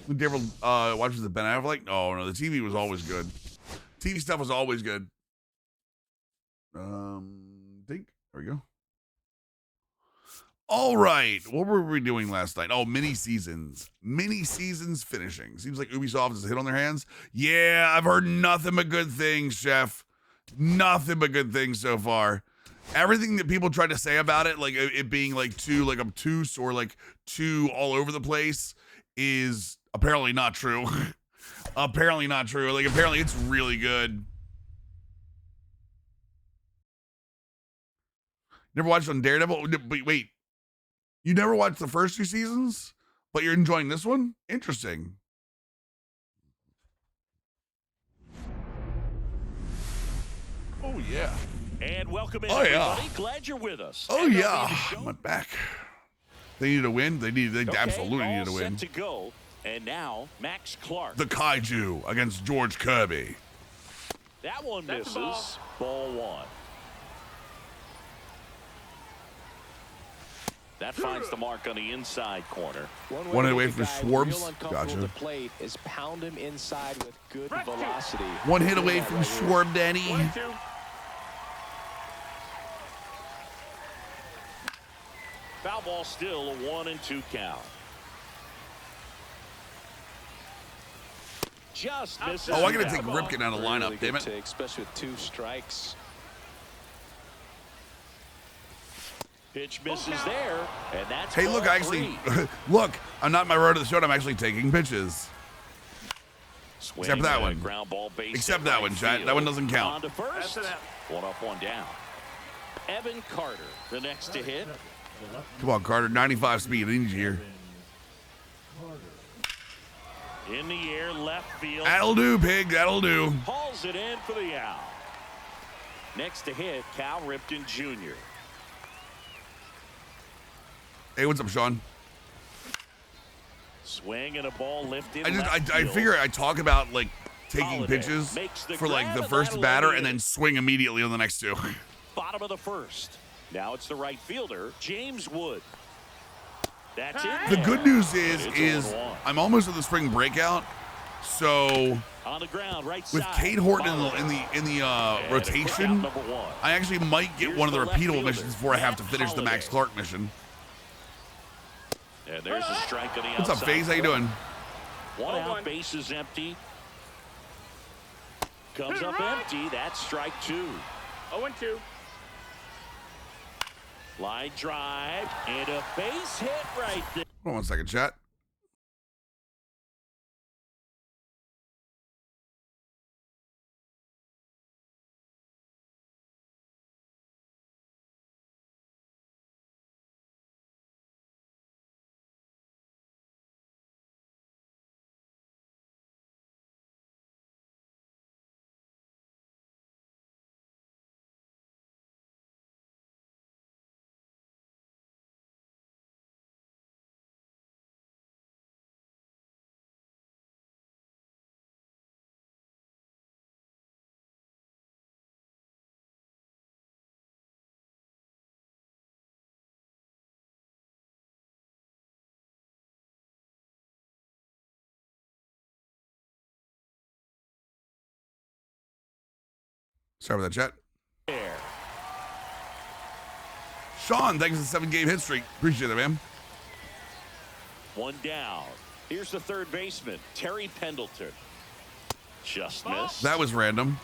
Did you ever watch the Ben Affleck? No, the TV was always good. TV stuff was always good. There we go. All right, what were we doing last night? Oh, mini seasons finishing. Seems like Ubisoft has a hit on their hands. Yeah, I've heard nothing but good things, Chef. Nothing but good things so far. Everything that people tried to say about it, like it being like too like obtuse or like too all over the place, is apparently not true. Apparently not true. Like apparently it's really good. Never watched on Daredevil? Wait, you never watched the first 2 seasons, but you're enjoying this one? Interesting. Oh yeah. And welcome in, everybody. Glad you're with us. Oh yeah, I'm back. They need to win. They absolutely need to win. Set to go. And now Max Clark. The Kaiju against George Kirby. That one misses. Ball 1. That finds the mark on the inside corner. One hit away from Schwarbs. Gotcha. The plate is pound him inside with good velocity. One hit away from Schwarb, Danny. 1-2. Foul ball still a 1-2 count. Just misses. Oh, I gotta take Ripken out of the lineup, really damn it. Take, especially with 2 strikes. Pitch misses there, and that's hey, look, I actually look. I'm not in my road to the show. I'm actually taking pitches. Except for that one. Except that one, chat. That one doesn't count. On to first. One up, one down. Evan Carter, the next to hit. Come on, Carter. 95 speed. I need you here. In the air, left field. That'll do, pig. That'll do. Hauls it in for the out. Next to hit, Cal Ripken Jr. Hey, what's up, Sean? Swing and a ball lifted. I figure I talk about like taking pitches for like the first batter and then swing immediately on the next 2. Bottom of the first. Now it's the right fielder, James Wood. That's it. The good news is I'm almost at the spring breakout, so on the ground, right with side, Cade Horton in the rotation, I actually might get one of the repeatable missions before I have to finish the Max Clark mission. And there's a strike on the outside. What's up, FaZe? How you doing? One out, base is empty. Comes up empty. That's strike 2. 0-2. Line drive and a base hit right there. Hold on 1 second, chat. Sorry about that, chat. There. Sean, thanks for the 7-game hit streak. Appreciate it, man. One down. Here's the third baseman, Terry Pendleton. Just missed. That was random.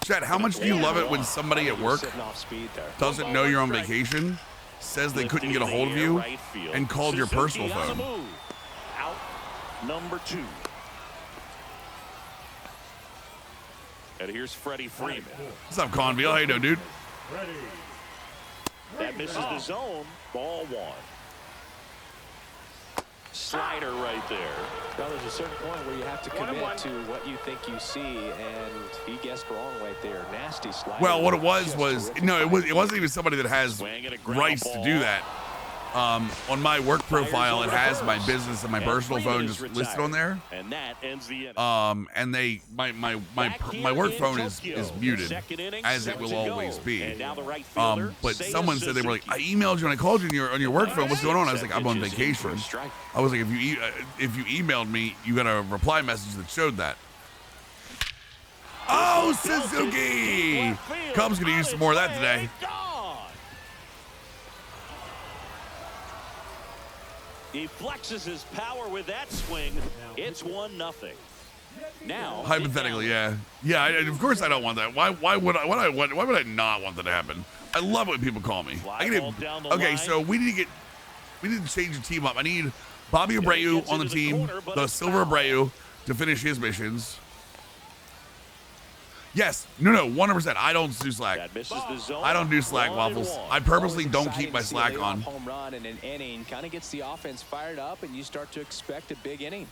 Chat, how much do you love it when somebody at work doesn't know you're on vacation, says they couldn't get a hold of you, and called your personal phone? Out number 2. And here's Freddie Freeman. What's up, Conville? How you doing, dude? That misses the zone. Ball 1. Slider right there. Well, there's a certain point where you have to commit to what you think you see, and he guessed wrong right there. Nasty slider. Well, what it was no, it wasn't even somebody that has rights to do that. on my work profile, it has my business and my personal phone just listed on there. And that ends the inning. And my work phone is muted, as it will always be. But someone said, they were like, I emailed you and I called you on your work phone. What's going on? I was like, I'm on vacation. I was like, if you emailed me, you got a reply message that showed that. Oh, Suzuki! Cubs gonna use some more of that today. He flexes his power with that swing. It's 1-0. Now, hypothetically, yeah. Of course, I don't want that. Why would I not want that to happen? I love it when people call me. Okay, so we need to change the team up. I need Bobby Abreu on the team, the Silver Abreu, to finish his missions. Yes, no, 100%. I don't do slack. I don't do slack, Waffles. I purposely don't keep my slack on. Home run in an inning kind of gets the offense fired up, and you start to expect a big inning.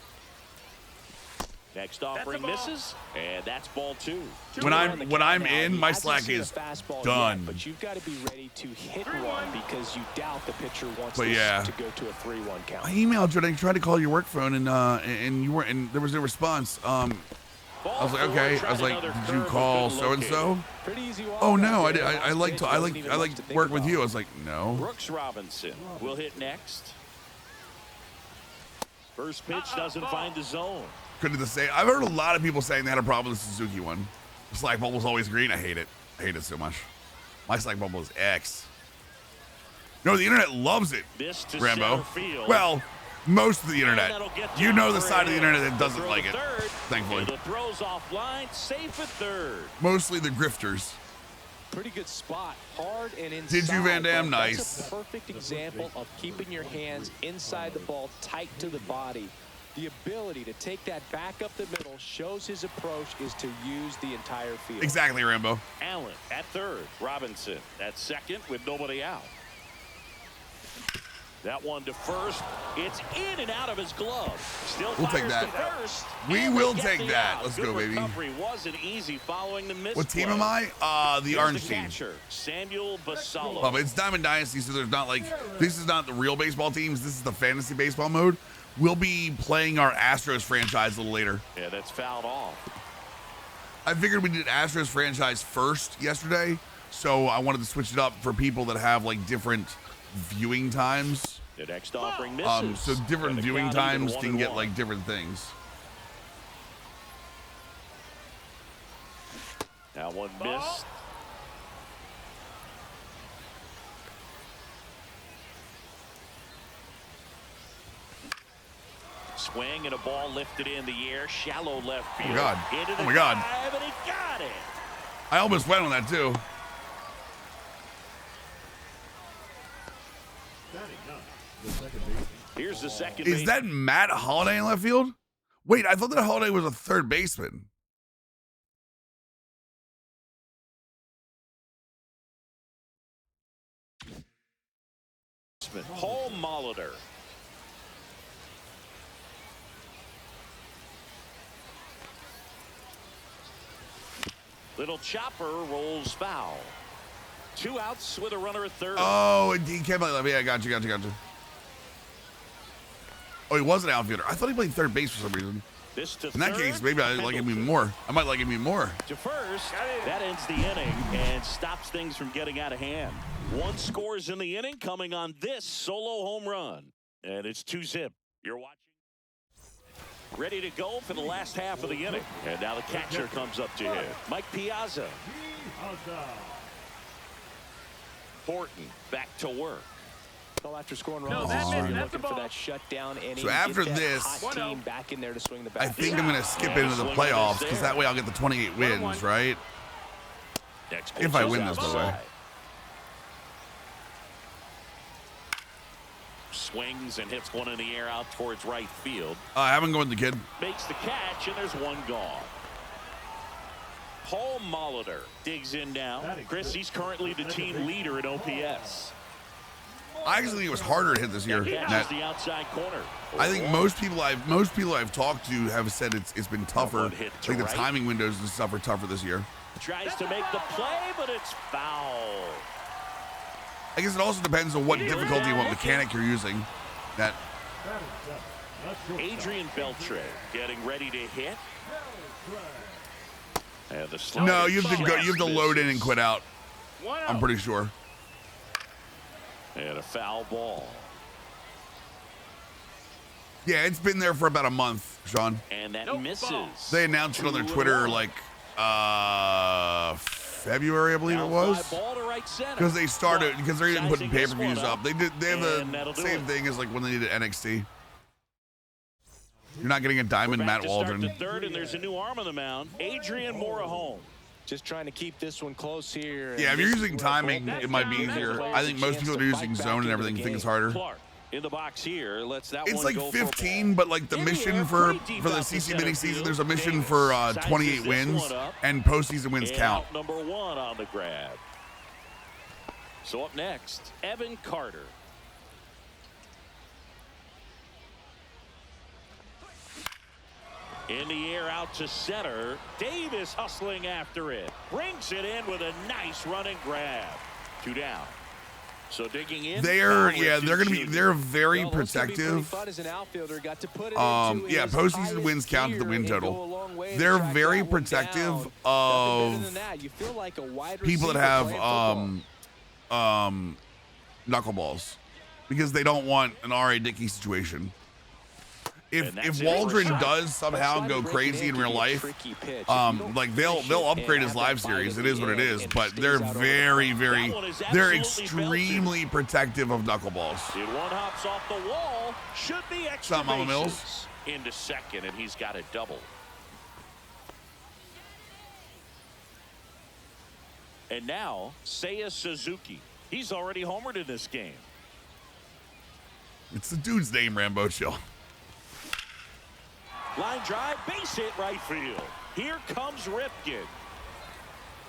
Next offering misses, and that's ball 2. When I'm in, my slack is done. But you've got to be ready to hit one because you doubt the pitcher wants to go to a 3-1 count. I emailed you and I tried to call your work phone, and you weren't, and there was no response. I was like, okay. I was like, did you call so and so? Oh no, I like work with you. I was like, no. Brooks Robinson will hit next. First pitch doesn't find the zone. Couldn't the say. I've heard a lot of people saying they had a problem with the Suzuki one. The slack bubble's always green. I hate it. I hate it so much. My slack bubble is X. No, the internet loves it, Rambo. Well, most of the internet. You know the side of the internet that doesn't like it, thankfully. The throws offline, safe at third. Mostly the grifters. Pretty good spot, hard and inside. Did you, Van Dam? Nice. That's a perfect example of keeping your hands inside the ball, tight to the body. The ability to take that back up the middle shows his approach is to use the entire field. Exactly, Rambo. Allen at third. Robinson at second with nobody out. That one to first. It's in and out of his glove. Still we'll take that. First, we will take that. Let's go, baby. Recovery wasn't easy following the miss. What team am I? The orange team. Samuel Basallo. But it's Diamond Dynasty, so there's not like, this is not the real baseball teams. This is the fantasy baseball mode. We'll be playing our Astros franchise a little later. Yeah, that's fouled off. I figured we did Astros franchise first yesterday, so I wanted to switch it up for people that have like different viewing times. The next offering misses. So different viewing times can get like different things. That one missed. Swing and a ball lifted in the air, shallow left field. Oh my God! Oh my God! And he got it. I almost went on that too. Here's the second. Is that Matt Holliday in left field? Wait, I thought that Holliday was a third baseman. Paul Molitor. Little chopper rolls foul. 2 outs with a runner at third. Oh, and he came out. Yeah, got you. Oh, he was an outfielder. I thought he played third base for some reason. In that case, maybe I like him even more. I might like him even more. To first, that ends the inning and stops things from getting out of hand. 1 scores in the inning coming on this solo home run. And it's 2-zip. You're watching. Ready to go for the last half of the inning. And now the catcher comes up to him. Mike Piazza. Horton back to work. Well, after scoring runs, you're looking for that shutdown inning. So after this, hot team back in there to swing the bat. I think I'm going to skip into the playoffs because that way I'll get the 28 wins, right? If I win this, by the way. Swings and hits one in the air out towards right field. I haven't gone with the kid. Makes the catch, and there's one gone. Paul Molitor digs in now. Chris, he's currently the team leader in OPS. I actually think it was harder to hit this year. The outside corner. I think most people I've talked to have said it's been tougher. Like the timing windows and stuff are tougher this year. Tries to make the play, but it's foul. I guess it also depends on what difficulty and what mechanic you're using. That Adrian Beltre getting ready to hit. And the no, you have to go. You have to load in and quit out. I'm pretty sure. And a foul ball. Yeah, it's been there for about a month, Sean. And that misses. They announced it on their Twitter like February, I believe it was. Because they started, because they're even putting pay-per-views up. They have the same thing as like when they did NXT. You're not getting a diamond Matt Waldron. Third, and there's a new arm on the mound. Adrian Morahome. Just trying to keep this one close here. Yeah, if you're using timing, it might be easier. I think most people that are using zone and everything think it's harder. In the box here, it's like 15, but like the mission for the CC mini season, there's a mission for 28 wins, and postseason wins count. Number 1 on the grab. So up next, Evan Carter. In the air out to center. Davis hustling after it. Brings it in with a nice running grab. 2 down. So digging in. They're very protective. Yeah, postseason wins count to the win total. They're very protective of people that have knuckleballs because they don't want an R.A. Dickey situation. If Waldron does somehow go crazy in real life, like they'll upgrade his live series. It is what it is, but they're they're extremely protective of knuckleballs. One hops off the wall, should be extra bases. Mama Mills into second, and he's got a double. And now Seiya Suzuki. He's already homered in this game. It's the dude's name, Rambo Chill. Line drive, base hit right field. Here comes Ripken.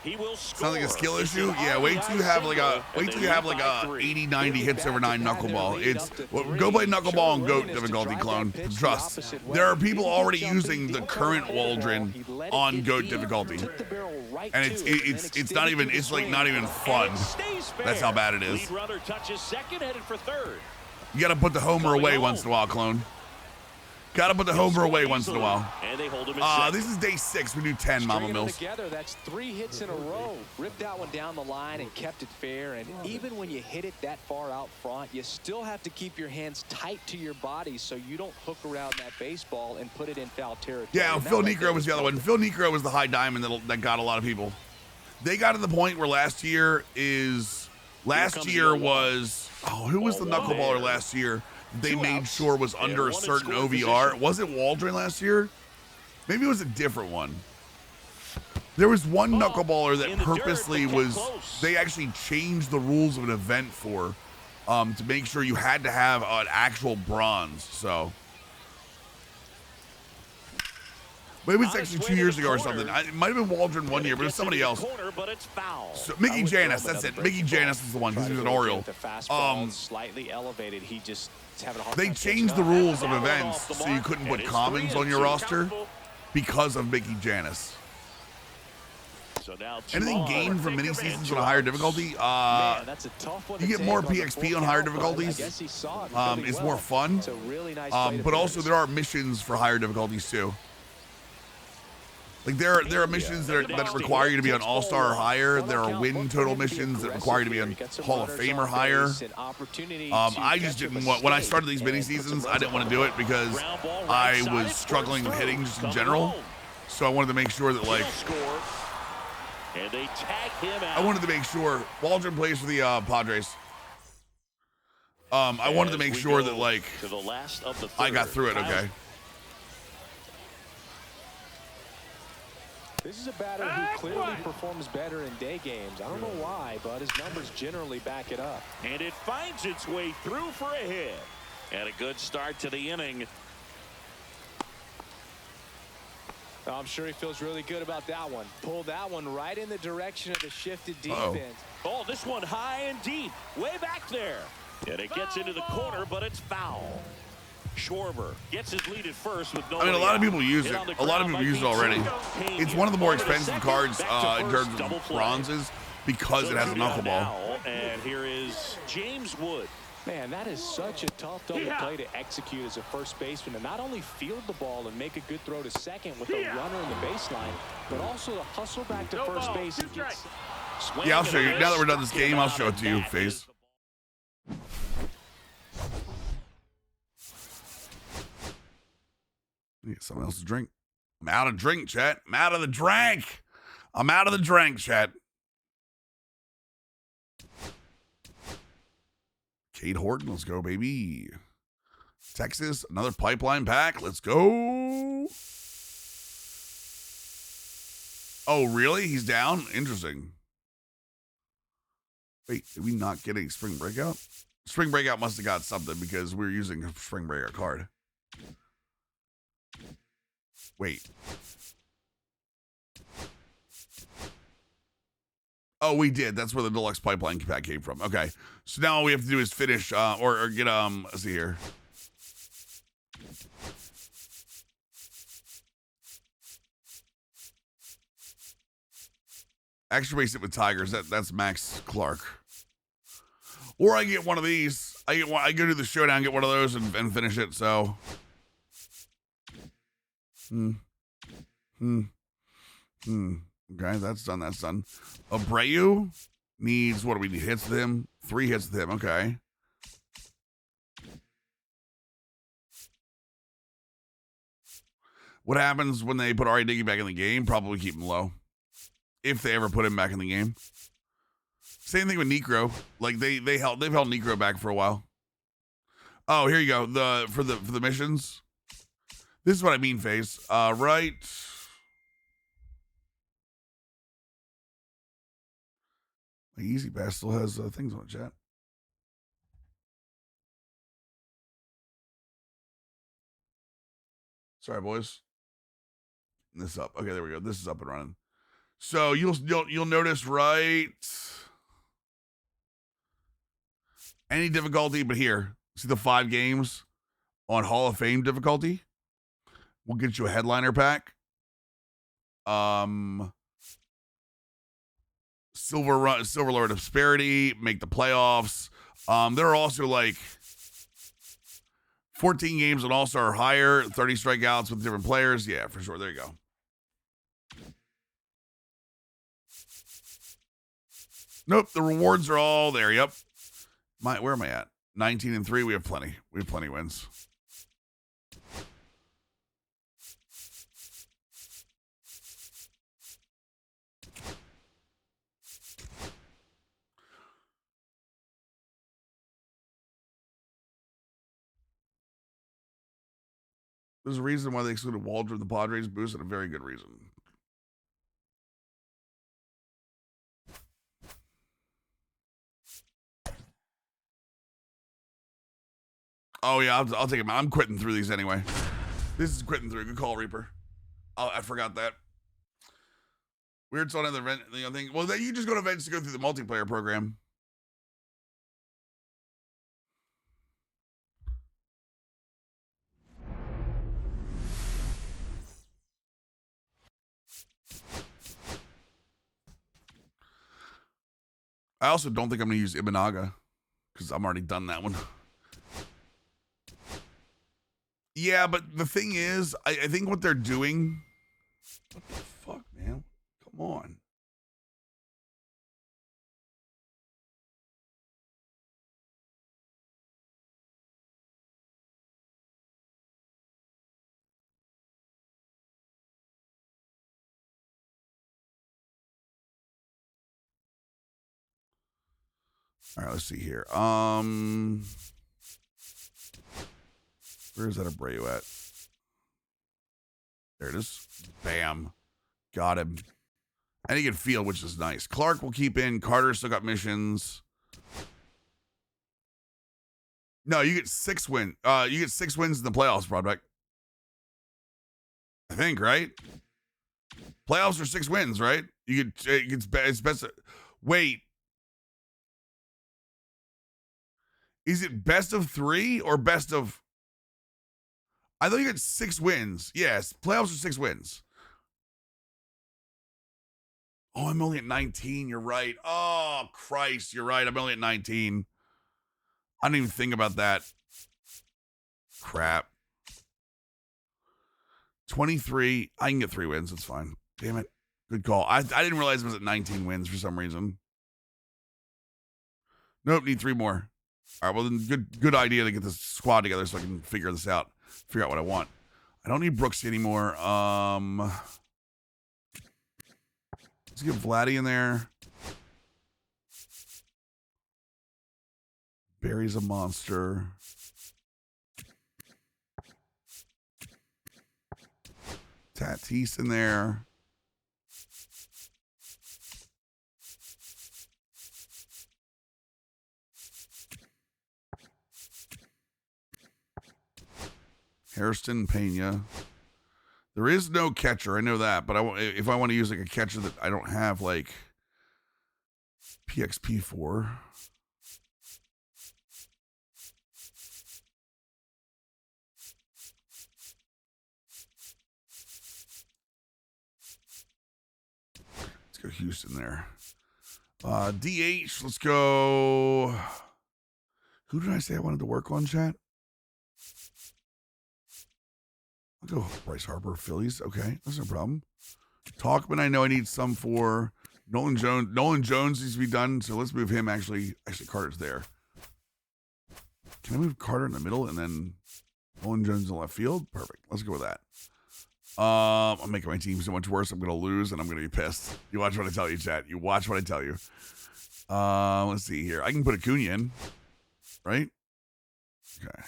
He will score. Sounds like a skill issue. Yeah, wait till you have like a 80, 90 hits over 9 knuckleball. It's go play knuckleball and GOAT difficulty clone. Trust. There are people already using the current Waldron on GOAT difficulty, and it's not even fun. That's how bad it is. Runner touches second, headed for third. You got to put the homer away once in a while, clone. Got to put the homer away once in a while. And they hold him in this is day 6. We do 10, Mama Mills. Together, that's 3 hits in a row. Ripped that one down the line and kept it fair. And even when you hit it that far out front, you still have to keep your hands tight to your body so you don't hook around that baseball and put it in foul territory. Yeah, Phil Niekro was the other one. Phil Niekro was the high diamond that got a lot of people. They got to the point where last year was who was the knuckleballer last year? They made sure was under a certain OVR. Was it Waldron last year? Maybe it was a different one. There was one knuckleballer that purposely they actually changed the rules of an event for to make sure you had to have an actual bronze. So maybe it's actually 2 years ago or something. It might have been Waldron 1 year, but it was somebody else. So Mickey Janis, that's it. Mickey Janis is the one because he was an Oriole. Slightly elevated. He just they changed the rules of events so you couldn't put commons on your roster because of Mickey Janis. Anything gained from mini seasons on a higher difficulty? You get more PXP on higher difficulties. It's more fun. But also there are missions for higher difficulties too. Like there are missions that require you to be on All-Star or higher. There are win total missions that require you to be on Hall of Fame or higher. I just didn't want, when I started these mini seasons, I didn't want to do it because I was struggling with hitting just in general. So I wanted to make sure that I wanted to make sure Waldron plays for the Padres. I wanted to make sure that I got through it okay. This is a batter who clearly performs better in day games. I don't know why, but his numbers generally back it up. And it finds its way through for a hit. And a good start to the inning. I'm sure he feels really good about that one. Pulled that one right in the direction of the shifted defense. Oh, this one high and deep. Way back there. And it gets into the corner, but it's foul. Schwarber gets his lead at first with no. I mean, a lot of people use it. A lot of people use it already. It's one of the more expensive cards in terms of bronzes. because it has a knuckleball. Now, and here is James Wood. Man, that is such a tough double play to execute as a first baseman, and not only field the ball and make a good throw to second with a runner in the baseline, but also to hustle back to first base. And Yeah, I'll show you. Now that we're done this game, I'll show it to you, FaZe. Get someone else to drink. I'm out of drink, chat. I'm out of the drink. I'm out of the drink, chat. Cade Horton, let's go, baby. Texas, another pipeline pack. Let's go. Oh, really? He's down? Interesting. Wait, did we not get a spring breakout? Spring breakout must have got something because we were using a spring breakout card. Wait. Oh, we did. That's where the deluxe pipeline pack came from. Okay. So now all we have to do is finish or get let's see here. Extra base hit with Tigers. That's Max Clark. Or I get one of these. I go to the showdown, get one of those, and finish it. So. Okay, that's done. That's done. Abreu needs, what do we need? Hits with him? 3 hits with him. Okay. What happens when they put Ari Diggy back in the game? Probably keep him low. If they ever put him back in the game. Same thing with Necro. Like they've held Necro back for a while. Oh, here you go. For the missions. This is what I mean, FaZe. Right. My Easy Pass still has things on it, chat. Sorry, boys. This up. Okay, there we go. This is up and running. So you'll notice, right? Any difficulty, but here, see the 5 games on Hall of Fame difficulty. We'll get you a headliner pack. Silver Lord Disparity, make the playoffs. There are also like 14 games on All-Star or higher, 30 strikeouts with different players. Yeah, for sure. There you go. Nope, the rewards are all there. Yep. Where am I at? 19-3. We have plenty. We have plenty wins. There's a reason why they excluded Waldron the Padres boost, and a very good reason. Oh, yeah, I'll take him. I'm quitting through these anyway. This is quitting through. Good call, Reaper. Oh, I forgot that. Weird's on another thing. Well, then you just go to events to go through the multiplayer program. I also don't think I'm going to use Ibanaga because I'm already done that one. Yeah, but the thing is, I think what they're doing... What the fuck, man? Come on. All right, let's see here. Where's that Abreu at? There it is. Bam. Got him. And he can field, which is nice. Clark will keep in. Carter still got missions. No, you get 6 wins. You get 6 wins in the playoffs, Project. I think, right? Playoffs are 6 wins, right? It's best. Wait. Is it best of 3 or best of... I thought you had 6 wins. Yes, playoffs are 6 wins. Oh, I'm only at 19. You're right. Oh, Christ. You're right. I'm only at 19. I didn't even think about that. Crap. 23. I can get 3 wins. That's fine. Damn it. Good call. I didn't realize it was at 19 wins for some reason. Nope, need 3 more. All right, well, then good idea to get this squad together so I can figure this out. Figure out what I want. I don't need Brooksy anymore. Let's get Vladdy in there. Barry's a monster. Tatis in there. Hairston, Pena. There is no catcher. I know that, but if I want to use like a catcher that I don't have like PXP for. Let's go Houston there. DH, let's go. Who did I say I wanted to work on, chat? I'll go Bryce Harper, Phillies. Okay, that's no problem. Talkman, I know I need some for. Nolan Jones needs to be done, so let's move him. Actually, Carter's there. Can I move Carter in the middle and then Nolan Jones in left field? Perfect. Let's go with that. I'm making my team so much worse. I'm going to lose, and I'm going to be pissed. You watch what I tell you, chat. You watch what I tell you. Let's see here. I can put Acuna in, right? Okay.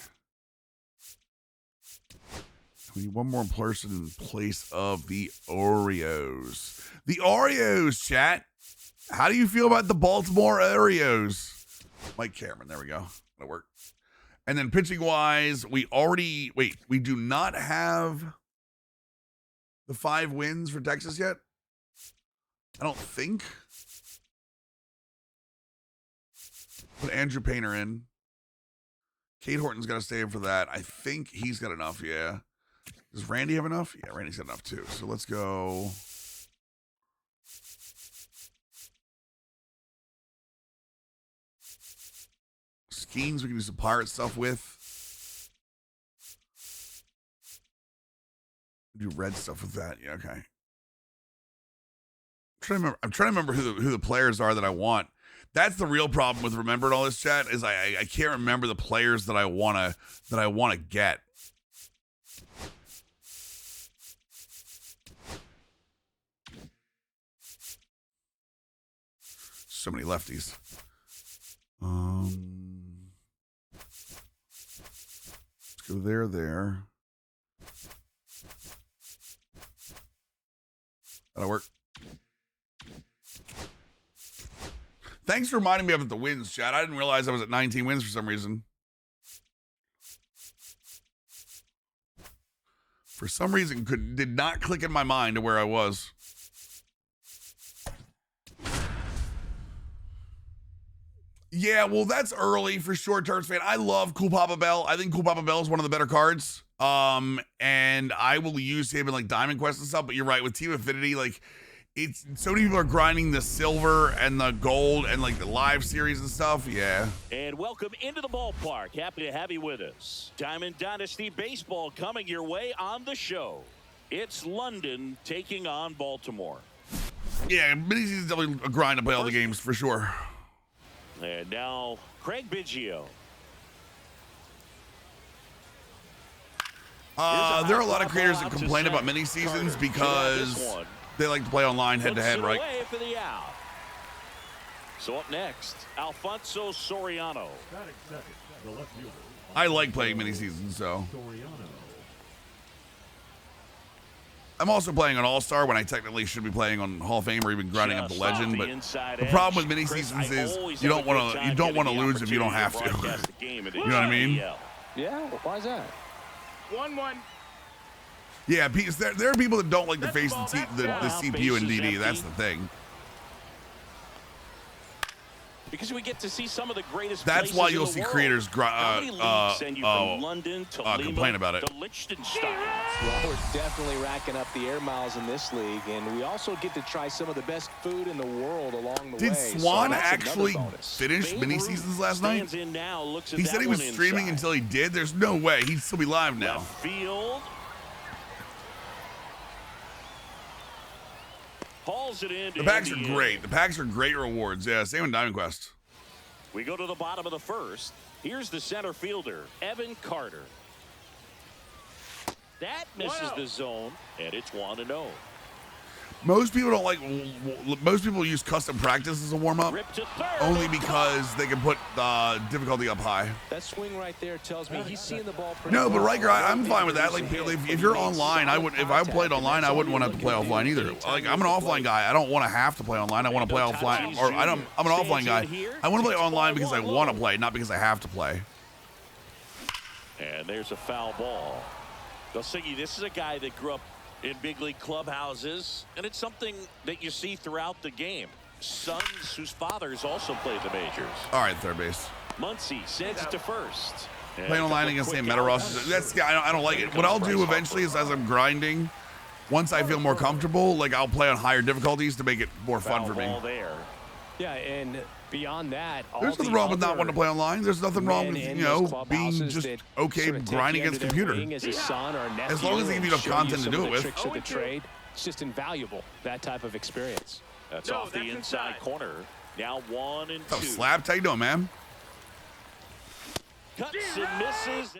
We need one more person in place of the Oreos. The Oreos, chat. How do you feel about the Baltimore Oreos? Mike Cameron. There we go. That'll work. And then pitching-wise, we do not have the 5 wins for Texas yet. I don't think. Put Andrew Painter in. Kate Horton's got to stay in for that. I think he's got enough, yeah. Does Randy have enough? Yeah, Randy's got enough too. So let's go. Skeens, we can do some pirate stuff with. Do red stuff with that. Yeah, okay. I'm trying to remember who the players are that I want. That's the real problem with remembering all this, chat, is I can't remember the players that I wanna get. So many lefties. Let's go there. That'll work. Thanks for reminding me of the wins, chat. I didn't realize I was at 19 wins for some reason. For some reason, did not click in my mind to where I was. Yeah, well, that's early for sure, Terps fan. I love Cool Papa Bell. I think Cool Papa Bell is one of the better cards. And I will use him in like Diamond Quest and stuff, but you're right, with Team Affinity, like, it's so many people are grinding the silver and the gold and like the live series and stuff. Yeah. And welcome into the ballpark. Happy to have you with us. Diamond Dynasty Baseball coming your way on the show. It's London taking on Baltimore. Yeah, mini season's definitely a grind to play all the games for sure. And now, Craig Biggio. There are a lot of creators that complain about mini seasons because they like to play online head-to-head, right? For the out. So up next, Alfonso Soriano. I like playing mini seasons, so. I'm also playing on All-Star when I technically should be playing on Hall of Fame or even grinding up the legend. But the problem with mini seasons is you don't want to lose if you don't have to. You know what I mean? Yeah. Why is that? 1-1. Yeah, because there are people that don't like to face the CPU and DD. That's the thing. because we get to see some of the greatest. That's why you'll see creators How many leagues send you from London to Lima complain about it. to Liechtenstein? Well, we're definitely racking up the air miles in this league, and we also get to try some of the best food in the world along the way. Did Swan so actually bonus. finish mini seasons last night? In now, looks at He that said he was one streaming inside. until he did. There's no way. He'd still be live now. Left field. Hauls it in. The packs are great. The packs are great rewards. Yeah, same in Diamond Quest. We go to the bottom of the first. Here's the center fielder, Evan Carter. That misses the zone, and it's 1-0. Most people don't like. Most people use custom practice as a warm up, Rip to third. only because they can put the difficulty up high. That swing right there tells me he's seeing the ball pretty No, but well. Riker, I'm fine with that. Like, if you're online, I would. If I played online, I wouldn't want to have to play offline either. Like, I'm an offline guy. I don't want to have to play online. I want to play offline, or I'm an offline guy. I want to play online because I want to play, not because I have to play. And there's a foul ball. Gosigi, this is a guy that grew up in big league clubhouses, and it's something that you see throughout the game. Sons whose fathers also played the majors. All right, third base. Muncy sends it to first. Playing online against the Meta Ross, that's I don't like it. What I'll do eventually is, as I'm grinding, once I feel more comfortable, like I'll play on higher difficulties to make it more fun for me. There. Yeah, and beyond that, There's nothing wrong with not wanting to play online. There's nothing wrong with, being just okay grinding against a computer. As long as they give you enough content to do it with. Tricks of the trade, it's just invaluable, that type of experience. That's off the inside corner. Now 1-2. Oh, Slapped, how you doing, man? Cuts and misses.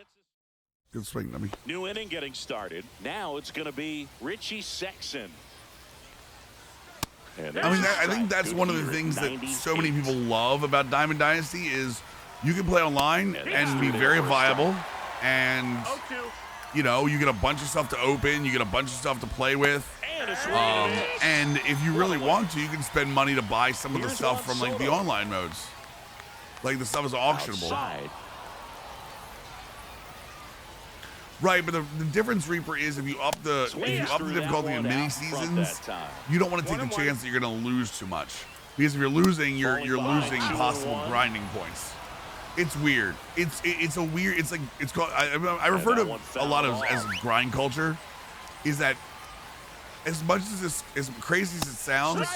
Good swing, dummy. New inning getting started. Now it's going to be Richie Sexson. I mean, I think that's one of the things that so many people love about Diamond Dynasty is you can play online and be very viable, and you know, you get a bunch of stuff to open, you get a bunch of stuff to play with, and if you really want to, you can spend money to buy some of the stuff from like the online modes, like the stuff is auctionable. Right, but the difference, Reaper, is if you up the difficulty in mini seasons, you don't want to take the chance that you're going to lose too much, because if you're losing, you're losing possible grinding points. It's weird. It's a weird. It's like it's called. I refer to a lot of as grind culture. Is that as much as crazy as it sounds,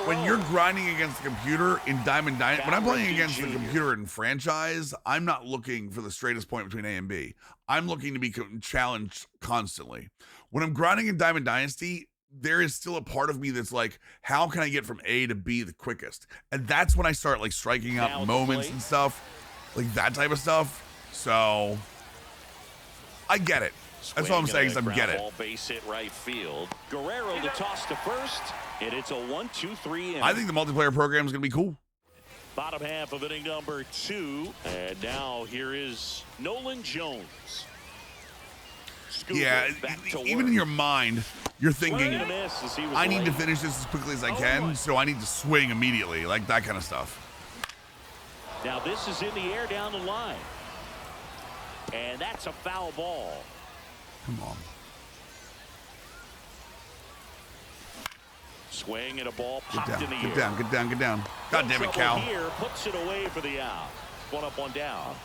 when you're grinding against the computer in Diamond Dynasty, when I'm playing against the computer in franchise, I'm not looking for the straightest point between A and B. I'm looking to be challenged constantly. When I'm grinding in Diamond Dynasty, there is still a part of me that's like, how can I get from A to B the quickest? And that's when I start like striking up moments and stuff, like that type of stuff. So I get it. That's all I'm saying is I get it. Base hit right field. Guerrero the toss to first, and it's a 1-2-3. I think the multiplayer program is going to be cool. Bottom half of inning number 2, and now here is Nolan Jones. Yeah, even in your mind, you're thinking, I need to finish this as quickly as I can, so I need to swing immediately, like that kind of stuff. Now this is in the air down the line, and that's a foul ball. Come on. Swing and a ball popped in the air. Get down, get down, get down. God damn it, Cal. Here puts it away for the out. One up, one down.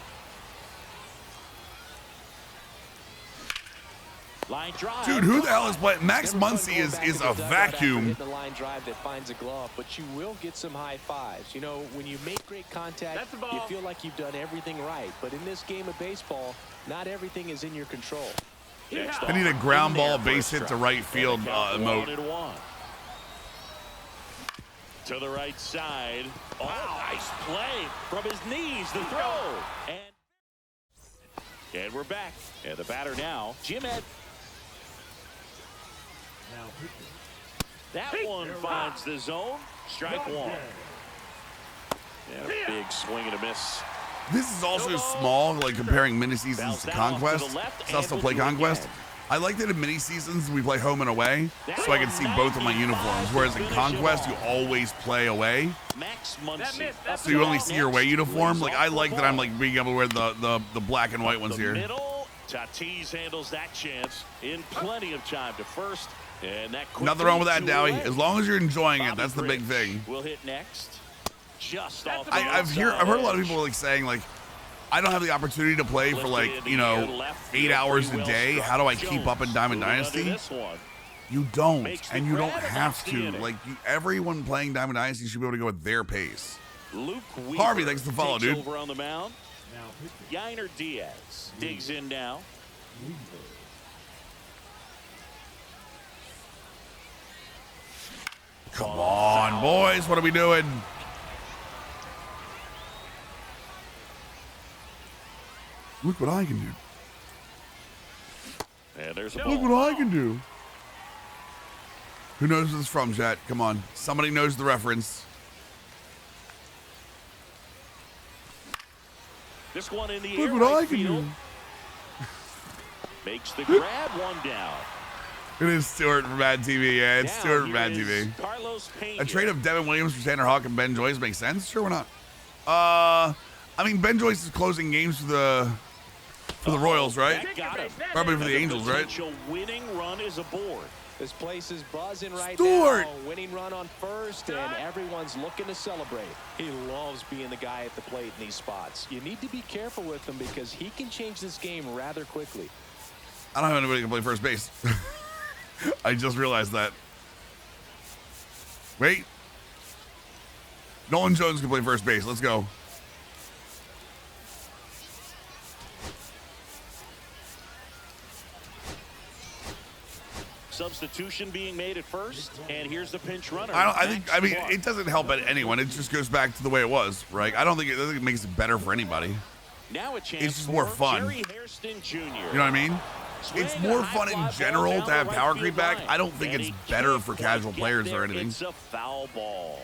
Line drive. Dude, who the hell is playing? Max Muncy is a vacuum. The line drive that finds a glove, but you will get some high fives. You know, when you make great contact, you feel like you've done everything right. But in this game of baseball, not everything is in your control. I need a ground ball base hit to right field emote. To the right side. Oh, nice play from his knees. The throw. And we're back. And the batter now, Jim Ed. That one finds the zone. Strike one. And a big swing and a miss. This is also small, like comparing mini seasons to Conquest. So I still play Conquest. I like that in mini seasons we play home and away, so I can see both of my uniforms. Whereas in Conquest you always play away, so you only see your away uniform. Like I like that I'm like being able to wear the black and white ones here. Tatis handles that chance in plenty of time to first, and that nothing wrong with that, Dowie. As long as you're enjoying it, that's the big thing. We'll hit next. just off. I've heard a lot of people like saying like, I don't have the opportunity to play for like, you know, 8 hours a day. How do I keep up in Diamond Dynasty? You don't, and you don't have to. Like, everyone playing Diamond Dynasty should be able to go at their pace. Luke Harvey, thanks for the follow, dude. Over on the mound. Yainer Diaz digs in now. Come on, boys. What are we doing? Look what I can do. And there's a Look what I can do. Who knows where this from, chat? Come on. Somebody knows the reference. This one in the Look air. what Right I can field. do. Makes the grab, one down. It is Stewart from Mad TV. Yeah, it's Now Stewart from here Mad is TV. Carlos Pena. A trade of Devin Williams for Tanner Hawk and Ben Joyce makes sense? Sure, why not? I mean, Ben Joyce is closing games for the Royals, right? That got him. Probably for the Angels, right? Potential winning run is aboard. This place is buzzing right Stewart. now. Winning run on first, and everyone's looking to celebrate. He loves being the guy at the plate in these spots. You need to be careful with him because he can change this game rather quickly. I don't have anybody who can play first base. I just realized that. Wait. Nolan Jones can play first base. Let's go. Substitution being made at first, and here's the pinch runner. I mean, it doesn't help anyone. It just goes back to the way it was, right? I don't think it makes it better for anybody. Now a chance It's just more fun. Jerry Hairston Jr. You know what I mean? It's more fun in general to have power creep back. I don't think it's better for casual players or anything. It's a foul ball.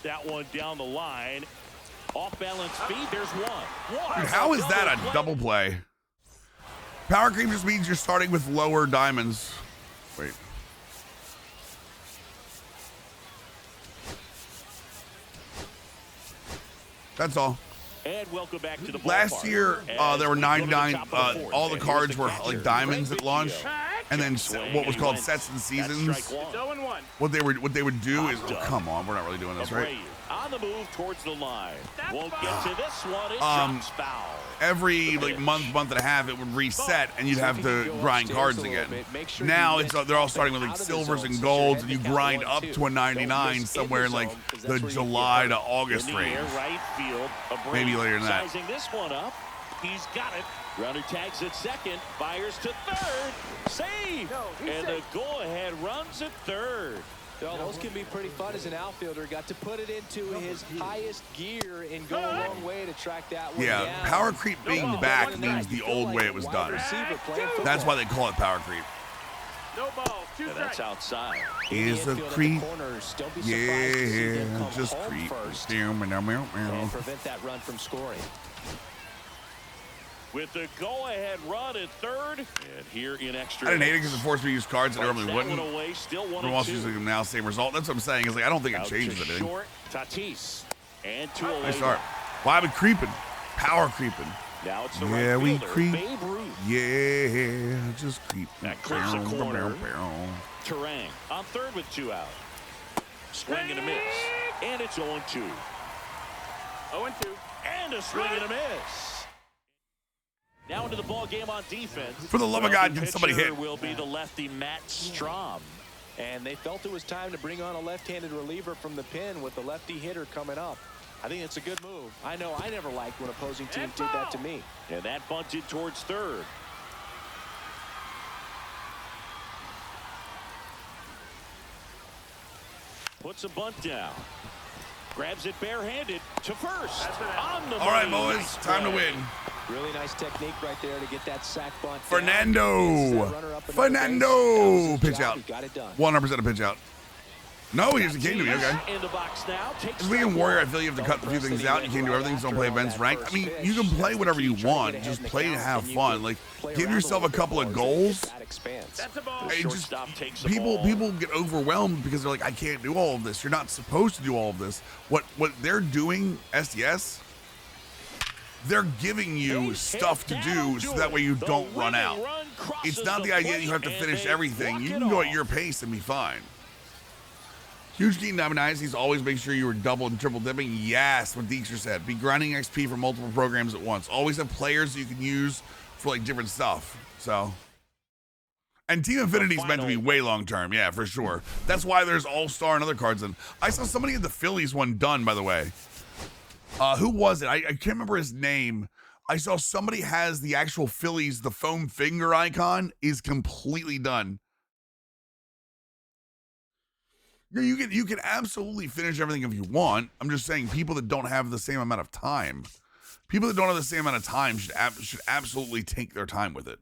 That one down the line. Off balance feed. There's one. Dude, how is that a double play? Power creep just means you're starting with lower diamonds. Wait. That's all. And welcome back to the Last ballpark. year, As there were we go to the 99. top of the fourth. All the And cards here's the were catcher, like diamonds Greg at launch, Vecchio. and then Swing, what was and called he sets and went. seasons. That's strike one. What they would do is, oh, come on, we're not really doing this, right? Abreu on the move towards the line. Won't get to this one. It Um, drops foul. Every like month and a half, it would reset, and you'd have to grind cards again. Now they're all starting with like silvers and golds, and you grind up to a 99 somewhere in like the July to August In the range. air, right field. Abreu Maybe later than that. Sizing this one up. He's got it. Runner tags at second. Fires to third. Save. And the go-ahead runs at third. Well, those can be pretty fun as an outfielder. Got to put it into his highest gear and go a long way to track that one Yeah, down. power creep being back means the old way it was done. That's why they call it power creep. No ball, And that's outside. Is a Infield at the creep. corners. Don't be surprised to see him Yeah, come just home creep. first Meow. and prevent that run from scoring. With the go-ahead run at third. And here in extra. I didn't hate it because it forced me to use cards that I normally That wouldn't. one away, still one I'm and also two. using them now, same result. That's what I'm saying. Is like I don't think it Out changes to anything. short, Tatis. And to a Nice start. Why am I creeping? Power creeping. Now it's the Yeah, right we fielder, creep. Babe Ruth. Yeah, just creep. That clears the corner. Terang on third with two out. Swing and a miss. And it's 0-2. 0-2. And a swing and a miss. Now into the ball game on defense. For the love of God, can somebody Pitcher hit? will be the lefty Matt Strom. And they felt it was time to bring on a left-handed reliever from the pen with the lefty hitter coming up. I think it's a good move. I know I never liked when opposing teams did that to me. And that bunted towards third. Puts a bunt down. Grabs it barehanded to first. On the All right, money. boys, Nice time to play. win. Really nice technique right there to get that sack bunt down. Fernando. Gets that runner up another base. That Fernando. was his Pitch job. out. He got it done. 100% a pitch out. No, he just came to me. Okay. In the box now. Takes As being strike Warrior, I one. feel you have to cut a few things out. You can't do everything, so don't play events ranked. I mean, you can play whatever you want. Just play and have fun. Like, give yourself a couple of goals. That expands. That's a ball. The It just shortstop takes the people ball. get overwhelmed because they're like, I can't do all of this. You're not supposed to do all of this. What they're doing, SDS, they're giving you stuff to do so that way you don't run out. It's not the idea that you have to finish everything. You can go at your pace and be fine. Huge key in Dynasty's always make sure you are double and triple dipping. Yes, what Deekstra said. Be grinding XP for multiple programs at once. Always have players that you can use for like different stuff. So, and Team Infinity's meant to be way long term. Yeah, for sure. That's why there's All-Star and other cards. And I saw somebody had the Phillies one done, by the way. Who was it? I can't remember his name. I saw somebody has the actual Phillies, the foam finger icon is completely done. You can absolutely finish everything if you want. I'm just saying people that don't have the same amount of time. People that don't have the same amount of time should absolutely take their time with it.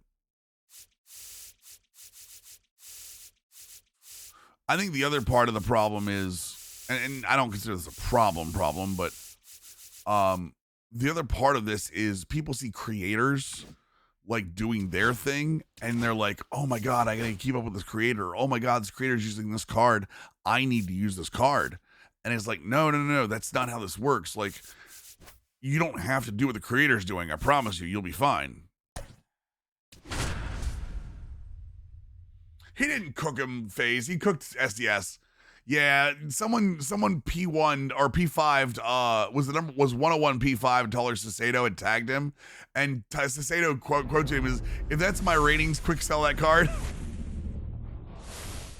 I think the other part of the problem is, and I don't consider this a problem, but the other part of this is people see creators like doing their thing and they're like, oh my God, I gotta keep up with this creator. Oh my God, this creator's using this card. I need to use this card. And it's like, no, that's not how this works. Like, you don't have to do what the creator's doing. I promise you'll be fine. He didn't cook him, FaZe. He cooked SDS. Yeah, someone P1 or P5'd was 101 P5 and Taller Sasado had tagged him, and Sasado quote to him is, "If that's my ratings, quick sell that card."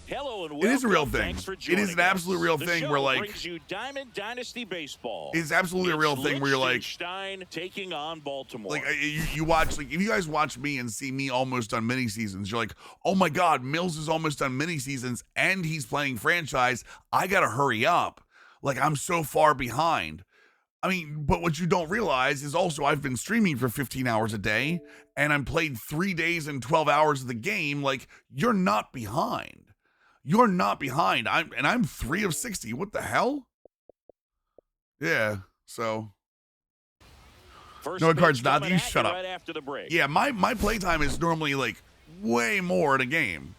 Hello and it is a real welcome. thing. It is an absolute real thing where like brings you Diamond Dynasty baseball. It's absolutely a real thing where you're like Liechtenstein taking on Baltimore. Like you watch, like if you guys watch me and see me almost done mini seasons, you're like, oh my God, Mills is almost done mini seasons and he's playing franchise. I gotta hurry up. Like I'm so far behind. I mean, but what you don't realize is also I've been streaming for 15 hours a day and I'm played 3 days and 12 hours of the game. Like you're not behind. You're not behind. I'm 3 of 60. What the hell? Yeah. So. First no cards not. You shut up. Right after the break. Yeah, my playtime is normally like way more in a game.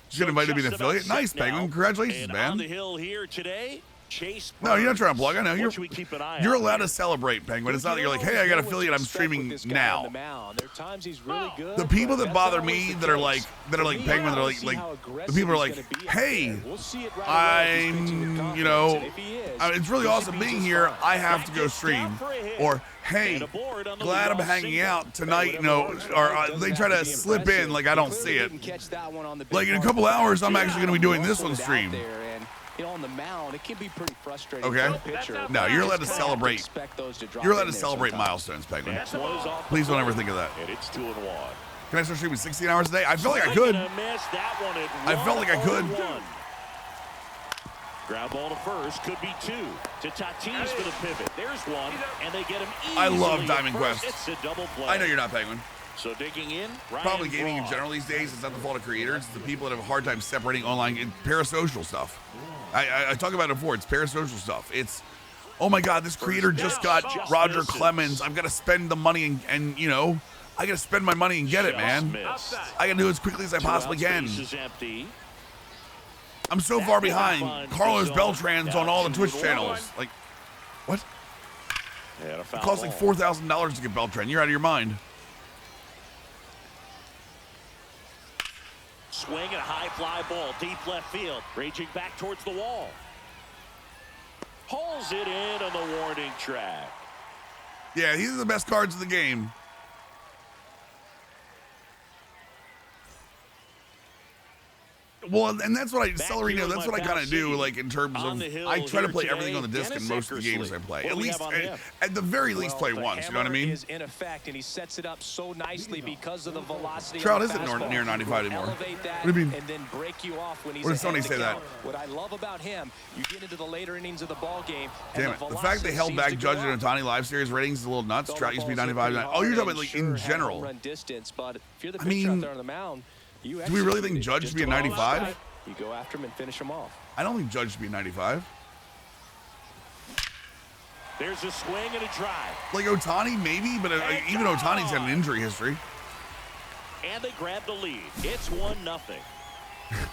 Just gonna invite me to be an affiliate. Nice, Penguin. Congratulations, and man. On the hill here today. Chase no, you're not trying to plug. I know you're allowed to celebrate, Penguin. It's not that you're like, hey, I got affiliate. I'm streaming now. The people that bother me that are like Penguin, that are like the people are like, hey, I'm it's really awesome being here. I have to go stream, or hey, glad I'm hanging out tonight. Or they try to slip in like I don't see it. Like in a couple hours, I'm actually going to be doing this on stream. On the mound, it can be pretty frustrating. Okay. No, you're allowed to celebrate. You're allowed to celebrate milestones, Penguin. Please don't ever think of that. And it's 2-1. Can I start streaming 16 hours a day? I felt like I could. I felt like I could. Ground ball to first, could be 2. To Tatis for the pivot. There's 1, and they get him easily. I love Diamond Quest. It's a double play. I know you're not Penguin. So digging in, probably gaming in general these days. It's not the fault of creators. It's the people that have a hard time separating online and parasocial stuff. I talk about it before. It's parasocial stuff. It's, oh my God, this creator just got Roger Clemens. I've got to spend the money and I got to spend my money and get it, man. I got to do it as quickly as I possibly can. I'm so far behind. Carlos Beltran's on all the Twitch channels. Like, what? It costs like $4,000 to get Beltran. You're out of your mind. Swing and a high fly ball, deep left field, raging back towards the wall. Pulls it in on the warning track. Yeah, these are the best cards in the game. Well, and that's what that's what I kind of do, like, in terms of, I try to play everything on the disc in most of the games I play. At least, at the very least, play once, you know what I mean? Is in effect, and he sets it up so nicely because of the velocity. Trout isn't near 95 anymore. What do you mean? And then break you off when he's what did Sony say that? What I love about him, you get into the later innings of the ball game. Damn it. The fact they held back Judge and Ohtani live series ratings is a little nuts. Trout used to be 95. Oh, you're talking about, like, in general. I mean, do we really think Judge should be a 95? You go after him and finish him off. I don't think Judge should be a 95. There's a swing and a drive. Like Ohtani, maybe, but even Ohtani's had an injury history. And they grab the lead. It's 1-0.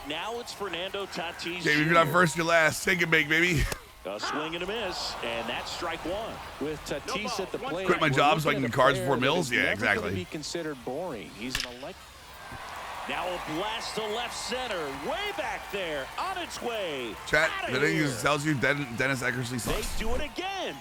Now it's Fernando Tatis. Okay, if you're not first, you're last. Take it, big baby. A swing and a miss, and that's strike one. With Tatis at the plate, Quit my job so I can get cards before Mills? Yeah, exactly. Be considered boring. He's an elect. Now a blast to left center, way back there, on its way. Chat, Outta the thing here. is, tells you Dennis Eckersley They sucks. do it again.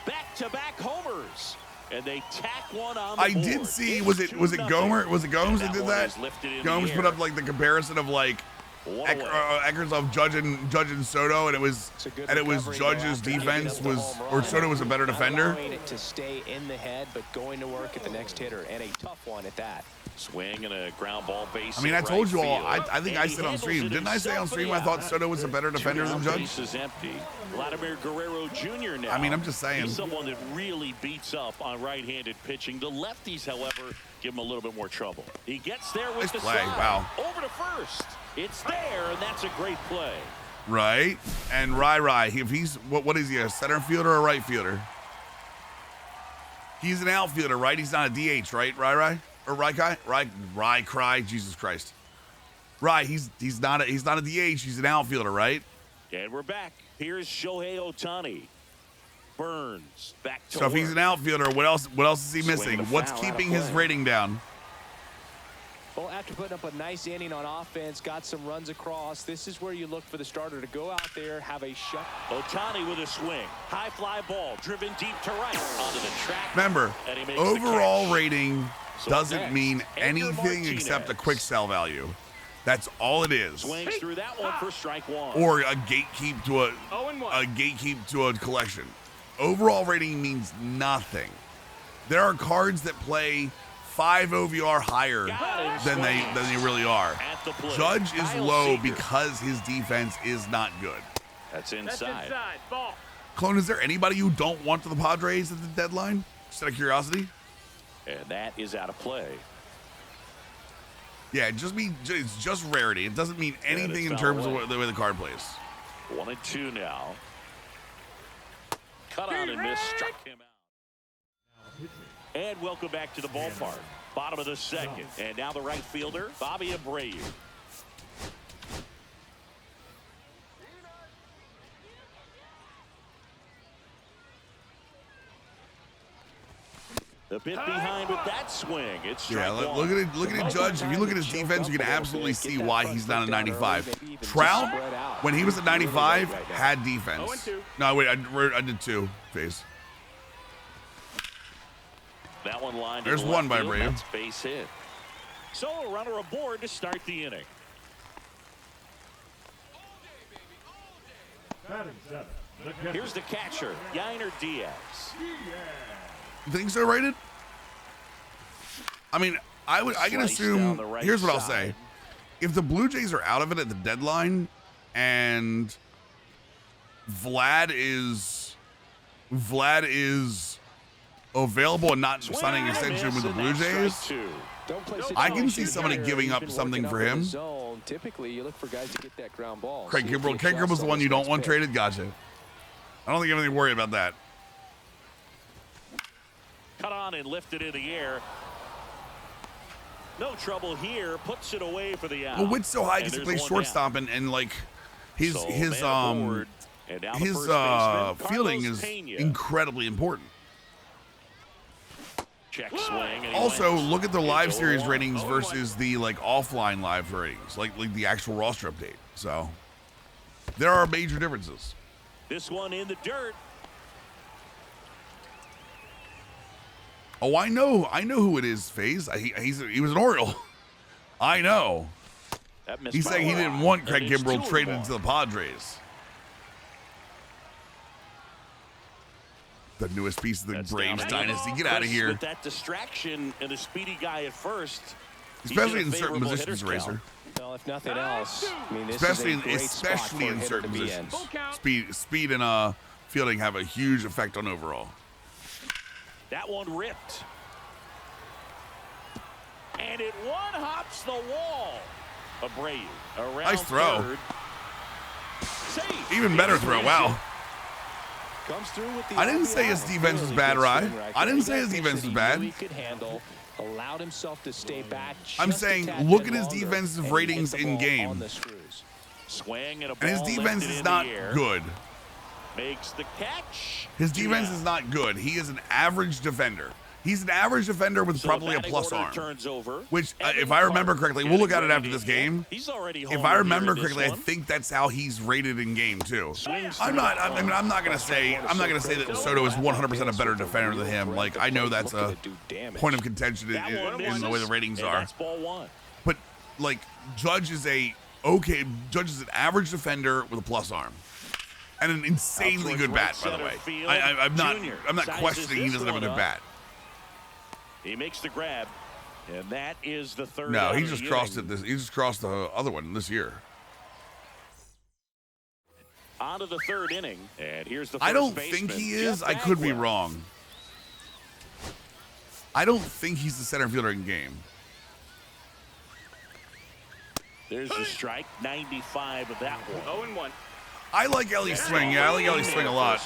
Back-to-back homers. And they tack one on the I board. did see, It's was it 2-0. Gomer? Was it Gomes that And did one that? is lifted in the Gomes put air. up like the comparison of like One away. Eckers of judging Soto, and it was It's a good Judge's recovery, though, after defense giving up the was, home or run. Soto was a better Not defender. allowing it to stay in the head, but going to work at the next hitter, and a tough one at that. Swing and a ground ball base. I mean, I in told right you all. field. I think And I he said on handles stream. it Didn't I say on himself stream for I the thought out. Soto was a better defender than Two-out Judge? base is empty. Vladimir Guerrero Jr. now. I mean, I'm just saying. He's someone that really beats up on right-handed pitching. The lefties, however, give him a little bit more trouble. He gets there with Nice the play. slide. Wow. Over to first. It's there, and that's a great play. Right. And Rai, if he's what is he, a center fielder or a right fielder? He's an outfielder, right? He's not a DH, right? Rai? Or Rai Cry, Jesus Christ. Right, he's not a DH, he's an outfielder, right? And we're back. Here's Shohei Ohtani. Burns back to So if he's work. an outfielder, what else is he Swing missing? and a What's foul, out of keeping his play. rating down? Well, after putting up a nice inning on offense, got some runs across, this is where you look for the starter to go out there, have a shot. Ohtani with a swing. High fly ball driven deep to right onto the track. Remember, And he makes overall the catch. rating So doesn't next, mean Edgar anything Martinez. except a quick sell value. That's all it is. Swings through that one for strike one. Or a gatekeep to a 0-1. gatekeep to a collection. Overall rating means nothing. There are cards that play 5 OVR higher Got him. than they really are. At the plate. Judge is Kyle low Seager. because his defense is not good. That's That's inside. inside. Ball. Clone, is there anybody you don't want to the Padres at the deadline? Just out of curiosity? And that is out of play. Yeah, it's just rarity. It doesn't mean anything in foul terms away. of the way the card plays. 1-2 now. Cut on and miss. Struck him out. And welcome back to the ballpark. Bottom of the second. And now the right fielder, Bobby Abreu. A bit behind with that swing. It's strike Yeah, one. look at it, Judge. If you look at his defense, you can absolutely see why he's not a 95. Trout, when he was at 95, had defense. 0-2. No, wait, I did 2 phase. That one lined to There's the one left by field. Abreu. That's base hit. So a runner aboard to start the inning. Here's the catcher, Yainer Diaz. You think so, rated? I mean, I can Slice assume. down the right Here's what I'll side. say: if the Blue Jays are out of it at the deadline, and Vlad is available and not signing an extension with the Blue Jays, Don't play I can see situations somebody here. giving He's up been something working for up in him. the zone. Typically, you look for guys to get that ground ball. Craig See if he Kimbrell. Craig adjusts Kimbrell's the on one this you don't next want pitch. traded. Gotcha. I don't think I'm anything to worry about that. Cut on and lifted in the air. No trouble here. Puts it away for the out. Well, Witt's so high And because he there's plays one shortstop and like his down. So his man aboard. And now the his first baseman, fielding Carlos is Pena. incredibly important. Check swing. And he Also, lands. look at the It's live 0-1. series ratings versus the like offline live ratings, like the actual roster update. So there are major differences. This one in the dirt. Oh, I know who it is. FaZe. He was an Oriole. I know. That missed He's by saying he a didn't lot. want Craig And it's Kimbrell 2-1. traded to the Padres. The newest piece of the That's Braves down. dynasty. Get out of Chris, here. With that distraction and a speedy guy at first, he's Especially in in a certain favorable positions, hitter's count. Racer. Well, if nothing else, I mean, this Especially is a great spot especially for a in hitter certain to be in. positions. Full count. Speed and fielding have a huge effect on overall. That one ripped. And it one hops the wall. Abreu around Nice throw. third. Safe. Even better throw. Wow. Comes through with the I didn't say his RBI. defense was Really bad, good Rye. swing right I there. didn't He say got his a pitch defense that was he bad. knew he could handle, allowed himself to stay back. I'm just a saying, tad look bit at his longer, defensive and he ratings hit the in ball game. on the screws. Swing and a And his ball defense lifted is in not the air. good. Makes the catch. His defense Yeah. is not good. He is an average defender. He's an average defender with So probably a batting plus order arm. turns over. Which, Evan if I remember Carter correctly, we'll look at it getting after ready this to hit. game. He's already If home I run remember here in this correctly, I one. think that's how he's rated in game too. Swings I'm through not. that I mean, one. I'm not gonna say that Soto is 100% a better defender than him. Like, I know that's a point of contention That one in the way the misses, ratings and are. that's ball one. But like, Judge is an average defender with a plus arm. And an insanely Out good towards bat, right by the way. center field. I'm not Junior questioning sizes he doesn't have a this good one bat. up. He makes the grab, and that is the third. No, out he of just the crossed inning. it. He just crossed the other one this year. On to the third inning, and here's the first I don't baseman, think he is. Jeff I could be Bagwell. wrong. I don't think he's the center fielder in game. There's the strike, 95 of that one. 0-1. I like Ellie's swing. Yeah, I like Ellie's swing a lot.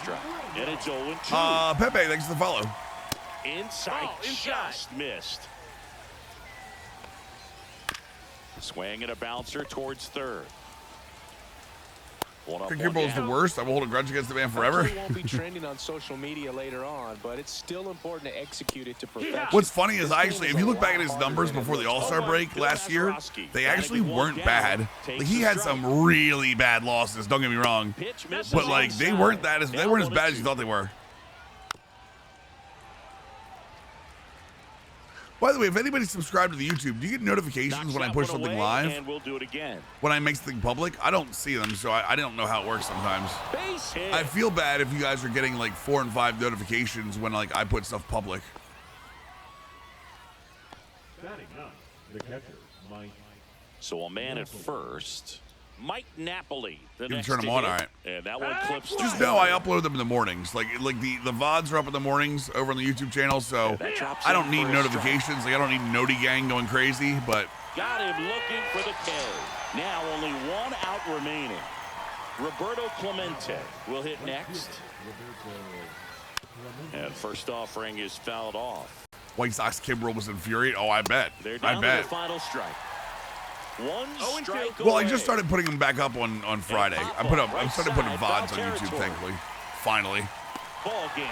And it's 0-2. Pepe, thanks for the follow. Inside, Ball, inside. just missed. Swing and a bouncer towards third. One up, Kick one ball's the down. worst. I will hold a grudge against the man forever. It won't be trending on social media later on, but it's still important to execute it to perfection. What's funny is This I game actually, is if you a look back lot at his harder numbers than it before the looks. All-Star break Bill last year, Mazeroski. they Batting actually with one weren't down. bad. Takes Like, he the had strike. some really bad losses. Don't get me wrong, Pitch misses but like they weren't inside. they Now weren't as 1-2. bad as you thought they were. By the way, if anybody's subscribed to the YouTube, do you get notifications Knocks when I that push one something away, live? and we'll do it again. When I make something public, I don't see them, so I don't know how it works sometimes. Base hit. I feel bad if you guys are getting like 4 and 5 notifications when like I put stuff public. Batting up, the catcher, Mike. So a man at first. Mike Napoli. The You can next turn to them on, hit. all right. And that one clips. Just the know I upload them in the mornings. Like the VODs are up in the mornings over on the YouTube channel, so That drops I don't in need for a strike. notifications. Like I don't need Noti Gang going crazy, but Got him looking for the K. Now only one out remaining. Roberto Clemente will hit next. And first offering is fouled off. White Sox Kimbrel was infuriated. Oh, I bet. They're I down to bet. the final strike. One 0-2. strike Well, I away. just started putting them back up on Friday. I started putting VODs on YouTube, thankfully. Finally. Ball game.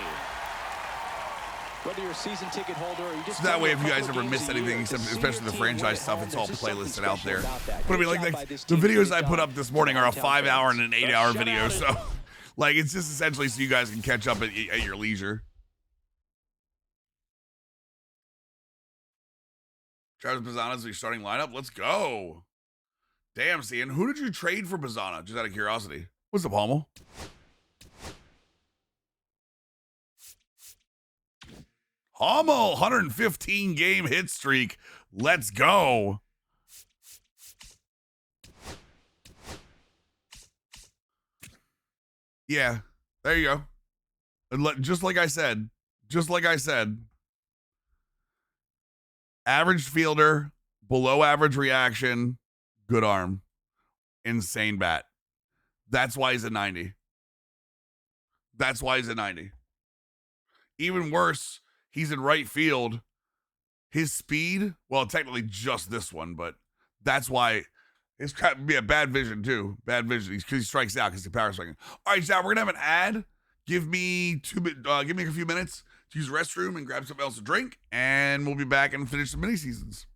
Whether you're a season ticket holder or you just So that way, if you a guys couple ever games miss a year, anything, to see especially your the team win franchise at stuff, home, it's all there's just something playlisted out special there. about that. But I mean, Great like job by the this team. videos Great I put job up this morning are a to 5 hour and an 8 hour shutout video, is- so like it's just essentially so you guys can catch up at your leisure. Travis Bazzana's your starting lineup. Let's go. Damn, Cian. Who did you trade for Bazzana? Just out of curiosity. What's up, Hummel? Hummel, 115 game hit streak. Let's go. Yeah, there you go. And just like I said, average fielder, below average reaction, good arm, insane bat. That's why he's a 90. That's why he's a 90. Even worse, he's in right field. His speed, well, technically just this one, but that's why his crap be a bad vision too. Bad vision because he strikes out because he's power swinging. All right, Zach, we're gonna have an ad. Give me a few minutes to use the restroom and grab something else to drink, and we'll be back and finish the mini seasons.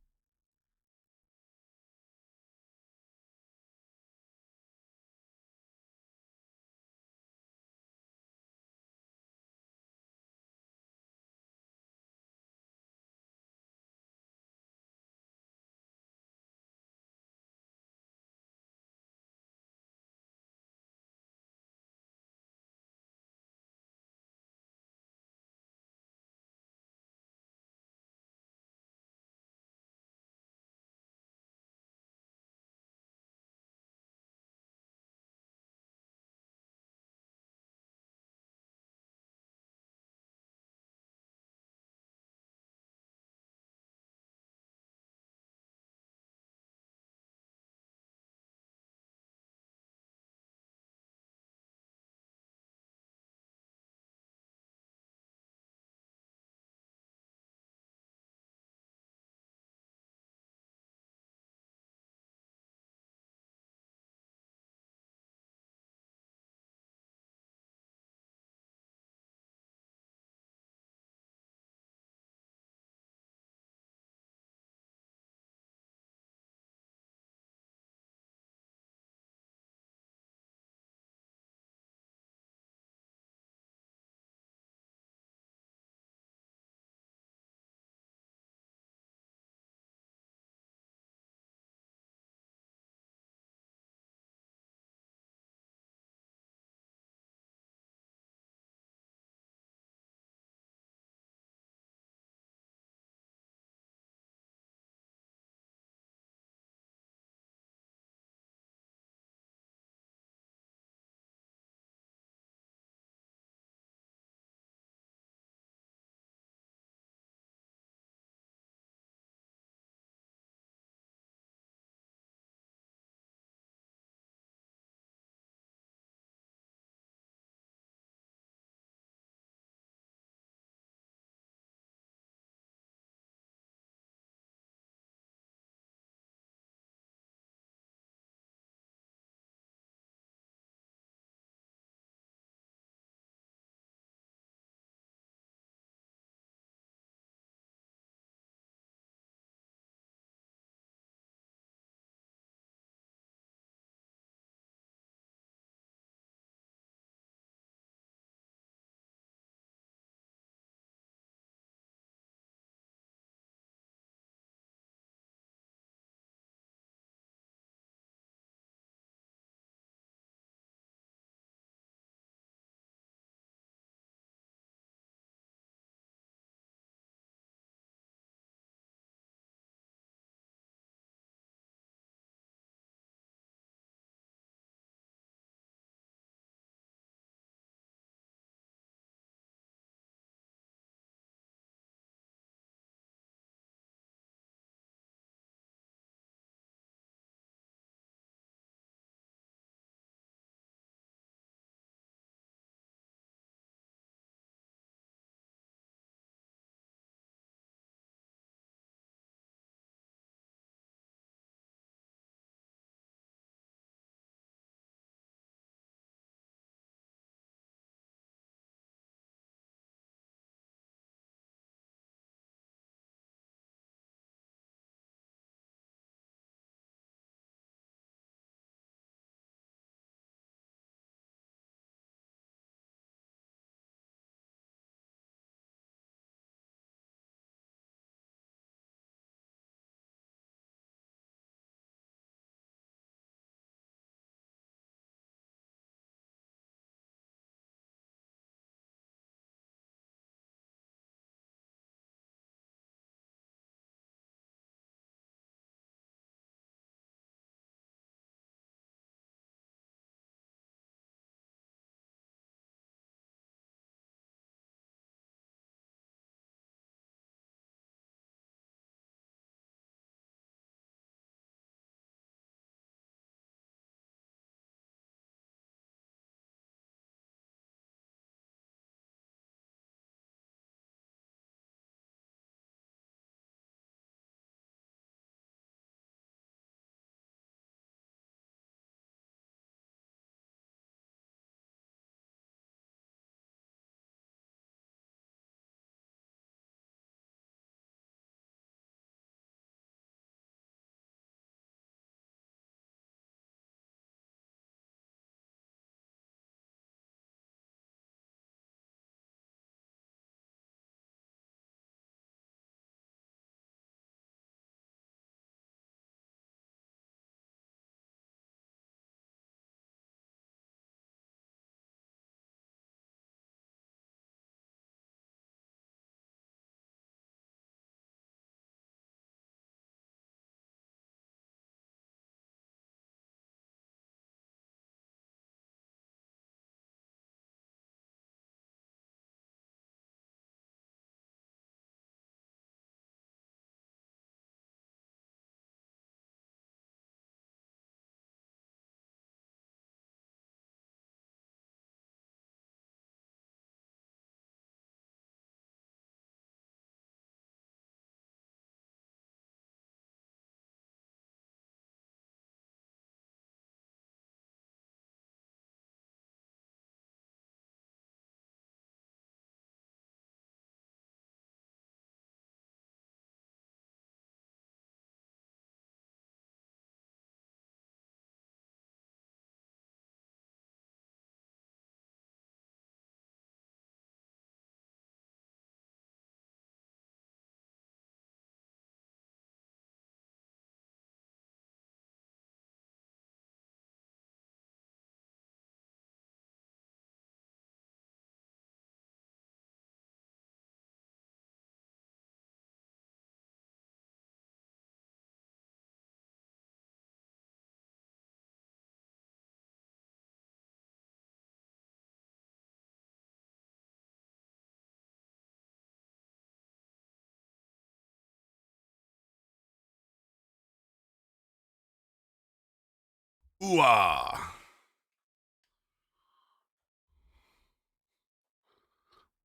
Ooh ah.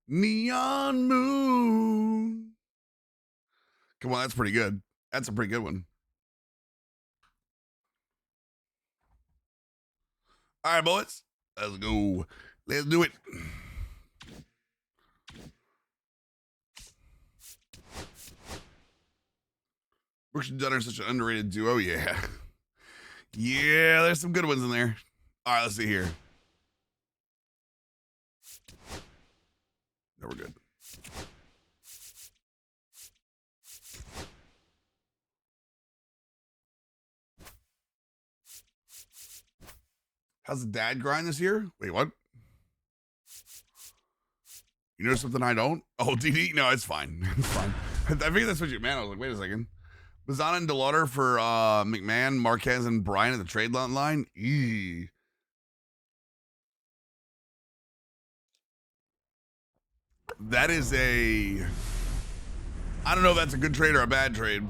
Neon moon. Come on, that's pretty good. That's a pretty good one. All right, boys. Let's go. Let's do it. Brooks and Dunn are such an underrated duo. Yeah. Yeah, there's some good ones in there. All right, let's see here. No, we're good. How's the dad grind this year? Wait, what? You know something I don't? Oh, DD? No, it's fine. It's fine. I figured that's what you meant. I was like, wait a second. Bazana and DeLauder for McMahon, Marquez, and Bryan at the trade line? Eee. That is a... I don't know if that's a good trade or a bad trade.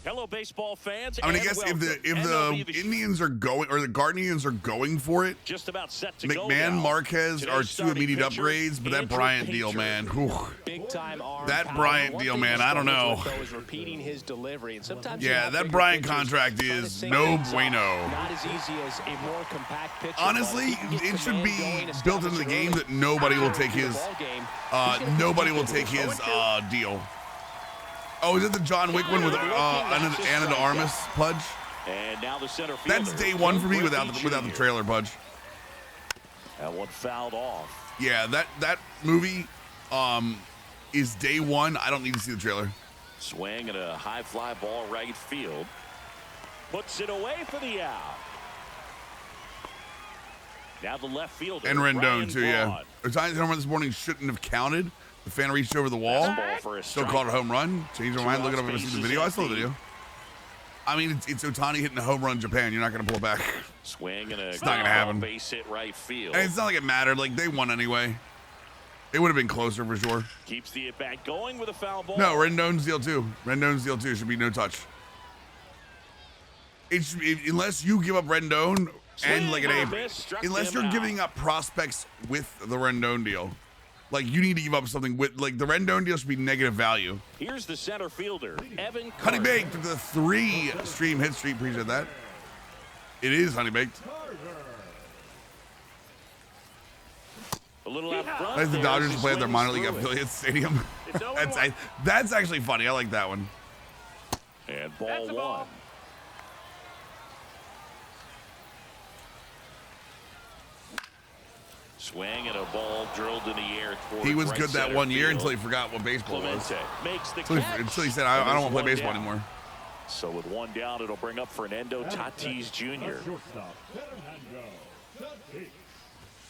Hello, baseball fans. I mean, I guess if the Indians are going, or the Guardians are going for it, just about set to McMahon, Marquez are two immediate upgrades, but that Bryant deal, man, Big time arm that power. Bryant deal, man, I don't know. Is repeating his delivery. And sometimes Yeah, that Bryant contract is no bueno. Not as easy as a more compact pitcher. Honestly, it should be built into the game that nobody will take his deal. Oh, is it the John Wick one with Anna de Armas pudge? And now the center fielder. That's day one for me without the trailer pudge. That one fouled off. Yeah, that movie is day one. I don't need to see the trailer. Swing and a high fly ball right field. Puts it away for the out. Now the left fielder. And Rendon too, yeah. Otani's home run this morning shouldn't have counted. The fan reached over the wall. Still called a home run. Changed my mind. Look it up and see the video. I saw the video. I mean, it's Otani hitting a home run in Japan. You're not going to pull it back. Swing and it's not going to happen. Base hit right field. And it's not like it mattered. Like, they won anyway. It would have been closer for sure. Keeps the at bat going with a foul ball. No, Rendon's deal too. Rendon's deal too. Should be no touch. Unless you give up Rendon and like an A. Unless you're giving up prospects with the Rendon deal. Like, you need to give up something with, like, the Rendon deal should be negative value. Here's the center fielder, Evan Carter. Honey Baked with the 3-stream hit streak. Appreciate that. It is Honey Baked. A little out front. As the Dodgers play at their minor league affiliate stadium. That's actually funny. I like that one. And ball one. Swing and a ball drilled in the air. He was good that one year until he forgot what baseball was. Until he said, I don't want to play baseball anymore. So with one down, it'll bring up Fernando Tatis Jr.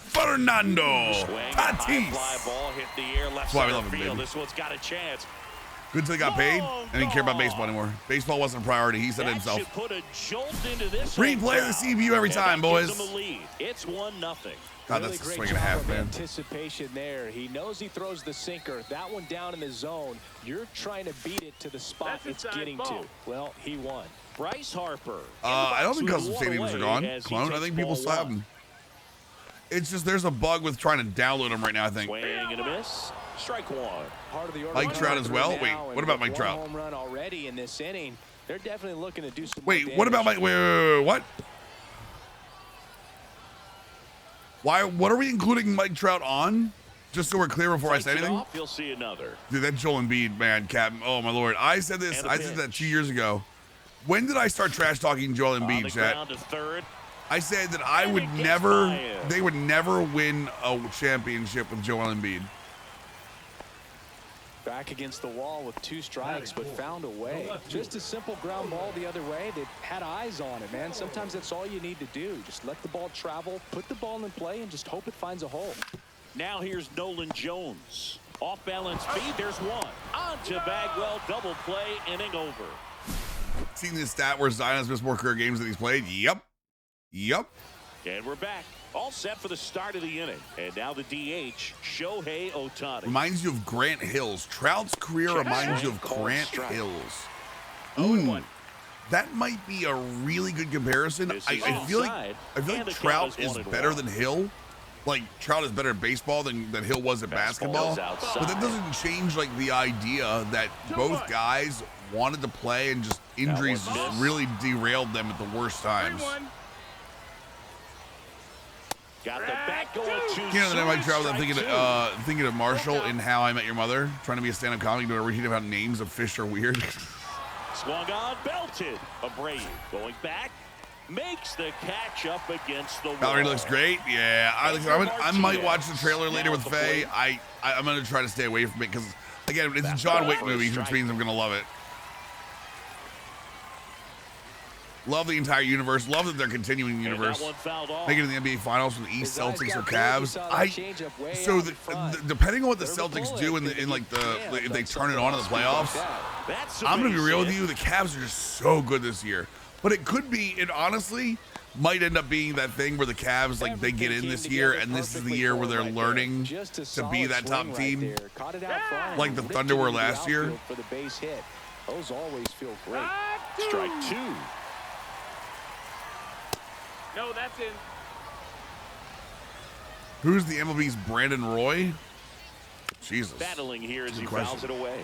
Fernando Tatis. Fly ball hit the air, left center field. This one's got a chance. Good until he got paid and didn't care about baseball anymore. Baseball wasn't a priority. He said it himself. Put a jolt into this replay the CPU every time, boys. It's 1-0. God, that's a swing and a half, man. Anticipation there. He knows he throws the sinker. That one down in the zone. You're trying to beat it to the spot it's getting to. Well, he won. Bryce Harper. I don't think custom stadiums are gone. Clone. I think people still have them. It's just there's a bug with trying to download them right now, I think. Swing and a miss. Strike one. Part of the Mike Trout as well? Wait, what about Mike Trout? Home run already in this inning. They're definitely looking to do some. Wait, what about Mike? Wait, what? Why? What are we including Mike Trout on? Just so we're clear before I say anything. You'll see another. Dude, that Joel Embiid, man, Captain. Oh my lord, I said this. I said that 2 years ago. When did I start trash talking Joel Embiid, chat? I said that I would never. They would never win a championship with Joel Embiid. Back against the wall with 2 strikes, but found a way. Just a simple ground ball the other way. They had eyes on it, man. Sometimes that's all you need to do. Just let the ball travel, put the ball in play, and just hope it finds a hole. Now here's Nolan Jones. Off balance speed, there's one. On to Bagwell, double play, inning over. Seen this stat where Zion's missed more career games than he's played? Yep. And we're back. All set for the start of the inning. And now the DH, Shohei Ohtani. Reminds you of Grant Hills. Trout's career reminds you of Grant Hills. 0-1. that might be a really good comparison. This I is feel like inside, I feel and like the Trout count is is 1-1. better than Hill. Like Trout is better at baseball than Hill was at basketball. is outside. But that doesn't change like the idea that both guys wanted to play and just injuries one's just missed. really derailed them at the worst times. 3-1. Got the back going to You know, the night I traveled, I'm strike thinking of Marshall in How I Met Your Mother, trying to be a stand-up comic, doing a routine about names of fish are weird. Swung on, belted. Abreu going back, makes the catch up against the wall. Valerie looks great. Yeah, I might watch the trailer later with Faye. I'm going to try to stay away from it because, again, it's a John Wick movie, which means I'm going to love it. Love the entire universe. Love that they're continuing the universe. And that one fouled off. Making it in the NBA Finals from the East His eyes Celtics or got big. You Cavs. saw that changeup way out in front. Depending on what the They're a Celtics bullet. do in like if they turn it on in the playoffs, That's a I'm gonna be base real with hit. you. The Cavs are just so good this year. But it could be, it honestly might end up being that thing where the Cavs, like, they get in this year, and this is the year where they're learning to be that top team. Like the Thunder were last year. For the base hit. Those always feel great. Strike two. No, that's in. Who's the MLB's Brandon Roy? Jesus. Battling here as Good he question. fouls it away.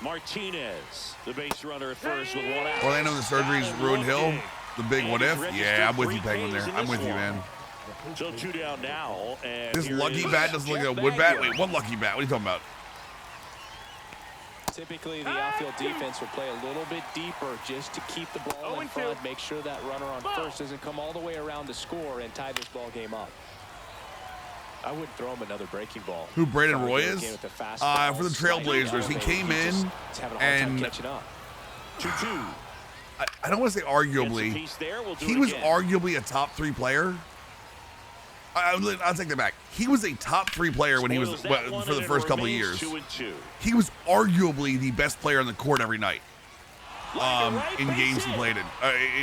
Martinez, the base runner at first with one out. Orlando, the surgeries ruined Hill. The big what if? And he's Yeah, I'm with you, registered Penguin, there. 3 Ks in I'm with this you, one. man. So 2 down now. And This here lucky is bat doesn't look like a Jeff wood bat. Bagwell. Wait, what lucky bat? What are you talking about? Typically, the outfield defense will play a little bit deeper just to keep the ball in 0-2. front, make sure that runner on first doesn't come all the way around to score and tie this ball game up. I wouldn't throw him another breaking ball. Who Brandon Trying to Roy go is? again with the fastballs, For the slightly Trailblazers. He elevated. came in He's having a hard time and catching up. 2-2. I don't want to say Gets a arguably. piece there. We'll do He it was again. arguably a top 3 player. I'll take that back. He was a top 3 player when he was Spoils that one, for the and it first couple of remains years. 2-2. He was arguably the best player on the court every night Line to right, in base games he hit. played in,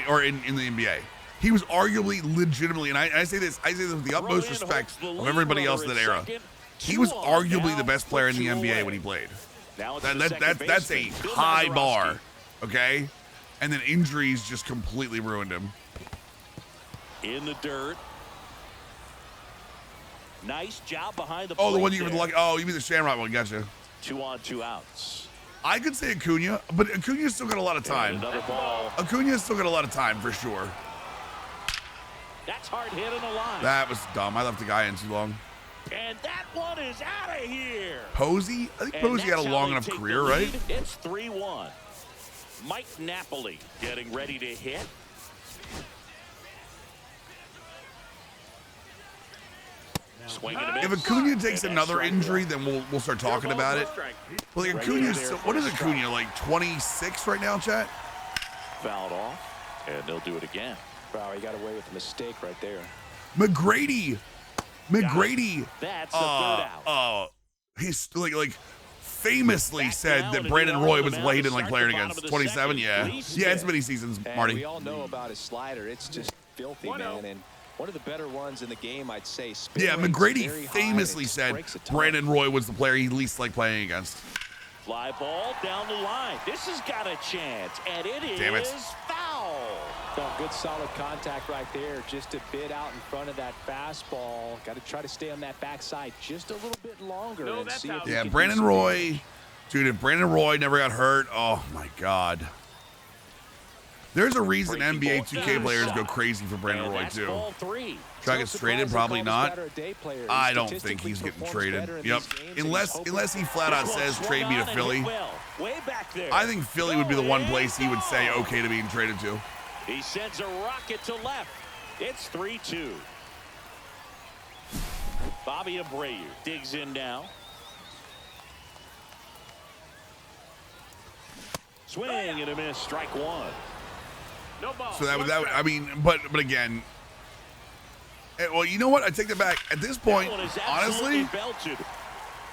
or in the NBA. He was arguably, legitimately, and I say this with the utmost Throw in respect hopes the of lead everybody else in runner that at era. second. He was 2 on arguably now the best player in the for 2 NBA away. when he played. Now it's the second That's a baseman, Phil high Mazeroski. bar, okay? And then injuries just completely ruined him. In the dirt. Nice job behind the Oh, the plate one you were there. lucky. Oh, you mean the Shamrock one? Gotcha. 2 on, 2 outs. I could say Acuna, but Acuna's still got a lot of And time. another ball. Acuna's still got a lot of time for sure. That's hard hit in the line. That was dumb. I left the guy in too long. And that one is out of here. Posey? I think And Posey had that's a how long they enough take the career, right? lead. It's 3-1. Mike Napoli getting ready to hit. Swinging a If miss. Acuna takes And another that's strike injury, one. then we'll start talking about it. Well, like Acuna's still, what is Acuna, like 26 right now, chat? Fouled off, and they'll do it again. Wow, he got away with a mistake right there. McGrady. That's the third out. He's like famously Back said down that and Brandon you're on Roy the was mound played to in like start player the bottom against of the 27. second. Yeah, Lee yeah, it's Smith. many seasons, And Marty. we all know about his slider. It's just filthy, 1-0. man. And one of the better ones in the game, I'd say. Spin Yeah, rate's McGrady very high, famously and it said breaks a ton. Brandon Roy was the player he least liked playing against. Fly ball down the line. This has got a chance, and it is Damn it. foul. Oh, good solid contact right there. Just a bit out in front of that fastball. Got to try to stay on that backside just a little bit longer. No, and that's see if out. he Yeah, can do Brandon some Roy. damage. Dude, if Brandon Roy never got hurt, oh my God. There's a reason Breaking NBA ball 2K players go inside. crazy for Brandon And Roy that's too. ball 3. Try to No get traded, surprise probably they call not. this batter a day player. He I don't think statistically he's getting performs traded. better in Yep. these games, and he's Unless he flat out This one says swung trade me to on and Philly. hit well. Way back there. I think Philly would be the one place he would say okay to being traded to. He sends a rocket to left. It's 3-2. Bobby Abreu digs in now. Swing and a miss. Strike one. No ball. So that One would strike. I mean, but again, well, you know what? I take that back. At this point, That one is honestly, absolutely belted.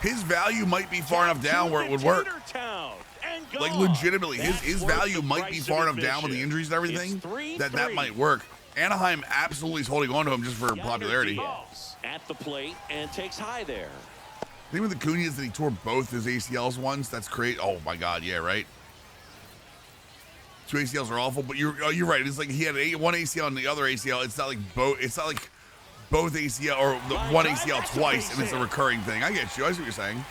his value might be far enough down where it would work. Tatertown and Like gone. legitimately, his That's worth value the might be price far of enough down with the admission. injuries and everything It's 3-3. that might work. Anaheim absolutely is holding on to him just for Yonder popularity. Diaz at the plate and takes high there. The thing with Acuna is that he tore both his ACLs once. That's great. Oh my God, yeah, right. two ACLs are awful, but you're right. It's like he had one ACL and the other ACL. It's not like both. It's not like both ACL or the one ACL twice, and it's a recurring thing. I get you. I see what you're saying.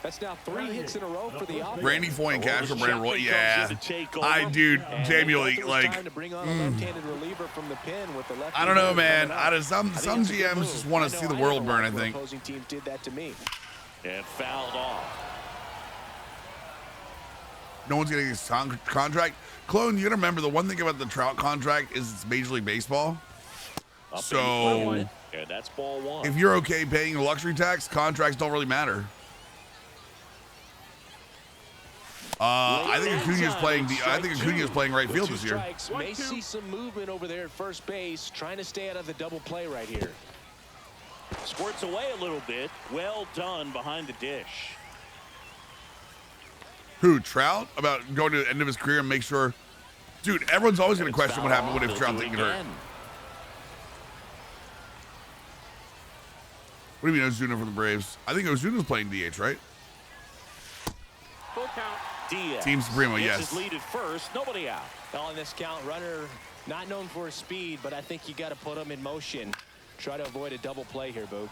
That's now 3 hits in a row for the offense. Randy Foy and Castro, Brandon Roy. Yeah, dude, Samuel, like, time to bring on a left-handed reliever from the pen with the left. I don't know, man. Some GMs just want to see the world burn, I think. Opposing teams did that to me. And fouled off. No one's getting his contract. Clone, you gotta remember the one thing about the Trout contract is it's Major League Baseball. So, and that's ball 1. if you're okay paying the luxury tax, contracts don't really matter. I think Acuna's playing. I think Acuna's playing right field this year. May see some movement over there at first base, trying to stay out of the double play right here. Squirts away a little bit. Well done behind the dish. Who, Trout? About going to the end of his career and make sure. Dude, everyone's always going to question what happened if Trout didn't get hurt. What do you mean Ozuna from the Braves? I think Ozuna's playing DH, right? Full count. Diaz. Team Supremo, Gets yes. his lead at first. Nobody out. Well, in this count, runner not known for his speed, but I think you got to put him in motion. Try to avoid a double play here, Boog.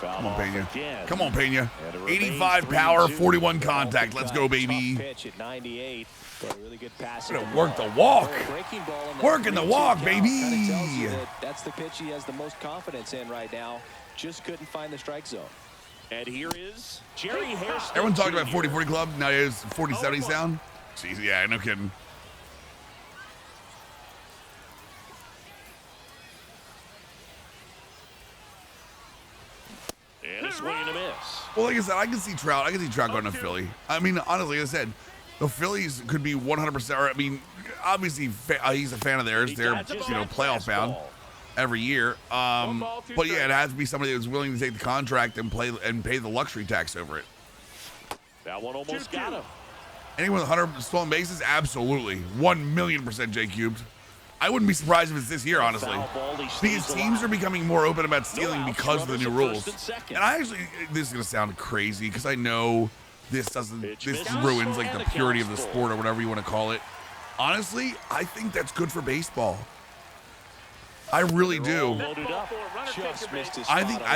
Come on, Pena. Again. Come on, Pena. And it remains 85 power, 3-2. 41 contact. Let's go, baby. Tough pitch at 98. Got a really good pass. Gonna work the walk. Working the walk, baby. Kinda tells you that that's the pitch he has the most confidence in right now. Just couldn't find the strike zone. And here is Jerry Hairston. Everyone talked about Jr. 40-40 club. Now it is 40-70 sound. Jeez, yeah, no kidding. And a swing and a miss. Well, like I said, I can see Trout. I can see Trout going to Philly. I mean, honestly, like I said, the Phillies could be 100%. Or I mean, obviously, he's a fan of theirs. They're playoff bound every year. But yeah, it has to be somebody that's willing to take the contract and pay the luxury tax over it. That one almost got him. Anyone with 100 stolen bases, absolutely, 1,000,000% J cubed. I wouldn't be surprised if it's this year, honestly, because teams are becoming more open about stealing because of the new rules. And I actually, this is gonna sound crazy because I know this ruins like the purity of the sport or whatever you want to call it. Honestly, I think that's good for baseball. I really do. I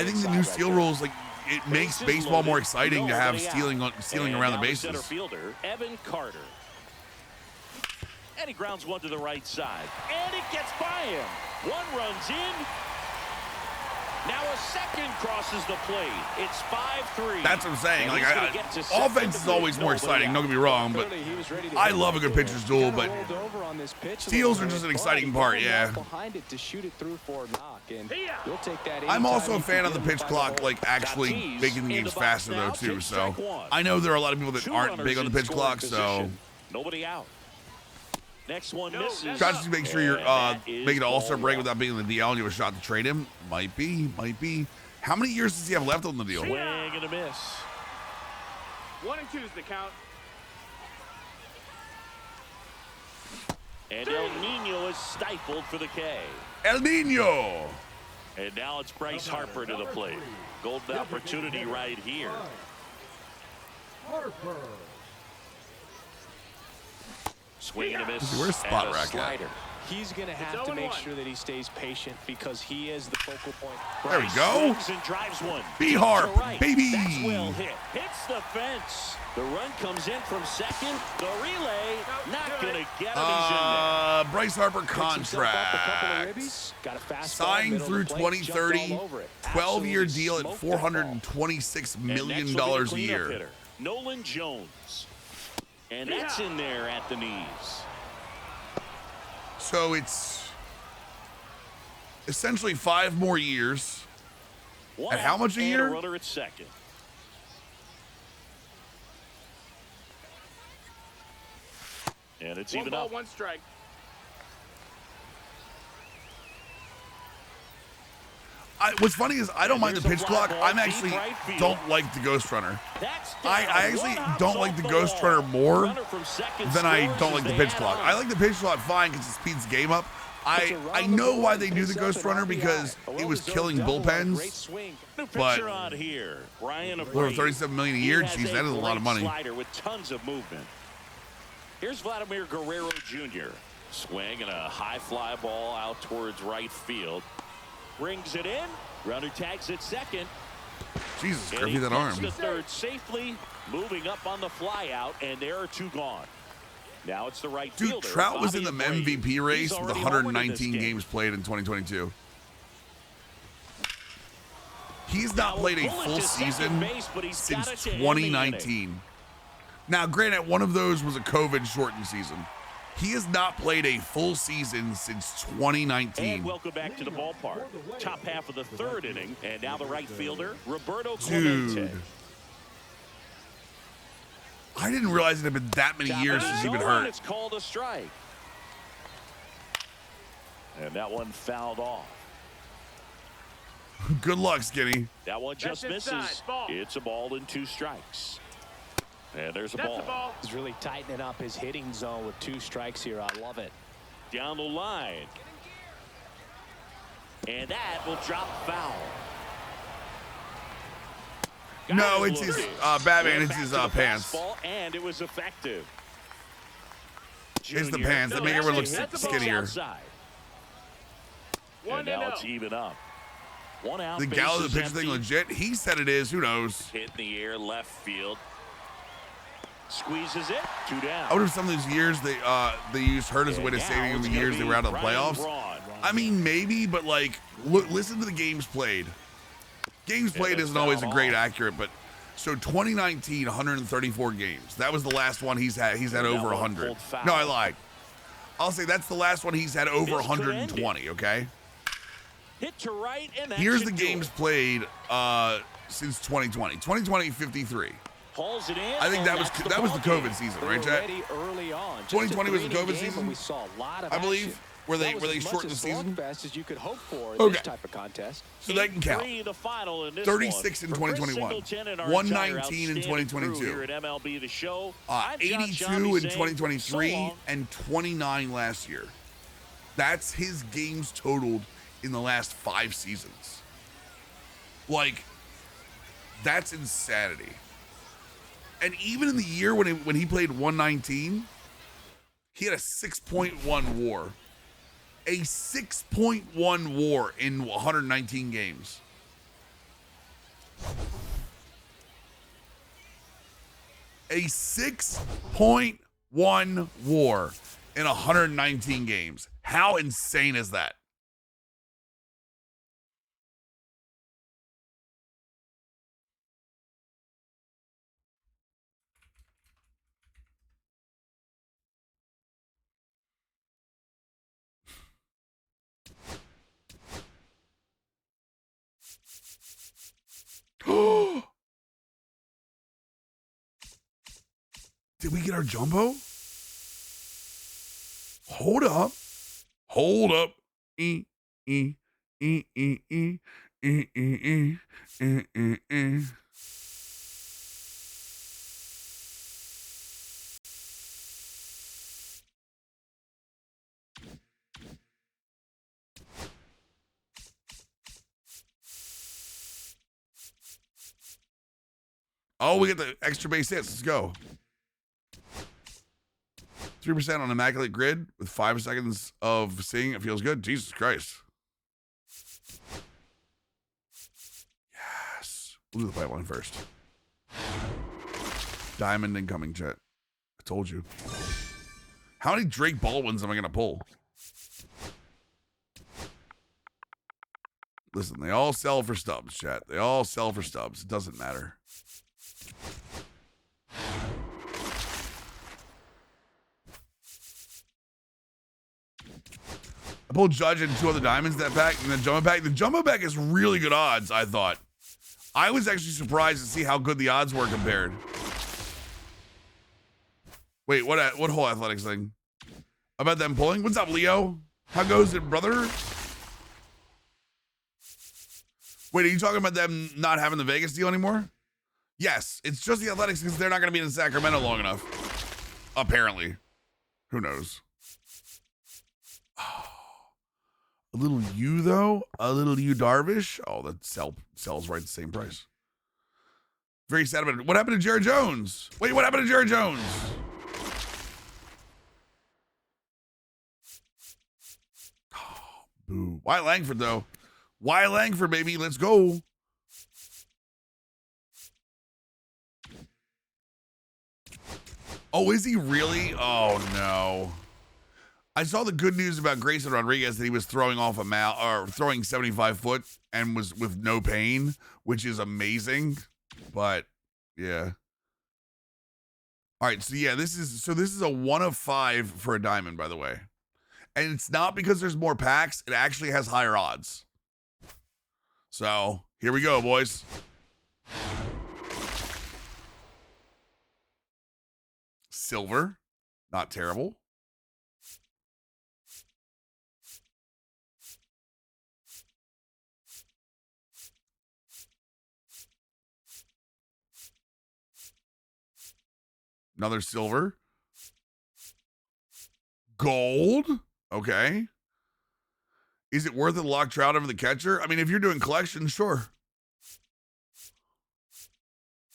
think the new steal rules, like, it makes baseball more exciting to have stealing around the bases. Center fielder Evan Carter. And he grounds one to the right side. And it gets by him. One runs in. Now a second crosses the plate. It's 5-3. That's what I'm saying. Like, offense is always more exciting. Don't get me wrong, but I love a good pitcher's duel. But steals are just an exciting part. Yeah. I'm also a fan of the pitch clock, like actually making the games faster though too. So I know there are a lot of people that aren't big on the pitch clock. So nobody out. Next one misses. Try to make sure you're making an all-star break without being in the DL and you have a shot to trade him. Might be. How many years does he have left on the deal? Swing and a miss. 1 and 2 is the count. And El Nino is stifled for the K. El Nino. And now it's Bryce Harper to the plate. Golden opportunity right here. Harper. Swing and a miss. Where's Spot Rack at? He's going to have to make sure that he stays patient because he is the focal point. There we go. Swings and drives one. B Harp, Right. baby. That's well hit. Hits the fence. The run comes in from second. The relay not going to get him. He's in there. Bryce Harper contract. Signed through 2030. 12-year deal at $426 million a year. Hitter, Nolan Jones. And that's in there at the knees. So it's essentially 5 more years. One At how much a and year? A runner at second. And it's 1 even ball, up. 1 strike. What's funny is I don't mind the pitch clock. I'm actually don't like the Ghost Runner. I actually don't like the Ghost Runner more than I don't like the pitch clock. I like the pitch clock fine because it speeds the game up. I know why they do the Ghost Runner because it was killing bullpens. New But pitcher on here, Brian for $37 million a year, geez, that is a lot of money. Slider with tons of movement. Here's Vladimir Guerrero Jr. Swing and a high fly ball out towards right field. Brings it in. Runner tags at second. Jesus, And Griffey, he that gets arm. to third safely, moving up on the fly out, and there are two gone. Now it's the right Dude, fielder. Trout was in Bobby the Abreu. MVP race He's with already homered in 119 this game. games played in 2022. He's not Now, played a bullet full to second season base, but he's since got it to end the inning. 2019. Now, granted, one of those was a COVID-shortened season. He has not played a full season since 2019. And welcome back to the ballpark. Top half of the third inning, and now the right fielder, Roberto Dude. Clemente. I didn't realize it had been that many years since he'd been hurt. It's called a strike. And that one fouled off. Good luck, Skinny. That one just That's inside. misses. Ball. It's a ball and 2 strikes. And there's a That's ball. the ball. He's really tightening up his hitting zone with 2 strikes here. I love it. Down the line. And that will drop foul. Got No, it it's his looking. Batman. Went It's back his to the pants. fastball, and it was effective. It's the Junior pants that make everyone look hits the skinnier. outside. One And to now no. it's even up. One out. The base Gallo the is pitcher thing empty. legit. He said it is. Who knows? Hit in the air, left field. Squeezes it. 2 down. I wonder if some of those years they used hurt as a way to And save now him it's the gonna years they be were out of the Ryan playoffs. Braun. I mean, maybe, but like, look, listen to the games played. Games played it's isn't always a fouled great off. accurate, but so 2019, 134 games. That was the last one he's had. He's had And that over one 100. pulled foul. No, I lied. I'll say that's the last one he's had over This could end 120. Okay. Hit to right, and that Here's the should do games it. played since 2020. 2020, 53. Hauls it in. I think and that was that's that was the ball game. COVID season, They right, were Chat? ready early on. Just a 2020 was the 3-inning COVID game, season? and we saw a lot of I believe. action. Where That they was where they as much shortened the a season. slugfest as you could hope for in Okay. this type of contest. So that can count. 8-3 the final in this 36 one. in For Chris 2021. Singleton and our 119 in entire outstanding 2022. crew here at MLB The Show. I'm John 82 Shambi in saying 2023 so long. and 29 last year. That's his games totaled in the last 5 seasons. Like, that's insanity. And even in the year when he played 119, he had a 6.1 WAR. A 6.1 WAR in 119 games. A 6.1 WAR in 119 games. How insane is that? Did we get our jumbo? Hold up. Hold up. E, e, e, e, e, e, e, e, e, e, e. Oh, we get the extra base hits. Let's go. 3% on Immaculate Grid with 5 seconds of seeing. It feels good. Jesus Christ. Yes. We'll do the pipeline first. Diamond incoming, chat. I told you. How many Drake Baldwins am I going to pull? Listen, they all sell for stubs, chat. They all sell for stubs. It doesn't matter. I pulled Judge and 2 other diamonds in that pack, and the jumbo pack. The jumbo pack is really good odds, I thought. I was actually surprised to see how good the odds were compared. Wait, what whole athletics thing? About them pulling? What's up, Leo? How goes it, brother? Wait, are you talking about them not having the Vegas deal anymore? Yes, it's just the athletics because they're not going to be in Sacramento long enough. Apparently. Who knows? A little U, though. A little U Darvish. Oh, that sells right at the same price. Very sad about it. What happened to Jared Jones? Wait, what happened to Jared Jones? Oh, boo. Wyatt Langford, though. Wyatt Langford, baby. Let's go. Oh, is he really? Oh, no. I saw the good news about Grayson Rodriguez that he was throwing off a or throwing 75 foot and was with no pain, which is amazing. But yeah. All right, so yeah, this is a 1 of 5 for a diamond, by the way. And it's not because there's more packs, it actually has higher odds. So, here we go, boys. Silver, not terrible. Another silver. Gold. Okay. Is it worth it to lock Trout over the catcher? I mean, if you're doing collections, sure.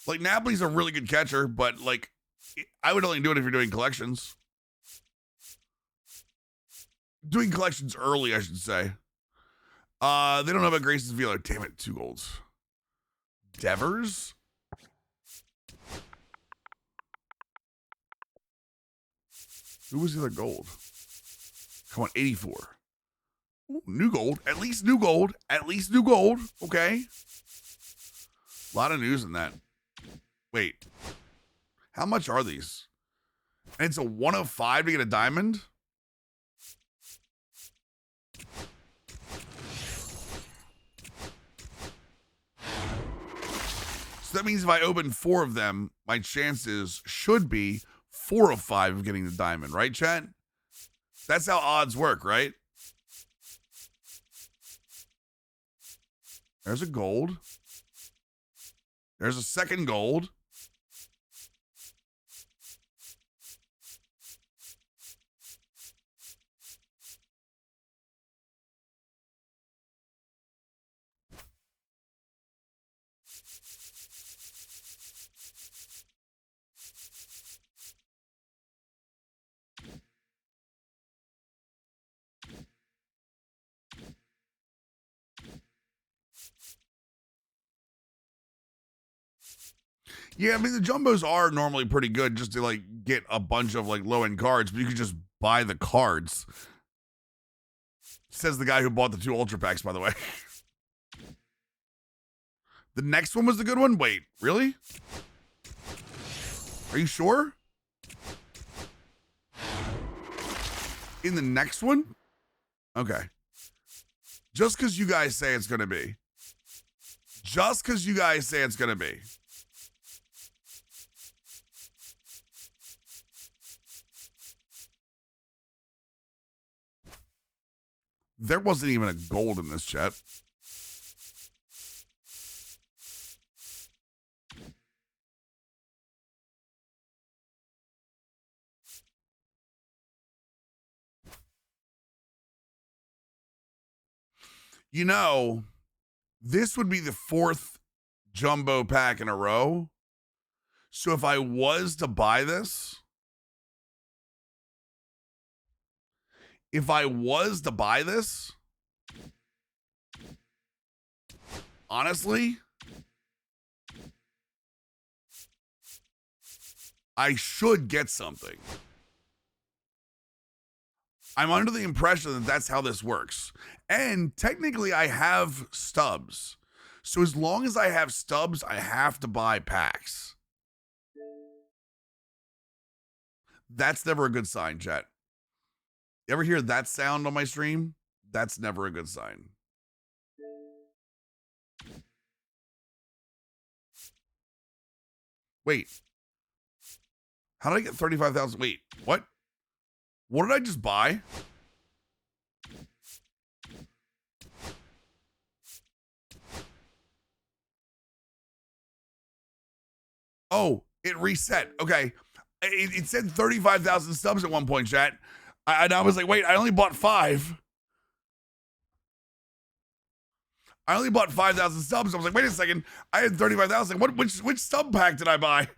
Like, Napoli's a really good catcher, but, like, I would only do it if you're doing collections. Doing collections early, I should say. They don't know about Grayson's Velo. Damn it, 2 golds. Devers? Who was the other gold? Come on, 84. Ooh, new gold. At least new gold. At least new gold. Okay. A lot of news in that. Wait. How much are these? And it's a 1 of 5 to get a diamond? So that means if I open 4 of them, my chances should be 4 of 5 of getting the diamond, right, chat? That's how odds work, right? There's a gold. There's a second gold. Yeah, I mean, the jumbos are normally pretty good just to, like, get a bunch of, like, low-end cards, but you can just buy the cards. Says the guy who bought the 2 Ultra Packs, by the way. The next one was the good one? Wait, really? Are you sure? In the next one? Okay. Just because you guys say it's going to be. Just because you guys say it's going to be. There wasn't even a gold in this chat. You know, this would be the 4th jumbo pack in a row. So if I was to buy this, honestly, I should get something. I'm under the impression that that's how this works. And technically, I have stubs. So as long as I have stubs, I have to buy packs. That's never a good sign, chat. You ever hear that sound on my stream? That's never a good sign. Wait. How did I get 35,000? Wait, what? What did I just buy? Oh, it reset. Okay. It said 35,000 subs at one point, chat. And I was like, wait, I only bought 5. I only bought 5,000 subs. I was like, wait a second. I had 35,000. Which sub pack did I buy?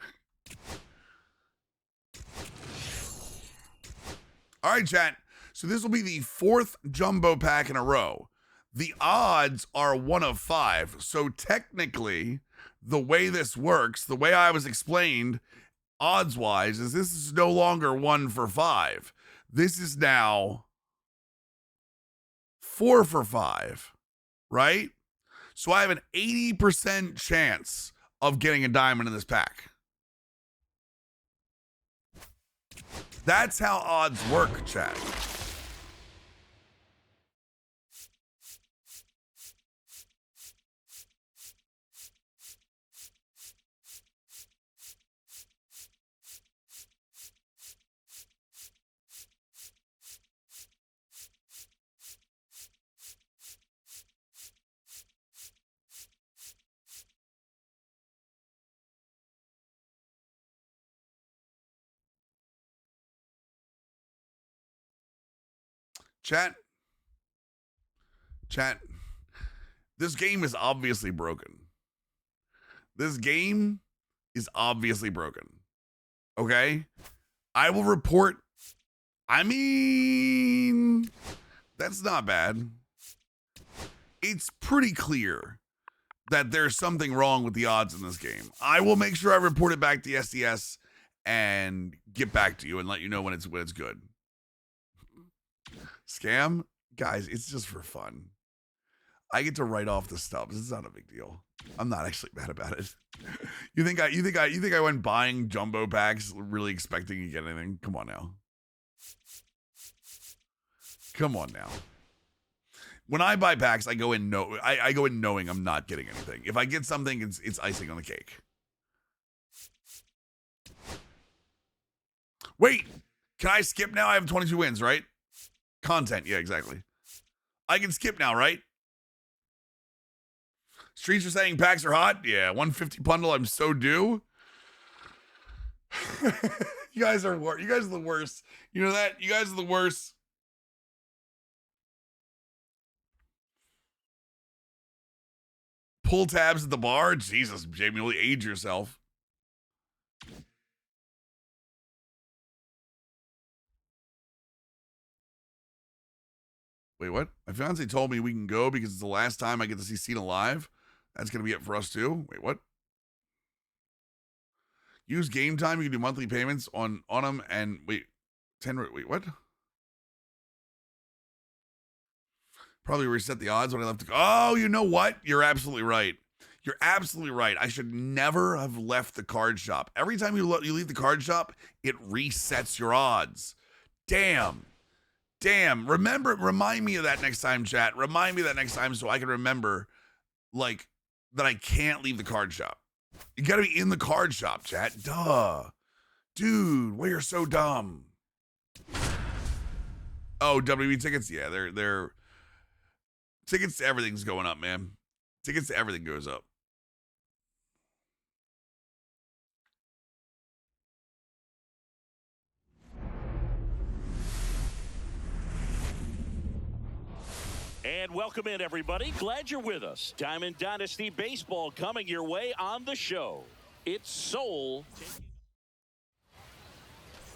All right, chat. So this will be the 4th jumbo pack in a row. The odds are 1 of 5. So technically, the way this works, the way I was explained, odds-wise, is this is no longer 1 for 5. This is now 4 for 5, right? So I have an 80% chance of getting a diamond in this pack. That's how odds work, chat. Chat, this game is obviously broken. This game is obviously broken. Okay? I will report. I mean, that's not bad. It's pretty clear that there's something wrong with the odds in this game. I will make sure I report it back to SDS and get back to you and let you know when it's good. Scam? Guys, it's just for fun. I get to write off the stubs. It's not a big deal. I'm not actually mad about it. You think I went buying jumbo packs really expecting to get anything? Come on now. Come on now. When I buy packs, I go in knowing I'm not getting anything. If I get something, it's icing on the cake. Wait, can I skip now? I have 22 wins, right? Content, yeah, exactly. I can skip now, right? Streets are saying packs are hot. Yeah, 150 bundle. I'm so due. You guys are the worst. You know that? You guys are the worst. Pull tabs at the bar. Jesus, Jamie, you'll age yourself. Wait, what? My fiance told me we can go because it's the last time I get to see Cena live. That's going to be it for us too. Wait, what? Use game time. You can do monthly payments on them and wait, what? Probably reset the odds when I left. Oh, you know what? You're absolutely right. You're absolutely right. I should never have left the card shop. Every time you leave the card shop, it resets your odds. Damn. Remind me of that next time, chat. Remind me of that next time so I can remember, like, that I can't leave the card shop. You gotta be in the card shop, chat. Duh. Dude, we are so dumb. Oh, WB tickets? Yeah, they're tickets to everything's going up, man. Tickets to everything goes up. And welcome in, everybody. Glad you're with us. Diamond Dynasty Baseball coming your way on the show. It's Soul.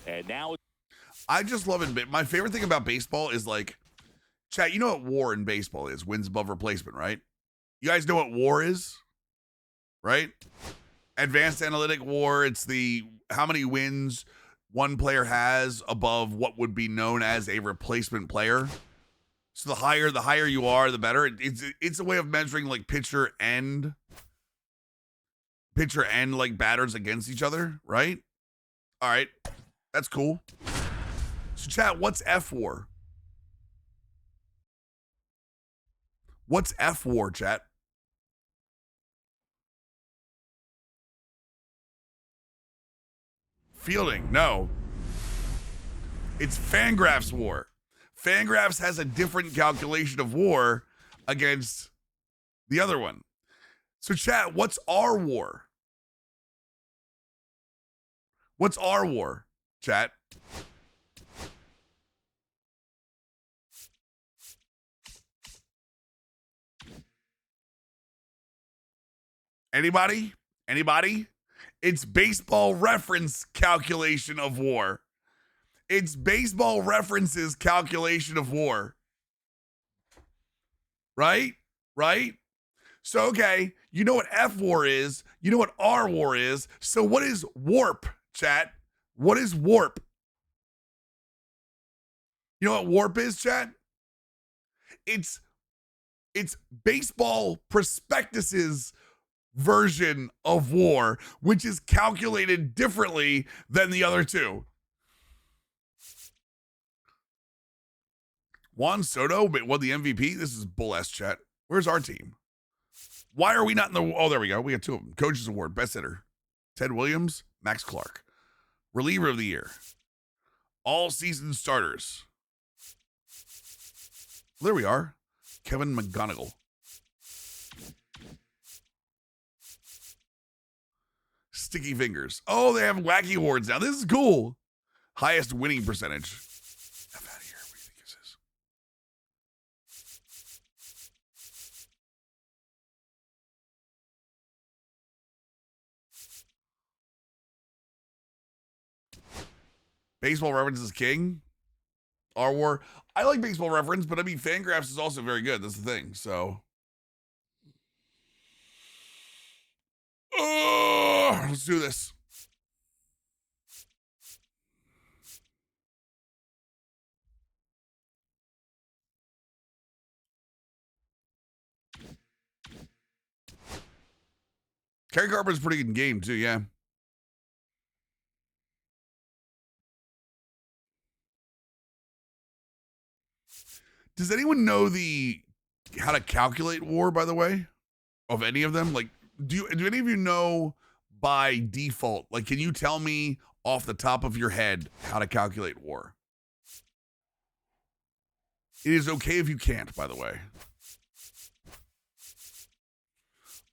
And now I just love it. My favorite thing about baseball is, like, chat, you know what WAR in baseball is? Wins above replacement, right? You guys know what WAR is? Right? Advanced analytic WAR. It's the how many wins one player has above what would be known as a replacement player. So the higher you are, the better. It's a way of measuring, like, pitcher and like batters against each other, right? All right, that's cool. So chat, what's F-WAR? What's F-WAR, chat? Fielding, no. It's Fangraphs WAR. Fangraphs has a different calculation of WAR against the other one. So chat, what's our WAR? What's our WAR, chat? Anybody? Anybody? It's Baseball Reference calculation of war. It's Baseball Reference's calculation of war. Right? Right? So, okay, you know what F war is. You know what R war is. So what is warp, chat? What is warp? You know what warp is, chat? It's baseball prospectus's version of war, which is calculated differently than the other two. Juan Soto won the MVP. This is bull ass chat. Where's our team? Why are we not in the? Oh, there we go. We got two of them. Coaches Award, best hitter, Ted Williams, Max Clark, reliever of the year, all season starters. There we are. Kevin McGonigal. Sticky fingers. Oh, they have wacky awards now. This is cool. Highest winning percentage. F out of here. What do you think this is? Baseball Reference is king. Our war. I like Baseball Reference, but I mean, Fangraphs is also very good. That's the thing. So, let's do this. Kerry Carpenter's a pretty good game too. Yeah. Does anyone know how to calculate war, by the way, of any of them? Like, do any of you know by default? Like, can you tell me off the top of your head how to calculate war? It is okay if you can't, by the way.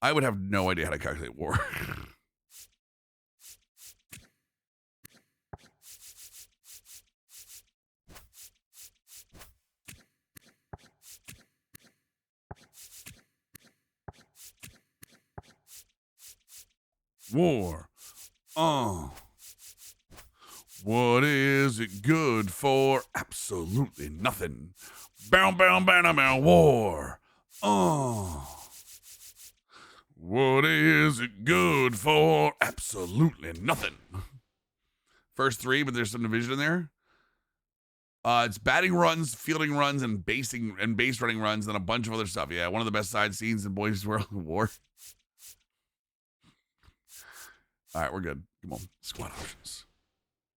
I would have no idea how to calculate war. War. What is it good for? Absolutely nothing. Bow, bow, bow, bow, war. What is it good for? Absolutely nothing. First three, but there's some division in there. It's batting runs, fielding runs, and base running runs, and a bunch of other stuff. Yeah, one of the best side scenes in Boys World War. All right, we're good. Come on. Squad options.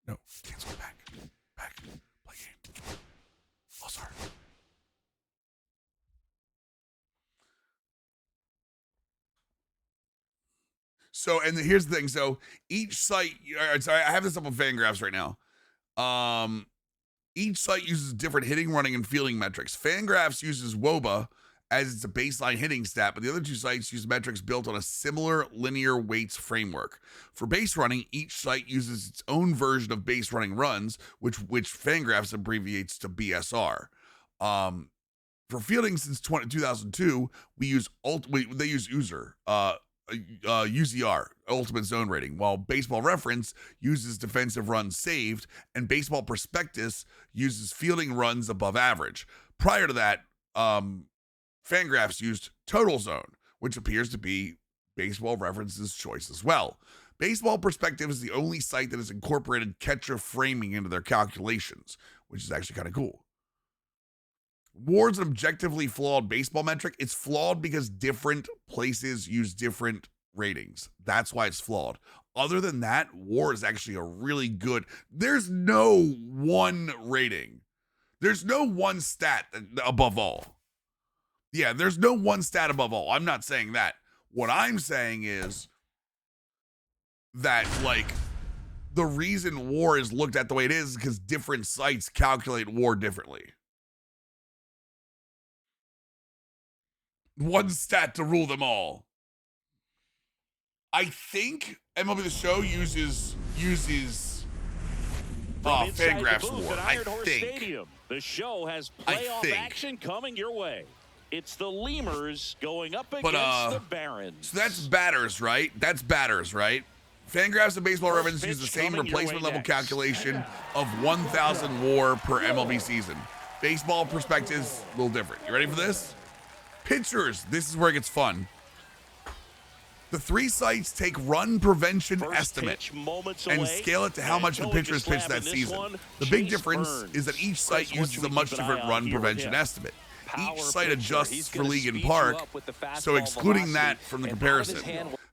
No. Cancel. Back. Play game. Oh, sorry. So, and here's the thing. So, each site, sorry, I have this up on Fangraphs right now. Each site uses different hitting, running, and fielding metrics. Fangraphs uses WOBA as it's a baseline hitting stat, but the other two sites use metrics built on a similar linear weights framework. For base running, each site uses its own version of base running runs, which Fangraphs abbreviates to BSR. For fielding since 2002, they use UZR, UZR, Ultimate Zone Rating, while Baseball Reference uses defensive runs saved, and Baseball Prospectus uses fielding runs above average. Prior to that, Fangraphs used Total Zone, which appears to be Baseball Reference's choice as well. Baseball Perspective is the only site that has incorporated catcher framing into their calculations, which is actually kind of cool. WAR's an objectively flawed baseball metric. It's flawed because different places use different ratings. That's why it's flawed. Other than that, WAR is actually a really good. There's no one rating. There's no one stat above all. Yeah, there's no one stat above all. I'm not saying that. What I'm saying is that, like, the reason WAR is looked at the way it is because different sites calculate WAR differently. One stat to rule them all. I think MLB The Show uses Fangraphs WAR. I think. The show has playoff action coming your way. It's the Lemurs going up against the Barons. So that's batters, right? That's batters, right? Fangraphs and Baseball Reference use the same replacement level calculation of 1,000 WAR per MLB season. Baseball Perspectives, a little different. You ready for this? Pitchers, this is where it gets fun. The three sites take run prevention estimate and scale it to how much the pitcher has pitched that season. The big difference is that each site uses a much different run prevention estimate. Each site adjusts for league and park, so excluding that from the comparison.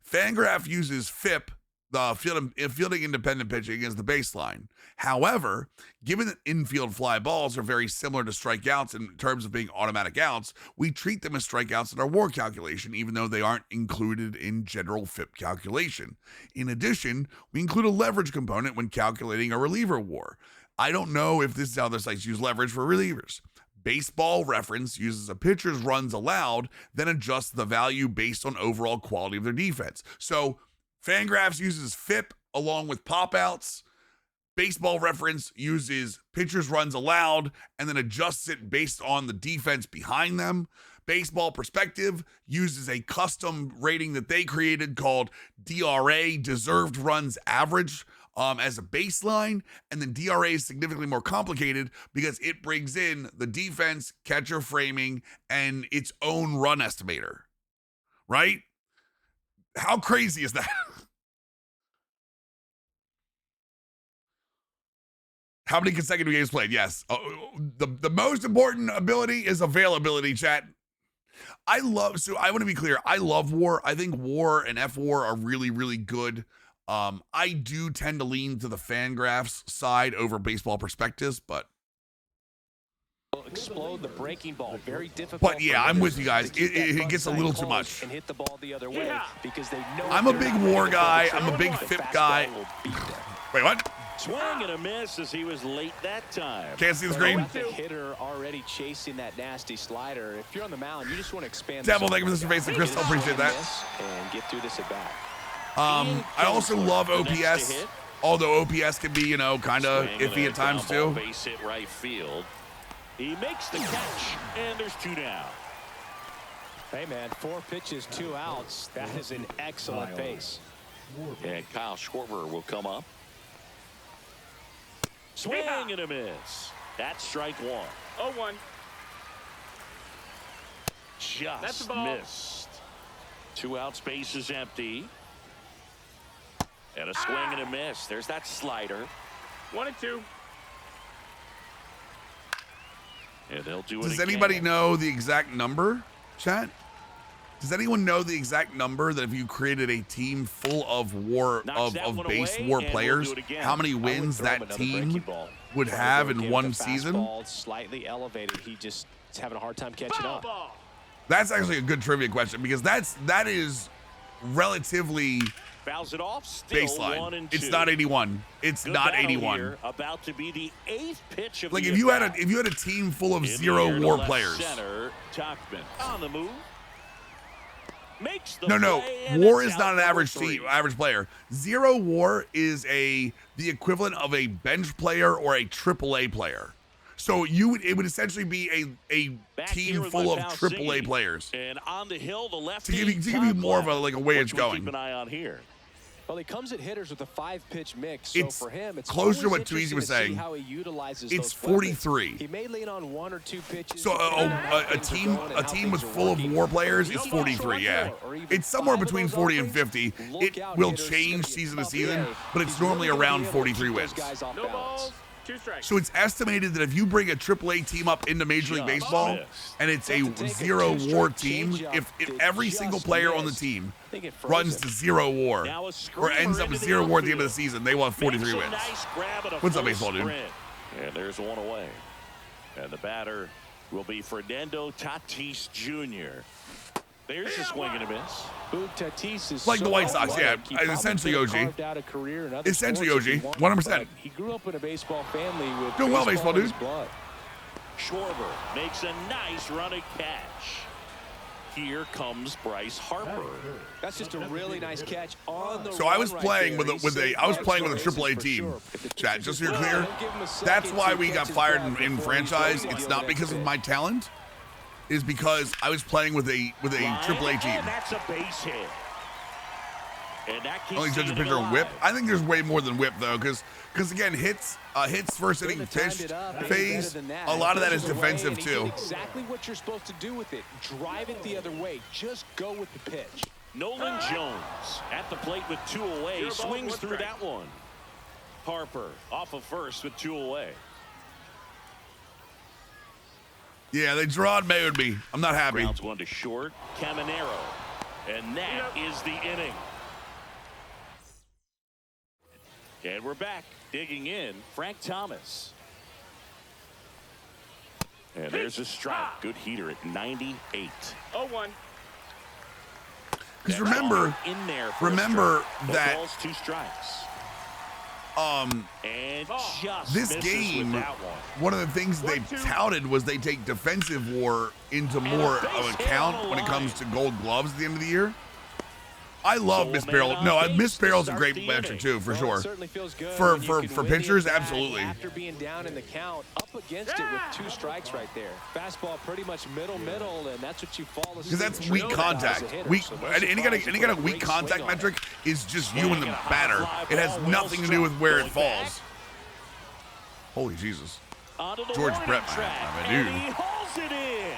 Fangraph uses FIP, the fielding independent pitching, as the baseline. However, given that infield fly balls are very similar to strikeouts in terms of being automatic outs, we treat them as strikeouts in our WAR calculation, even though they aren't included in general FIP calculation. In addition, we include a leverage component when calculating a reliever WAR. I don't know if this is how the sites use leverage for relievers. Baseball Reference uses a pitcher's runs allowed, then adjusts the value based on overall quality of their defense. So Fangraphs uses FIP along with pop-outs. Baseball Reference uses pitchers runs allowed and then adjusts it based on the defense behind them. Baseball Perspective uses a custom rating that they created called DRA, Deserved Runs Average, as a baseline. And then DRA is significantly more complicated because it brings in the defense, catcher framing, and its own run estimator. Right? How crazy is that? How many consecutive games played? Yes. The most important ability is availability, chat. I want to be clear. I love WAR. I think WAR and FWAR are really, really good. I do tend to lean to the Fangraphs side over Baseball Perspectives, but explode the breaking ball. Very difficult. But yeah, I'm with you guys. It gets a little too much. And hit the ball the other way because they know I'm a big WAR guy. I'm a big FIP guy. Wait, what? Swing and a miss as he was late that time. Can't see the screen. The hitter already chasing that nasty slider. If you're on the mound, you just want to expand. Devil, thank you for this face, Crystal. Appreciate that. And get through this at bat. I also love OPS, although OPS can be, kind of iffy at times too. Base hit right field. He makes the catch, and there's 2 down. Hey man, 4 pitches, 2 outs. That is an excellent pace. And Kyle Schwarber will come up. Swing and a miss. That's strike 1. 0-1. Just missed. 2 outs, base is empty. And a swing and a miss. There's that slider. 1-2. And they'll do it Does again. anybody know the exact number, chat? Does anyone know the exact number that if you created a team full of base WAR players, how many wins that team would have in one season? Slightly elevated. He just is having a hard time catching up. That's actually a good trivia question because that is relatively fouls it off. Still baseline. 1-2. It's not 81. It's Good not battle 81. Here, about to be the 8th pitch of Like the if you had a team full of 0 WAR players. Center, Tuchman on the move. Makes the No. play, and WAR it's is not out an number average 3. player. 0 WAR is the equivalent of a bench player or a AAA player. So it would essentially be a Back team here full with of Balsini. AAA players. And on the hill, the left. To give you more of a way it's going. Keep an eye on here. Well, he comes at hitters with a 5-pitch mix. So It's for him, it's closer to what always Tweezy was interesting to see saying. how he utilizes It's those weapons. 43. He may lean on 1 or 2 pitches. So depending on how a things are team going and a how team things with are full of working. WAR players is If you 43. Yeah, or even it's somewhere 5 of between those 40 and offerings, 50. look It out, will hitters. It's change gonna be a season to tough season, day. but it's He's normally really gonna around be able to 43 keep wins. those guys off No balance. balls. 2 strikes. So it's estimated that if you bring a AAA team up into Major League Just Baseball missed. and it's a Have to take a 0 WAR two-strike team, changeup if that every just single player on the missed. team I think it froze runs him. to 0 WAR Now a or screamer ends up into with the 0 WAR at the end of the outfield. season, they will have 43 Makes a wins. nice grab and a What's up, full baseball dude? sprint. And there's 1 away. And the batter will be Fernando Tatis Jr. There's a swing and a miss. Boog Tatis is Like the so White Sox, yeah. athletic. He probably Essentially could have OG. carved out a career in other Essentially sports if OG, he wanted, 100%. but He grew up in a baseball family with Doing well, baseball, in his dude. blood. Schwarber makes a nice running catch. Here comes Bryce Harper. That's just a really nice catch on the So I was run playing right with there. I was He's playing with a bases AAA for team. sure. If the Chat, pitch just is so you're good, clear, don't give him a that's second why to we got catch his fired breath in before he franchise. goes to It's the not next because of hit. my talent. is because I was playing with a AAA team. And that's a base hit. And that keeps Only judge a the inning pitcher on whip. alive. I think there's way more than whip though, because again, hits first inning pitched phase. A lot of that is defensive too. Exactly what you're supposed to do with it. Drive it the other way. Just go with the pitch. Nolan Jones at the plate with 2 away. Zero ball, Swings one through strike. that one. Harper off of first with 2 away. Yeah, they drawed Mayoed me. I'm not happy. Grounds one to short. Caminero. And that is the inning. And we're back. Digging in, Frank Thomas. And there's a strike. Good heater at 98. 0-1. Because remember In there for a remember strike. No that balls, 2 strikes. And just this misses game, with that one one. of the things they 1-2. touted was they take defensive WAR into more a base of hit account on the when it comes line. to gold gloves at the end of the year. I love So Miss a man Barrel. on No, base Miss to Barrel's a start great the metric inning. too, for Well, sure. It certainly feels good For- when you for- can for win the pitchers, at-bat absolutely. After being down in the count, up against it with 2 strikes right there. Fastball pretty much middle, and that's what you fall asleep. Because that's to weak as a contact. hitter. Weak, So no any kind surprise of you put a weak great contact swing on it. metric is just you and the Swing and a high batter. fly It has ball, well nothing to do with struck. where it Going falls. back. Holy Jesus. Onto the George warning Brett, track, my and dude. he hauls it in.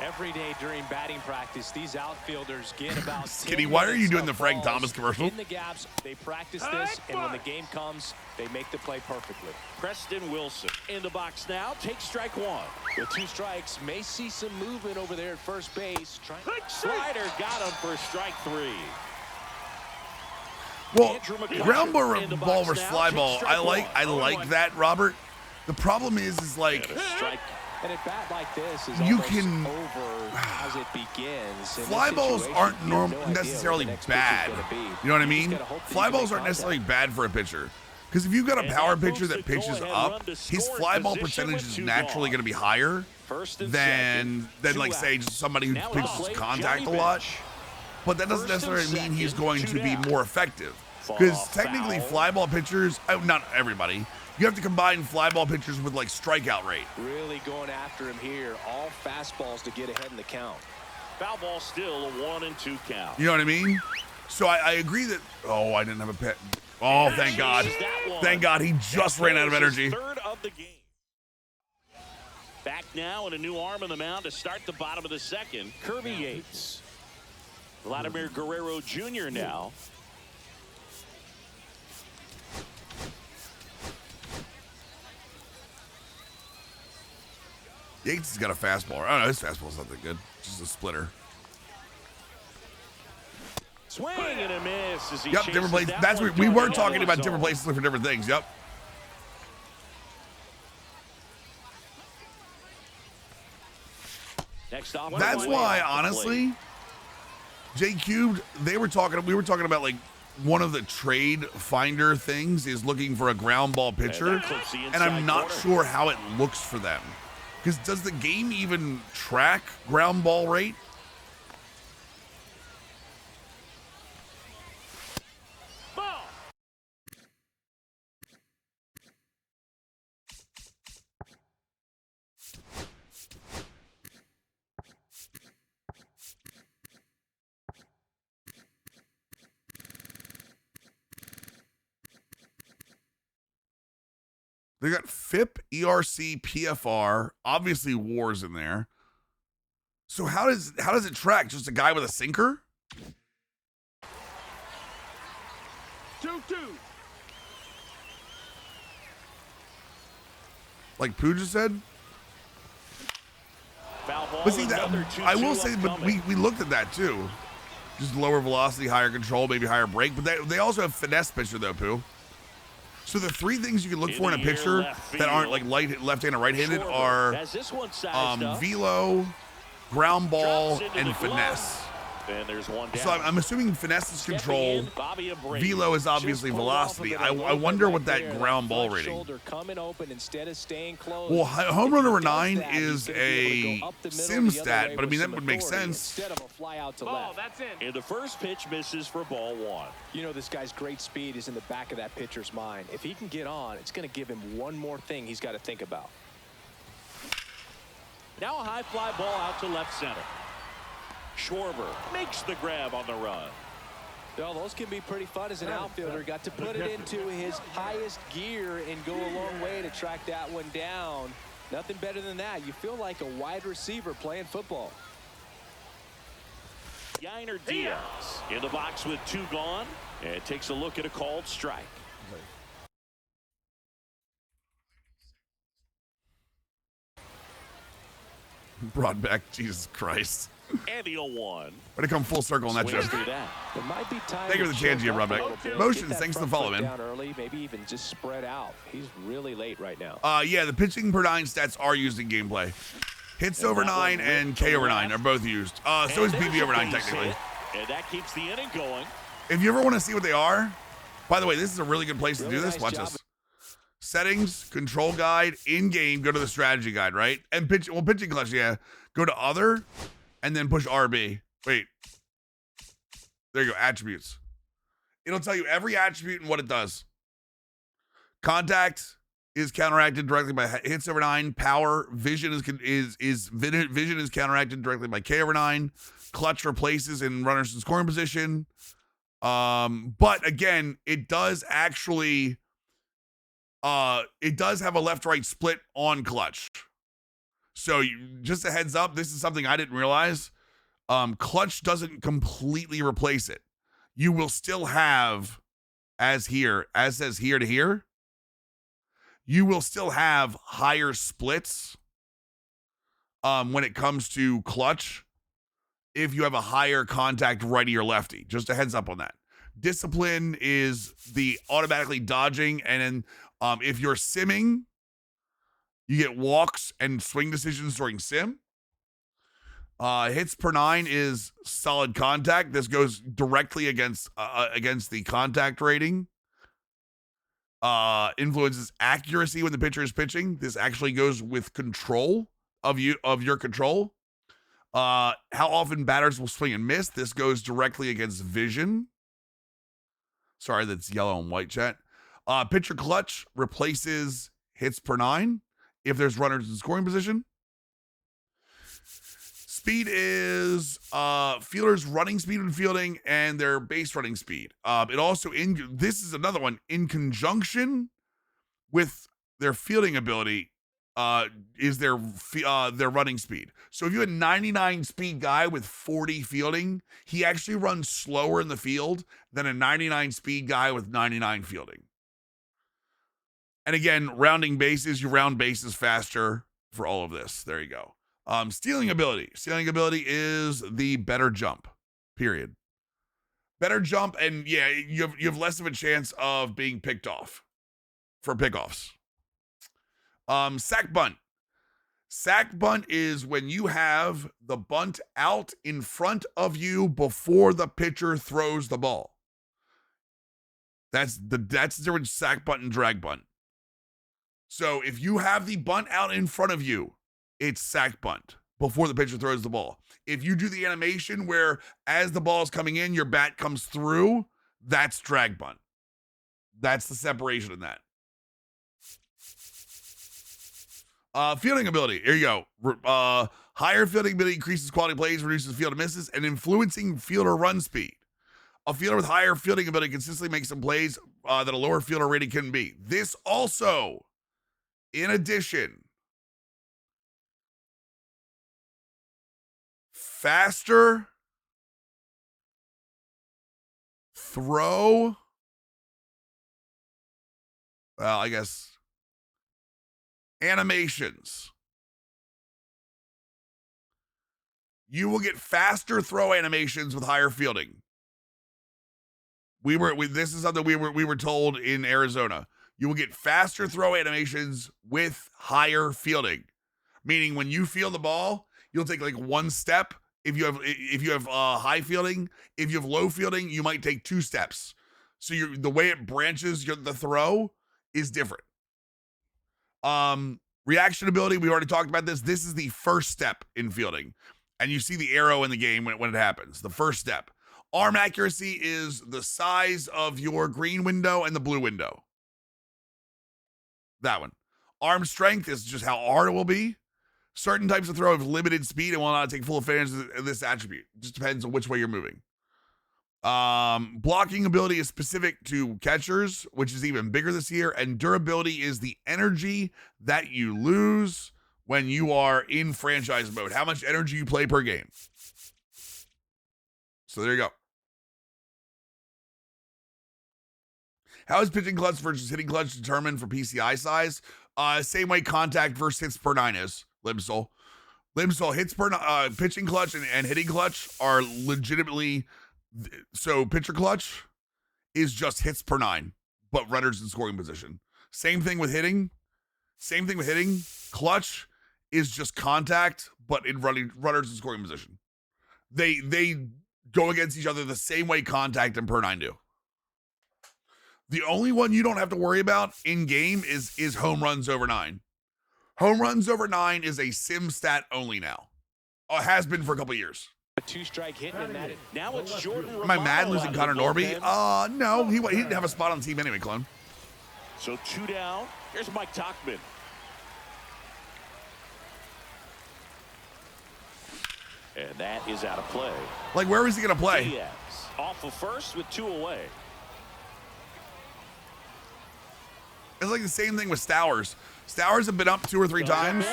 Every day during batting practice, these outfielders get about Skinny, 10 why are you minutes doing of the Frank balls Thomas commercial? in the gaps. They practice this, and when the game comes, they make the play perfectly. Preston Wilson in the box now. Takes strike 1. With 2 strikes, may see some movement over there at first base. Slider got him for strike 3. Well, Andrew McCutcheon ground ball, in the ball box versus now. fly Takes ball. strike I one. like that, Robert. The problem is like And a strike. And a bat like this is You almost can- over as it begins. In fly this balls situation, aren't you have no idea necessarily what the next pitch is bad. gonna be. You know what I You just mean? gotta hope that Fly you can balls make aren't necessarily contact. bad for a pitcher. Because if you've got a And power that pitcher moves that the pitches go-ahead up, run to his scoring fly ball position percentage with is 2 naturally gone. going to be higher First and than second, like 2 say out. somebody who Now at the pitches plate, contact Johnny a lot. Bench. But that doesn't First and necessarily mean he's second, going 2 to be down. more effective. Fall Because off technically foul. fly ball pitchers, not everybody, you have to combine fly ball pitchers with like strikeout rate. Really going after him here. All fastballs to get ahead in the count. Foul ball still a 1-2 count. You know what I mean? So I agree that, oh, I didn't have a pet. Oh, thank God. That one. Thank God he just ran out of That is energy. his 3rd of the game. Back now and a new arm on the mound to start the bottom of the 2nd. Kirby Yates. Vladimir Guerrero Jr. now. Yates has got a fastball. Oh, no, his fastball's not that good. Just a splitter. Swing and a miss as he Yep, chases different places. that That's one what we toward were the talking end about zone. different places for different things. Yep. Next off, That's away why, off the honestly, J Cubed, we were talking about like one of the trade finder things is looking for a ground ball pitcher. that clips the And inside I'm not corner. sure how it looks for them. Because does the game even track ground ball rate? Ball. They got FIP, ERC, PFR, obviously WAR's in there. So how does it track? Just a guy with a sinker? 2-2. Like Pooja said? Foul ball, But see, that, another 2-2 I will say, but upcoming. we looked at that too. Just lower velocity, higher control, maybe higher break. But they also have finesse pitcher though, Pooh. So the 3 things you can look In for in a the air, pitcher left that aren't field. like left-handed or right-handed Schwarber are has this one sized up. velo, ground ball, Drops into and the glove. finesse. And there's one down. So I'm assuming finesse is Stepping control. in, Bobby Abreu. Velo is obviously Just pulled off of velocity. it a I little wonder bit what right that there. ground ball front rating. shoulder coming open instead of staying closed. Well, home If run he number does 9 that, he's is gonna be able to a go up the middle sim the other stat, way but I with mean that some would make authority sense. Instead of a fly out to Ball. left. That's in. And the first pitch misses for ball 1. You know, this guy's great speed is in the back of that pitcher's mind. If he can get on, it's going to give him one more thing he's got to think about. Now a high fly ball out to left center. Schwarber makes the grab on the run. Well, those can be pretty fun as an outfielder. Got to put it into his highest gear and go a long way to track that one down. Nothing better than that. You feel like a wide receiver playing football. Yainer Diaz in the box with 2 gone, and takes a look at a called strike. Brought back, Jesus Christ. And the 0-1. Way to come full circle on that, Swings Jeff. through that. It might be time. Thank you for the chance you brought back. Motions, thanks for the follow, man. Down early, maybe even just spread out. He's really late right now. Yeah, the pitching per 9 stats are used in gameplay. Hits over 9 and K over 9 are both used. So is BB over 9 technically. And that keeps the inning going. If you ever want to see what they are, by the way, this is a really good place to do this. Nice Watch job. this. Settings, control guide, in game, go to the strategy guide, right? And pitching clutch, yeah. Go to other and then push RB. Wait. There you go, attributes. It'll tell you every attribute and what it does. Contact is counteracted directly by hits over 9. Power, vision vision is counteracted directly by K over 9. Clutch replaces in runners in scoring position. But again, it does actually it does have a left-right split on clutch. So just a heads up, this is something I didn't realize. Clutch doesn't completely replace it. You will still have, as says here to here, you will still have higher splits when it comes to clutch if you have a higher contact righty or lefty. Just a heads up on that. Discipline is the automatically dodging, and then if you're simming, you get walks and swing decisions during sim. Hits per 9 is solid contact. This goes directly against the contact rating. Influences accuracy when the pitcher is pitching. This actually goes with control of your control. How often batters will swing and miss. This goes directly against vision. Sorry, that's yellow and white chat. Pitcher clutch replaces hits per 9 if there's runners in scoring position. Speed is fielders' running speed when fielding and their base running speed. It also this is another one in conjunction with their fielding ability is their running speed. So if you have a 99 speed guy with 40 fielding, he actually runs slower in the field than a 99 speed guy with 99 fielding. And again, rounding bases, you round bases faster for all of this. There you go. Stealing ability. Stealing ability is the better jump, period. Better jump, and yeah, you have less of a chance of being picked off for pickoffs. Sack bunt. Sack bunt is when you have the bunt out in front of you before the pitcher throws the ball. That's the difference, sack bunt and drag bunt. So if you have the bunt out in front of you, it's sack bunt before the pitcher throws the ball. If you do the animation where as the ball is coming in, your bat comes through, that's drag bunt. That's the separation in that. Fielding ability. Here you go. Higher fielding ability increases quality plays, reduces field misses, and influencing fielder run speed. A fielder with higher fielding ability consistently makes some plays that a lower fielder rating can be. This also, in addition, faster throw. Well, I guess animations. You will get faster throw animations with higher fielding. This is something we were told in Arizona. You will get faster throw animations with higher fielding, meaning when you field the ball, you'll take like one step. If you have high fielding, if you have low fielding, you might take 2 steps. So the way it branches the throw is different. Reaction ability, we already talked about this. This is the first step in fielding, and you see the arrow in the game when it happens. The first step. Arm accuracy is the size of your green window and the blue window. That one. Arm strength is just how hard it will be. Certain types of throw have limited speed and will not take full advantage of this attribute. It just depends on which way you're moving. Blocking ability is specific to catchers, which is even bigger this year, and durability is the energy that you lose when you are in franchise mode. How much energy you play per game. So there you go. How is pitching clutch versus hitting clutch determined for PCI size? Same way contact versus hits per 9 is, Limsol. Limsol hits per pitching clutch and hitting clutch are legitimately, so pitcher clutch is just hits per 9, but runners in scoring position. Same thing with hitting. Clutch is just contact, but in runners in scoring position. They go against each other the same way contact and per 9 do. The only one you don't have to worry about in game is home runs over 9. Home runs over 9 is a sim stat only now. Has been for a couple years. A 2-strike hit and that. Now it's Jordan. Am I mad Romano losing out Connor of the Norby? bullpen. No, he didn't have a spot on the team anyway, clone. So 2 down. Here's Mike Tauchman. And that is out of play. Like, where is he going to play? Diaz off of first with 2 away. It's like the same thing with Stowers. Stowers have been up 2 or 3 times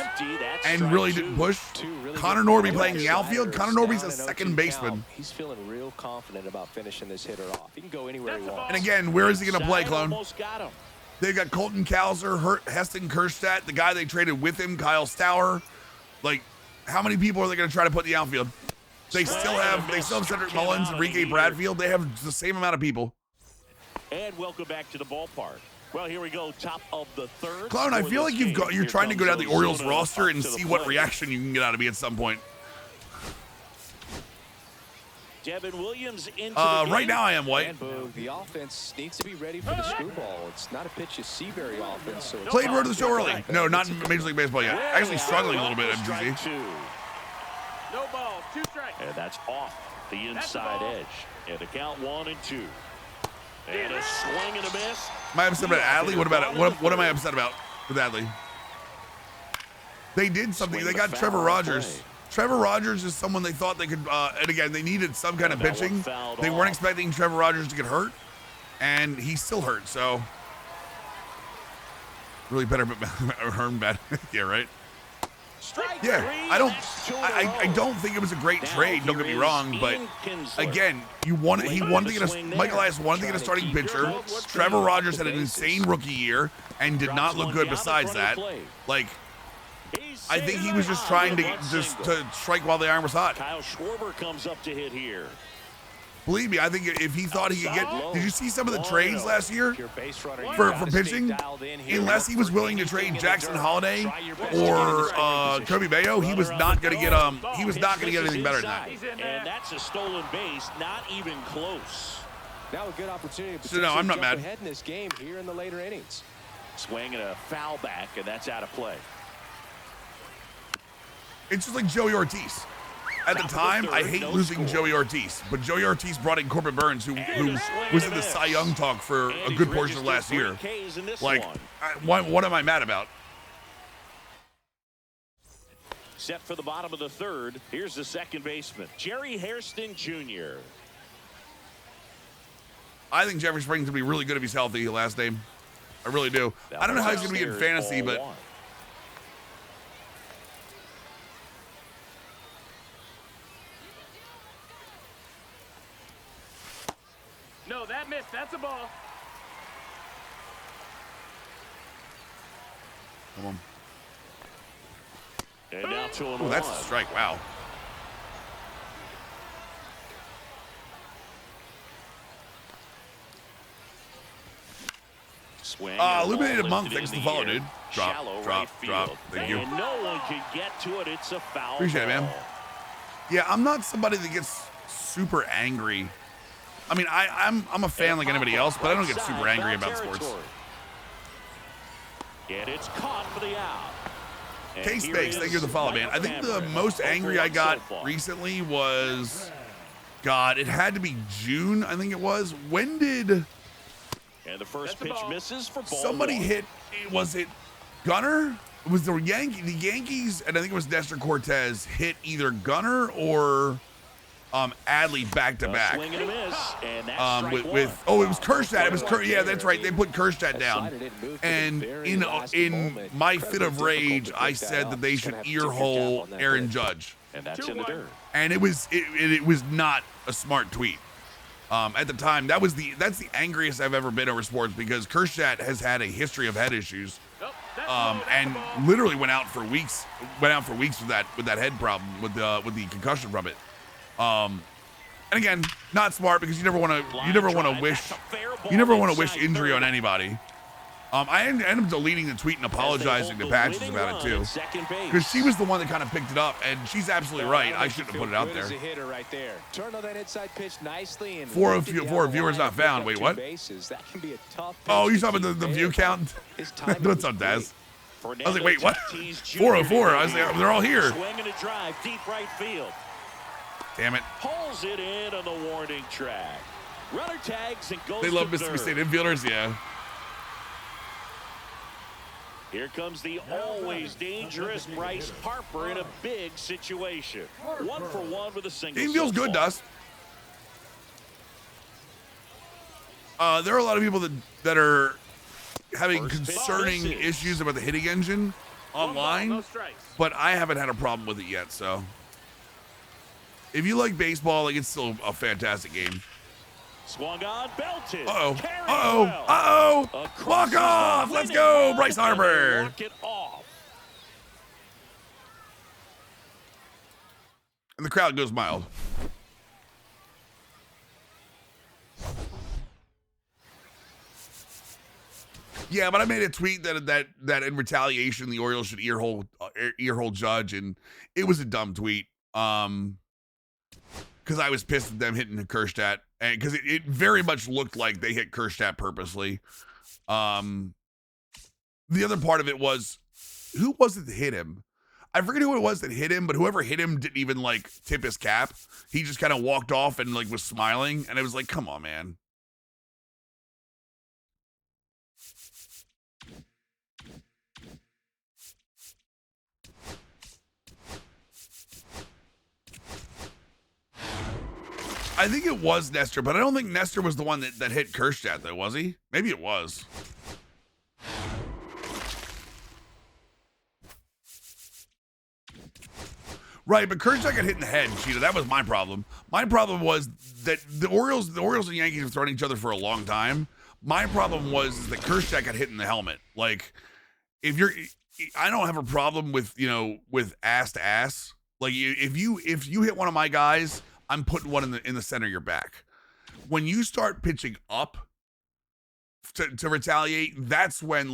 and really didn't push. Connor Norby playing the outfield. Connor Norby's a second baseman. He's feeling real confident about finishing this hitter off. He can go anywhere he wants. And again, where is he going to play, clone? Almost got him. They've got Colton Cowser, Heston Kjerstad, the guy they traded with him, Kyle Stauer. Like, how many people are they going to try to put in the outfield? They still have Cedric Mullins, Enrique Bradfield. They have the same amount of people. And welcome back to the ballpark. Well, here we go, top of the 3rd. Clown, I feel like you're trying to go down the Orioles roster and see what reaction you can get out of me at some point. Devin Williams into the game. Right now I am White. And Boog, the offense needs to be ready for the screwball. It's not a pitch you see very often. So Played road to the show early. No, not in Major League Baseball yet. Actually struggling a little bit at MGC. 2. No ball, 2 strikes. And that's off the inside edge. And the count 1 and 2. And a swing and a miss. Am I upset about Adley? What about it? What am I upset about with Adley? They did something. They got Trevor Rogers. Trevor Rogers is someone they thought they could, and again, they needed some kind of pitching. They weren't expecting Trevor Rogers to get hurt, and he's still hurt, so. Really better, but Herm bad. Yeah, right? Yeah, I don't think it was a great trade, don't get me wrong, but again, he wanted to get Michael Elias wanted to get a starting pitcher. Trevor Rogers had an insane rookie year and did not look good besides that. Like, I think he was just trying to strike while the iron was hot. Kyle Schwarber comes up to hit here. Believe me, I think if he thought he could get, did you see some of the trades last year for pitching? Unless he was willing to trade Jackson Holiday or Kobe Bayo, he was not going to get anything better than that. And that's a stolen base, not even close. Now a good opportunity to so no, I'm not mad. ahead in this game here in the later innings. Swing and a foul back, and that's out of play. It's just like Joey Ortiz. At the time, I hate losing Joey Ortiz, but Joey Ortiz brought in Corbin Burns, who was in the Cy Young talk for a good portion of last year. Like, what am I mad about? Set for the bottom of the 3rd. Here's the second baseman, Jerry Hairston Jr. I think Jeffrey Springs will be really good if he's healthy. Last name, I really do. I don't know how he's going to be in fantasy, but. No, that missed. That's a ball. Come on. And now 2-1. Oh, that's a strike. Wow. Swing. Illuminated Monk, thanks for the follow, dude. Drop. Thank you. And no one can get to it. It's a foul. Appreciate it, man. Yeah, I'm not somebody that gets super angry. I mean, I'm a fan like anybody else, but I don't get super angry about sports. And it's caught for the out. K-Stakes, thank you for the follow, man. I think the most angry I got recently was, God, it had to be June, I think it was. When did... And the first pitch misses for ball somebody one. hit, was it Gunner? it was the Yankees, and I think it was Nestor Cortez hit either Gunnar or Adley back to back. Swing and a miss, and that's strike one. It was Kerstad. It was yeah, that's right. They put Kerstad down, and in my fit of rage, I said that they should earhole Aaron Judge, And that's in the dirt. and it was not a smart tweet. At the time, that's the angriest I've ever been over sports because Kerstad has had a history of head issues, and literally went out for weeks with that head problem with the concussion from it. And again, not smart because you never want to wish injury on anybody. I ended up deleting the tweet and apologizing to Patches about it too, because she was the one that kind of picked it up, and she's absolutely right. I shouldn't have put it out there. 4 viewers not found. Wait, what? Oh, you talking about the view count? What's up, Daz? I was like, wait, what? 404. I was like, they're all here. Swing and a drive, deep right field. Damn it. Pulls it in on the warning track. Runner tags and goes. They love to Mississippi third. State infielders, yeah. Here comes the always dangerous Bryce Harper in a big situation. 1 for 1 with a single. Game feels good, Dust. There are a lot of people that are having concerning issues about the hitting engine online, No strikes. but I haven't had a problem with it yet. So, if you like baseball, like it's still a fantastic game. Swung on, belted. Walk off. Let's go, Bryce Harper. Walk it off. And the crowd goes mild. Yeah, but I made a tweet that in retaliation the Orioles should earhole Judge, and it was a dumb tweet. Because I was pissed at them hitting the Kerstad, and because it very much looked like they hit Kerstad purposely. The other part of it was, who was it that hit him? I forget who it was that hit him, but whoever hit him didn't even like tip his cap. He just kind of walked off and like was smiling, and it was like, come on, man. I think it was Nestor, but I don't think Nestor was the one that hit Kerstad, though, was he? Maybe it was. Right, but Kerstad got hit in the head, Cheetah. That was my problem. My problem was that the Orioles and Yankees have thrown each other for a long time. My problem was that Kerstad got hit in the helmet. Like, I don't have a problem with ass to ass. Like, if you hit one of my guys, I'm putting one in the center of your back. When you start pitching up to retaliate, that's when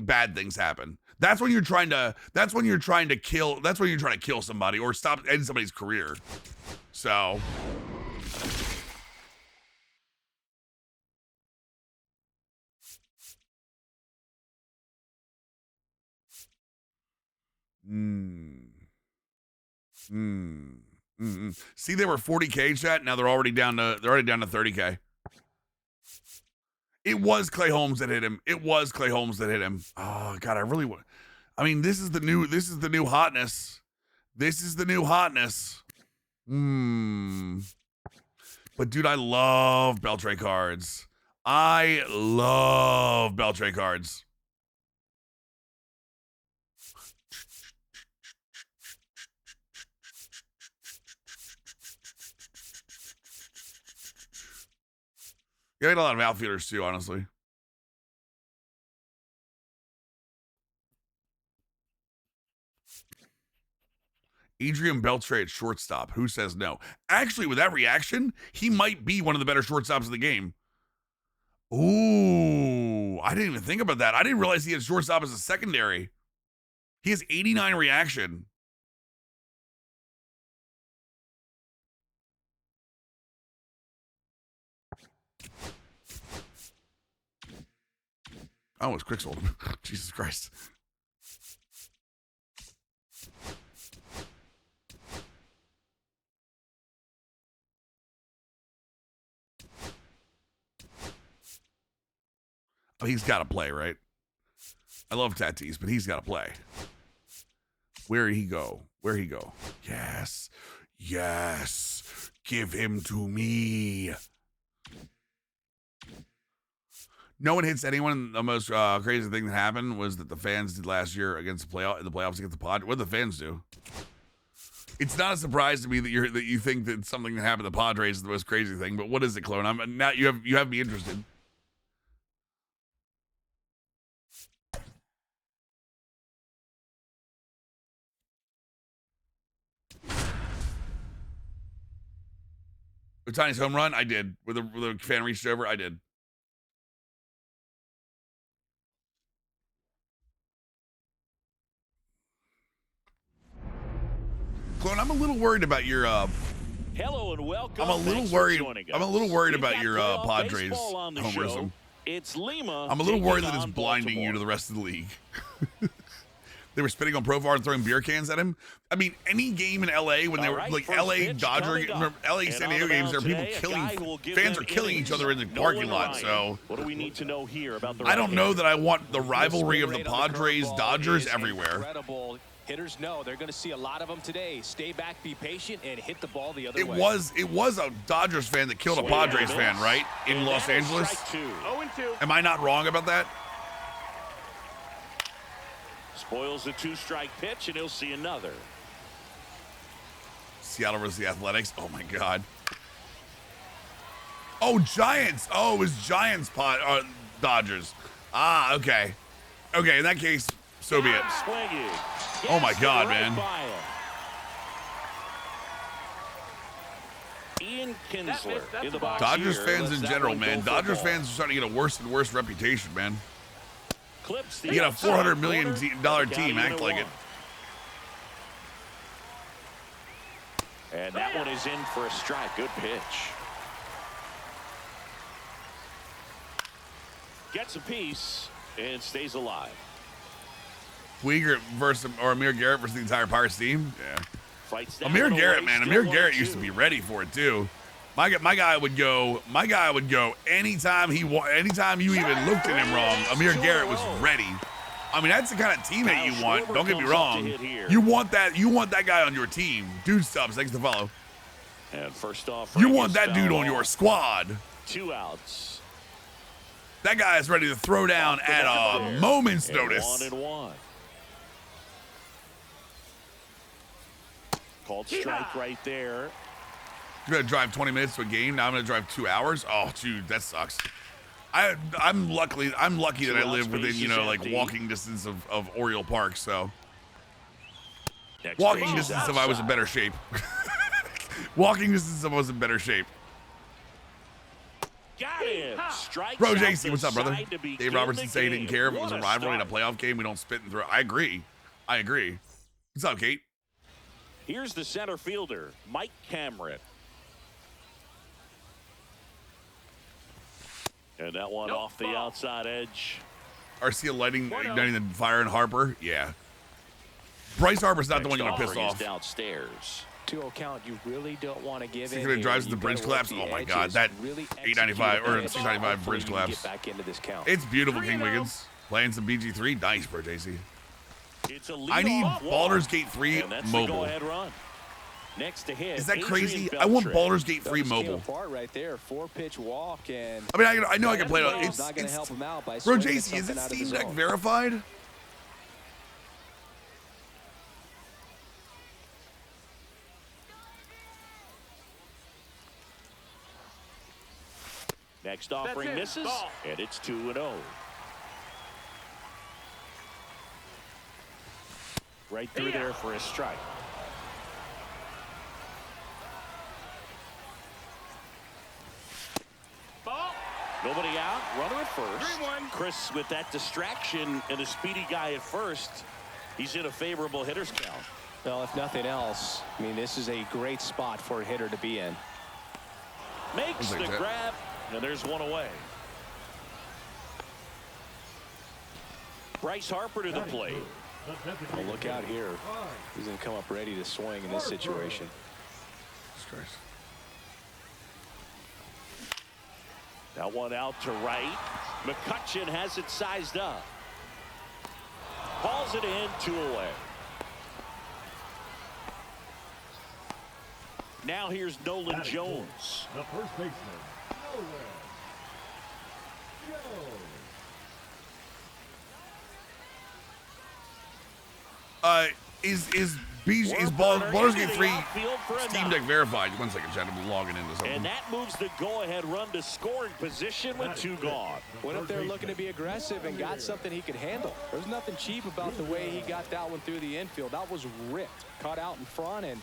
bad things happen. That's when you're trying to kill somebody or end somebody's career. So See, they were 40K chat. Now they're already down to 30K. It was Clay Holmes that hit him. Oh God, I really want. I mean, this is the new hotness. But dude, I love Beltray cards. Yeah, I had a lot of outfielders too, honestly. Adrian Beltre at shortstop. Who says no? Actually, with that reaction, he might be one of the better shortstops in the game. Ooh, I didn't even think about that. I didn't realize he had shortstop as a secondary. He has 89 reaction. Oh, it's Quicksold. Jesus Christ. Oh, he's got to play, right? I love Tatis, but he's got to play. Where'd he go? Where'd he go? Yes. Yes. Give him to me. No one hits anyone. The most crazy thing that happened was that the fans did last year against the playoffs against the Padres. What did the fans do? It's not a surprise to me that you think that something that happened to the Padres is the most crazy thing. But what is it, Clone? Now you have me interested. Otani's home run, I did. With a fan reached over, I did. Clone, I'm a little worried about your Hello and welcome. I'm a little worried about your Padres homerism. It's Lima. I'm a little worried that it's blinding you to the rest of the league. They were spitting on Profar and throwing beer cans at him. I mean, any game in LA when they were like LA Dodger, LA San Diego games, there are people fans are killing each other in the parking lot. So what do we need to know here about the I don't know that I want the rivalry of the Padres Dodgers everywhere. Incredible. Hitters know they're going to see a lot of them today. Stay back, be patient, and hit the ball the other way. It was a Dodgers fan that killed a Padres fan, right? In Los Angeles. 0-2. Am I not wrong about that? Spoils the 2-strike pitch, and he'll see another. Seattle versus the Athletics. Oh my God. Oh, Giants. Oh, it was Giants Dodgers. Ah, okay. Okay, in that case, so be it. Oh my God, man. Ian Kinsler in the box. Dodgers fans in general, man. Dodgers fans are starting to get a worse and worse reputation, man. You get a $400 million team, act like it. And that one is in for a strike. Good pitch. Gets a piece and stays alive. Puig versus or Amir Garrett versus the entire Pirates team. Yeah. Fights Amir Garrett, man. Amir Garrett used to be ready for it too. My guy would go anytime you even looked at him wrong. Amir Garrett was ready. I mean, that's the kind of teammate you want. Don't get me wrong. You want that guy on your team. Dude Stubbs, thanks to follow. And first off, you want that dude on your squad. 2 outs. That guy is ready to throw down at a moment's notice. 1-1. Called strike right there. You're gonna drive 20 minutes to a game. Now I'm gonna drive 2 hours. Oh, dude, that sucks. I'm lucky that I live within like walking distance of Oriole Park. So walking distance if I was in better shape. Walking distance if I was in better shape. Got it. Strikes Bro, out JC, the what's up, brother? side to begin Dave Robertson the said he didn't game. care if it What was a rivalry in a start. playoff game. We don't spit and throw. I agree. What's up, Kate? Here's the center fielder, Mike Cameron. And that one off the outside edge. Arcia igniting the fire in Harper. Yeah. Bryce Harper's not the one you're gonna piss off. Downstairs. 2-0 count, you really don't want to give in. He drives the bridge collapse. Oh my God, that 895 or 695 bridge collapse. It's beautiful, King Wiggins. Playing some BG3. Nice, bro, JC. I need Baldur's Gate 3 mobile. Next to hit, is that crazy? I want Baldur's Gate 3 mobile. Right there, 4-pitch walk, and I mean, I know I can play it. It's not going to help him out by bro, JC, is it Steam Deck verified? Next offering misses, and it's 2-0. Right through there for a strike. Ball. Nobody out, runner at first. 3-1. Chris with that distraction and a speedy guy at first. He's in a favorable hitter's count. Well, if nothing else, I mean, this is a great spot for a hitter to be in. Makes the grab, and there's one away. Bryce Harper to the plate. Well, look out here. He's going to come up ready to swing in this situation. That one out to right. McCutchen has it sized up. has it in, 2 away. Now here's Nolan Jones. The first baseman, Nolan Jones. Is Baldur's Gate 3 Steam Deck verified? 1 second, chat. I'm logging into something. And that moves the go-ahead run to scoring position with 2 gone. What if they're looking to be aggressive and got something he could handle? There's nothing cheap about the way he got that one through the infield. That was ripped, caught out in front, and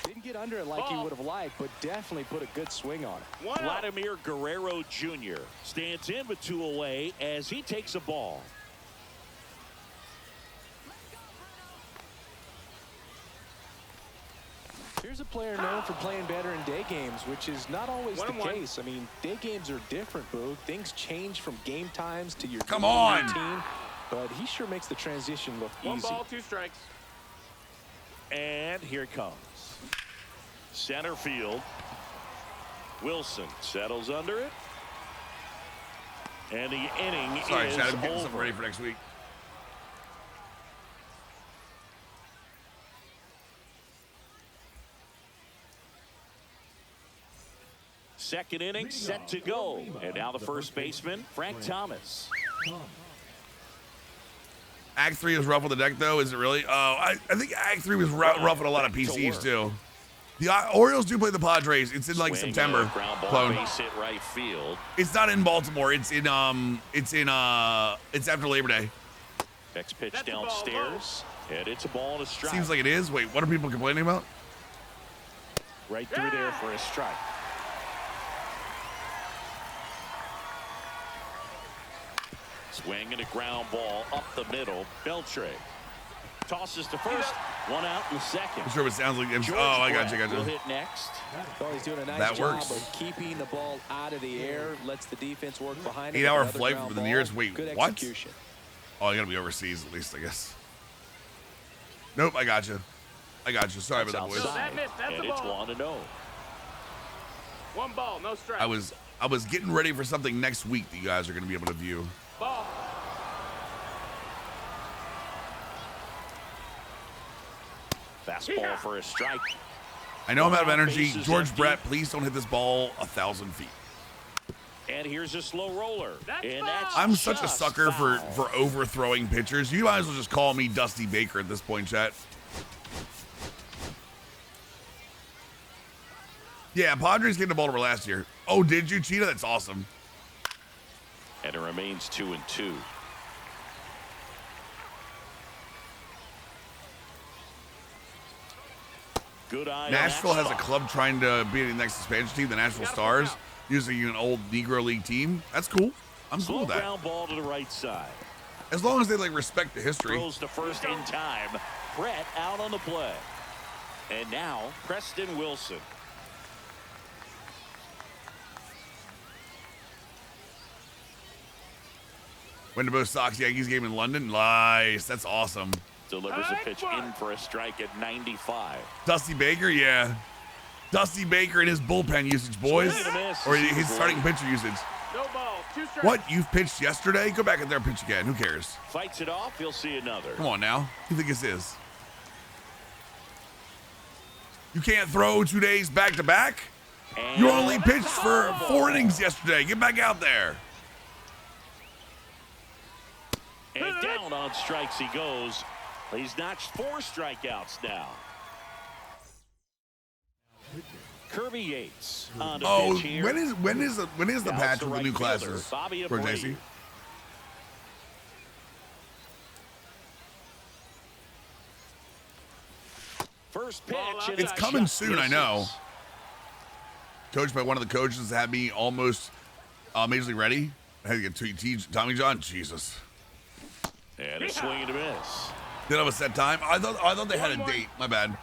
didn't get under it like he would have liked, but definitely put a good swing on it. Vladimir Guerrero Jr. stands in with 2 away as he takes a ball. Here's a player known for playing better in day games, which is not always the case. I mean, day games are different, Boo. Things change from game times to your routine, but he sure makes the transition look easy. 1 ball, 2 strikes. And here it comes. Center field. Wilson settles under it. And the inning is Sorry, Chad, I'm getting over. something ready for next week. Second inning set to go. And now the first baseman, Frank Thomas. Act 3 is rough with the deck, though. Is it really? Oh, I think Act 3 was rough with a lot of PCs, too. The Orioles do play the Padres. It's in like September. Clone. Base hit right field. It's not in Baltimore. It's after Labor Day. Next pitch downstairs. And it's a ball and a strike. Seems like it is. Wait, what are people complaining about? Right through there for a strike. Swing and a ground ball up the middle. Beltre tosses to first. 1 out in the second. I'm sure what it sounds like. George I got Brett you. will hit next. Oh, he's doing a nice That job works. of keeping the ball out of the air, lets the defense work behind it. 8-hour Another flight ground for the ball. nearest. Wait, Good what? execution. Oh, you gotta be overseas at least, I guess. Nope, I got you. Sorry about that, boys. Outside, That's and a it's ball. 1-0. 1 ball, no strike. I was getting ready for something next week that you guys are gonna be able to view. Ball. Fastball for a strike. I know I'm out of energy. Bases George empty. Brett, please don't hit this ball 1,000 feet. And here's a slow roller. That's And foul. that's I'm such a just sucker foul. for overthrowing pitchers. You might as well just call me Dusty Baker at this point, chat. Yeah, Padres came to Baltimore last year. Oh, did you, Cheetah? That's awesome. And it remains 2-2. Good eye. Nashville on that has a spot. club trying to be the next expansion team, the Nashville Stars, using an old Negro League team. That's cool. I'm cool Slow with that. ground ball to the right side. As long as they like respect the history. Throws to first in time. Brett out on the play. And now Preston Wilson. Went to both Sox-Yankees game in London. Nice. That's awesome. Delivers a pitch in for a strike at 95. Dusty Baker, yeah. Dusty Baker and his bullpen usage, boys. Swing and a miss. Or his starting pitcher usage. No ball, 2 strikes. What? You've pitched yesterday? Go back in there and pitch again. Who cares? Fights it off. He'll see another. Come on now. Who do you think this is? You can't throw 2 days back to back? And You only pitched for 4 innings yesterday. Get back out there. And down on strikes he goes. He's notched 4 strikeouts now. Kirby Yates on the Oh, pitch here. when is the Now it's patch the with the right new fielder, classes Bobby for Abreu. JC? First pitch. Ball and It's it coming just soon, I know. misses. Coached by one of the coaches that had me almost Major League ready. I had to get Tommy John. Jesus. And a swing and a miss. Did I have a set time? I thought they had a date. My bad.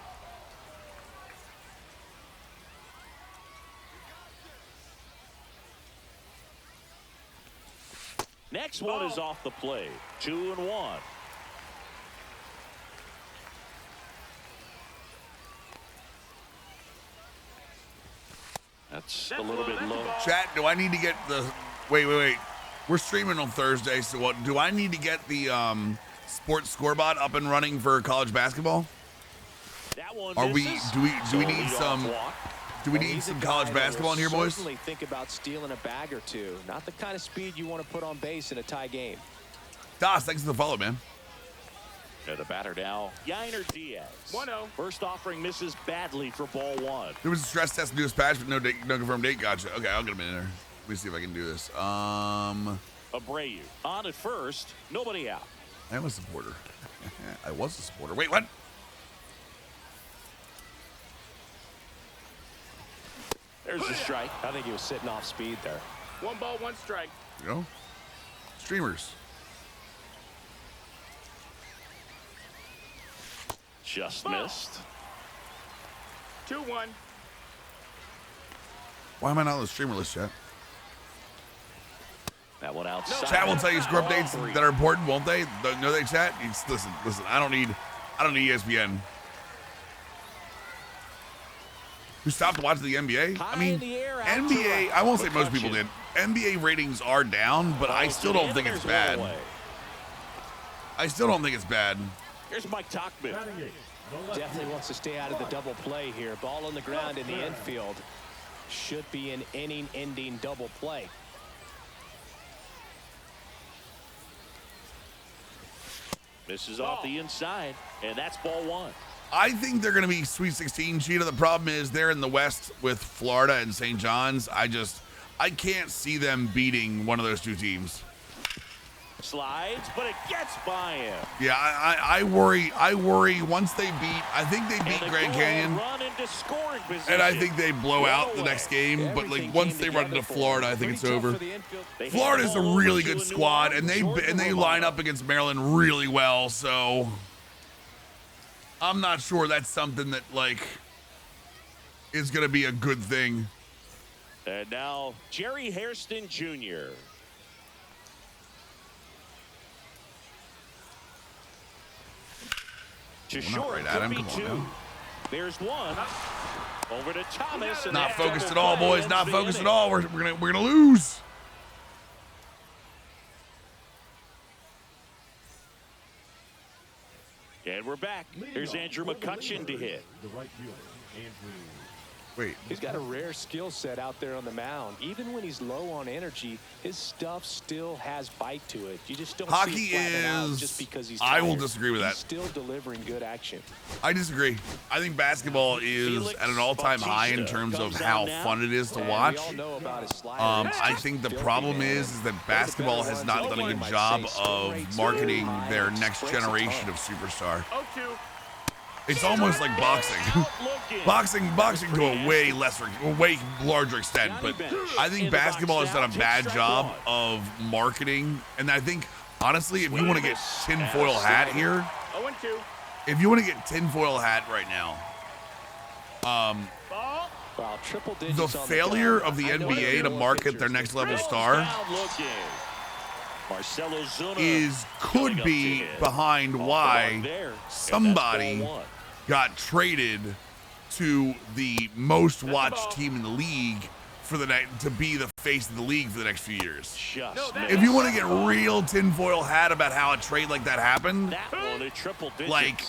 Next one is off the plate. 2-1. That's a little bit low. Chat, do I need to get the... Wait. We're streaming on Thursday, so what? Do I need to get the sports scoreboard up and running for college basketball? That one Are we? misses. Do we So need leadoff some? walk. Do we Well, need he's a some guy college that basketball in will here, boys? certainly think about stealing a bag or two. Not the kind of speed you want to put on base in a tie game. Das, thanks for the follow, man. And the batter now, Yainer Diaz. 1-0. First offering misses badly for ball one. There was a stress test newest patch, but no date, no confirmed date. Gotcha. Okay, I'll get him in there. Let me see if I can do this. Abreu on at first, nobody out. I am a supporter. I was a supporter. Wait, what? There's the strike. I think he was sitting off speed there. 1 ball, 1 strike. You know, streamers. Just missed. 2-1. Why am I not on the streamer list, chat? That one outside. Chat will tell you score updates Three. that are important, won't they? No, they chat. Listen. I don't need ESPN. Who stopped watching the NBA? I High mean, in the air, out to NBA. right. I won't say most people Protection. did. NBA ratings are down, but I Ball still to the don't think end, it's there's bad. one away. I still don't think it's bad. Here's Mike Tachman. Batting eighth, the left Definitely fielder. wants to stay out of the double play here. Ball on the ground in the infield. Should be an inning-ending double play. Misses off the inside, and that's ball one. I think they're going to be Sweet 16, Cheetah. The problem is they're in the West with Florida and St. John's. I can't see them beating one of those two teams. Slides, but it gets by him. Yeah, I worry once they beat, I think they beat And a Grand goal Canyon, run into scoring position. and I think they blow Right out the away. next game, but like Everything once came they run together into for Florida, him. I think it's Pretty tough over. for the infield. They hand Florida's the a ball really over good to a new squad, arm, and Jordan they Romano. line up against Maryland really well, so I'm not sure that's something that like is going to be a good thing. And now Jerry Hairston Jr. To Well, not short, right could at him. be Come on two. now. There's one. Over to Thomas. And Not that focused at double all, play boys. ends Not the focused at inning. all. We're gonna lose. And we're back. Here's Andrew McCutcheon to hit. The right fielder, Andrew. Wait, He's got a rare skill set out there on the mound. Even when he's low on energy, his stuff still has bite to it. You just don't Hockey see it flatten out is- just because he's I will tired. disagree with that. He's still delivering good action. I disagree. I think basketball is Felix at an all-time high in Bautista terms of comes how down now. fun it is to And watch. we all know about his slider. I think the problem is that basketball has not done a good job of marketing their next generation of superstar. 0-2. It's almost like boxing. boxing to a way larger extent, but I think basketball has done a bad job of marketing. And I think, honestly, if you want to get tinfoil hat here, 0-2. if you want to get tinfoil hat right now, Ball. Wow, triple the digits on failure clock. of the I know NBA to everyone market pictures their the next level thrill. star Marcelo Zuna could coming up be to hit. behind Off the why mark there, and that's somebody ball one. got traded to the most watched team in the league for the to be the face of the league for the next few years. Just If you want to missed. get real tinfoil hat about how a trade like that happened, That one at triple digits. like,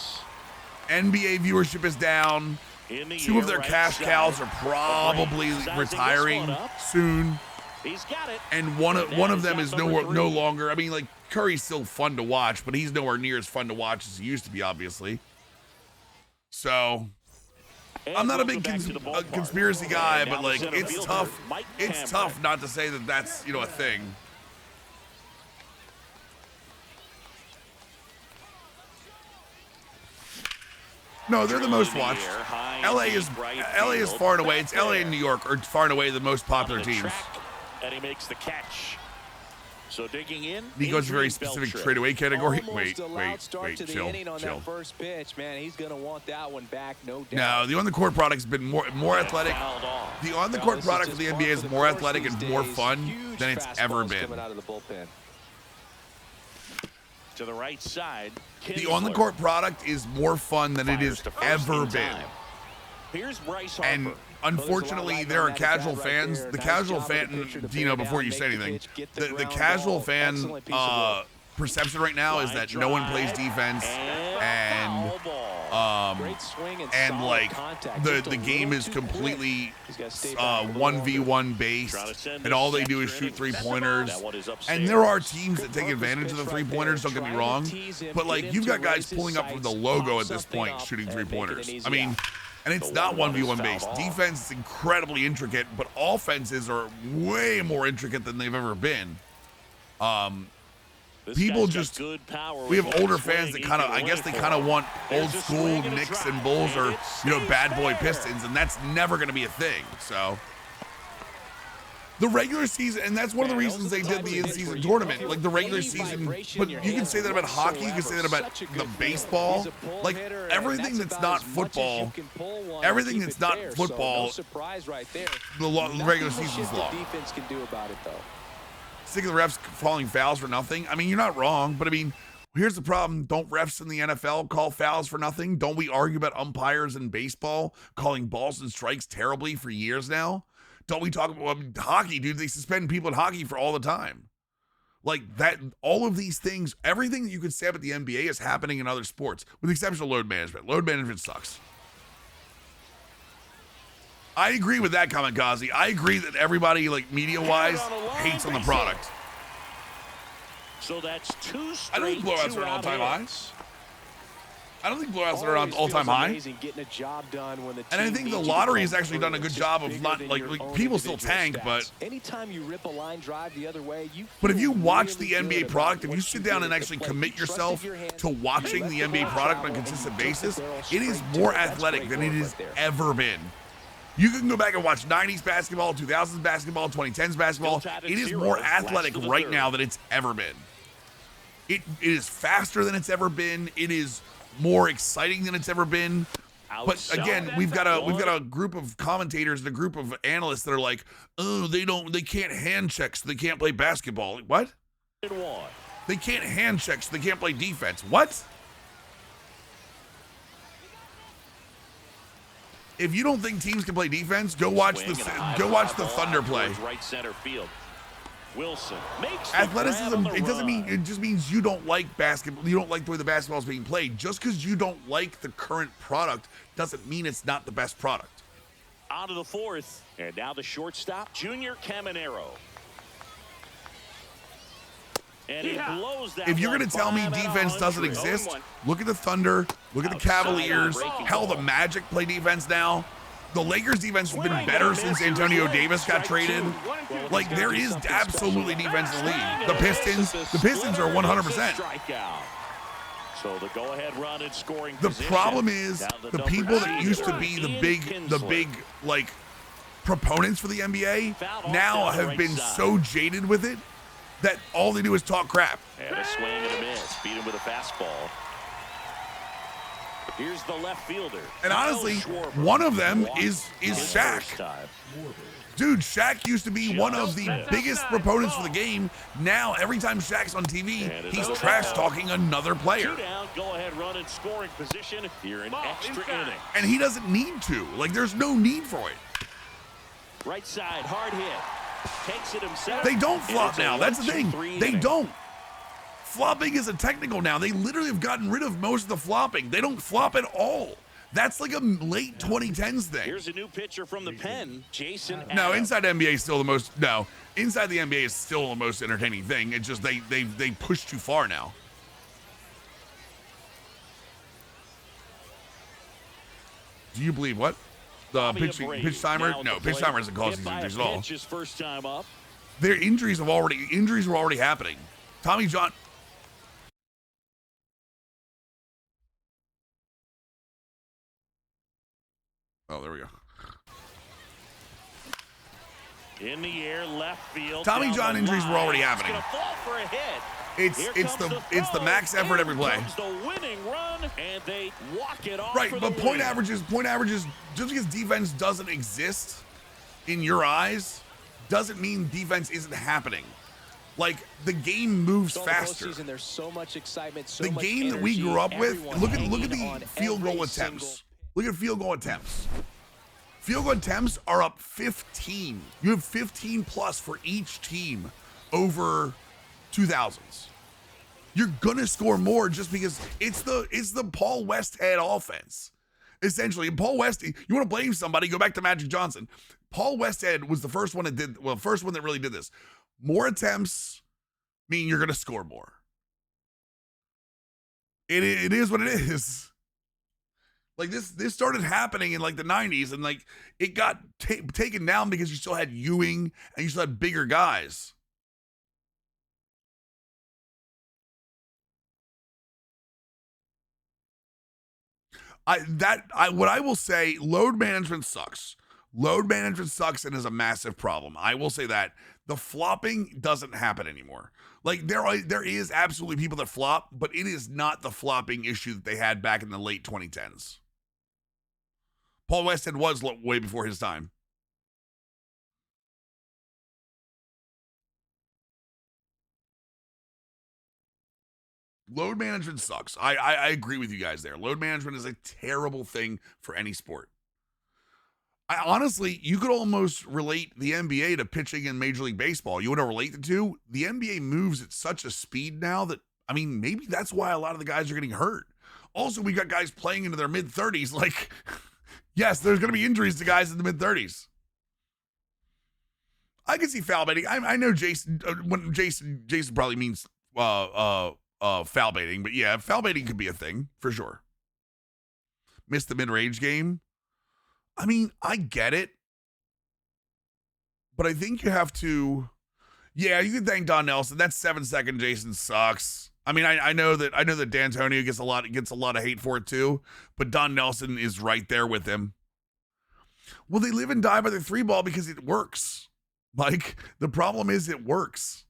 NBA viewership is down. In the Two of air, their right cash side. cows are probably Sizing this retiring one up. soon, He's got it. and one of He's them got is number no 3. longer. I mean, like, Curry's still fun to watch, but he's nowhere near as fun to watch as he used to be, obviously. So And I'm not a welcome big back to the ballpark. conspiracy guy, And but down like center it's fielder, tough. Mike It's Cameron. tough not to say that that's a thing. No, they're the most watched. LA is far and away. It's LA and New York are far and away the most popular On the teams. track, and he makes the catch. So digging in. Nico's a very Adrian specific Beltre. trade-away category. Almost a loud start to the chill, inning on chill. that first pitch, man. He's going to want that one back, no doubt. No, the on-the-court product's been more athletic. Fouled off. The on-the-court This is product just of the par NBA for is the more course athletic these and more days. fun Huge than it's ever fastballs been. coming out of the bullpen. To the right side. The Kinsler on-the-court product is more fun than it fires has to first ever in been. time. Here's Bryce Harper. And unfortunately, there are casual fans. The casual fan, Dino, before you say anything, the casual fan perception right now is that no one plays defense, and Great swing and and solid like contact. the Just a game little is too completely quick. He's gotta stay back a little 1v1 based, and all they do is shoot 3-pointers. And there are teams that take advantage of the 3-pointers, don't get me wrong, but like you've got guys pulling up from the logo at this point shooting 3-pointers. I mean, and it's not 1v1 based. Defense is incredibly intricate, but offenses are way more intricate than they've ever been. People just, we have older fans that kind of, I guess they kind of want old school Knicks and Bulls or, you know, bad boy Pistons, and that's never going to be a thing. So the regular season, and that's one of the reasons they did the in-season tournament, like the regular season, but you can say that about hockey, you can say that about the baseball, like everything that's not football, everything that's not football, the regular season's long. Defense can do about it though. Sick of the refs calling fouls for nothing. I mean, you're not wrong, but I mean, here's the problem. Don't refs in the NFL call fouls for nothing? Don't we argue about umpires in baseball calling balls and strikes terribly for years now? Don't we talk about hockey, dude? They suspend people in hockey for all the time. Like that, all of these things, everything that you could say about the NBA is happening in other sports, with the exception of load management. Load management sucks. I agree with that comment, Ghazi. I agree that everybody, like media-wise, hates on the product. So that's two straight. I don't think blowouts are an all-time high. I don't think blowouts are an all-time high. And I think the lottery has actually done a good job of not, like people still tank, but anytime you rip a line drive the other way, but if you watch the NBA product, if you sit down and actually commit yourself to watching the NBA product on a consistent basis, it is more athletic than it has ever been. You can go back and watch 90s basketball, 2000s basketball, 2010s basketball. It is more athletic right now than it's ever been. It is faster than it's ever been. It is more exciting than it's ever been. But again, we've got a group of commentators and a group of analysts that are like, oh, they can't hand check, so they can't play basketball. What? They can't hand check, so they can't play defense. What? If you don't think teams can play defense, go watch the Thunder play. Right center field. Wilson makes athleticism. It doesn't mean, it just means you don't like basketball. You don't like the way the basketball is being played. Just because you don't like the current product doesn't mean it's not the best product. On to the fourth, and now the shortstop, Junior Caminero. And he blows that. If you're going to tell me defense doesn't exist, look at the Thunder, look at the Cavaliers. Hell, the Magic play defense now. The Lakers defense has been better since Antonio Davis got traded. Like, there is absolutely defense in the league. The Pistons are 100%. So the go-ahead run in scoring the position. problem is the people that used to be the big like proponents for the NBA now have been so jaded with it that all they do is talk crap. And a swing and a miss. Beat him with a fastball. Here's the left fielder. And honestly, one of them is Shaq. Dude, Shaq used to be one of the biggest proponents for the game. Now, every time Shaq's on TV, he's trash talking another player. Two down, go ahead, run in scoring position here in extra inning. And he doesn't need to. Like, there's no need for it. Right side, hard hit. Takes it himself. They don't flop now. That's the thing. They don't. Flopping is a technical now. They literally have gotten rid of most of the flopping. They don't flop at all. That's like a late 2010s thing. Here's a new pitcher from the pen, Jason Adams. No, inside the NBA is still the most. No, inside the NBA is still the most entertaining thing. It's just they push too far now. Do you believe what? The pitch timer? No, pitch timer isn't causing injuries at all. His first time up. Their injuries were already happening. Tommy John. Oh, there we go. In the air, left field. Tommy John injuries were already happening. It's gonna fall for a hit. It's the max effort every play. Comes the winning run, and they walk it off. Right, for but the point win. averages, just because defense doesn't exist in your eyes, doesn't mean defense isn't happening. Like, the game moves faster. There's so much excitement, so the much game that we grew up with, look at the field goal attempts. Single... Look at field goal attempts. Field goal attempts are up 15. You have 15 plus for each team over 2000s. You're gonna score more just because it's the Paul Westhead offense. Essentially, and Paul West, you want to blame somebody, go back to Magic Johnson. Paul Westhead was the first one that really did this. More attempts mean you're gonna score more. It is what it is. Like this started happening in like the 90s, and like it got taken down because you still had Ewing and you still had bigger guys. What I will say, load management sucks. Load management sucks and is a massive problem. I will say that. The flopping doesn't happen anymore. Like there is absolutely people that flop, but it is not the flopping issue that they had back in the late 2010s. Paul Westhead was way before his time. Load management sucks. I agree with you guys there. Load management is a terrible thing for any sport. Honestly, you could almost relate the NBA to pitching in Major League Baseball. You want to relate the two? The NBA moves at such a speed now that, I mean, maybe that's why a lot of the guys are getting hurt. Also, we got guys playing into their mid-30s. Like, yes, there's going to be injuries to guys in the mid-30s. I can see foul baiting. I know Jason probably means foul baiting, but yeah, foul baiting could be a thing for sure. Missed the mid-range game. I mean, I get it, but I think you have to. Yeah, you can thank Don Nelson. That 7-second Jason sucks. I mean, I know that D'Antonio gets a lot of hate for it too, but Don Nelson is right there with him. Well, they live and die by the 3-ball because it works. Like, the problem is it works.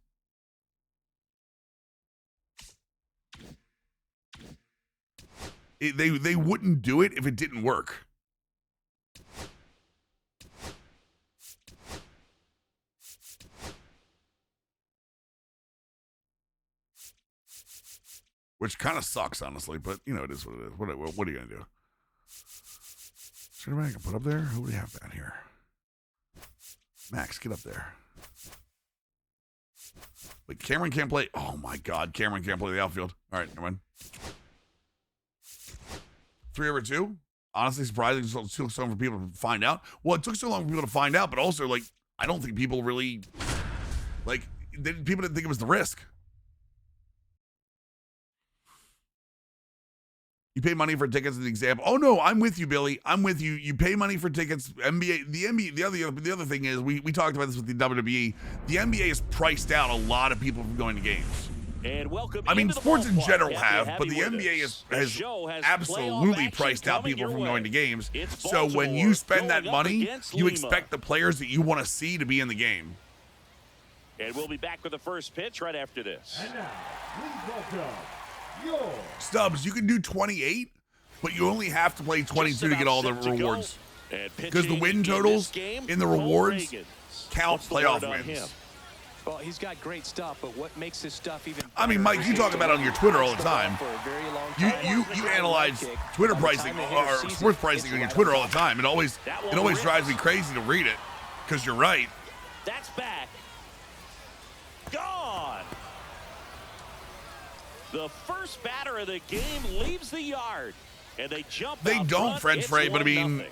They wouldn't do it if it didn't work. Which kind of sucks, honestly, but you know, it is what it is. What are you gonna do? Is there anybody I can put up there? Who do we have down here? Max, get up there. Wait, Cameron can't play. Oh my God, Cameron can't play the outfield. All right, never mind. 3/2. Honestly, surprising. It took so long for people to find out. Well, it took so long for people to find out, but also, like, I don't think people really, like, people didn't think it was the risk. You pay money for tickets, as an example. Oh no, I'm with you, Billy. I'm with you. You pay money for tickets. The NBA. The other thing is we talked about this with the WWE. The NBA has priced out a lot of people from going to games. And welcome. I mean, sports in general have, but the NBA has absolutely priced out people from going to games. So when you spend that money, you expect the players that you want to see to be in the game. And we'll be back with the first pitch right after this. And now, please welcome Stubbs, you can do 28, but you only have to play 22 to get all the rewards. Because the win totals in the rewards count playoff wins. Well, he's got great stuff, but what makes his stuff even better? I mean, Mike, you talk about it on your Twitter all the time. You analyze Twitter pricing or sports pricing on your Twitter all the time. It always drives me crazy to read it because you're right. That's back. Gone. The first batter of the game leaves the yard, and they jump. They out don't front. French fry, but I mean, 1-0.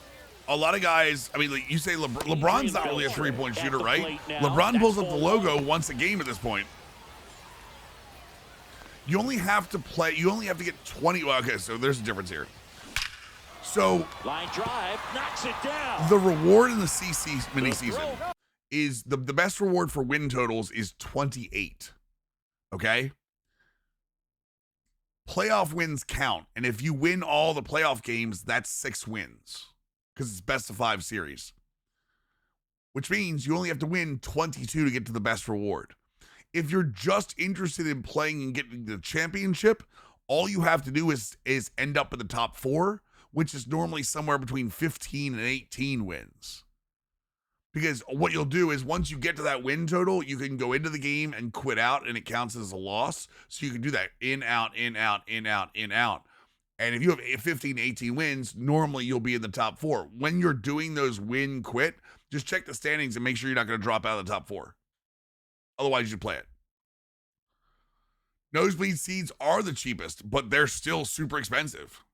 a lot of guys. I mean, like you say, LeBron's not really a 3-point shooter, right? LeBron pulls up the logo once a game at this point. You only have to play. You only have to get 20. Well, okay, so there's a difference here. So Line drive knocks it down. the reward in the CC mini season is the best reward for win totals is 28. Okay. Playoff wins count, and if you win all the playoff games, that's 6 wins because it's best of 5 series, which means you only have to win 22 to get to the best reward. If you're just interested in playing and getting the championship, all you have to do is end up in the top 4, which is normally somewhere between 15 and 18 wins. Because what you'll do is once you get to that win total, you can go into the game and quit out, and it counts as a loss. So you can do that in, out, in, out, in, out, in, out. And if you have 15, 18 wins, normally you'll be in the top 4. When you're doing those win, quit, just check the standings and make sure you're not going to drop out of the top 4. Otherwise, you play it. Nosebleed seats are the cheapest, but they're still super expensive.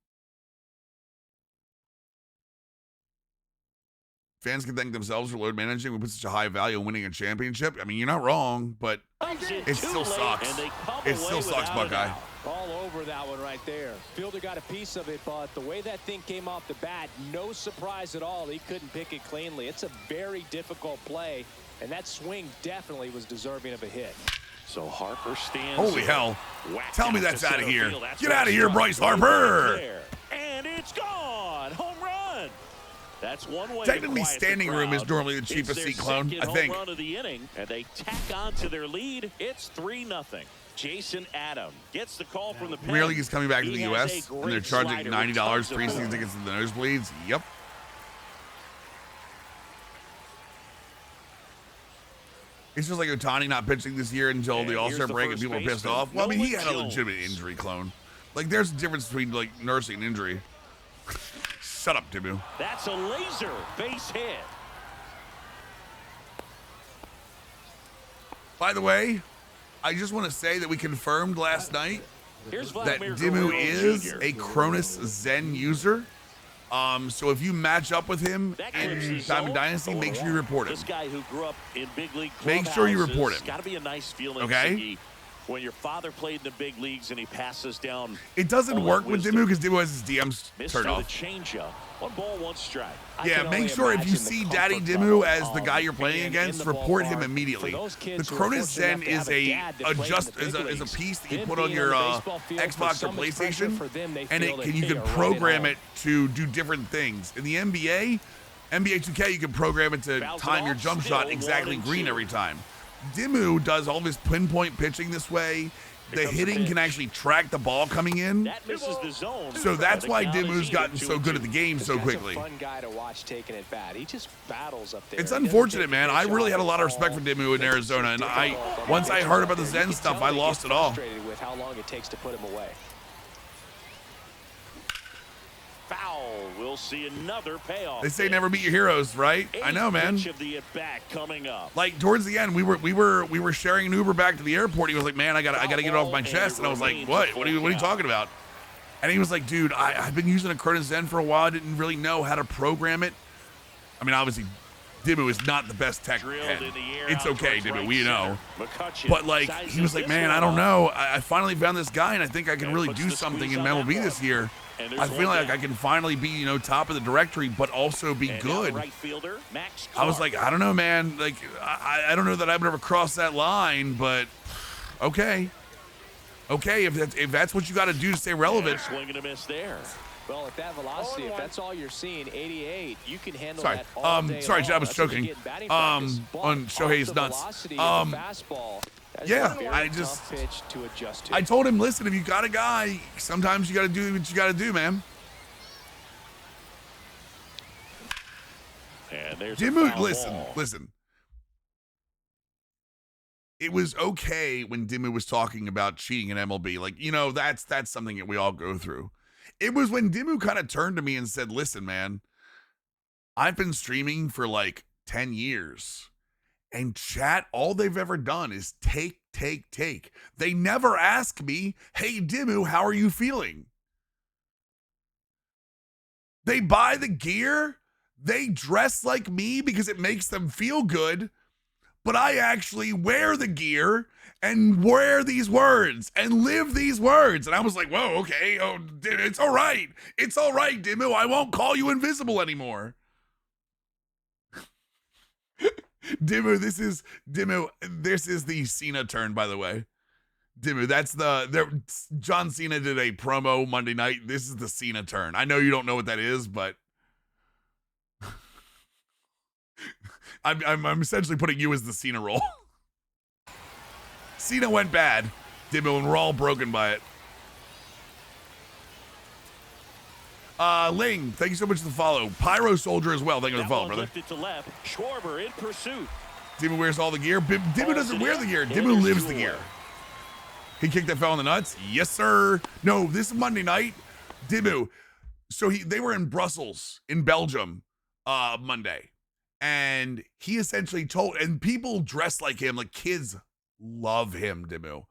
Fans can thank themselves for load managing. We put such a high value on winning a championship. I mean, you're not wrong, but it still sucks. It still sucks, Buckeye. All over that one right there. Fielder got a piece of it, but the way that thing came off the bat, no surprise at all. He couldn't pick it cleanly. It's a very difficult play, and that swing definitely was deserving of a hit. So Harper stands. Holy hell. Tell me that's out of here. Get out of here, Bryce Right Harper. there. And it's gone. Home run. That's one way. Technically, to quiet the standing room is crowd. normally the It's cheapest their seat, Clone, second I think. home run of the inning, and they tack on to their lead. It's 3-0. Jason Adam gets the call from the pen. Premier League is coming back to He the has U.S. a and they're great charging slider with $90 tons of preseason room. tickets to the nosebleeds. Yep. It's just like Ohtani not pitching this year until And the here's All-Star the break and first people are pissed baseman, off. Well, I mean, he Nolan had a Jones. legitimate injury, Clone. Like, there's a difference between, like, nursing and injury. Shut up, Timu. That's a laser base hit. By the way, I just want to say that we confirmed last night Here's that Vladimir Dimmu Guerrero is Jr. a Cronus Zen user. So if you match up with him That in clips his Diamond zone. Dynasty, make sure you report him. This guy who grew up in big league Make sure you report him. Got to be a nice feeling, Okay? Siggy, when your father played in the big leagues and he passes down. It doesn't all that work with wisdom. Dimmu because Dimmu has his DMs Missed turned on the off. changeup. 1 ball, 1 strike. I Yeah, can make only sure if you imagine the see comfort Daddy Dimmu level as the of guy you're playing being in against, the report him ballpark. immediately. For those kids The who are Cronus fortunate Zen enough to have is a dad that played in just the big is a leagues, piece that you them put on being your the baseball field, for Xbox or some it's pressure PlayStation, for them. They and feel that you they can are right at program home. it to do different things. In the NBA 2K, you can program it to Bounce it time your off, jump still shot exactly 1 and green 2. every time. Dimmu does all of his pinpoint pitching this way. The comes the hitting can pitch. actually track the ball coming in. That misses the zone. So that's And the why count is Dimmu's even, gotten so good at the 2-2. game This so guy's quickly. a fun guy to watch taking it bat. He just battles up there. It's He doesn't unfortunate, take man. a I pitch really off had a the lot of ball. respect for Dimmu in Makes it Arizona, and difficult. once I heard about the You Zen can stuff, tell I they lost get it all. frustrated with how long it takes to put him away. Foul. We'll see another payoff. They say there. never meet your heroes, right? I know, man. Pitch of the at-bat coming up. Like towards the end, we were sharing an Uber back to the airport. He was like, "Man, I gotta get it off my chest," and I was like, "What? What are you talking about?" And he was like, "Dude, I've been using a Cronus Zen for a while. I didn't really know how to program it. I mean, obviously, Dimmu is not the best tech Drilled head. in the air It's out okay, towards Dimmu, right we know. center. McCutcheon But like, sizes he was like, this man, one I don't up. know. I finally found this guy, and I think I can And really puts do the something squeeze in on that MLB one. this year. And there's I feel one like down. I can finally be, top of the directory, but also be And now good." right fielder, Max I was Clark. like, I don't know, man. Like, I don't know that I would ever cross that line, but okay. Okay, if that's what you got to do to stay relevant. Swing and a miss there. Well, at that velocity, if that's all you're seeing, 88, you can handle Sorry. that all day Sorry, long. Jay, I was That's what you choking. get in batting practice. But On Shohei's off the nuts. velocity of the fastball, that's yeah, a very I tough just- pitch to adjust to. I told him, listen, if you got a guy, sometimes you got to do what you got to do, man. And there's a Dimmu, foul listen. ball. It was okay when Dimmu was talking about cheating in MLB. Like, that's something that we all go through. It was when Dimmu kind of turned to me and said, listen, man, I've been streaming for like 10 years. And chat, all they've ever done is take. They never ask me, hey, Dimmu, how are you feeling? They buy the gear. They dress like me because it makes them feel good. But I actually wear the gear and wear these words and live these words. And I was like, whoa, okay. Oh, it's all right. It's all right, Dimmu. I won't call you invisible anymore. Dimmu, this is the Cena turn, by the way. Dimmu, that's John Cena did a promo Monday night. This is the Cena turn. I know you don't know what that is, but I'm essentially putting you as the Cena role. Cena went bad, Dimmu, and we're all broken by it. Ling, thank you so much for the follow. Pyro Soldier as well. Thank you for the That follow, one brother. lifted to left. Schwarber in pursuit. Dimmu wears all the gear. Dimmu doesn't wear the gear. And Dimmu there's lives the Jewel. gear. He kicked that fell in the nuts. Yes, sir. No, this is Monday night. Dimmu. So they were in Brussels, in Belgium, Monday. And he essentially told, and people dress like him, like kids love him, Dimmu.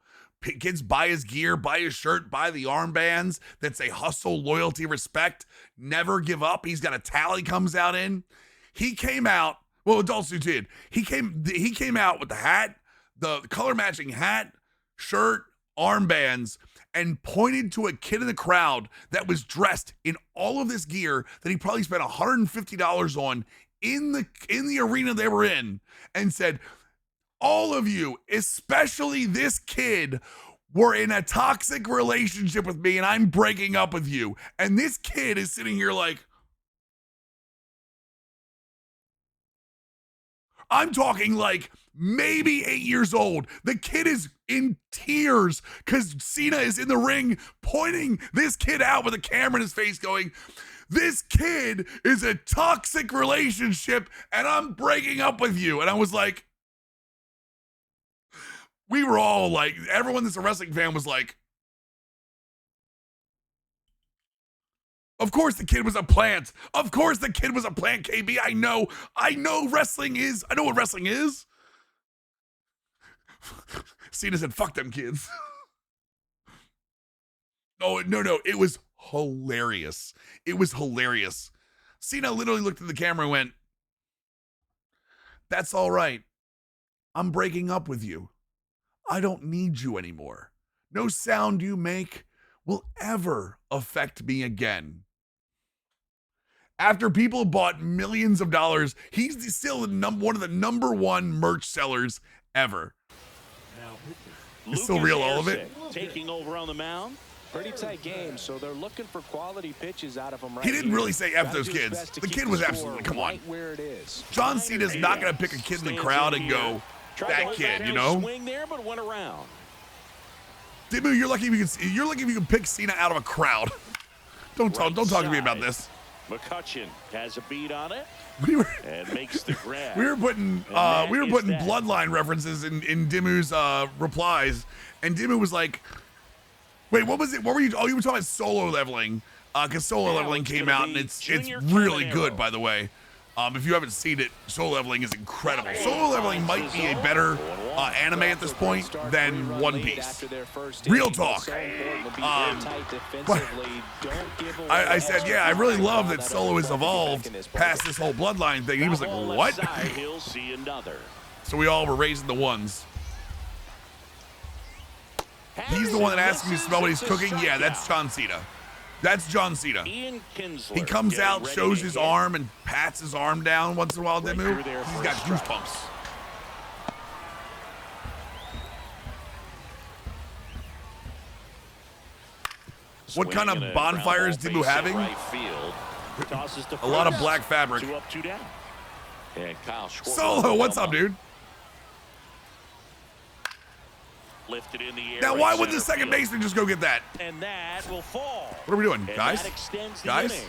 Kids buy his gear, buy his shirt, buy the armbands that say hustle, loyalty, respect, never give up. He's got a tally comes out in. He came out, well, adults who did. He came out with the hat, the color matching hat, shirt, armbands, and pointed to a kid in the crowd that was dressed in all of this gear that he probably spent $150 on in the arena they were in, and said, all of you, especially this kid, were in a toxic relationship with me and I'm breaking up with you. And this kid is sitting here like, I'm talking like maybe 8 years old. The kid is in tears because Cena is in the ring pointing this kid out with a camera in his face going, this kid is a toxic relationship and I'm breaking up with you. And I was like, we were all like, everyone that's a wrestling fan was like, of course the kid was a plant. Of course the kid was a plant, KB. I know wrestling is. I know what wrestling is. Cena said, fuck them kids. Oh, no. It was hilarious. It was hilarious. Cena literally looked at the camera and went, that's all right. I'm breaking up with you. I don't need you anymore. No sound you make will ever affect me again. After people bought millions of dollars, he's still one of the number one merch sellers ever. It's still real, all of it. Taking over on the mound. Pretty tight game, so they're looking for quality pitches out of him right He didn't here. really say F Gotta those do his kids. best to The keep kid was score absolutely, come on. right where it is. John Cena's not going to pick a kid in the crowd and go, that kid, you know? Swing there, but went around. Dimu, you're lucky if you can pick Cena out of a crowd. Don't talk to me about this. McCutcheon has a beat on it and makes the grab. We were putting bloodline references in Dimu's replies, and Dimu was like, "Wait, what was it? What were you? Oh, you were talking about solo leveling, because solo leveling came out, and it's really good, by the way. If you haven't seen it, Solo Leveling is incredible. Solo Leveling might be a better anime at this point than One Piece. Real talk. I said, yeah, I really love that Solo has evolved past this whole bloodline thing. He was like, what? So we all were raising the ones. He's the one that asked me to smell what he's cooking. Yeah, that's John Cena. That's John Cena. He comes out, shows his arm, and pats his arm down once in a while. Dimu. He's got goosebumps. What kind of bonfire is Dimu having? A lot of black fabric. Solo, what's up, dude? Lifted in the air. Now, why would the second baseman just go get that? And that will fall. What are we doing, guys? Guys?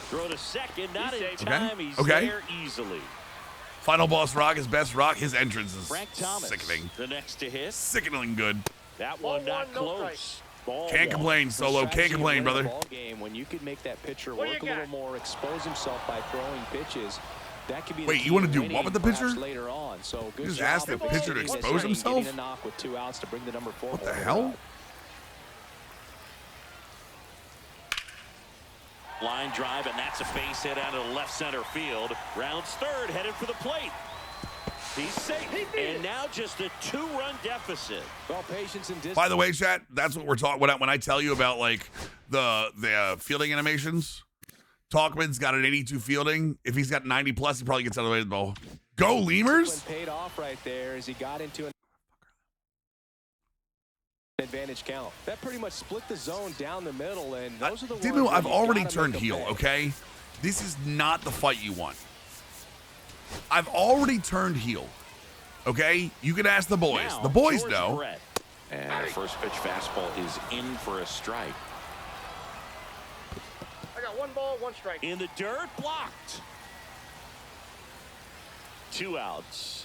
Throw to second, not in time. He's Okay. there easily. Final boss rock, his best rock. His entrance is Frank Thomas, sickening. the next to hit. Sickening good. That one not close. Can't complain, Solo. Can't complain, brother. Game when you could make that pitcher work a little more, expose himself by throwing pitches. That could be Wait, you want to do what with the pitcher? Later on. So good just job ask the of pitcher to getting expose the himself? getting a knock with 2 outs to bring the number 4 What the holder hell? out. Line drive, and that's a base hit out of the left center field. Rounds third, headed for the plate. He's safe, and now just a 2-run deficit. Well, patience and distance. By the way, chat, that's what we're talking about when I tell you about like the fielding animations. Talkman's got an 82 fielding. If he's got 90 plus, he probably gets out of the way of the ball. Go Lemurs! Paid off right there as he got into an advantage count. That pretty much split the zone down the middle, and those are the Dimu, ones I've you already gotta turned make a heel, pay. okay? This is not the fight you want. I've already turned heel, okay? You can ask the boys. Now, The boys George know. Brett. And the first pitch fastball is in for a strike. I got 1 ball, 1 strike. In the dirt, blocked. 2 outs.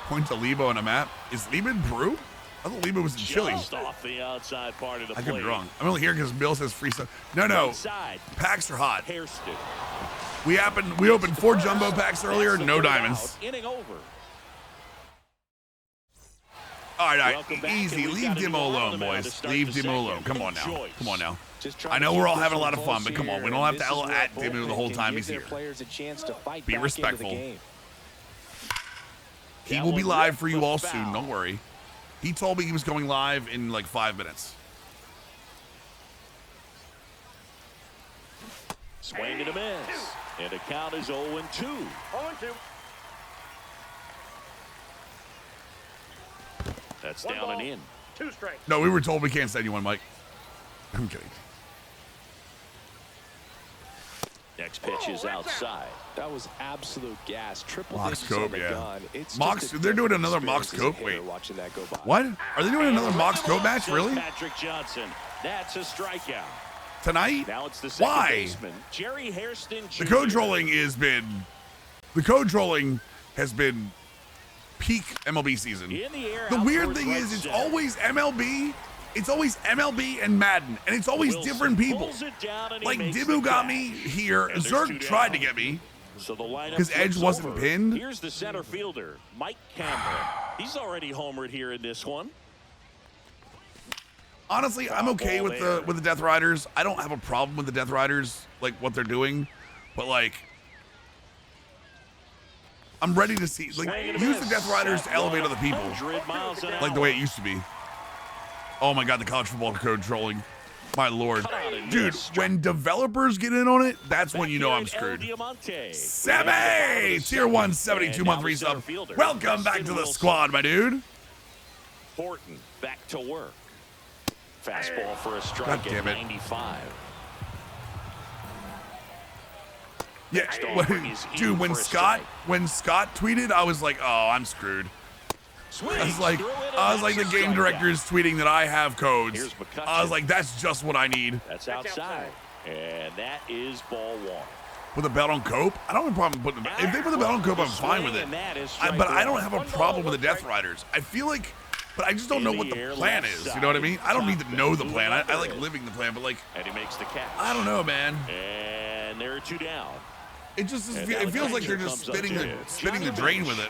Point to Lebo on a map. Is Lebo in Peru? I thought Lebo was in Chile. Just off the outside part of the I plate. could be wrong. I'm only here because Bill says free stuff. No. Side. Packs are hot. Hairston. We opened 4 jumbo packs earlier, That's the no third diamonds. out, inning over. All right, Welcome back, easy. and we've Leave got a new Demo arm on alone, the mound to boys. start Leave the Demo alone. second. Come on now. Choice. Come on now. Just trying I to know keep we're all this having a one lot of fun, close but come on, here, we don't and have to this is yell where at a Demo the bullpen whole can time give he's their here. players a chance to fight Be back respectful. into the game. He That will be one live ripped for you was all foul. soon. Don't worry. He told me he was going live in like 5 minutes. Swing and a miss. And the count is 0-2. 0-2. That's One down ball, and in. 2 strikes. No, we were told we can't send you one, Mike. I'm kidding. Next pitch is that's outside. That was absolute gas. Triple Mox digits on Cope, the yeah. gun. It's Mox- just a they're doing different another Mox experience as a Cope? hitter Wait. watching that go by. What? Are they doing another And Mox right Cope along, match? says Really? Patrick Johnson. That's a strikeout. Tonight? Now it's the second Why? baseman, Jerry Hairston Jr. The code trolling has been peak MLB season. In the air, The out weird towards thing right is it's center. always MLB. It's always MLB and Madden, and it's always Wilson different people. pulls it down and he Like makes Dibu the got catch. me here. And there's Zerg 2 tried to down. get me. So the lineup 'Cause Edge flips wasn't over. pinned? Here's the center fielder, Mike Campbell. He's already homered here in this one. Honestly, I'm okay with the Death Riders. I don't have a problem with the Death Riders, like what they're doing, but like I'm ready to see Swing like and a use the miss. Death Riders to elevate other people, 100 miles an like the hour. way it used to be. Oh my God, the college football code trolling, my lord, Cut out and dude! miss. When developers get in on it, that's when Back you know here I'm at screwed. El Diamante. Sammy, tier 1, 72-month And now the center resub. fielder, Welcome back Preston to the Wilson. squad, my dude. Horton back to work. Fastball for a strike God at damn it. 95. Yeah, Next offering is in dude. for a strike. When Scott tweeted, I was like, oh, I'm screwed. I was like, the game director's tweeting that I have codes. Here's McCutcheon. I was like, that's just what I need. That's outside. And that is ball 1. With the belt on Cope, I don't have a problem putting the if they put the belt on Cope, I'm fine with it. And that is But strike I don't one. have a problem with the Death Riders. I feel like, but I just don't know what the plan is. You know what I mean? I don't need to know the plan. I like living the plan, but like, And he makes the catch. I don't know, man. And there are 2 down. It just And it now feels the like they're catcher just comes up spinning to the drain with it.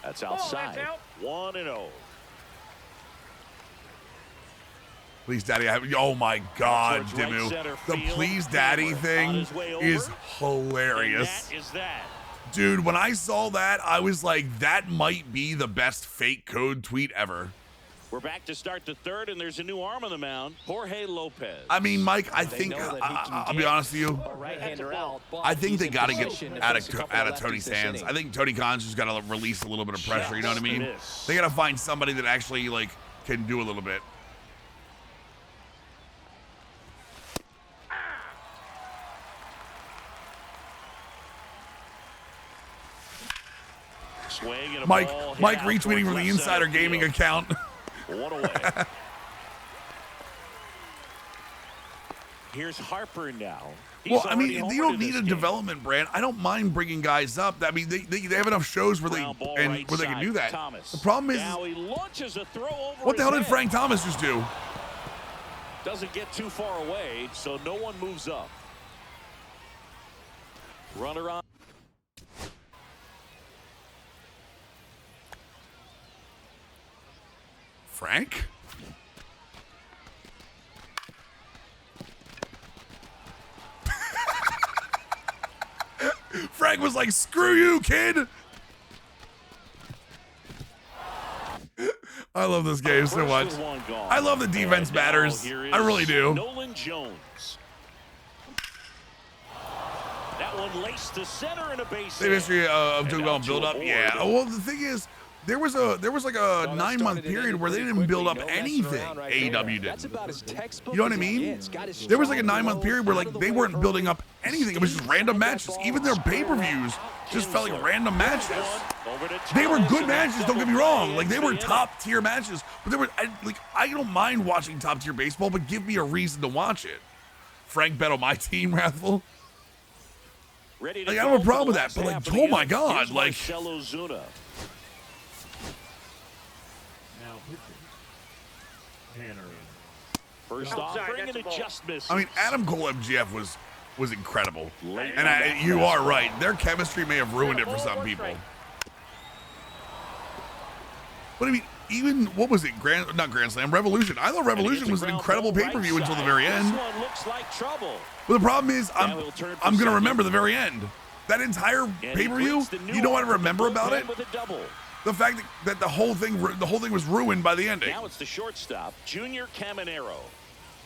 That's Ball, outside. that's out. 1-0. Please, Daddy. Oh my God, Towards right Dimu. center The field. Please Daddy Hammer on thing his way over. is And hilarious. that is that. Dude, when I saw that, I was like, that might be the best fake code tweet ever. We're back to start the 3rd, and there's a new arm on the mound, Jorge Lopez. I mean, Mike, I They think, know that he can I'll be get honest with you. a right-hander out, but I think he's they in got to position get to out finish a couple of lefties Tony's this hands. inning. I think Tony Khan's just got to release a little bit of pressure. You know what I mean? Miss. They got to find somebody that actually like can do a little bit. Swing and a Mike ball hit Mike out retweeting towards from the left Insider center Gaming field. account. 1 away. Here's Harper now. He's Well, I mean, already you homered don't in need this a game. development brand. I don't mind bringing guys up. I mean, they have enough shows where Ground ball where right they can side, do that. Thomas. The problem is, Now he launches a throw over what the hell his did head. Frank Thomas just do? Doesn't get too far away, so no one moves up. Runner on. Frank? Frank was like, screw you, kid. I love this game so First much. with one gone. I love the defense And now batters. here I really is do. Nolan Jones. That one laced to center and a base The hit. history of And doing now well to build up. a Yeah. board. Well, the thing is, there was like a 9-month period where they didn't build up anything. AEW That's didn't. about as textbook You know what I as it mean? gets. Got his There was like a strong 9-month low, period where out like of the they way weren't building early. up anything. It was just random matches. Even their pay-per-views just felt like random matches. Over to They were Thomas, good and that matches, don't get me double wrong. play Like they ends were the inning. top tier matches, but I don't mind watching top tier baseball, but give me a reason to watch it. Frank bet on my team, Wrathful. Ready to Like, I go don't have a for problem the with that, last but, like, half of oh the my inning. God, Here's like- Marcelo Zuna. Now pitching. Tanner. First Outside, offering that's and a it ball. just misses. I mean, Adam Cole MGF was incredible, Late and on that you are fastball. right. Their chemistry may have ruined it for some people. But I mean, even, what was it? Not Grand Slam, Revolution. I thought Revolution was an incredible pay-per-view until the very end. This one looks like trouble. But the problem is, I'm going to remember the very end. That entire pay-per-view, you know what I remember about it? The fact that the whole thing was ruined by the ending. Now it's the shortstop, Junior Caminero.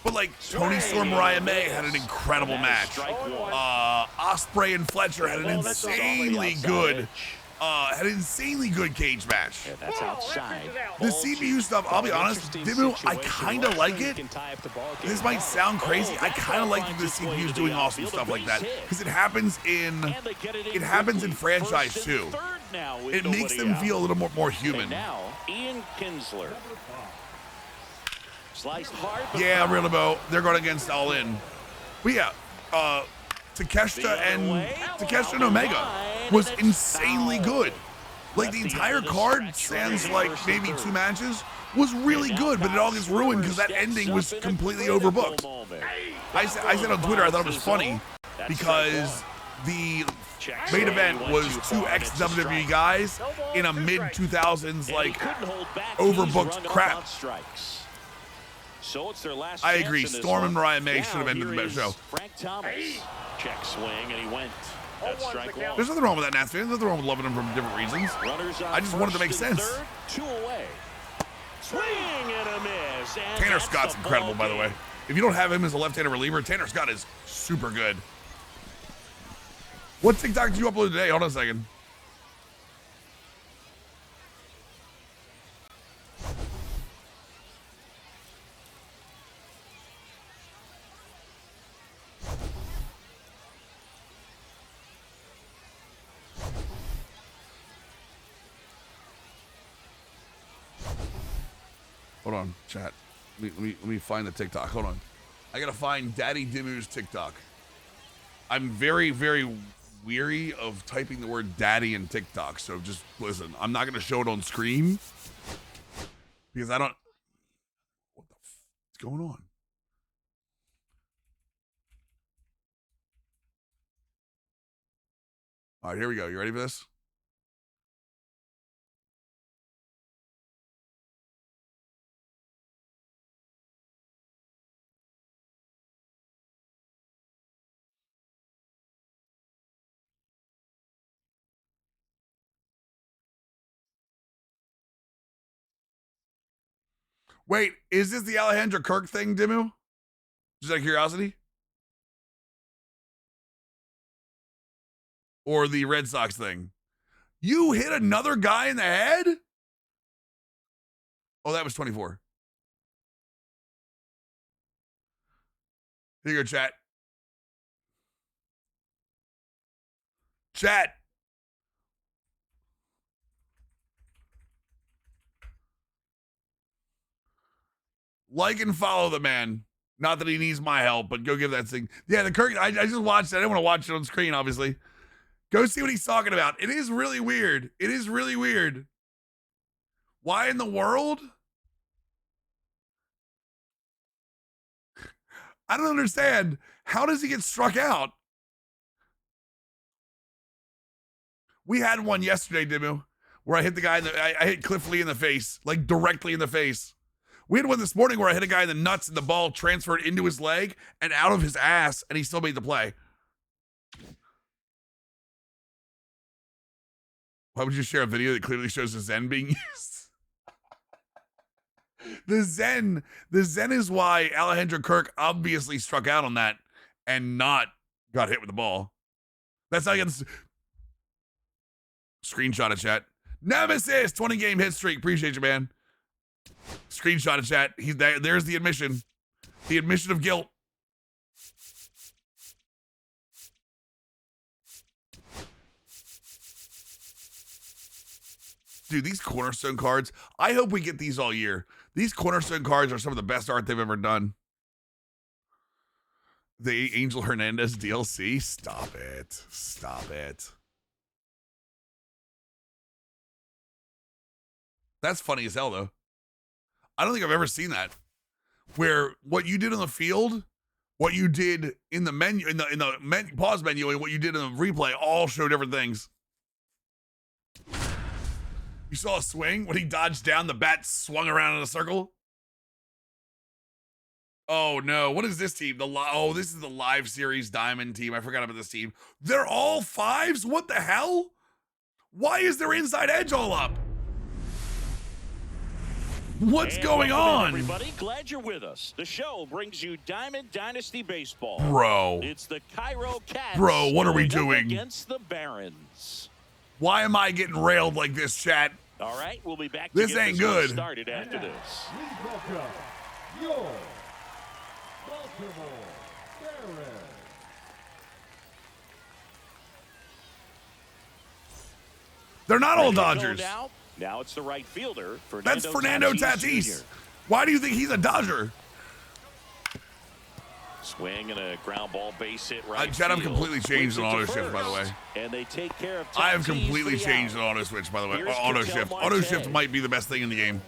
But like Tony Storm, Mariah May had an incredible match. Ospreay and Fletcher had an insanely good cage match. Yeah, that's outside. The CPU stuff, I'll be honest, Dimmu, I kind of like it. This might sound crazy. I kind of like that the CPU is doing awesome stuff like that because it happens in franchise too. It makes them feel a little more human. Now, Ian Kinsler. Sliced hard. Yeah, Rilabo, they're going against All In. But yeah, Takeshita and Omega was insanely good. Like the entire card, sans like maybe 2 matches, was really good, but it all gets ruined because that ending was completely overbooked. I said on Twitter I thought it was funny because the main event was 2 ex-WWE guys in a mid-2000s like overbooked crap. So it's their last I agree. Storm and Mariah May should have ended the show. Frank Thomas. Check swing, and he went. That's strike one. There's nothing wrong with that, Nats fans. There's nothing wrong with loving them for different reasons. I just wanted to make sense. Third, 2 away. Swing and a miss. And Tanner Scott's incredible, by the way. If you don't have him as a left-handed reliever, Tanner Scott is super good. What TikTok did you upload today? Hold on a second. Hold on, chat. Let me find the TikTok. Hold on. I gotta find Daddy Dimmu's TikTok. I'm very, very weary of typing the word daddy in TikTok, so just listen. I'm not gonna show it on screen because I don't. What the f is going on? All right, here we go. You ready for this? Wait, is this the Alejandro Kirk thing, Dimmu? Just out of curiosity? Or the Red Sox thing? You hit another guy in the head? Oh, that was 24. Here you go, chat. Chat. Like and follow the man. Not that he needs my help, but go give that thing. Yeah, the Kirk, I just watched it. I didn't want to watch it on screen, obviously. Go see what he's talking about. It is really weird. It is really weird. Why in the world? I don't understand. How does he get struck out? We had one yesterday, Dimmu, where I hit the guy in the, I hit Cliff Lee in the face, like directly in the face. We had one this morning where I hit a guy in the nuts and the ball transferred into his leg and out of his ass, and he still made the play. Why would you share a video that clearly shows the Zen being used? The Zen is why Alejandro Kirk obviously struck out on that and not got hit with the ball. That's how you get the screenshot of chat. Nemesis, 20-game hit streak. Appreciate you, man. Screenshot of chat. He's there. There's the admission. The admission of guilt. Dude, these Cornerstone cards, I hope we get these all year. These Cornerstone cards are some of the best art they've ever done. The Angel Hernandez DLC? Stop it. Stop it. That's funny as hell, though. I don't think I've ever seen that. Where what you did on the field, what you did in the menu, in the pause menu, and what you did in the replay all show different things. You saw a swing when he dodged down, the bat swung around in a circle. Oh no, what is this team? This is the live series diamond team. I forgot about this team. They're all fives? What the hell? Why is their inside edge all up? What's going on? Everybody, glad you're with us. The show brings you Diamond Dynasty Baseball. Bro. It's the Cairo Cats. Bro, what are we going up doing? Against the Barons. Why am I getting railed like this, chat? All right, we'll be back. This to get ain't this one good. Started after this. Please welcome your Baltimore Barons. They're not all Ready to go Dodgers. Now it's the right fielder. That's Fernando Tatis. Jr. Why do you think he's a Dodger? Swing and a ground ball base hit right Chad, I've field. completely changed an Whips auto it to shift, by the way. first, and they take care of I have Tatis completely for the changed an out. auto switch, by the way. Here's Auto Ketel shift. Marte. Auto shift might be the best thing in the game.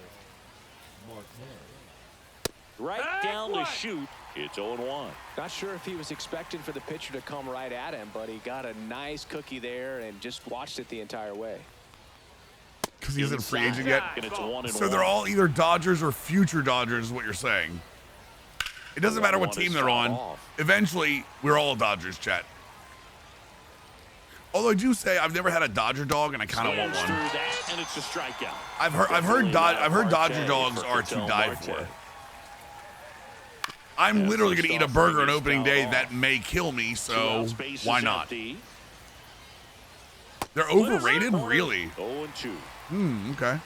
Right down the chute. It's 0-1. Not sure if he was expecting for the pitcher to come right at him, but he got a nice cookie there and just watched it the entire way. Because he isn't a free agent yet. And it's 1-1. So they're all either Dodgers or future Dodgers is what you're saying. It doesn't matter what team they're on. Eventually, we're all Dodgers, chat. Although I do say I've never had a Dodger dog, and I kind of want Slams one. through that, and it's a strikeout. I've heard Dodger dogs are to die for. I'm literally going to eat a burger on opening day that may kill me, so why not? They're overrated? Really? 0-2. Okay.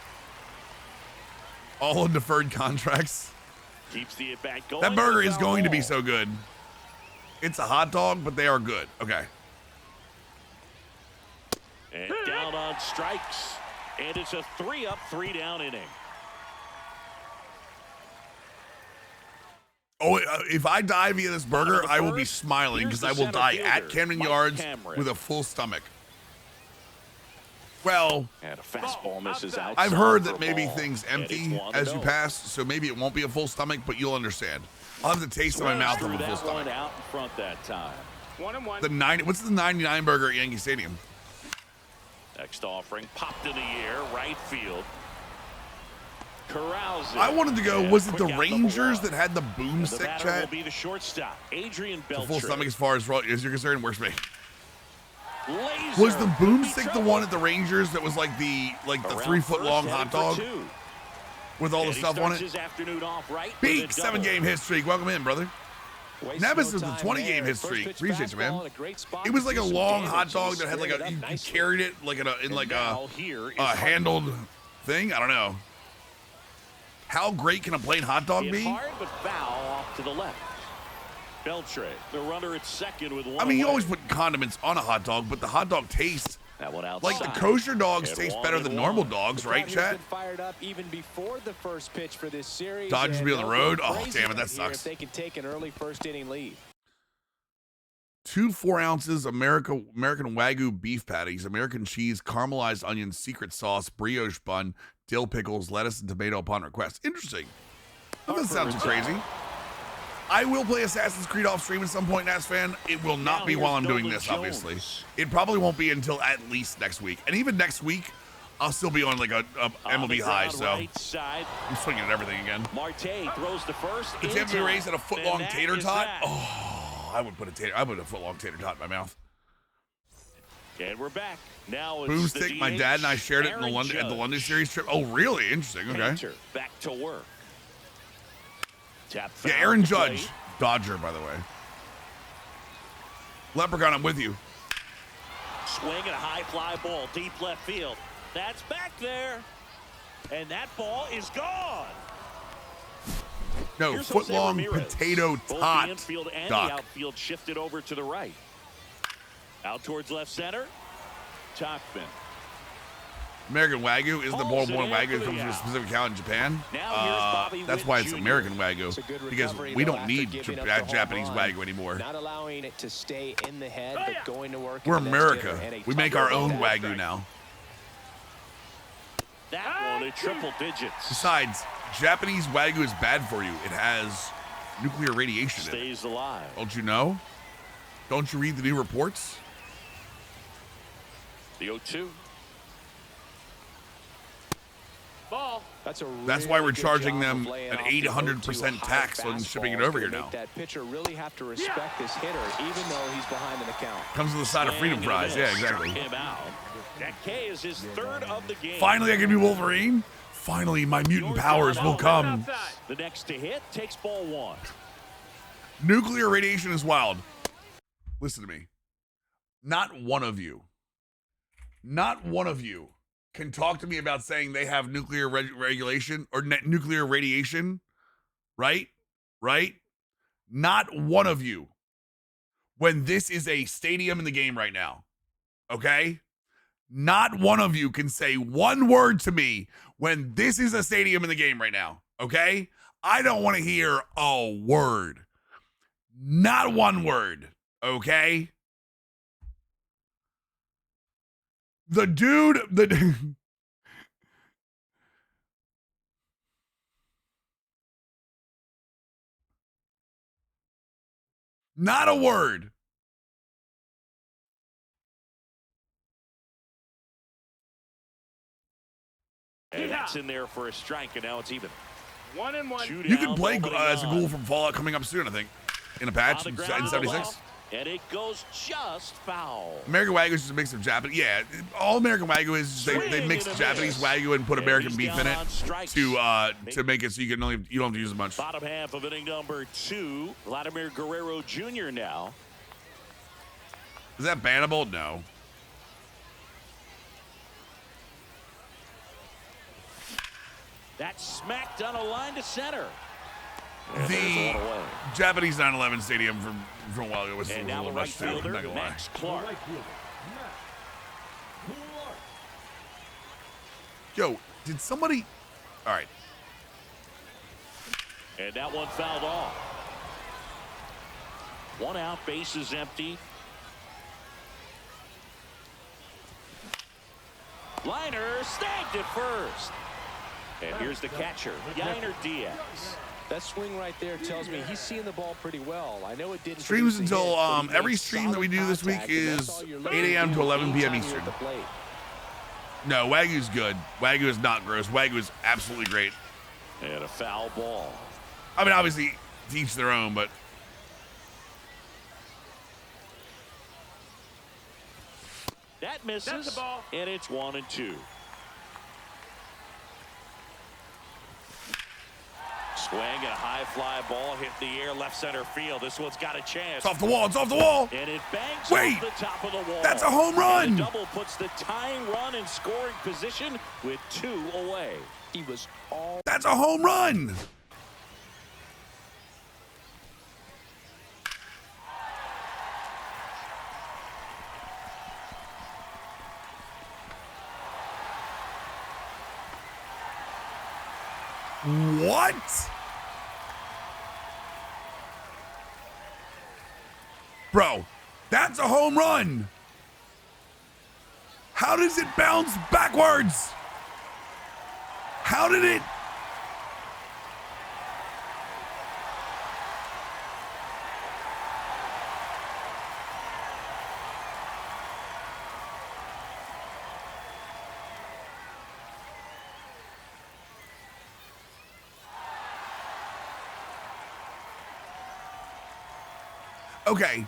All on deferred contracts. Keeps the at bat going. That burger is Foul going to be ball. so good. It's a hot dog, but they are good. Okay. And down on strikes. And it's a 3-up, 3-down inning. Oh, if I die via this burger, I will be smiling because I will die at Camden Yards with a full stomach. Well, And a fastball misses outside. I've heard for that a maybe ball. things And empty it's 1-0. as you pass, so maybe it won't be a full stomach, but you'll understand. I'll have the taste in my mouth of Threw a full that stomach. one out in front that time. 1-1. What's the 99 burger at Yankee Stadium? Next offering popped in the air, right field. Corrals it. I wanted to go, And was it the quick out number Rangers one. that had the And the boomstick, batter will chat? be the shortstop, Adrian The Beltre. full stomach as far as you're concerned works for me. Laser. Was the Could be boomstick the trouble. one at the Rangers that was like the Around 3 foot long first, hot headed for dog two. with all the And he stuff on starts it? his afternoon off right with Beak, a 7 double. game hit streak. Welcome in, brother. Wasted Nemesis no with a time 20 game there. hit First streak. pitch Appreciate you, man. fastball in a great spot It was to like do a some long damage. hot dog He that had like squared a it you up nicely. carried it like in And like now here is a Hart. handled thing. I don't know. How great can a plain hot dog Hit be? hard but foul off to the left. Beltre, the runner at second with one I mean, you away. always put condiments on a hot dog, but the hot dog tastes That one outside. like the kosher dogs And taste 1-1. better than normal dogs, The right, crowd here's chat? been fired up even before the first pitch for this series. Dodgers and be on the they'll road? go Oh, crazy damn it, that right here sucks. If they can take an early first inning lead. 2 4-ounces American Wagyu beef patties, American cheese, caramelized onions, secret sauce, brioche bun, dill pickles, lettuce, and tomato upon request. Interesting. That doesn't sound too crazy. I will play Assassin's Creed off stream at some point, Nats fan. It will not Now be while I'm here's doing Nolan this, obviously. Jones. It probably won't be until at least next week. And even next week, I'll still be on like a On MLB the high, ground, so right side. I'm swinging at everything again. Marte throws the first. The in chance to be time. raised at a And foot-long that tater is tot? that. Oh, I would put a foot-long tater tot in my mouth. And we're back. Now it's Boomstick, my dad and I shared it in Aaron at the Judge. London series trip. Oh, really? Interesting. Okay. Painter back to work. Tap Yeah, foul Aaron at the Judge, plate. Dodger, by the way. Leprechaun, I'm with you. Swing and a high fly ball deep left field. That's back there. And that ball is gone. No, Here's Jose foot-long Ramirez. potato Both the tot. infield and Doc. the outfield shifted over to the right. Out towards left center. Topman. American Wagyu is the Hauls born it Wagyu in that for comes the from a out. specific cow in Japan. Now here's Bobby That's Witt why it's Jr. American Wagyu, It's a good because recovery, we though, don't after need giving up the home Japanese run. Wagyu anymore. Not allowing it to stay in the head, but going to work. We're in the next America. hitter, and a We make tough our own one. Wagyu now. That one at triple digits. Besides, Japanese Wagyu is bad for you. It has nuclear radiation in it. Stays alive. Don't you know? Don't you read the new reports? The 0-2. Ball. That's why we're good charging job of them laying an off the 800% 0-2 tax high on shipping it fastballs over here to now. make that pitcher really have to respect this hitter, even though he's behind in the count. Comes with the side of freedom Swing and a fries. Yeah, miss. exactly. Struck him out. That K is his third of the game. Finally, I can be Wolverine. Finally, my mutant powers will come. The next to hit takes ball one. Nuclear radiation is wild. Listen to me. Not one of you can talk to me about saying they have nuclear regulation or nuclear radiation, right? Right? Not one of you. When this is a stadium in the game right now, okay? Not one of you can say one word to me when this is a stadium in the game right now, okay? I don't want to hear a word. Not one word, okay? The dude, not a word. And that's in there for a strike, and now it's even. 1-1. You can play as a ghoul from Fallout coming up soon, I think, in a patch in On the ground, 76. and it goes just foul. American Wagyu is just a mix of Japanese. Yeah, all American Wagyu is they mix Japanese Wagyu and put American beef in it to make it so you don't have to use it much. Bottom half of inning number 2. Vladimir Guerrero Jr. now. Is that bannable? No. That's smacked on a line to center. The Japanese 9/11 stadium from a while ago was a And now little the right much too. I'm fielder, not gonna lie. Max Clark. Right fielder, Max Clark. Yo, did somebody? All right. And that one fouled off. 1 out, base is empty. Liner snagged it first. And here's the catcher, Yainer Diaz. That swing right there tells me he's seeing the ball pretty well. I know it didn't. Streams produce a hit, until but he every made stream that we do this week solid contact, and is that's all you're 8 looking a.m. to for 11 p.m. anytime you're Eastern. at the plate. No, Wagyu's good. Wagyu is not gross. Wagyu is absolutely great. And a foul ball. I mean, obviously, to each their own, but That misses. That's the ball. And it's 1-2. Swing and a high fly ball hit the air left center field. This one's got a chance. it's off the wall. It's off the wall. And it bangs Wait. off the top of the wall. That's a home And run. the double puts the tying run in scoring position with 2 away. He was all That's a home run. What? Bro, that's a home run. How does it bounce backwards? How did it? Okay,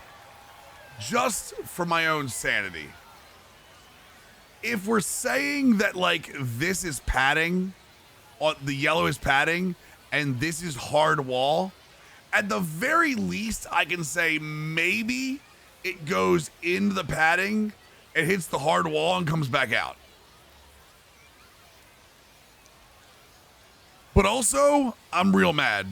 just for my own sanity, if we're saying that like this is padding, the yellow is padding, and this is hard wall, at the very least I can say maybe it goes into the padding, it hits the hard wall and comes back out. But also, I'm real mad.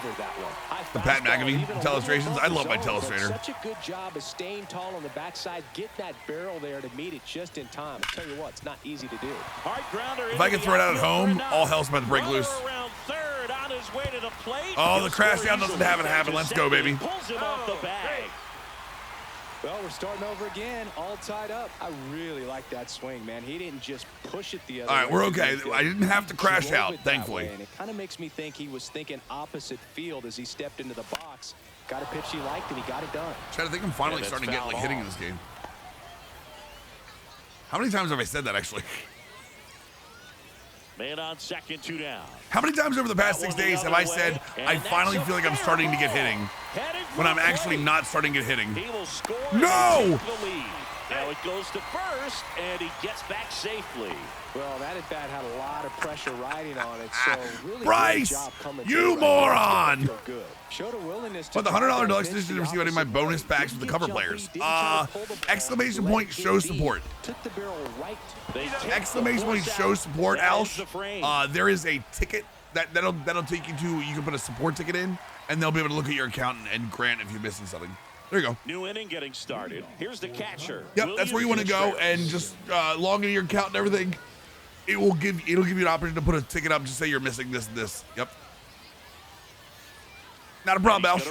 over that one. The Pat McAfee telestrations. I love my telestrator. Such a good job of staying tall on the backside, get that barrel there to meet it just in time. I tell you what, it's not easy to do. Hard grounder. If I can throw it out at home, all hell's about to break loose. Around third on his way to the plate. Oh, the He'll crash score down doesn't easily. have it happen. Let's go, baby. Pulls him off the bag. Well, we're starting over again, all tied up. I really like that swing, man. He didn't just push it the other way. All right, we're okay. I didn't have to crash out, thankfully. And it kind of makes me think he was thinking opposite field as he stepped into the box. Got a pitch he liked, and he got it done. Chad, I think I'm finally starting to get like hitting in this game. How many times have I said that, actually? Man on second, 2 down. How many times over the past 6 days have I said I finally feel like I'm starting to get hitting when I'm actually not starting to get hitting? He will score. No! The lead. Now it goes to first, and he gets back safely. Well, that at bat had a lot of pressure riding on it, so really Bryce, good job coming you through. moron! Good. Showed a willingness to But the $100 deluxe edition to receive any of my bonus packs with the cover players. Exclamation point show support. Took the barrel right. Exclamation point show support, Alsh. There is a ticket that'll take you to, you can put a support ticket in, and they'll be able to look at your account and grant if you're missing something. There you go. New inning getting started. Here's the catcher. Yep, that's where you want to go, and just log into your account and everything. It'll give you an option to put a ticket up. Just say you're missing this and this. Yep. Not a problem, Alsh.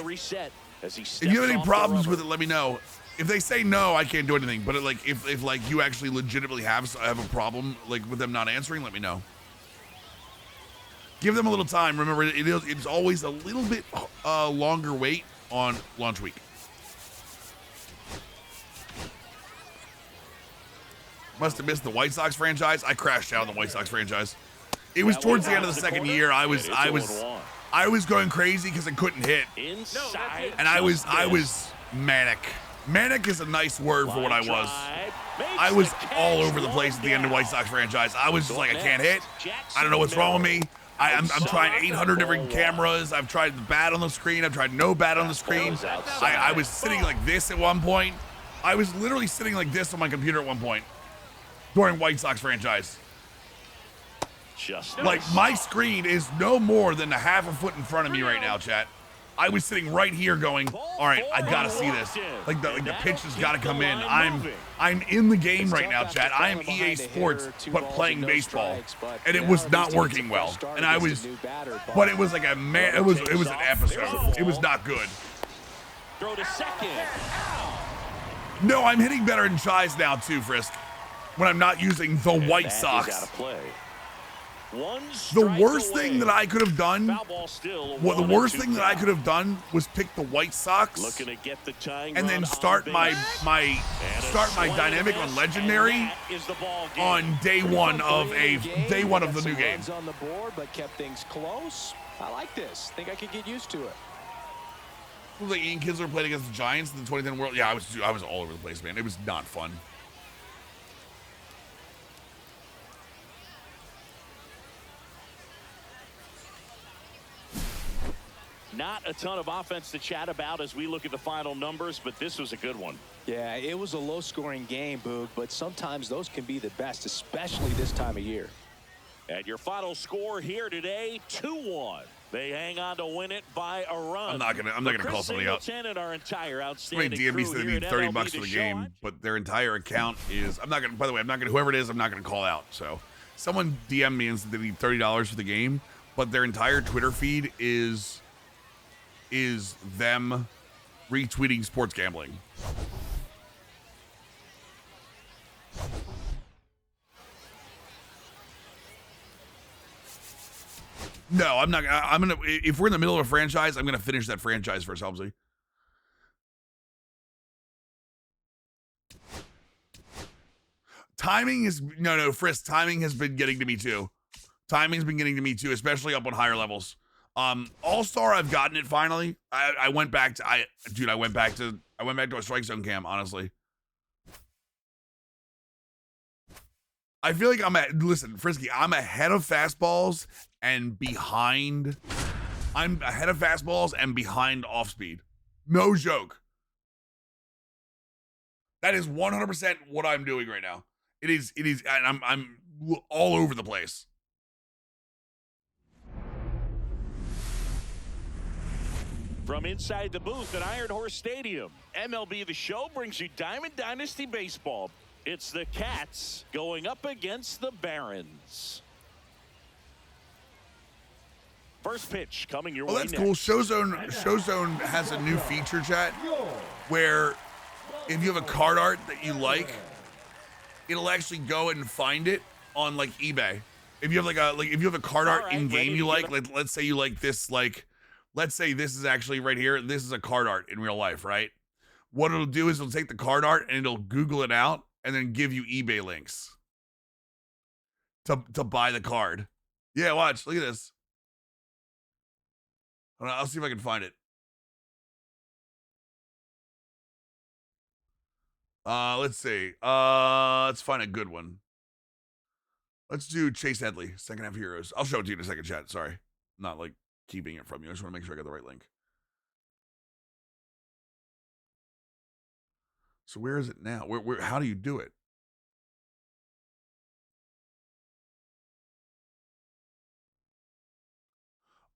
If you have any problems with it, let me know. If they say no, I can't do anything. But if like you actually legitimately have a problem like with them not answering, let me know. Give them a little time. Remember, it's always a little bit longer wait on launch week. Must have missed the White Sox franchise. I crashed out on the White Sox franchise. It was towards the end of the second year. I was going crazy because I couldn't hit, and I was manic. Manic is a nice word for what I was. I was all over the place at the end of the White Sox franchise. I was just like, I can't hit. I don't know what's wrong with me. I'm trying 800 different cameras. I've tried the bat on the screen. I've tried no bat on the screen. I was sitting like this at one point. I was literally sitting like this on my computer at one point during White Sox franchise. Like, my screen is no more than a half a foot in front of me right now, chat. I was sitting right here going, all right, I gotta see this. Like the pitch has gotta come in. I'm in the game right now, chat. I am EA Sports, but playing baseball, and it was not working well. And but it was like it was an episode. It was not good. Throw to second. No, I'm hitting better in Chais now too, Frisk. When I'm not using the White Sox. The worst thing that I could have done, the worst thing that I could have done was pick the White Sox and then start my dynamic on legendary on day one of the new game. On the board, but kept things close. I like this. Think I could get used to it. The Ian Kinsler played against the Giants in the 2010 World. Yeah, I was all over the place, man. It was not fun. Not a ton of offense to chat about as we look at the final numbers, but this was a good one. Yeah, it was a low-scoring game, Boog, but sometimes those can be the best, especially this time of year. And your final score here today, 2-1. They hang on to win it by a run. I'm not gonna call somebody out. And our entire Somebody outstanding DMB said they need $30 for the game, but their entire account is. I'm not gonna. By the way, I'm not gonna. Whoever it is, I'm not gonna call out. So, someone DM me and said they need $30 for the game, but their entire Twitter feed is them retweeting sports gambling. No, I'm not. I'm gonna. If we're in the middle of a franchise, I'm gonna finish that franchise first, Helmsley. Timing is no, Frisk. Timing has been getting to me too. Timing's been getting to me too, especially up on higher levels. All-Star, I've gotten it finally. I went back to a strike zone cam, honestly. I feel like listen, Frisky, I'm ahead of fastballs and behind. I'm ahead of fastballs and behind off speed. No joke. That is 100% what I'm doing right now. It is, and I'm all over the place. From inside the booth at Iron Horse Stadium, MLB The Show brings you Diamond Dynasty Baseball. It's the Cats going up against the Barons. First pitch coming your way that's next. cool. Showzone has a new feature, chat, where if you have a card art that you like, it'll actually go and find it on like eBay. If you have if you have a card art in game you like, let's say you like this, let's say this is actually right here. This is a card art in real life, right? What it'll do is it'll take the card art and it'll Google it out and then give you eBay links to buy the card. Yeah, watch. Look at this. I'll see if I can find it. Let's see. Let's find a good one. Let's do Chase Headley, second half heroes. I'll show it to you in a second, chat. Sorry. Not like keeping it from you. I just want to make sure I got the right link. So where is it now? Where how do you do it?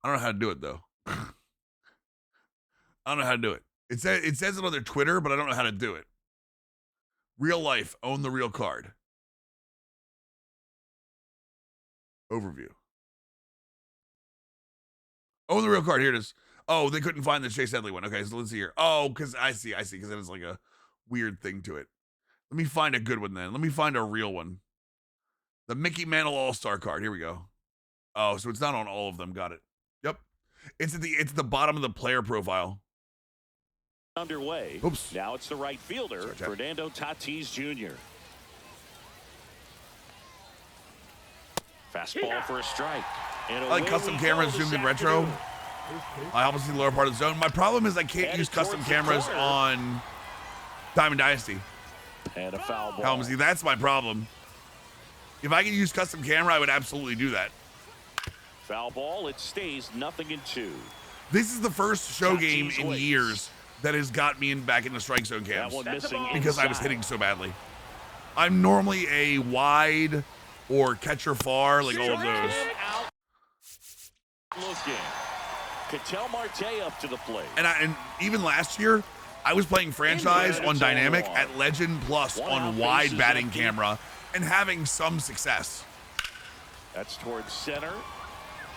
I don't know how to do it though. I don't know how to do it. It says it on their Twitter, but I don't know how to do it. Real life, own the real card. Overview. Own the real card. Here it is. Oh, they couldn't find the Chase Headley one. Okay, so let's see here. Oh, because I see, because it has like a weird thing to it. Let me find a good one then. Let me find a real one. The Mickey Mantle All-Star card. Here we go. Oh, so it's not on all of them. Got it. Yep. It's at the bottom of the player profile. Underway. Oops. Now it's the right fielder, Fernando Tatis Jr. Fastball for a strike. And I like custom cameras zoomed in retro. I almost see the lower part of the zone. My problem is I can't use custom cameras on Diamond Dynasty. And a foul ball. See, that's my problem. If I could use custom camera, I would absolutely do that. Foul ball. It stays 0-2. This is the first show game in years that has got me back in the strike zone cams because I was hitting so badly. I'm normally a wide or catcher far, like all of those. Looking. Ketel Marte up to the plate. And even last year, I was playing franchise on Dynamic at Legend Plus on wide batting camera and having some success. That's towards center.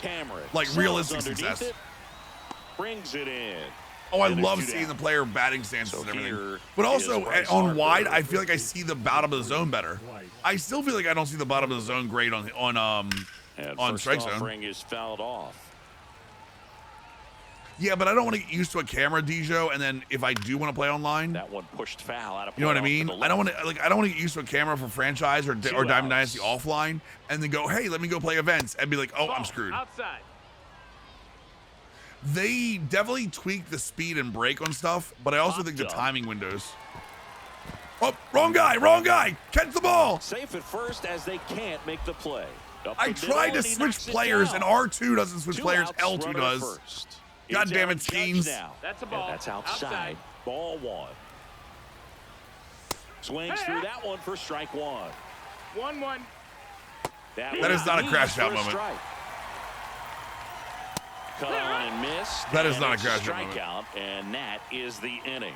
Cameron. Like realistic success. Brings it in. Oh, I love seeing the player batting stances and everything. But also on wide, I feel like I see the bottom of the zone better. I still feel like I don't see the bottom of the zone great on strike zone. Ring is fouled off. Yeah, but I don't want to get used to a camera, Dijo, and then if I do want to play online, that one pushed foul out of. You know what I mean? I don't want to get used to a camera for franchise or Diamond Dynasty offline, and then go, hey, let me go play events, and be like, oh, I'm screwed. Outside. They definitely tweak the speed and brake on stuff, but I also think the timing windows. Oh, wrong guy. Catch the ball. Safe at first as they can't make the play. I tried to switch players, and R2 doesn't switch players. L2 does. God damn it, Skeens. That's a ball. And that's outside. Ball one. Swings through that one for strike one. 1-1. That is not a crash out moment. Cut on and missed. That is not a crash out moment. Strikeout, and that is the inning.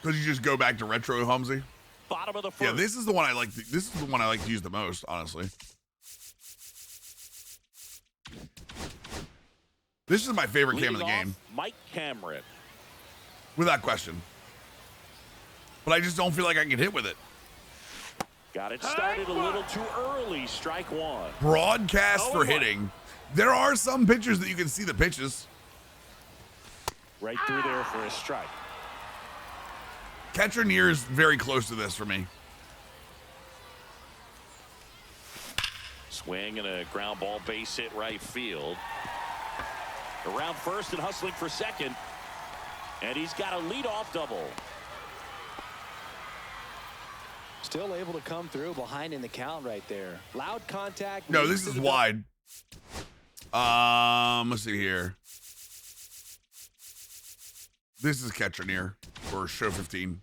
Because you just go back to retro, Humsey. Bottom of the first. Yeah, this is the one I like. This is the one I like to use the most, honestly. This is my favorite cam in the game. Mike Cameron. Without question. But I just don't feel like I can hit with it. Got it started a little too early. Strike one. Broadcast for hitting. There are some pitchers that you can see the pitches. Right through there for a strike. Catcher near is very close to this for me. Swing and a ground ball, base hit right field. Around first and hustling for second. And he's got a leadoff double. Still able to come through behind in the count right there. Loud contact. No, this is wide. Let's see here. This is catcher near or show 15.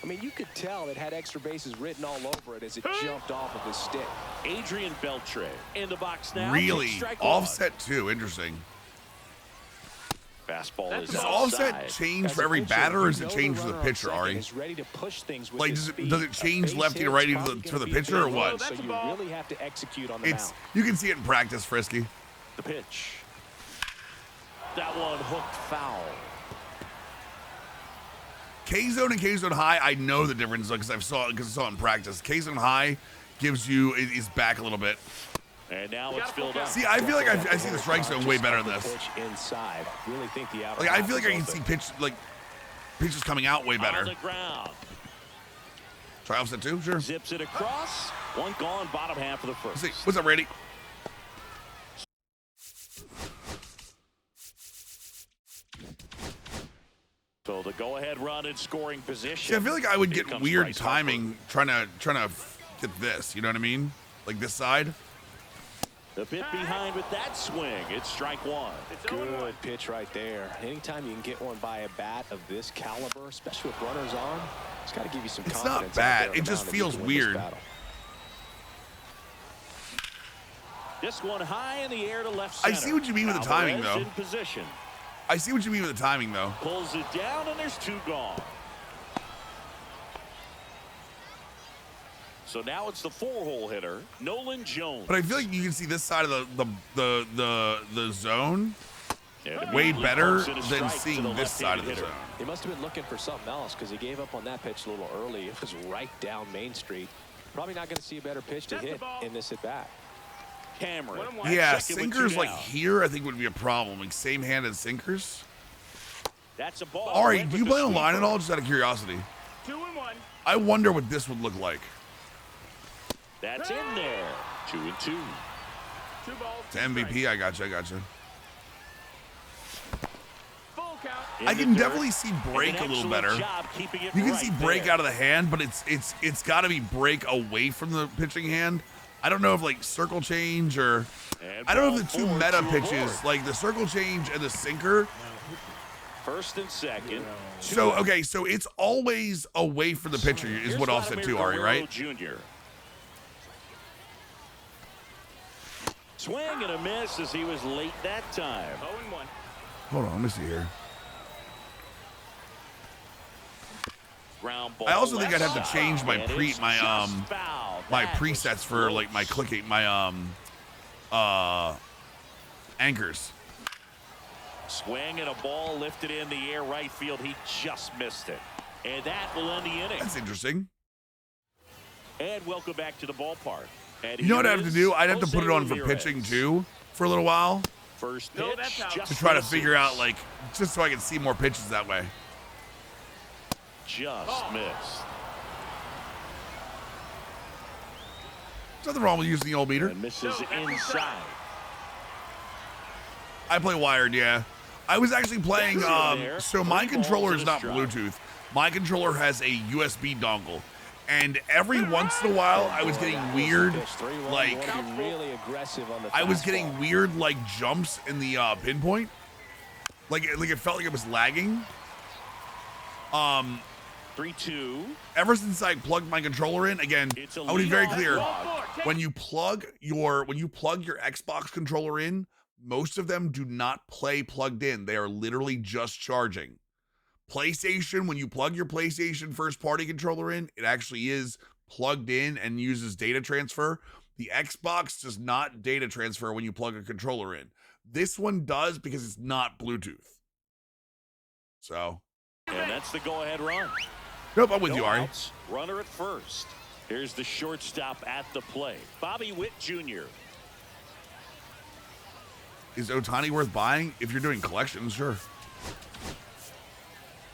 I mean, you could tell it had extra bases written all over it as it jumped off of his stick. Adrian Beltre in the box now. Really? Offset too. Interesting. Fastball is does outside. Offset change for every batter, or does it change for the pitcher, Ari? Ready to push things with like, does it change lefty to righty for the pitcher, or what? So you really have to execute on the mound. You can see it in practice, Frisky. The pitch. That one hooked foul. K-zone and K-zone high, I know the difference because I saw it in practice. K-zone high gives you is back a little bit. And now it's filled up. See, I feel like I see the strike zone way better than this. Pitch inside. Really think the outer Like I feel like I can see pitches coming out way better. On the ground. Try offset too, sure. Zips it across. One gone, bottom half of the first. Let's see. What's up, Randy? So the go-ahead run in scoring position. See, I feel like I would Here get comes weird Bryce timing trying to get this. You know what I mean? Like this side. The bit behind with that swing. It's strike one. Good pitch right there. Anytime you can get one by a bat of this caliber, especially with runners on, it's got to give you some It's confidence. not bad. out there on It the just mound that you feels can win this weird. battle. This one high in the air to left I center. see what you mean with the timing, Alvarez though. in position. I see what you mean with the timing, though. Pulls it down, and there's two gone. So now it's the four-hole hitter, Nolan Jones. But I feel like you can see this side of the zone And way immediately better pumps in a than strike to seeing the this side of the left-handed zone. hitter. He must have been looking for something else because he gave up on that pitch a little early. It was right down Main Street. Probably not going to see a better pitch to That's the hit ball. in this at-bat. Cameron. 1-1. Yeah, Second with sinkers two like down. here I think would be a problem. Like same-handed sinkers. That's a ball. Ari, Went do with you the play online at sweeper. all? Just out of curiosity. 2-1. I wonder what this would look like. That's in there. 2-2. 2 balls. To MVP, I gotcha. Full count. In I the can dirt. definitely see break a An little excellent better. job keeping it You can right see break there. out of the hand, but it's got to be break away from the pitching hand. I don't know if like circle change or And I don't know ball if the two four, meta two pitches aboard. like the circle change and the sinker. First and second. So okay, so it's always away from the pitcher is Here's what offset Vladimir too, Ari, Guerrero right? Jr. Swing and a miss as he was late that time. 0-1. Hold on, let me see here. Ground ball. I also think I'd have to left change my side, and pre it's my just foul. my That was presets for like my close. clicking my anchors. Swing and a ball lifted in the air right field. He just missed it. And that will end the inning. That's interesting. And welcome back to the ballpark. And You know what I here have to is do? I'd have to Jose put it on for Ramirez. pitching too for a little while First No, pitch, that's out. just to try to misses. figure out like just so I can see more pitches that way. Just missed. There's nothing wrong with using the old meter. And misses No, that's inside. I play wired, yeah. I was actually playing, so my controller is not Bluetooth. My controller has a USB dongle. And every once in a while, I was getting weird, like, Really aggressive on the I was fastball. getting weird, like, jumps in the pinpoint. Like it felt like it was lagging. 3-2. Ever since I plugged my controller in, again, It's a I want to be very leadoff clear. walk. When you plug your Xbox controller in, most of them do not play plugged in. They are literally just charging. PlayStation, when you plug your PlayStation first party controller in, it actually is plugged in and uses data transfer. The Xbox does not data transfer when you plug a controller in. This one does because it's not Bluetooth. So, And that's the go-ahead run. nope, I'm with No you, Ari. outs, runner at first. Here's the shortstop at the plate. Bobby Witt Jr. Is Ohtani worth buying? If you're doing collections, sure.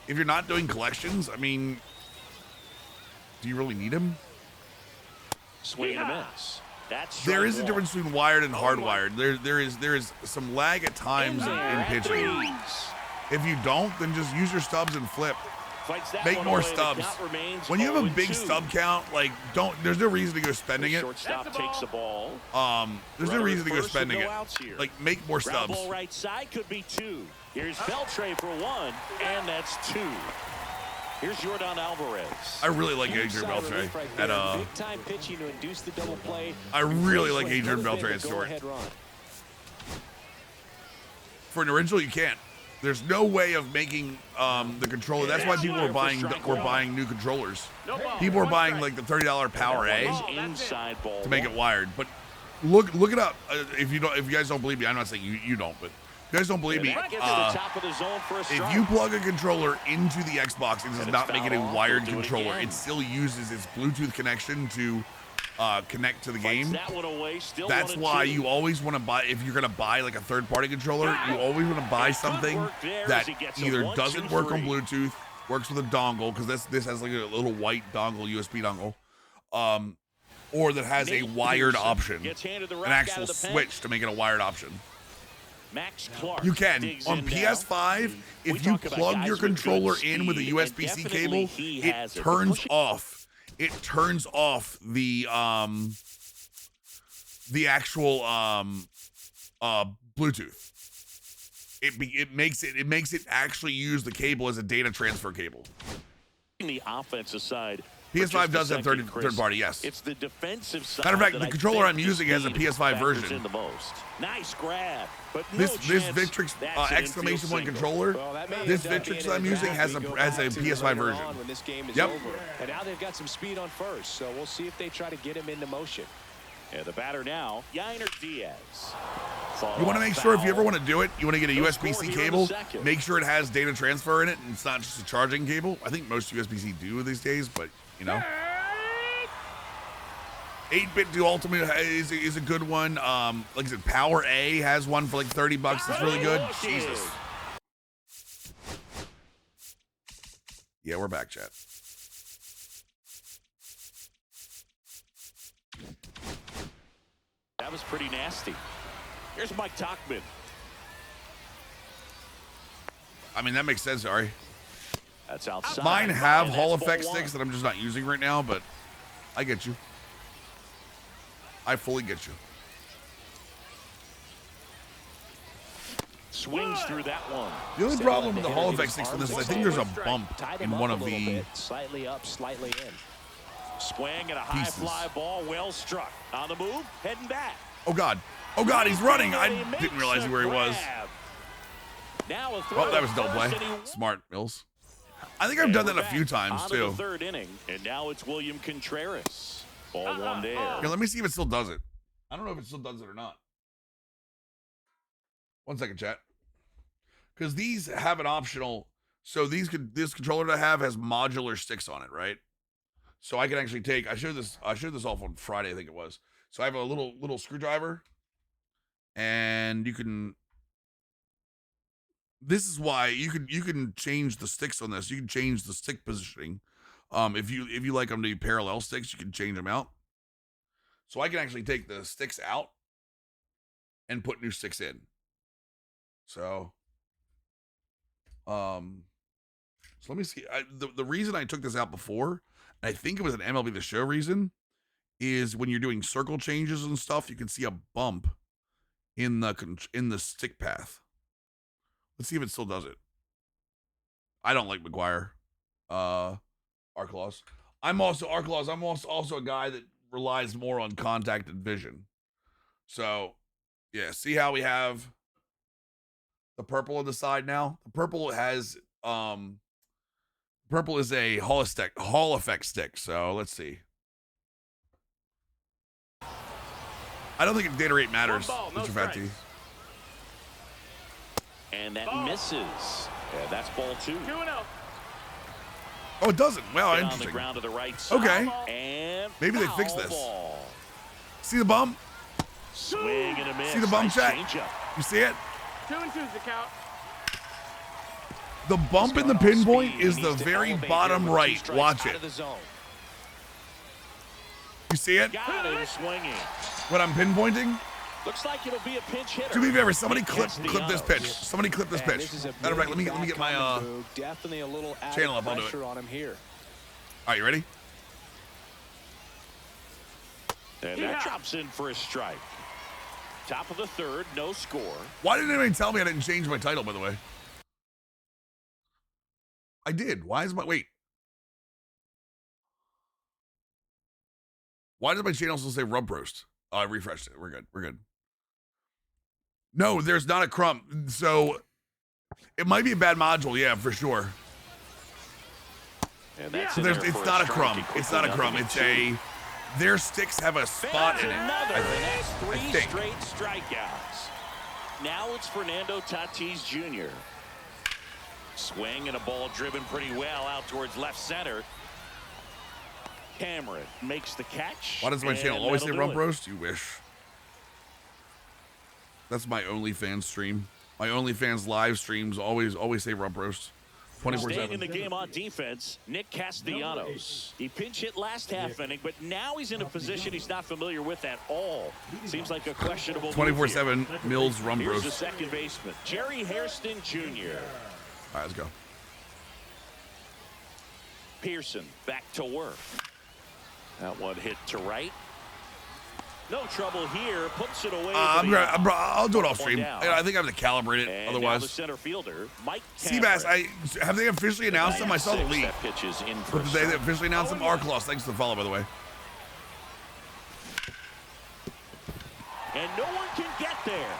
If you're not doing collections, I mean, do you really need him? Swing and a miss. That's There strike is a one. difference between wired and hardwired. There is some lag at times In in, there at pitching. threes. If you don't, then just use your stubs and flip. Fights that Make one more away. The stubs. count remains When you have a big 0-2. stub count, like there's no reason to go spending The it. shortstop That's the takes the ball. There's no Runner reason at to go first with spending no it. outs here. Like make more Ground stubs. ball right side could be two. Here's Beltre for one, and that's two. Here's Jordan Alvarez. I really like Huge Adrian side relief Beltre right at there. Big time pitching to induce the double play. I really like First one Adrian could have Beltre been at the short. go-ahead run. For an original, you can't. There's no way of making the controller. That's why people were buying new controllers. No ball. People were One buying strike. like the $30 Power A That was inside ball to make one. it wired. But look it up if you guys don't believe me. I'm not saying you don't, but You guys don't believe me? That gets to the top of the zone for a If strike. you plug a controller into the Xbox, it does And not it's make it a fouled off. wired They'll do it controller. again. It still uses its Bluetooth connection to connect to the Fights game. that one away, still That's 1-2. why you always want to buy, if you're going to buy like a third-party controller, you always want to buy Good something work there as that he gets a either 1, doesn't 2, work on 3. Bluetooth, works with a dongle, because this has like a little white dongle, USB dongle, or that has a Nate wired Pearson option, gets handed the an rock out actual of the pen. switch to make it a wired option. Max Clark You can. digs On in now. PS5, We if you talk about plug guys your with good controller in with a speed, USB-C and cable, definitely he has it it. But turns pushing- off. It turns off the actual Bluetooth. It makes it actually use the cable as a data transfer cable. the offensive side. PS5 does have third Chris, party, yes. It's the defensive side. Matter of fact, that the I controller think I'm using has a speed PS5 factors version. in the most. Nice grab, but no This chance. Victrix That's an exclamation infield point single. controller, Well, that may this end up Victrix being I'm an using has advantage a we go has a back to PS5 later version. on when this game is Yep. over. And now they've got some speed on first, so we'll see if they try to get him into motion. And the batter now, Yainer Diaz. You want to make sure if you ever want to do it, you want to get a No USB-C score here in cable, the second. make sure it has data transfer in it and it's not just a charging cable. I think most USB-C do these days, but you know. 8-bit to Ultimate is a good one. Like I said, Power A has one for like $30. That's really good. Jesus. Yeah, we're back, chat. That was pretty nasty. Here's Mike Tachman. I mean, that makes sense, Ari. That's outside. Mine have And Hall that's Effect ball sticks one. that I'm just not using right now, but I get you. I fully get you. Swings through that one. The only Still problem with the letting Hall him Effect get sticks his on this is I arms think there's a up. bump Tied him in up one a of little the bit. Slightly up, slightly in. Swing and a high Pieces. fly ball, well struck. On the move, heading back. Oh God. Oh God, he's running. I And he didn't realize makes where he the was. grab. Now a throw Well, that was to double play. first, and he- Smart, Mills. I think I've done And that a we're few back times onto too. the third inning, and now it's William Contreras. Ball one there. Yeah, let me see if it still does it. I don't know if it still does it or not. 1 second, chat. Because these have an optional. So this controller that I have has modular sticks on it, right? So I can actually take. I showed this off on Friday, I think it was. So I have a little screwdriver, and you can. This is why you can change the sticks on this. You can change the stick positioning. If you like them to be parallel sticks, you can change them out. So I can actually take the sticks out and put new sticks in. So let me see. The reason I took this out before, and I think it was an MLB The Show reason, is when you're doing circle changes and stuff, you can see a bump in the stick path. Let's see if it still does it. I don't like McGuire. Arclaws. I'm also a guy that relies more on contact and vision. So, yeah, see how we have the purple on the side now? The purple has purple is a Hall Effect stick. So let's see. I don't think data rate matters, One ball, no Mr. Fatty. strikes. And that Ball. misses. Yeah, that's ball 2. 2-0. Oh, it doesn't. Wow, Down on the interesting. ground to the right side. Okay. And Maybe they foul fixed this. ball. See the bump? Swing and a miss. See the bump Nice check? changeup. You see it? 2-2's the count. The bump in the He's got all pinpoint speed. is He the needs to very elevate bottom here with 2 right. strikes Watch out it. of the zone. You see it? Got him swinging. What I'm pinpointing? Looks like it'll be a pinch hitter. To be fair, somebody Nick clip this Castellanos. pitch. Somebody clip this And pitch. this is a Matter of fact, let big me get my back move. Definitely a little added channel up, I'll do it. pressure on him here. All right, you ready? And that drops in for a strike. Top of the third, no score. Why didn't anybody tell me I didn't change my title, by the way? I did. Why is my wait? Why does my channel still say rub roast? Oh, I refreshed it. We're good. We're good. No, there's not a crumb. So it might be a bad module, yeah, for sure. And that's So in there's there it's for not a strike. crumb. He It's not a quickly crumb. up It's to a their sticks have a spot There's in it. another, I and that's think. 3 I think. straight strikeouts. Now it's Fernando Tatis Jr. Swing and a ball driven pretty well out towards left center. Cameron makes the catch. Why does my channel always say that'll rump do it. roast? You wish. That's my OnlyFans stream. My OnlyFans live streams always say rump roast. Staying in the 24/7. game on defense, Nick Castellanos. He pinch hit last half inning, but now he's in a position he's not familiar with at all. Seems like a questionable. 24/7 Mills rump Here's the roast. second baseman, Jerry Hairston Jr. All right, let's go. Pearson back to work. That one hit to right. No trouble here. Puts it away. I'll do it off One stream. down. I think I have to calibrate it. And now the Otherwise, center fielder, Mike Seabass, Cameron. have they officially announced them? I saw the leak. That pitch is in for But a did they strike. officially announce them? Arcloss, thanks for the follow, by the way. And no one can get there.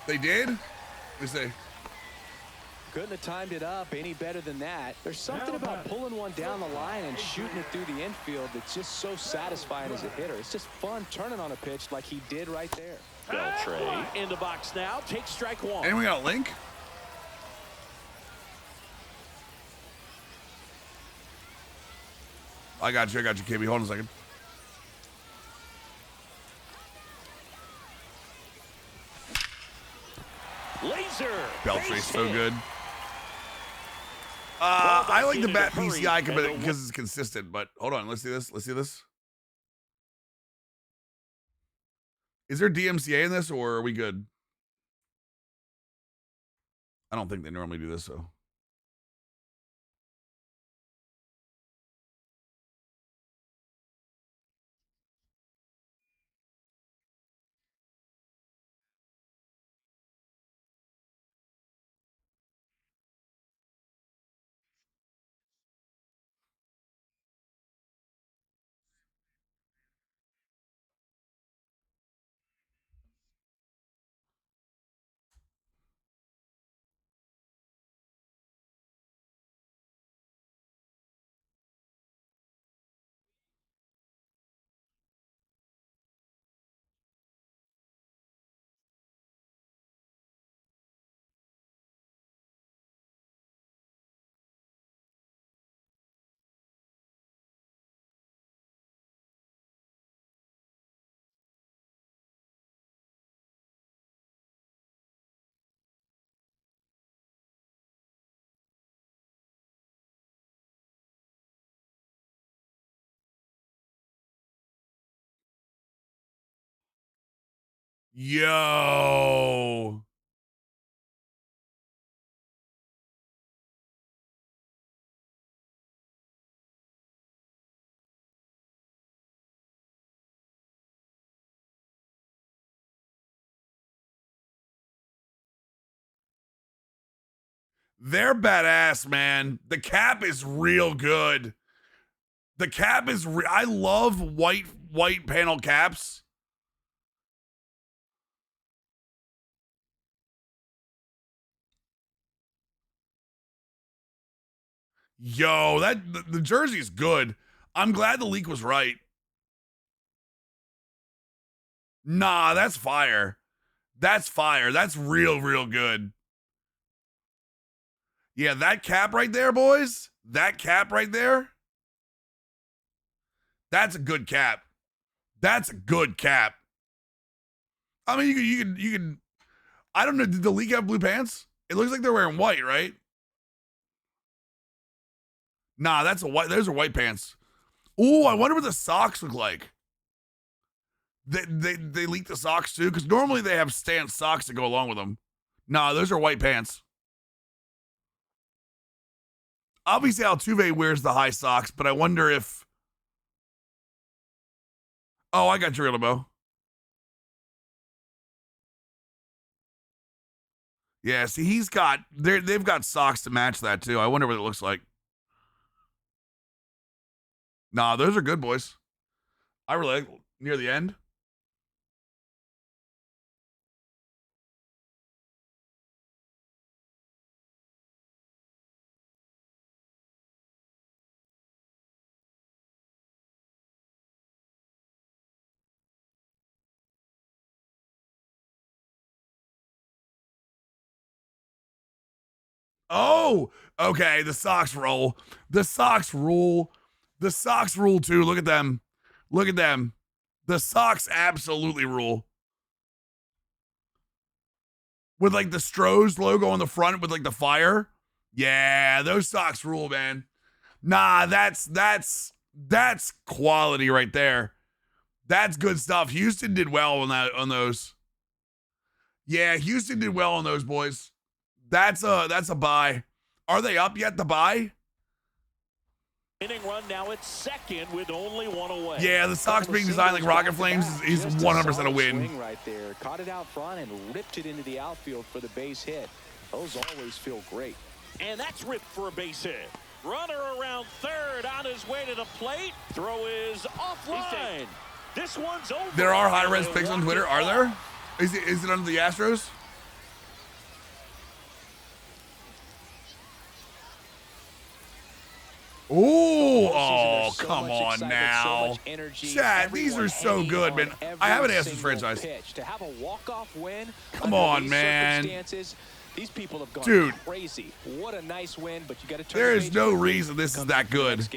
They did? Let me see. Couldn't have timed it up any better than that. There's something about pulling one down the line and shooting it through the infield that's just so satisfying as a hitter. It's just fun turning on a pitch like he did right there. Beltray in the box now. Take strike one. Anyone got a link? I got you, KB. Hold on a second. Laser. Beltray's Base so hit. good. Well, I like back the in bat a hurry, PCI and the- because it's consistent, but hold on, let's see this. Let's see this. Is there DMCA in this, or are we good? I don't think they normally do this, so. Yo. They're badass, man. The cap is real good. The cap is I love white panel caps. Yo, the jersey is good. I'm glad the leak was right. Nah, that's fire. That's fire. That's real good. Yeah, that cap right there, boys. That cap right there. That's a good cap. That's a good cap. I mean, you can. I don't know. Did the league have blue pants? It looks like they're wearing white, right? Nah, that's a white. Those are white pants. Ooh, I wonder what the socks look like. They leak the socks too, because normally they have stance socks that go along with them. Nah, those are white pants. Obviously, Altuve wears the high socks, but I wonder if. Oh, I got your Illibo. Yeah, see, they've got socks to match that too. I wonder what it looks like. Nah, those are good, boys. I really like near the end. Oh, okay. The Sox roll. The Sox rule. The Sox rule too. Look at them. Look at them. The Sox absolutely rule. With like the Stros logo on the front with like the fire. Yeah, those Sox rule, man. Nah, that's quality right there. That's good stuff. Houston did well on those. Yeah, Houston did well on those, boys. That's a buy. Are they up yet? The buy? Inning run now at second with only one away. Yeah, the Sox being designed like rocket flames is 100% a win. Swing right there. Caught it out front and ripped it into the outfield for the base hit. Those always feel great. And that's ripped for a base hit. Runner around third on his way to the plate. Throw is offline. This one's over. There are high-res pics on Twitter. Are there? Is it under the Astros? Ooh, oh, come on now. Chat, these are so good, man. I haven't asked this franchise. To have a walk-off win. Come on, man. These people have gone Dude, crazy. What a nice win, but you got to turn. There is no reason this is that good.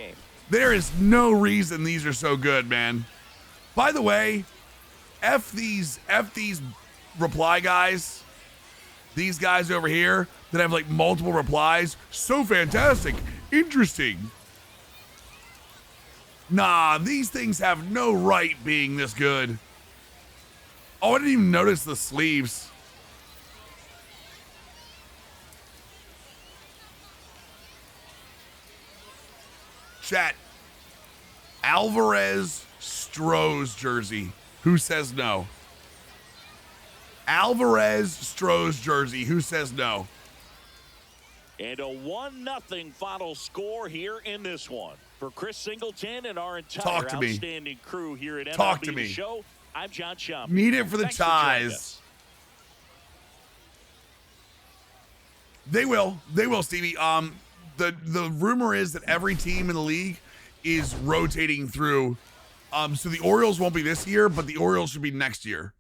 There is no reason these are so good, man. By the way, F these reply guys. These guys over here that have like multiple replies. So fantastic. Interesting. Nah, these things have no right being this good. Oh, I didn't even notice the sleeves. Chat. Alvarez Stroh's jersey. Who says no? Alvarez Stroh's jersey. Who says no? And a 1-0 final score here in this one. For Chris Singleton and our entire outstanding crew here at MLB The Show, I'm John Schaum. Need it for the ties. They will, Stevie. The rumor is that every team in the league is rotating through. So the Orioles won't be this year, but the Orioles should be next year.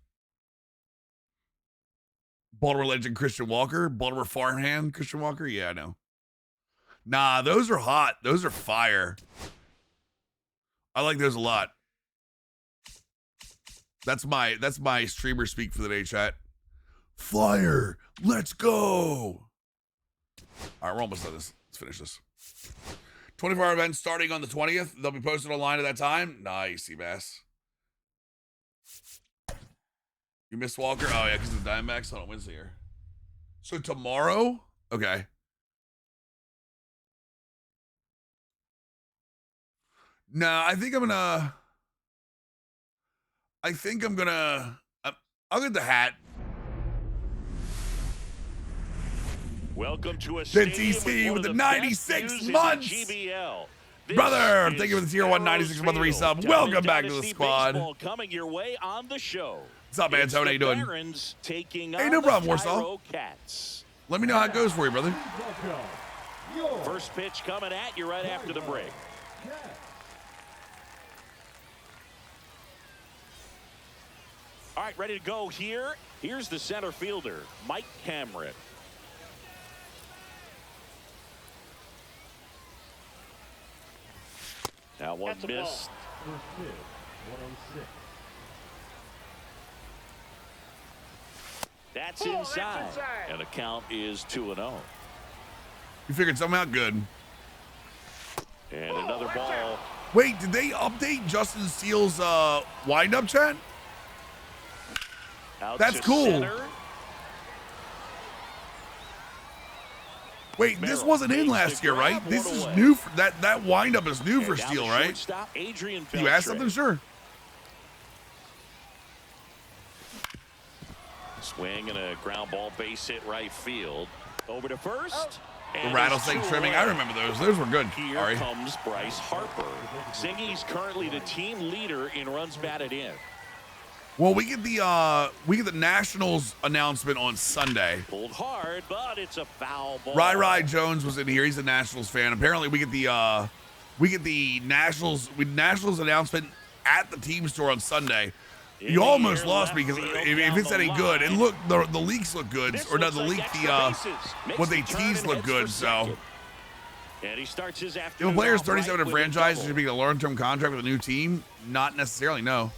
Baltimore legend Christian Walker, Baltimore farmhand Christian Walker. Yeah, I know. Nah, those are hot. Those are fire. I like those a lot. That's my streamer speak for the day, chat. Flyer, let's go. All right, we're almost done this. Let's finish this. 24-hour event starting on the 20th. They'll be posted online at that time. Nice, Seabass. You missed Walker? Oh, yeah, because the Diamondbacks on Wednesday here. So tomorrow? Okay. No, I think I'm gonna... I'll get the hat. Welcome to a the TC with the 96 months. Brother, thank you for the tier 1 96 month resub. Welcome back to the squad. Coming your way on the show. What's up, man? Tony, how you doing? Hey, no problem, Warsaw. Let me know how it goes for you, brother. First pitch coming at you right after the break. All right, ready to go here. Here's the center fielder, Mike Cameron. Now one missed. That's inside. And the count is 2-0. You figured something out good. And another ball. Wait, did they update Justin Steele's wind-up, chat? That's cool. Center. Wait, this wasn't in last year, right? This is new. That wind-up is new for Steele, right? You asked something? Sure. Swing and a ground ball base hit right field. Over to first. The rattlesnake trimming. I remember those. Those were good. Here comes Bryce Harper. Zingy's currently the team leader in runs batted in. Well, we get the Nationals announcement on Sunday. Pulled hard, but it's a foul ball. Rai Jones was in here. He's a Nationals fan. Apparently, we get the Nationals announcement at the team store on Sunday. In You the almost air, lost me left because field if down it's the any good, and line. look, the leaks look good, This or not looks the like leak, extra bases. Makes what they the turn tease and look heads good. for So second. And he starts his if afternoon a player's out 37 right in with a franchise double. should be a long-term contract with a new team, not necessarily. No,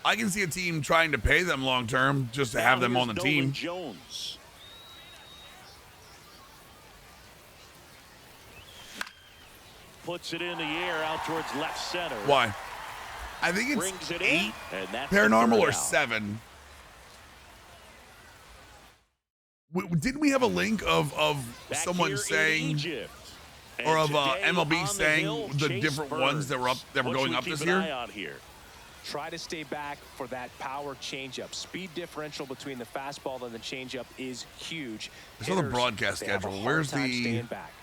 I can see a team trying to pay them long-term just to have them on the Here's team. Nolan Jones. Puts it in the air out towards left center. Why? I think Brings it's it 8 in, and that's the paranormal third or out. 7. Didn't we have a link of Back someone here in saying, Egypt. or And of today MLB on saying hill, the Chase different ones that were Burns. going What should up we this keep an eye year? on here? Try to stay back for that power changeup. Speed differential between the fastball and the changeup is huge. I saw the Hitters, broadcast they have a schedule. hard Where's time the- staying back?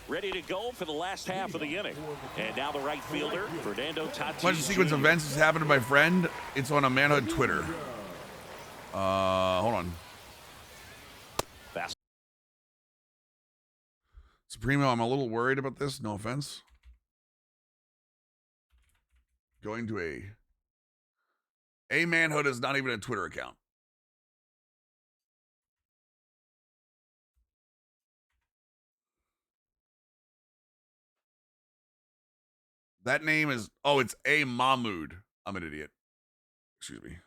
Ready to go for the last half of the inning. And now the right fielder, Fernando Tatis. Bunch of sequence Jr. events has happened to my friend. It's on a manhood Twitter. Hold on. Fast. Supremo, I'm a little worried about this. No offense. Going to a manhood is not even a Twitter account. That name is, it's a Mahmood. I'm an idiot. Excuse me.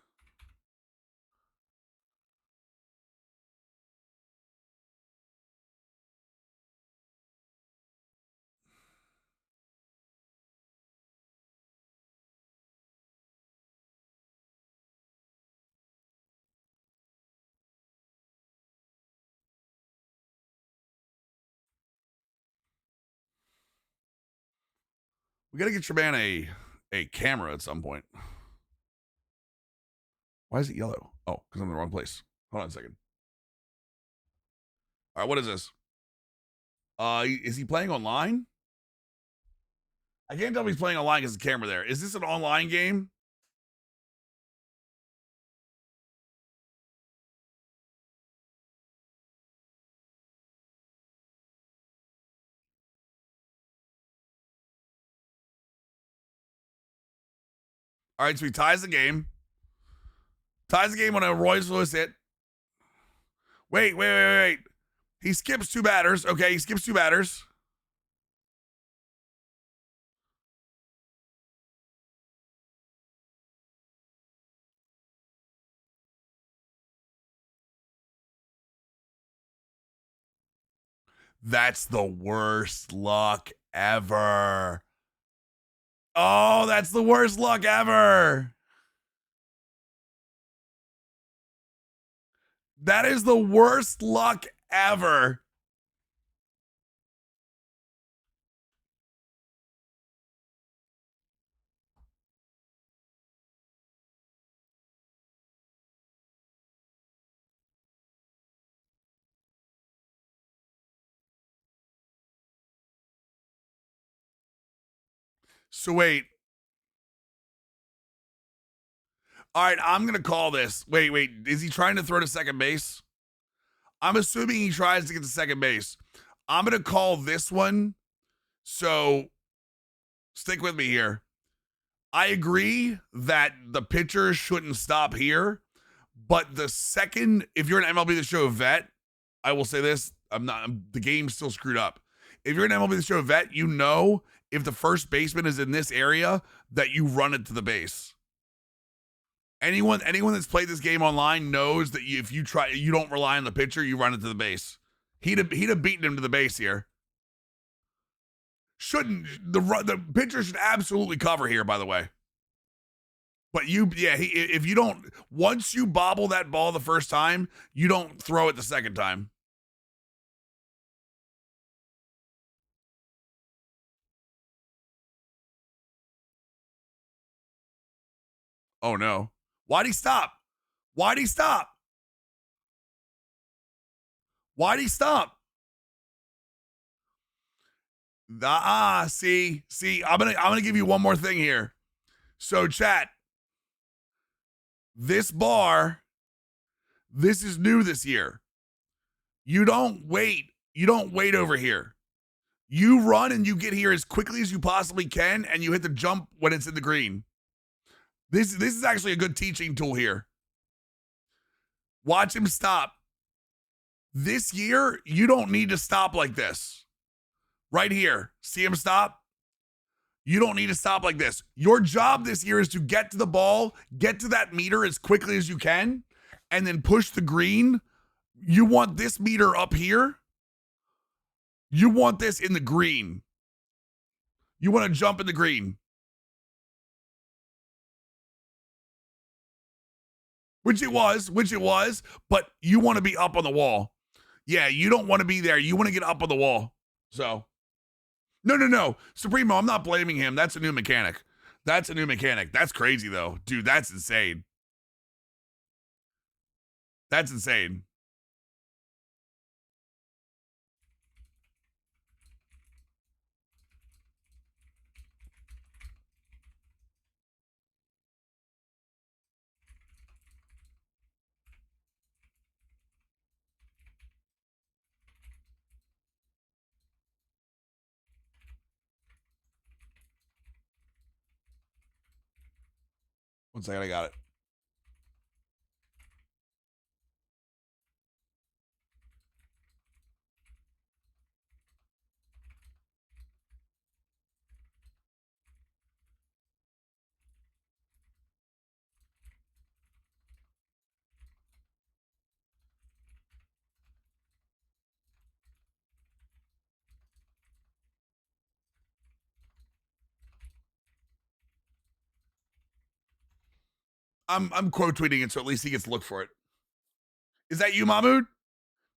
We got to get your man a camera at some point. Why is it yellow? Oh, because I'm in the wrong place. Hold on a second. All right, what is this? Is he playing online? I can't tell if he's playing online because the camera there. Is this an online game? All right, so he ties the game. Ties the game on a Royce Lewis hit. Wait. He skips 2 batters. Okay, he skips 2 batters. That's the worst luck ever. Oh, that's the worst luck ever. That is the worst luck ever. So wait. All right, I'm going to call this. Wait. Is he trying to throw to second base? I'm assuming he tries to get to second base. I'm going to call this one. So stick with me here. I agree that the pitcher shouldn't stop here. But the second, if you're an MLB The Show vet, I will say this, the game's still screwed up. If you're an MLB The Show vet, you know if the first baseman is in this area that you run it to the base. Anyone that's played this game online knows that if you try, you don't rely on the pitcher, you run it to the base. He'd have beaten him to the base here. The pitcher should absolutely cover here, by the way. But if you don't, once you bobble that ball the first time, you don't throw it the second time. Oh no. Why'd he stop? Why'd he stop? Why'd he stop? See, I'm gonna give you one more thing here. So chat, this bar, this is new this year. You don't wait over here. You run and you get here as quickly as you possibly can, and you hit the jump when it's in the green. This is actually a good teaching tool here. Watch him stop. This year, you don't need to stop like this. Right here. See him stop? You don't need to stop like this. Your job this year is to get to the ball, get to that meter as quickly as you can, and then push the green. You want this meter up here. You want this in the green. You want to jump in the green. Which it was, but you want to be up on the wall. Yeah, you don't want to be there. You want to get up on the wall. So, no. Supremo, I'm not blaming him. That's a new mechanic. That's crazy, though. Dude, that's insane. That's insane. One second, I got it. I'm quote tweeting it, so at least he gets to look for it. Is that you, Mahmoud?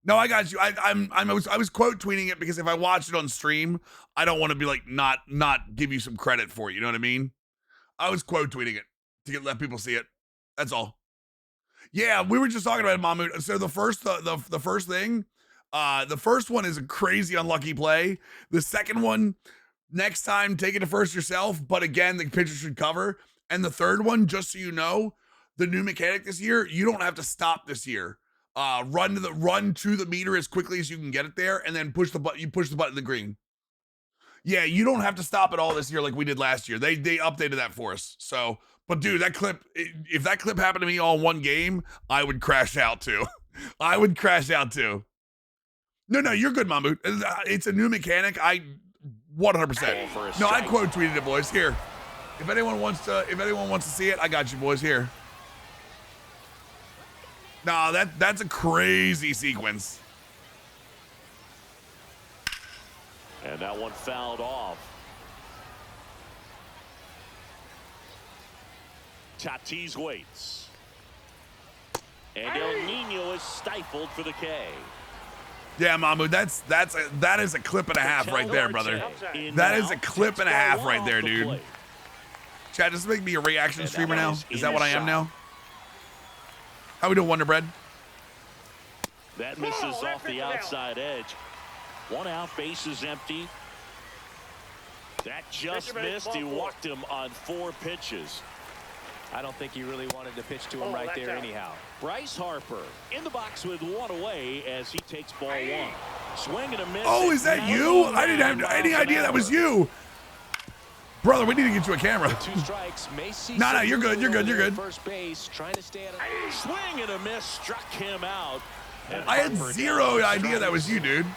No, I got you. I was quote tweeting it because if I watch it on stream, I don't want to be like not give you some credit for it. You know what I mean? I was quote tweeting it to let people see it. That's all. Yeah, we were just talking about it, Mahmoud. So the first thing, the first one is a crazy unlucky play. The second one, next time, take it to first yourself. But again, the pitcher should cover. And the third one, just so you know, the new mechanic this year, you don't have to stop this year. Run to the meter as quickly as you can get it there, and then push the button. You push the button in the green. Yeah, you don't have to stop at all this year like we did last year. They updated that for us. So, but dude, that clip, if that clip happened to me all in one game, I would crash out too. I would crash out too. No, you're good, Mahmoud. It's a new mechanic. 100%. No, I quote tweeted it, boys. Here. If anyone wants to see it, I got you, boys. Here. No, that's a crazy sequence. And that one fouled off. Tatis waits. And El Nino is stifled for the K. Yeah, Mahmoud, that is a clip and a half right there, brother. That is a clip and a half right there, dude. Chad, does this make me a reaction streamer now? Is that what I am now? How we doing, Wonder Bread? That misses off the outside edge. One out, base is empty. That just missed. He walked him on 4 pitches. I don't think he really wanted to pitch to him right there anyhow. Bryce Harper in the box with 1 away as he takes ball 1. Swing and a miss. Oh, is that you? I didn't have any idea that was you. Brother, we need to get you a camera. 2 strikes may see. No, you're good. First base, trying to stay at a swing and a miss, struck him out. And I had zero idea that was you, dude.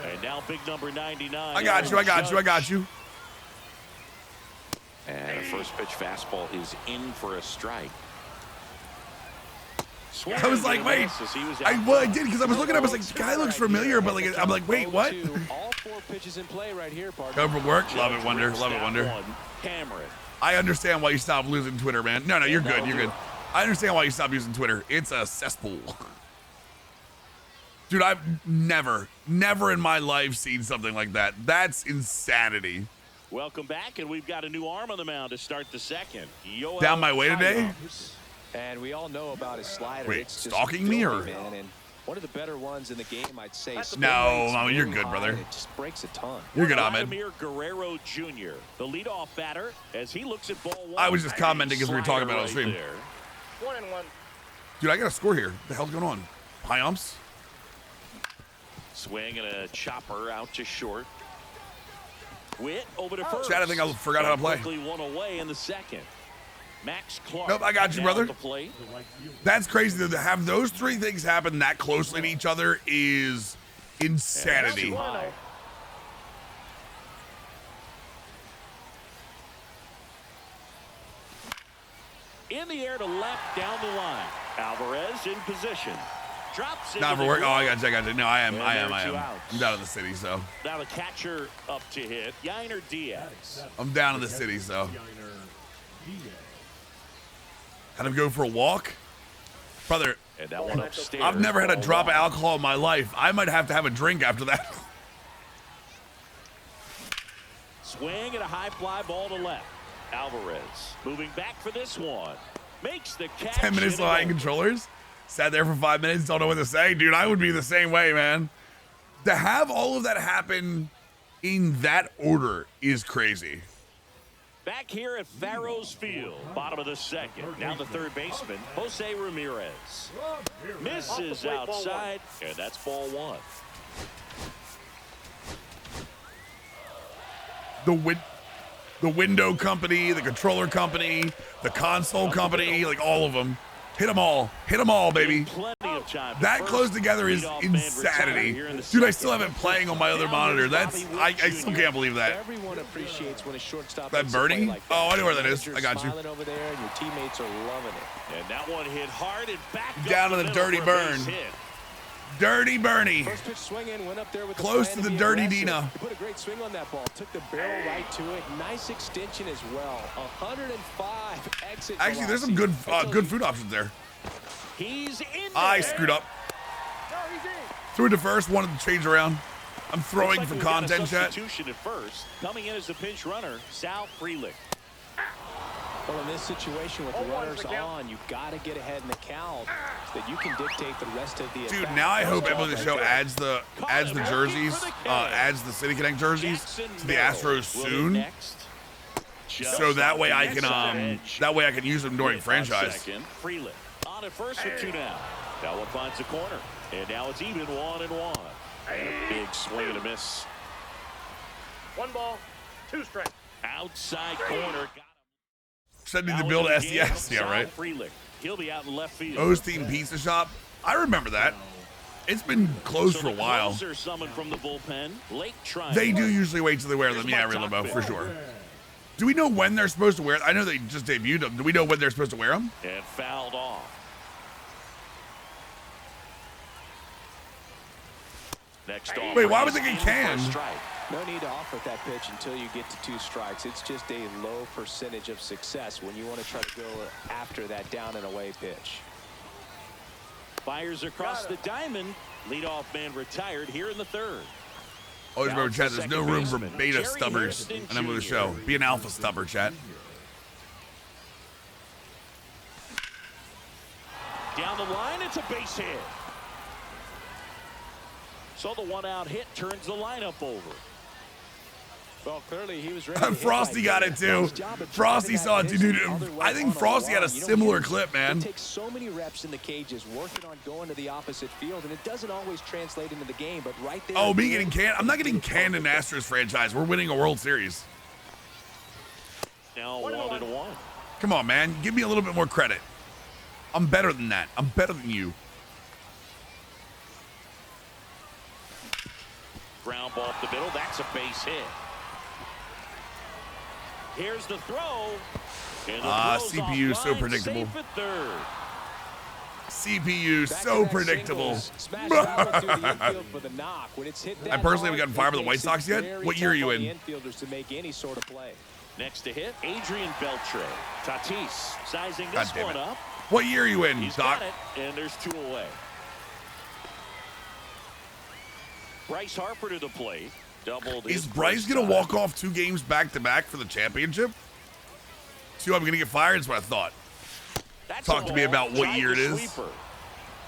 And now big number 99. I got you. And a first pitch fastball is in for a strike. I was like, wait. I did because I was looking at him. I was like, this guy looks familiar, but like, I'm like, wait, what? All 4 pitches in play right here, Go for work. Love it, Wonder. Hammer it. I understand why you stopped losing Twitter, man. No, you're good. I understand why you stopped using Twitter. It's a cesspool. Dude, I've never in my life seen something like that. That's insanity. Welcome back, and we've got a new arm on the mound to start the second. Down my way today? And we all know about his slider. Wait, it's stalking me or? Man, and one of the better ones in the game, I'd say. No, you're good, brother. It just breaks a ton. You're good, Ahmed. Vladimir Guerrero Jr., the leadoff batter, as he looks at ball 1. I was just commenting because we were talking about it on stream. 1-1. Dude, I got a score here. What the hell's going on? High umps? Swing and a chopper out to short. Witt over to first. Chad, I think I forgot how to play. Quickly 1 away in the second. Max Clark. Nope, I got you, now brother. at the plate. That's crazy though. To have those three things happen that closely to each other is insanity. In the air to left, down the line. Alvarez in position. Drops it. Not for work. Oh, I got you. No, I am. And I am. there are I two am. outs. I'm down in the city, so. Now the catcher up to hit. Yainer Diaz. I'm down in the city, so. Had him go for a walk, brother. And that one upstairs. I've never had a Ball drop of one. alcohol in my life. I might have to have a drink after that. Swing and a high fly ball to left. Alvarez moving back for this one. Makes the catch. 10 minutes and a behind goal. controllers. Sat there for 5 minutes. Don't know what to say, dude. I would be the same way, man. To have all of that happen in that order is crazy. Back here at Farrows Field, bottom of the second. Now the third baseman, Jose Ramirez. Misses outside, and that's ball one. The window company, the controller company, the console company, like all of them. Hit them all. Hit them all, baby. Plenty of time to That first. close together is Leadoff man insanity. retired here in the Dude, I second. still have it playing on my other monitor. That's I still can't believe that. Everyone appreciates when a shortstop That makes a play birdie? like that. Oh, I know where that is. You're I got you. smiling over there, and your teammates are loving it. And that one hit hard and back up Down to the middle dirty for a burn. base hit. Dirty Bernie. First pitch swing in, went up there with Close the to plan the be dirty aggressive. Dina. He put a great swing on that ball. Took the barrel right to it. Nice extension as well. 105 exit Actually, there's some good velocity. good food options there. He's in I there. screwed up. Threw it to first, wanted to change around. I'm throwing Looks for like we've got a content, chat. substitution at first. Coming in as the pinch runner, Sal Frelick. Well, in this situation with the runners on, you've got to get ahead in the count so that you can dictate the rest of the Dude, at-bat. now I hope First everyone in off, the show right there. adds the jerseys, adds the City Connect jerseys to the Astros soon, so that way I can use them during franchise. Second, Frelick on at first with two down. That one finds the corner, and now it's even 1-1. And a big swing and a miss. 1 ball, 2 strikes. Outside corner. Got him. Sending the Now bill to into the game, SDS, yeah, Sal right. Frelick. He'll be out in left field. Osteen Pizza Shop. I remember that. It's been closed So for a the while. closer summoned from the bullpen. Lake Triangle. They do usually wait till they wear them. Here's Yeah, my Limbo, top for pick. sure. Do we know when they're supposed to wear it? I know they just debuted them. Do we know when they're supposed to wear them? And fouled off. Next off. Wait, why was he's it get in for a canned? strike. No need to offer that pitch until you get to 2 strikes. It's just a low percentage of success when you want to try to go after that down and away pitch. Fires across the diamond. Leadoff man retired here in the third. Always remember, Down chat, to there's no second room for baseman, beta Jerry stubbers Hairston and then with the Jr. show. Be an alpha stubber, chat. Down the line, it's a base hit. So the one-out hit turns the lineup over. Well, clearly he was ready. to hit Frosty right got there. it too. Nice job of Frosty driving saw that it too, pitch dude. the other way I think on a Frosty had a run. You know, similar he clip, man. takes so many reps in the cages working on going to the opposite field, and it doesn't always translate into the game, but right there. Oh, me getting canned? I'm not getting canned in Astros franchise. We're winning a World Series. Now 1-1. Come on, man. Give me a little bit more credit. I'm better than that. I'm better than you. Ground ball up the middle. That's a base hit. Here's the throw. And the throw's CPU so offline, predictable. safe at third. CPU Back so to back predictable. singles. Smash it out through the infield for the knock. When it's hit I that personally hard, haven't gotten fired by the it White makes Sox it yet. very What year are tough you on in? the infielders to make any sort of play. Next to hit, Adrian Beltre. Tatis sizing God this damn one it. up. What year are you in, He's Doc? got it, and there's 2 away. Bryce Harper to the plate. Doubled Is his Bryce first going to time. walk off 2 games back-to-back for the championship? See, I'm going to get fired is what I thought. That's Talk a to me ball. about what Tried year the it is. sweeper.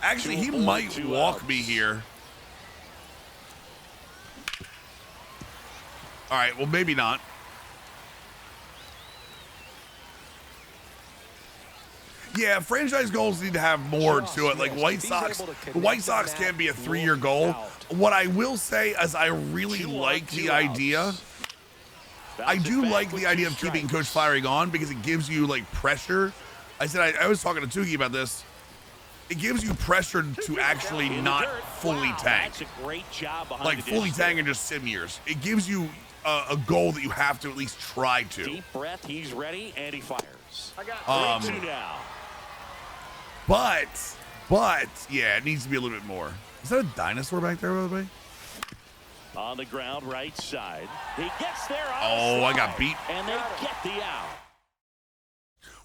Actually, he 2 balls, might 2 walk outs. me here. All right, well, maybe not. Yeah, franchise goals need to have more to it. Like White Sox, the White Sox can be a 3-year goal. What I will say is I really 2 on, like 2 the outs. idea I do like the idea of keeping Coach Firing on because it gives you like pressure. I was talking to Tuki about this. It gives you pressure to actually not fully tank. That's a great job behind Like the fully disc tank and just sim years. It gives you a goal that you have to at least try to. Deep breath, he's ready, and he fires. I got 3-2 now. But yeah, it needs to be a little bit more. Is that a dinosaur back there, by the way? On the ground, right side. He gets there on Oh, the I got slide, beat. And they get the out.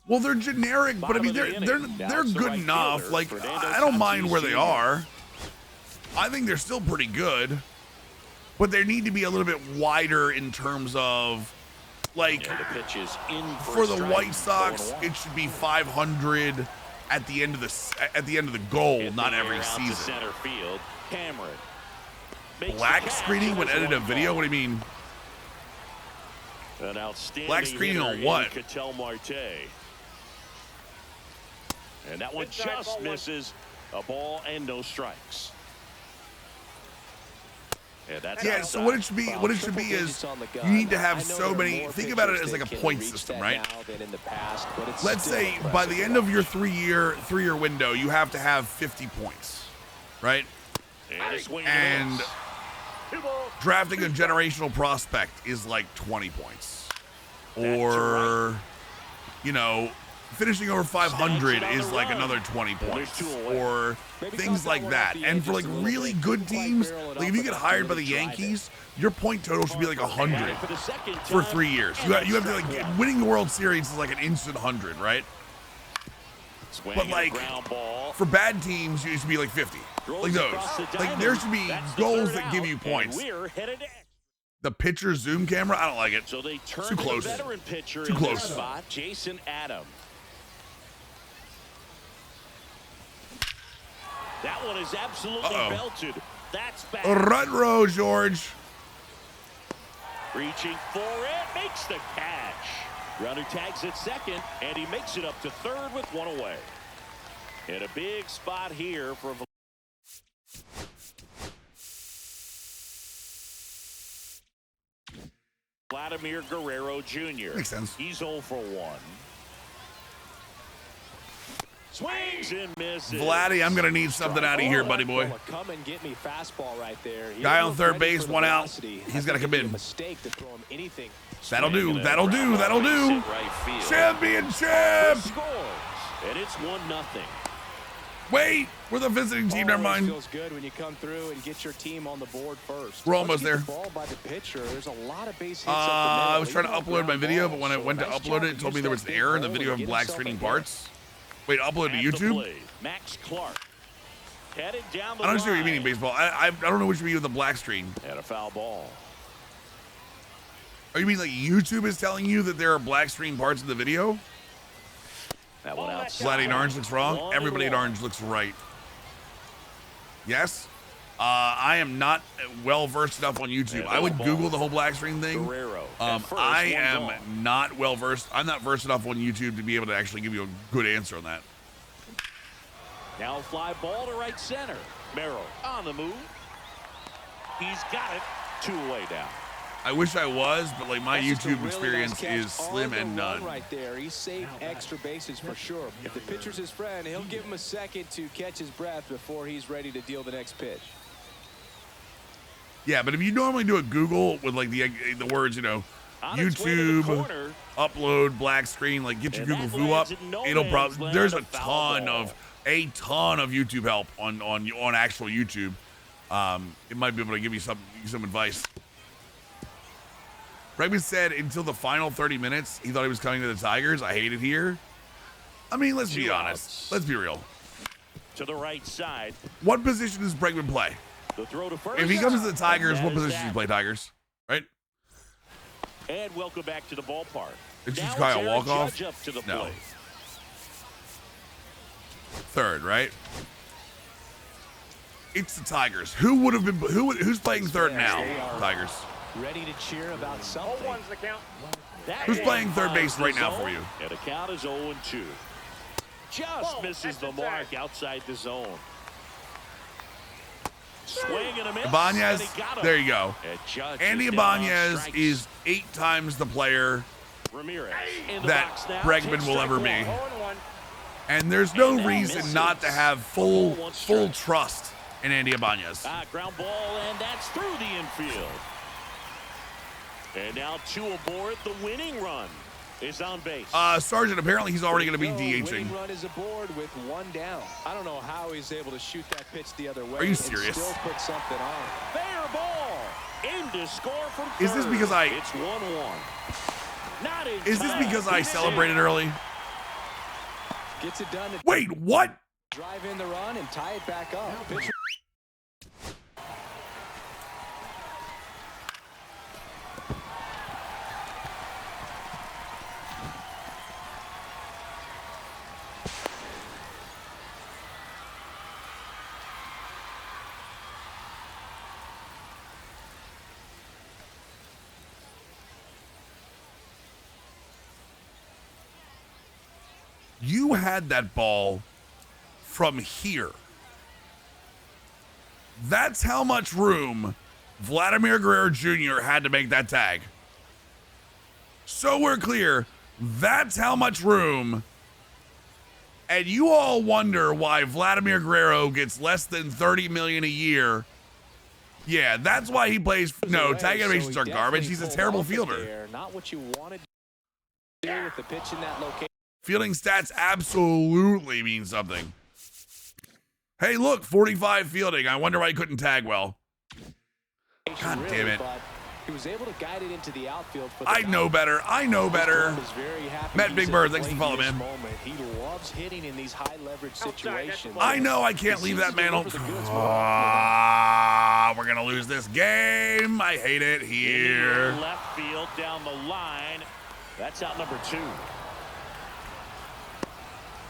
Well, they're generic, but I mean they're good enough. Like I don't mind where they are. I think they're still pretty good, but they need to be a little bit wider in terms of like The pitch is in for the strike. White Sox. It should be 500 at the end of the goal, Hit not the every air out to season. center field. Cameron makes the Black catch, screening and would there's edit a one video. ball. What do you mean? An outstanding Black screening hitter on what? in Ketel Marte. And that one Inside, just ball one. misses. A ball and no strikes. Yeah, that's Yeah, outside. so what it should be is you need to have so many. Think about it as like a point system, right? Let's say by the end of your three-year window, you have to have 50 points, right? And a swing And and a miss. 2 balls. drafting a generational prospect is like 20 points, That's or you know, finishing over 500 Stands on is the like run. another 20 And there's points, 2 away. or things like that. And for like really good teams, like if you get hired by the Yankees, your point total should be like 100 For the second for time, 3 years. and You have to that's like strike one. winning the World Series is like an instant 100, right? Swing but and like, ground ball. For bad teams, you should be like 50, like those. Like there should be That's the goals third that give out, you and points. we're headed in. The pitcher zoom camera, I don't like it. So they turn Too to close. the veteran pitcher Too in close. this spot, Jason Adam. That one is absolutely belted. That's back. Run row, George. Reaching for it, makes the catch. Runner tags at second, and he makes it up to third with one away. And a big spot here for Vladimir Guerrero Jr. Makes sense. He's 0 for 1. Swings and misses. Vladdy, I'm gonna need something out of here, buddy boy. Come and get me fastball right there. He Guy didn't on look third ready base, for the one out. velocity. He's I gotta think come it'd be in. a mistake to throw him anything. That'll do. Swinging That'll and a do. ground That'll ball do. hits it right field. Championship. Scores, and it's 1-0. Wait, we're the visiting team. Never Always mind. feels good when you come through and get your team on the board first. We're Once almost you get there. the ball by the pitcher, there's a lot of base hits up the I middle. was trying to Even on upload my ground video, balls. but when I So went to nice upload job it, it told me there was an error in the video of black screening parts. Wait, upload to At the YouTube? plate, Max Clark headed down the I don't understand what you mean in line. baseball. I don't know what you mean with the black screen. And a foul ball. Oh, you mean like YouTube is telling you that there are black screen parts in the video? That one outside. Vladdy and Orange looks wrong. 1-1. Everybody at Orange looks right. Yes? I am not well versed enough on YouTube. And I would ball. Google the whole black screen thing. Guerrero at first, I one's am on. not well versed. I'm not versed enough on YouTube to be able to actually give you a good answer on that. Now a fly ball to right center. Merrill on the move. He's got it. 2 away now. I wish I was, but like my That's just a YouTube really experience nice catch is slim on the and run none. right there. He saved extra bases for sure. If the pitcher's his friend, he'll give him a second to catch his breath before he's ready to deal the next pitch. Yeah, but if you normally do a Google with like the words, you know, On its way to the YouTube, corner. upload, black screen, like get your And Google that foo up, lands in no it'll man's probably land, there's a a foul ball. ton of YouTube help on actual YouTube. It might be able to give you some advice. Bregman said until the final 30 minutes, he thought he was coming to the Tigers. I hate it here. I mean, let's be 2 honest. outs. Let's be real. To the right side. What position does Bregman play? The throw to first. If he comes to the Tigers, And what that is position does he that. play Tigers? Right? And welcome back to the ballpark. It's just Now Kyle Aaron walk-off? Judge up to the No. plate. Third, right? It's the Tigers. Who's playing third now? Tigers. Ready to cheer about something. 0-1's the count. That Who's one playing third base finds right the now zone, for you? And the count is 0-2. Just Ball, misses the exit mark side. outside the zone. Swing and a miss. and Ibanez, he got him. there you go. And Judge Andy is down on Ibanez strikes. is 8 times the player Ramirez in the that box now. Bregman Takes will ever strike be. one. And there's no And that reason misses. not to have Full full one strike. trust in Andy Ibanez. Ground ball, and that's through the infield. And now 2 aboard. The winning run is on base. Sergeant, apparently he's already going to be Winning DHing. run is aboard with 1 down. I don't know how he's able to shoot that pitch the other way. Are you and serious? Still put something on. Fair ball. In to score from Is this third. because I- It's 1-1. Not in Is this time. because I He celebrated early? Gets it done to Wait, what? drive in the run and tie it back up. Pitcher You had that ball from here. That's how much room Vladimir Guerrero Jr. had to make that tag. So we're clear, that's how much room. And you all wonder why Vladimir Guerrero gets less than $30 million a year. Yeah, that's why he plays. No, away, tag so animations he are garbage. definitely He's a pulled terrible off it fielder. there. Not what you wanted to do with the pitch in that location. Fielding stats absolutely mean something. Hey, look, 45 fielding. I wonder why he couldn't tag well. God damn it. But he was able to guide it into the outfield. For the I know better. I know better. Is very happy Matt he's Big at Bird, the thanks for the plate follow, this man. moment. He loves hitting in these high leverage situations. I know I can't leave that man on. We're going to lose this game. I hate it here. Left field down the line. That's out number 2.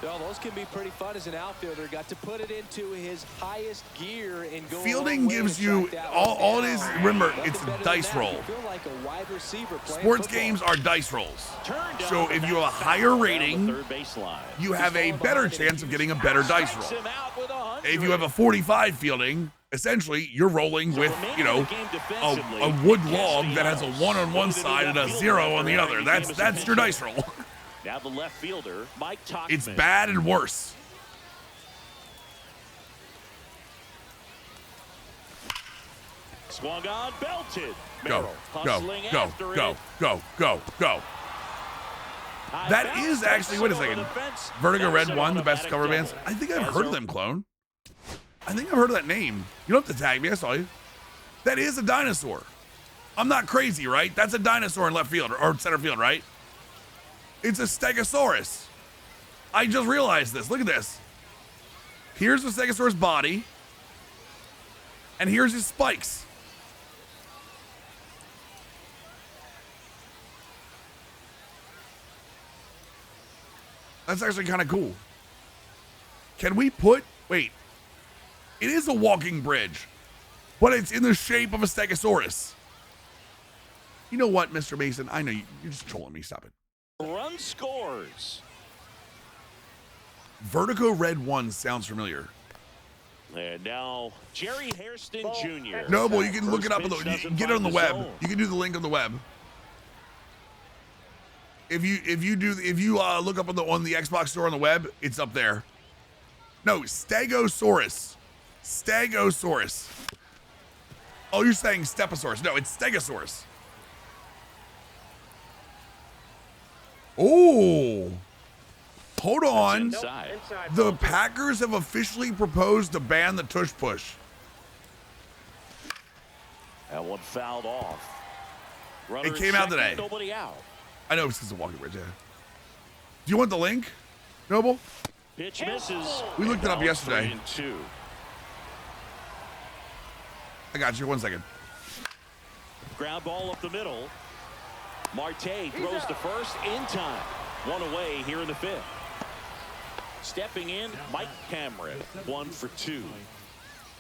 Well, those can be pretty fun as an outfielder. Got to put it into his highest gear and go. Fielding gives you all it is. Remember, it's a dice roll. Feel like a wide receiver playing Sports football. games are dice rolls. Turned So down if the you have a back higher foul rating, down the third baseline. you have a better chance of getting a better dice Strikes roll. him out with 100. If you have a 45 fielding, essentially you're rolling So with, remaining you know, in the game defensively, a wood it gets log the that has a outs. 1 on one Moving side and into a that 0 field on the after other. he That's gave us a your pinch dice hit. roll. Now the left fielder, Mike Tachman. It's bad and worse. Swung on, belted. Go, Merrill go, hustling go, after go, it. go, go, go. High That bounce, is actually, wait a second. defense. Vertigo That's Red an 1, the best automatic cover bands. double. I think I've As heard a- of them, Clone. I think I've heard of that name. You don't have to tag me, I saw you. That is a dinosaur. I'm not crazy, right? That's a dinosaur in left field or center field, right? It's a Stegosaurus. I just realized this. Look at this. Here's the Stegosaurus body. And here's his spikes. That's actually kind of cool. Can we put, wait, it is a walking bridge, but it's in the shape of a Stegosaurus. You know what, Mr. Mason? I know you're just trolling me. Stop it. Run scores. Vertigo Red 1 sounds familiar. And now Jerry Hairston Jr. Noble, you can look it up. First pitch You doesn't can get it on the find web. zone. You can do the link on the web. If you look up on the Xbox store on the web, it's up there. No, Stegosaurus. Stegosaurus. Oh, you're saying Stegosaurus. No, it's Stegosaurus. Oh. Hold on. Inside. The Packers have officially proposed to ban the tush push. That one fouled off. Runner It at came out second, today. Nobody out. I know it's because of Walking Bridge, yeah. Do you want the link, Noble? Pitch misses. We looked it up Now yesterday. 3-2. I got you. 1 second. Ground ball up the middle. Marte throws to first in time. One away here in the 5th. Stepping in, Mike Cameron, 1 for 2.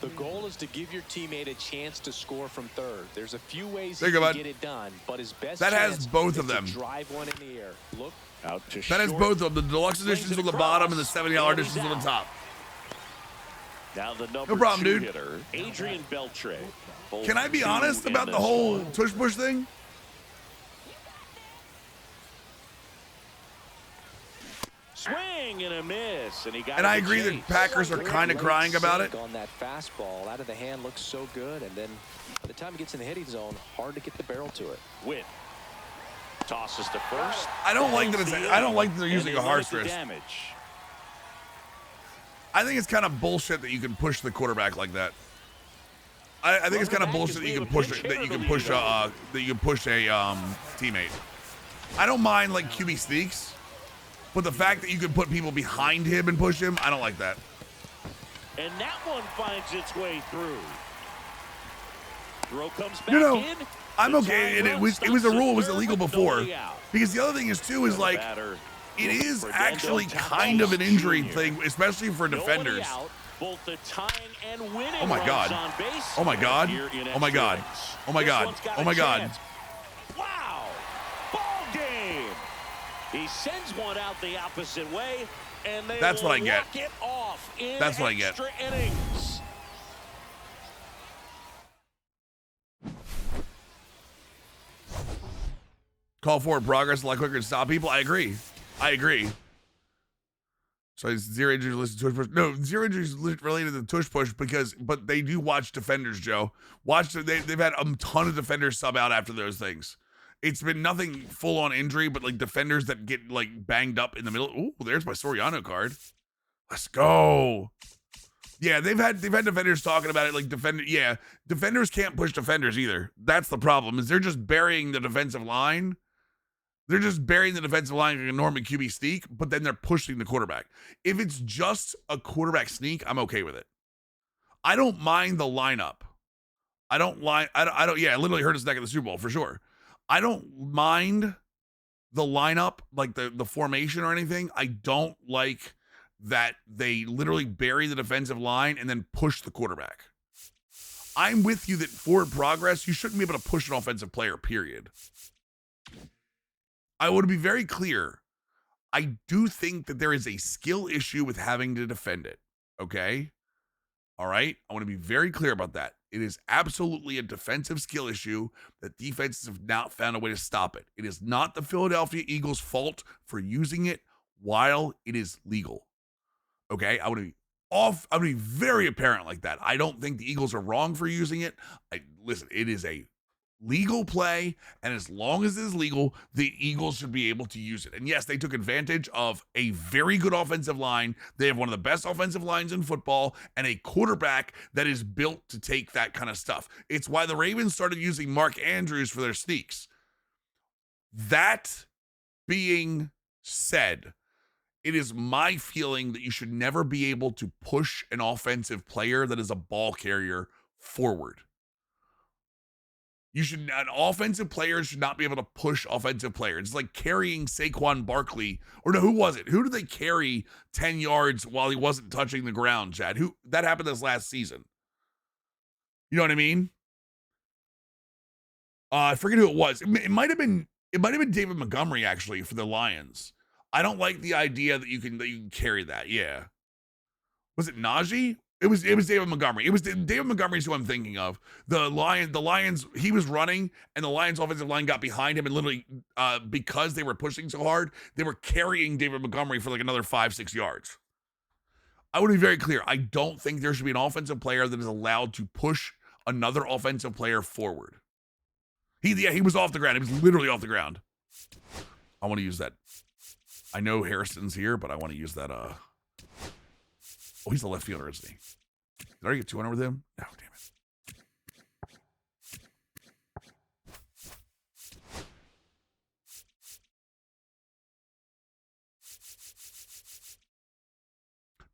The goal is to give your teammate a chance to score from third. There's a few ways There he you go, can bud. get it done, but his best That has chance both is of to them. drive one in the air. Look, Out to That has short. both of them. The deluxe editions Swings on it the bottom and the across. $70 And he's editions on the out. top. Now the number No problem, 2 dude. hitter, Adrian Beltre. Both Can I be 2 honest in about the this whole one. tush push thing? Swing and a miss, and he got. And I in the agree chase. that Packers are kind of crying about it. On that fastball, out of the hand, looks so good, and then by the time it gets in the hitting zone, hard to get the barrel to it. Witt tosses to first. I don't like that. I don't like that they're And using they a harsh limit the wrist. damage. I think it's kind of bullshit that you can push the quarterback like that. I think it's kind of bullshit that you can push a teammate. I don't mind like QB sneaks, but the fact that you can put people behind him and push him, I don't like that. And that one finds its way through. Throw comes back No, in. I'm The okay, tying and it run was stops a at rule. It was third illegal with before. nobody out. Because the other thing is too is The like batter, it is Fernando actually Tatis kind of an injury Jr. thing, especially for Nobody defenders. out, both the tying and winning Oh my runs God. on base Oh my God. here in Oh my extra God. innings. Oh my This God. one's got Oh a my God. chance. Wow. Ball game. He sends one out the opposite way, and they That's what I get. walk it off in That's what I get. extra innings. Call for progress a lot quicker to stop people. I agree. So it's zero injuries listed to tush push. No, zero injuries related to the tush push but they do watch defenders, Joe. They've had a ton of defenders sub out after those things. It's been nothing full on injury, but like defenders that get like banged up in the middle. Ooh, there's my Soriano card. Let's go. Yeah, they've had defenders talking about it like defenders can't push defenders either. That's the problem. Is they're just burying the defensive line. They're just burying the defensive line like a Norman QB sneak, but then they're pushing the quarterback. If it's just a quarterback sneak, I'm okay with it. I don't mind the lineup. I don't, yeah, it literally hurt his neck at the Super Bowl for sure. I don't mind the lineup, like the formation or anything. I don't like that they literally bury the defensive line and then push the quarterback. I'm with you that forward progress, you shouldn't be able to push an offensive player, period. I want to be very clear. I do think that there is a skill issue with having to defend it. Okay? All right? I want to be very clear about that. It is absolutely a defensive skill issue that defenses have not found a way to stop it. It is not the Philadelphia Eagles' fault for using it while it is legal. Okay? I want to be very apparent like that. I don't think the Eagles are wrong for using it. Listen, it is a legal play, and as long as it is legal, the Eagles should be able to use it. And yes, they took advantage of a very good offensive line. They have one of the best offensive lines in football and a quarterback that is built to take that kind of stuff. It's why the Ravens started using Mark Andrews for their sneaks. That being said, it is my feeling that you should never be able to push an offensive player that is a ball carrier forward. An offensive player should not be able to push offensive players. It's like carrying Saquon Barkley, or no, who was it? Who did they carry 10 yards while he wasn't touching the ground, Chad? That happened this last season. You know what I mean? I forget who it was. It might have been David Montgomery actually for the Lions. I don't like the idea that you can carry that. Yeah. Was it Najee? It was David Montgomery. David Montgomery's who I'm thinking of. The Lions, he was running, and the Lions offensive line got behind him, and literally, because they were pushing so hard, they were carrying David Montgomery for like another 5-6 yards. I want to be very clear. I don't think there should be an offensive player that is allowed to push another offensive player forward. He was off the ground. He was literally off the ground. I want to use that. I know Harrison's here, but I want to use that. Oh, he's the left fielder, isn't he? Did I already get 200 with him? No, damn it.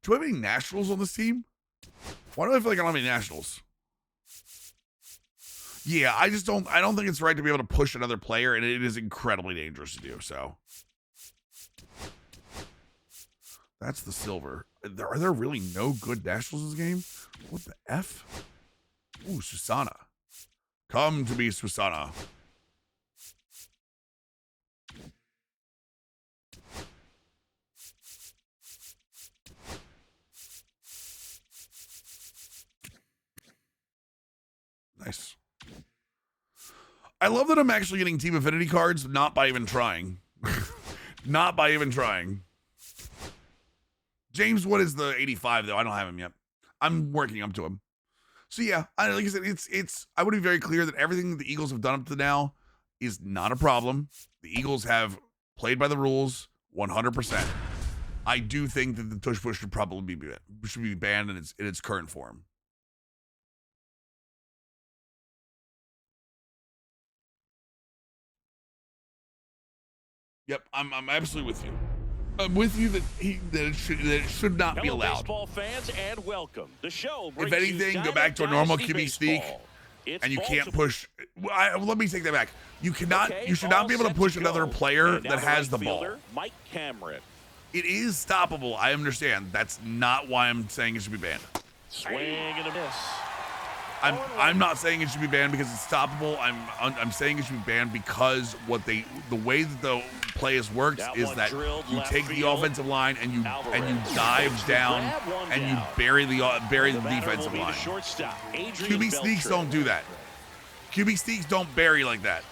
Do I have any nationals on this team? Why do I feel like I don't have any nationals? Yeah, I don't think it's right to be able to push another player, and it is incredibly dangerous to do so. That's the silver. Are there really no good nationals in this game? What the F? Ooh, Susana. Come to me, Susana. Nice. I love that I'm actually getting Team Affinity cards, not by even trying. Not by even trying. James Wood is the 85, though. I don't have him yet. I'm working up to him. So, yeah, like I said, I would be very clear that everything the Eagles have done up to now is not a problem. The Eagles have played by the rules 100%. I do think that the tush push should probably be banned in its current form. Yep, I'm absolutely with you. I'm with you that it should not be allowed. Baseball fans, and welcome. The show If anything, go back to a normal QB sneak, and you can't push. Let me take that back. You should not be able to push another player that has the ball. Mike Cameron. It is stoppable. I understand. That's not why I'm saying it should be banned. Swing and a miss. I'm not saying it should be banned because it's stoppable. I'm saying it should be banned because the way that the play has worked is that you take the offensive line and you dive down and you bury the defensive line. QB sneaks don't do that. QB sneaks don't bury like that.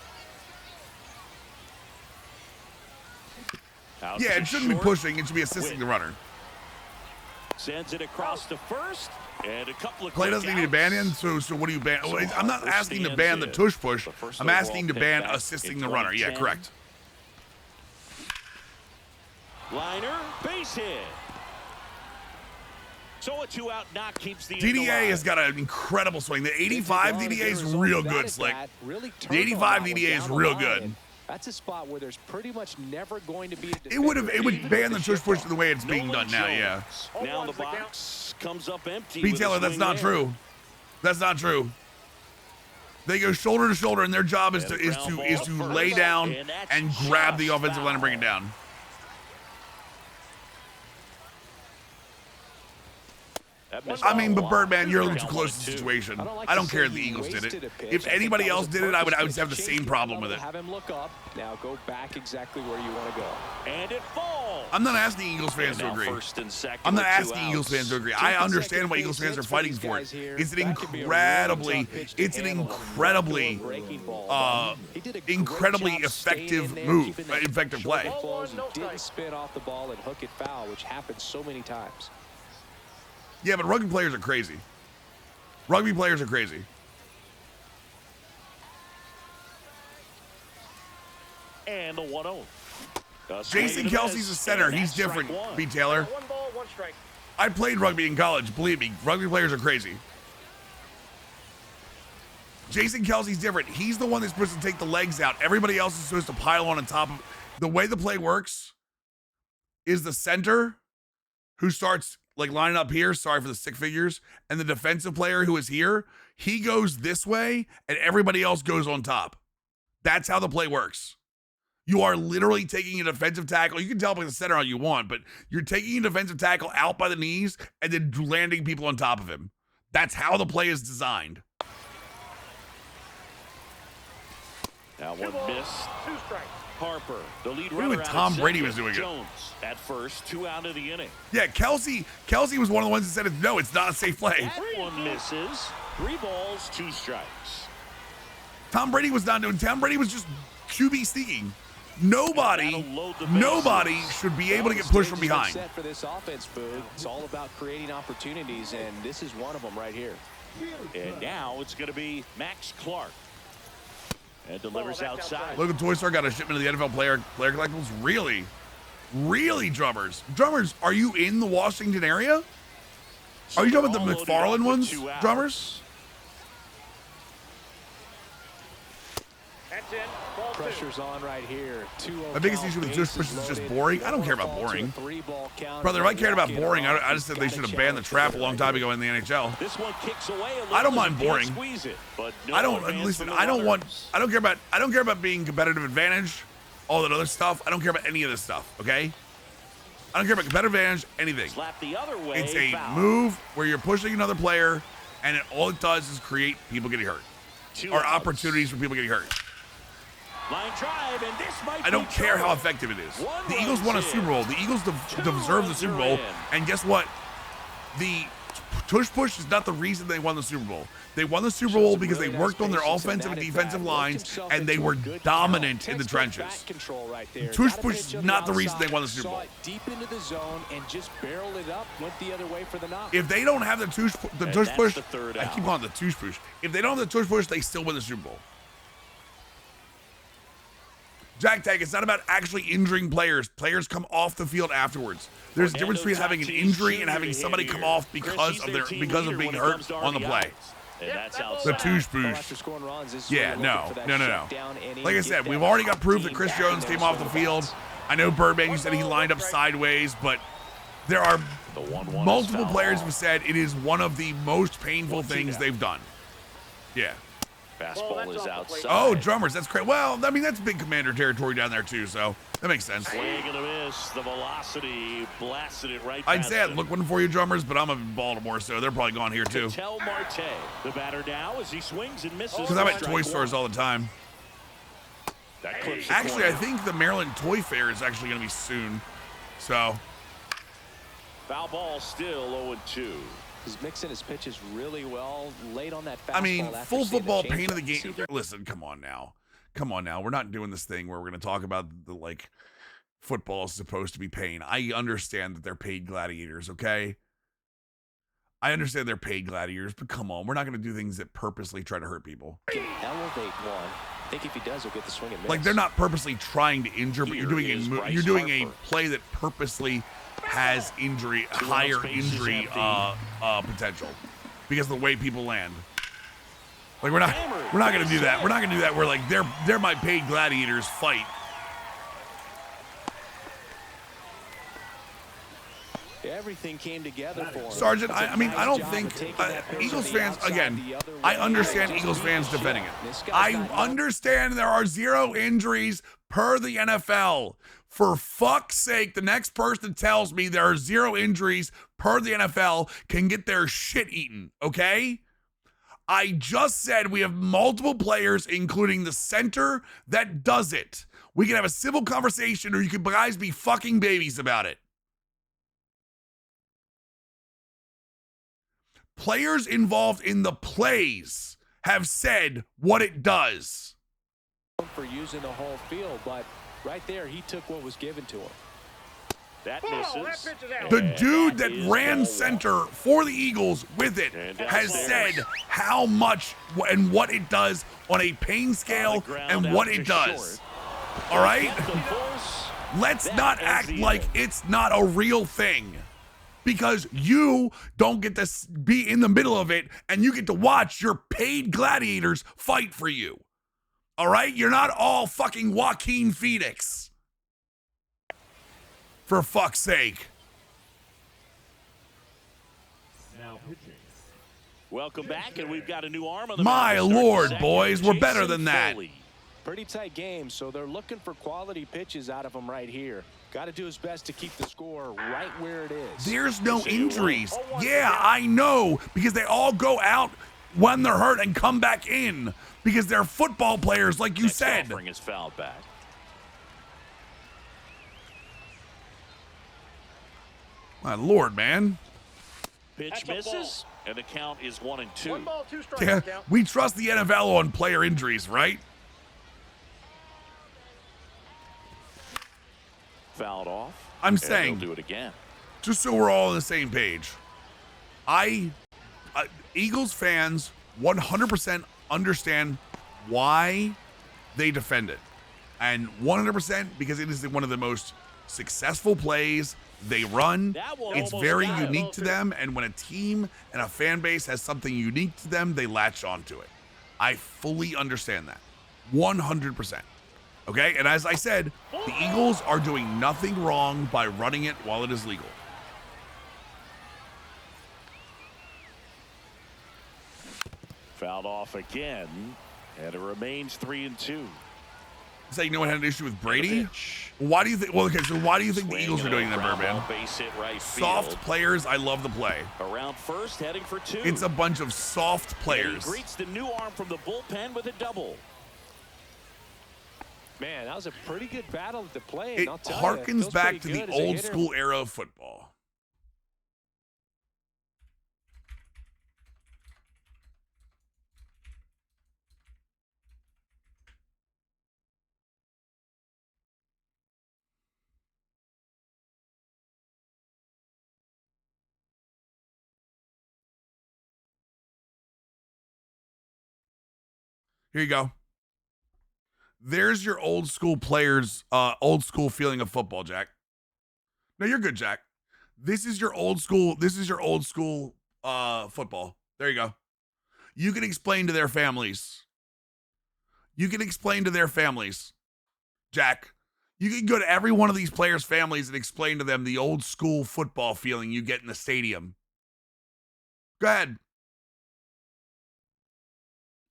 Yeah, it shouldn't be pushing. It should be assisting the runner. Sends it across to first. And a couple of play doesn't need to be banned. So what do you ban? I'm not asking to ban the tush push. I'm asking to ban assisting the runner. Yeah, correct. Liner, base hit. So a 2-out knock keeps the DDA has got an incredible swing. The 85 DDA is real good, Slick. The 85 DDA is real good. That's a spot where there's pretty much never going to be a it would ban the tush push the way it's being done now, yeah. Now the box comes up empty. B. Taylor, that's not true. That's not true. They go shoulder to shoulder, and their job is to lay down and grab the offensive line and bring it down. I mean, but Birdman, you're a little too close to the situation. I don't care if the Eagles did it. If anybody else did it, I would have the same problem with it. Have him look up. Now go back exactly where you want to go. And it falls. I'm not asking Eagles fans to agree. I'm not asking Eagles fans to agree. I understand what Eagles fans are fighting for. It's an incredibly effective move, effective play. Didn't spin off the ball and hook it foul, which happens so many times. Yeah, but rugby players are crazy. Rugby players are crazy. And the 1-0. Jason Kelsey's a center. He's different, B. Taylor. 1 ball, 1 strike. I played rugby in college. Believe me, rugby players are crazy. Jason Kelsey's different. He's the one that's supposed to take the legs out. Everybody else is supposed to pile on top of. The way the play works is the center who starts like lining up here, sorry for the stick figures, and the defensive player who is here, he goes this way, and everybody else goes on top. That's how the play works. You are literally taking a defensive tackle. You can tell by the center all you want, but you're taking a defensive tackle out by the knees and then landing people on top of him. That's how the play is designed. That one missed. 2 strikes. Harper, the lead Even runner. Tom Brady was doing it. Jones at first, 2 out of the inning. Yeah, Kelsey was one of the ones that said, no, it's not a safe play. That one misses. 3 balls, 2 strikes. Tom Brady was not doing. Tom Brady was just QB sneaking. Nobody should be able to get pushed from behind. Set for this offense, Boog. It's all about creating opportunities, and this is one of them right here. And now it's going to be Max Clark. And delivers outside. Local Toy Store got a shipment of the NFL player collectibles. Really, drummers. Drummers, are you in the Washington area? Are you talking about the McFarland ones, drummers? That's in. Ball 2. Pressure's on right here. My biggest issue with tush push is just boring. I don't care about boring. Brother, if I cared about boring, I just said they should have banned the trap a long time ago in the NHL. This one kicks away a little. I don't mind boring. It, but no I don't care about being competitive advantage, all that other stuff. I don't care about any of this stuff, okay? I don't care about competitive advantage, anything. Slap the other way, it's a foul. move where you're pushing another player, and all it does is create people getting hurt. Or opportunities for people getting hurt. Line drive, and this might I don't care how effective it is. The Eagles won a Super Bowl. The Eagles deserve the Super Bowl. And guess what? The Tush push is not the reason they won the Super Bowl. They won the Super Bowl because they worked on their offensive and defensive lines, and they were dominant in the trenches. Tush push is not the reason they won the Super Bowl. Deep into the zone and just barreled it up, went the other way for the knock. If they don't have the tush push, I keep calling it the tush push. If they don't have the tush push, they still win the Super Bowl. Jack Tag, it's not about actually injuring players. Players come off the field afterwards. There's a difference between having an injury and having somebody come off because of being hurt on the play. The tush push. Yeah, no. Like I said, we've already got proof that Chris Jones came off the field. I know Birdman, you said he lined up sideways, but there are multiple players who said it is one of the most painful things they've done. Yeah. Fastball is outside. Oh, drummers, that's great. Well, I mean, that's big Commander territory down there, too, so that makes sense. Swing and a miss. The velocity blasted it right I'd past say I'd him. look one for you, drummers, but I'm in Baltimore, so they're probably gone here, too. Tell Marte, the batter now as he swings and misses. Because I'm at toy stores all the time. That clips the Actually, I corner. think the Maryland Toy Fair is actually going to be soon, so. Foul ball still 0-2. He's mixing his pitches really well, late on that fastball. I mean, after full seeing the football, changeup. pain of the game. See there- Listen, come on now. We're not doing this thing where we're going to talk about the, like, football is supposed to be pain. I understand that they're paid gladiators, okay? I understand they're paid gladiators, but come on. We're not going to do things that purposely try to hurt people. Elevate one. I think if he does, he'll get the swing and miss. Like, they're not purposely trying to injure, but you're doing Here is a Bryce you're doing a Harper. play that purposely has injury, higher injury potential because of the way people land. Like, we're not going to do that. We're not going to do that where, like, they're my paid gladiators fight. Everything came together for him. Sergeant, It's a I mean, nice I don't job think of taking that pitch Eagles to the fans, outside again, the other I way. understand Just Eagles fans beat the defending shot. it. This guy's I got no- understand there are 0 injuries per the NFL. For fuck's sake, the next person tells me there are 0 injuries per the NFL can get their shit eaten, okay? I just said we have multiple players, including the center, that does it. We can have a civil conversation, or you can guys be fucking babies about it. Players involved in the plays have said what it does. For using the whole field, but right there, he took what was given to him. That Ball, that misses. pitch is out. The And dude that is ran ball center for the Eagles with it And has downstairs. said how much and what it does on a pain scale and what it does. All right? Kept the force. Let's That not ends act the like inning. it's not a real thing. Because you don't get to be in the middle of it and you get to watch your paid gladiators fight for you. All right? You're not all fucking Joaquin Phoenix. For fuck's sake. Now pitching. Welcome back, and we've got a new arm on the My mound to start the Lord, second. boys, we're better Jason than that. Foley. Pretty tight game, so they're looking for quality pitches out of him right here. Got to do his best to keep the score right where it is. There's no injuries. Yeah, I know, because they all go out when they're hurt and come back in because they're football players, like you Next said. offering is fouled back. My Lord, man. Pitch That's a misses, and the count is 1-2. 1 ball, 2 strikes. Yeah, Count. we trust the NFL on player injuries, right? Fouled off. I'm and saying, they'll do it again. just so we're all on the same page, Eagles fans 100% understand why they defend it. And 100% because it is one of the most successful plays they run. That one It's almost very got it. unique to them. And when a team and a fan base has something unique to them, they latch onto it. I fully understand that. 100%. Okay? And as I said, the Eagles are doing nothing wrong by running it while it is legal. Fouled off again, and it remains 3-2. So you know what had an issue with Brady? Pitch. Why do you think? Well, okay. So why do you think the Swing Eagles are and a doing that, ground Birdman? ball, base hit right Soft field. players, I love the play. Around first, heading for 2. It's a bunch of soft And players. he greets the new arm from the bullpen with a double. Man, that was a pretty good battle at the play. It and I'll tell you, it harkens feels back pretty to the good as a old hitter. school era of football. Here you go. There's your old school players, old school feeling of football, Jack. No, you're good, Jack. This is your old school football. There you go. You can explain to their families. Jack. You can go to every one of these players' families and explain to them the old school football feeling you get in the stadium. Go ahead.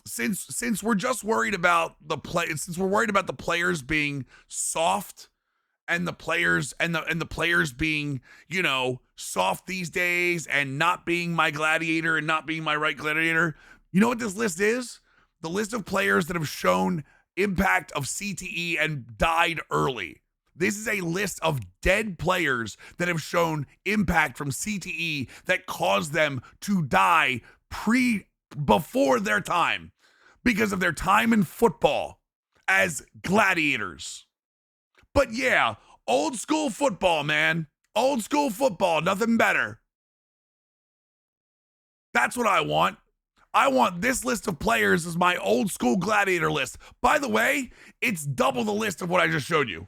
Since we're just worried about the players being soft and the players being, soft these days and not being my gladiator and not being my right gladiator, you know what this list is? The list of players that have shown impact of CTE and died early. This is a list of dead players that have shown impact from CTE that caused them to die before their time because of their time in football as gladiators. But yeah, old school football, man. Old school football, nothing better. That's what I want. I want this list of players as my old school gladiator list. By the way, it's double the list of what I just showed you.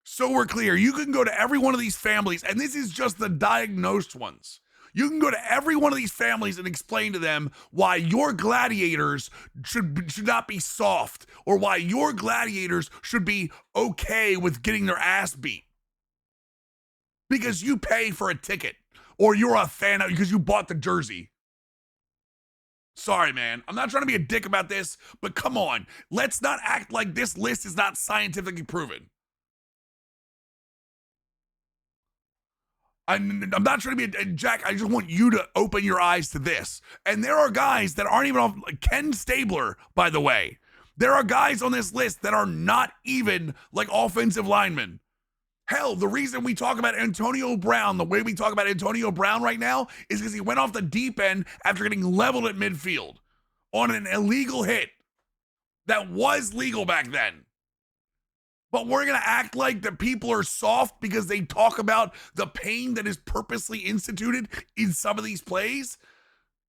So we're clear. You can go to every one of these families, and this is just the diagnosed ones. You can go to every one of these families and explain to them why your gladiators should not be soft, or why your gladiators should be okay with getting their ass beat. Because you pay for a ticket, or you're a fan of, because you bought the jersey. Sorry, man. I'm not trying to be a dick about this, but come on. Let's not act like this list is not scientifically proven. I'm not trying to be Jack. I just want you to open your eyes to this. And there are guys that aren't even off. Like Ken Stabler, by the way. There are guys on this list that are not even like offensive linemen. Hell, the reason we talk about Antonio Brown, the way we talk about Antonio Brown right now, is because he went off the deep end after getting leveled at midfield on an illegal hit that was legal back then. But we're going to act like the people are soft because they talk about the pain that is purposely instituted in some of these plays?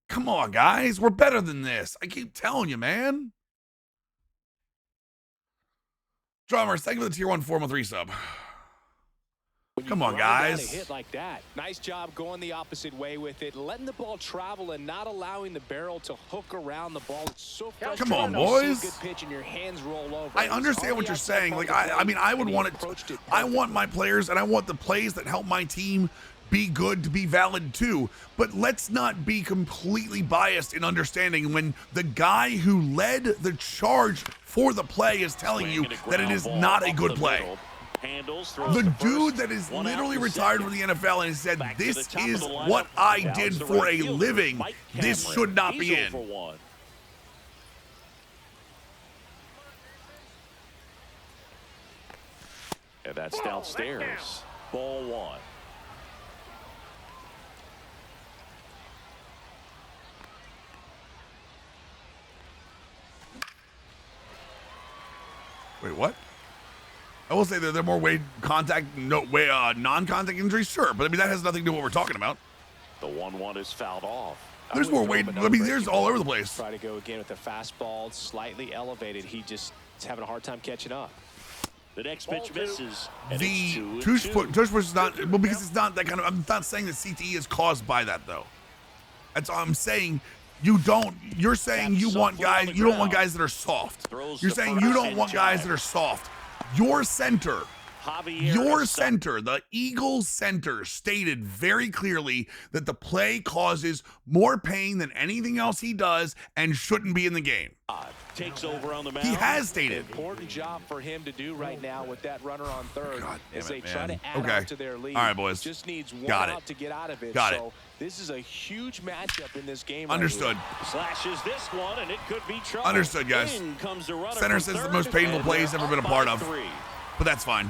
Come on, guys. We're better than this. I keep telling you, man. Drummers, thank you for the tier 1 413 sub. Come on, guys. A hit like that. Nice job going the opposite way with it, letting the ball travel and not allowing the barrel to hook around the ball. It's so frustrating. Come on, boys. Good pitch and your hands roll over. I understand what you're saying. Like, I mean, I would want it. I want my players and I want the plays that help my team be good to be valid too. But let's not be completely biased in understanding when the guy who led the charge for the play is telling you that it is not a good play. The dude that is literally retired from the NFL and said, this is what I did for a living. This should not be in. And that's downstairs. Ball one. Wait, what? I will say that there are more non-contact injuries, sure, but I mean that has nothing to do with what we're talking about. The 1-1 is fouled off. There's more weight. I mean, there's all over the place. Try to go again with the fastball, slightly elevated. He just is having a hard time catching up. The next pitch misses. The tush push is not, well, because it's not that kind of. I'm not saying that CTE is caused by that though. That's all I'm saying. You're saying you want guys. You don't want guys that are soft. You're saying you don't want guys that are soft. Your center, the Eagles center stated very clearly that the play causes more pain than anything else he does and shouldn't be in the game. Takes over on the mound. He has stated. Important job for him to do right now with that runner on third. God damn as they it, try man. to add on to their lead. All right, boys. Just needs one Got out it. to get out of it. Got so it. This is a huge matchup in this game. Understood. Right Slashes this one, and it could be trouble. Understood, guys. In comes the runner Center says the most painful play he's ever been a part of. But that's fine.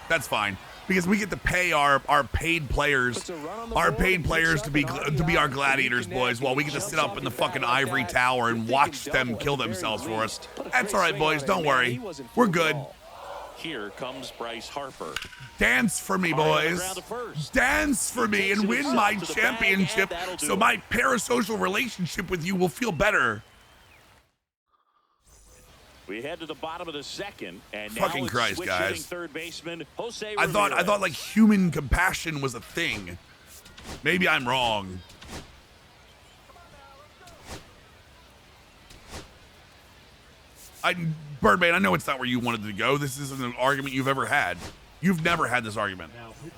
That's fine. Because we get to pay our paid players, to be our gladiators, boys, while we get to sit up in the fucking ivory tower and watch them kill themselves for us. That's all right, boys. Don't worry. We're good. Here comes Bryce Harper. Dance for me, boys. Dance for me and win my championship so my parasocial relationship with you will feel better. We head to the bottom of the second, and Fucking now it's Christ, switch guys. hitting third baseman Jose I thought Ramirez. like human compassion was a thing. Maybe I'm wrong. Birdman, I know it's not where you wanted to go. This isn't an argument you've ever had. You've never had this argument. Now pitching.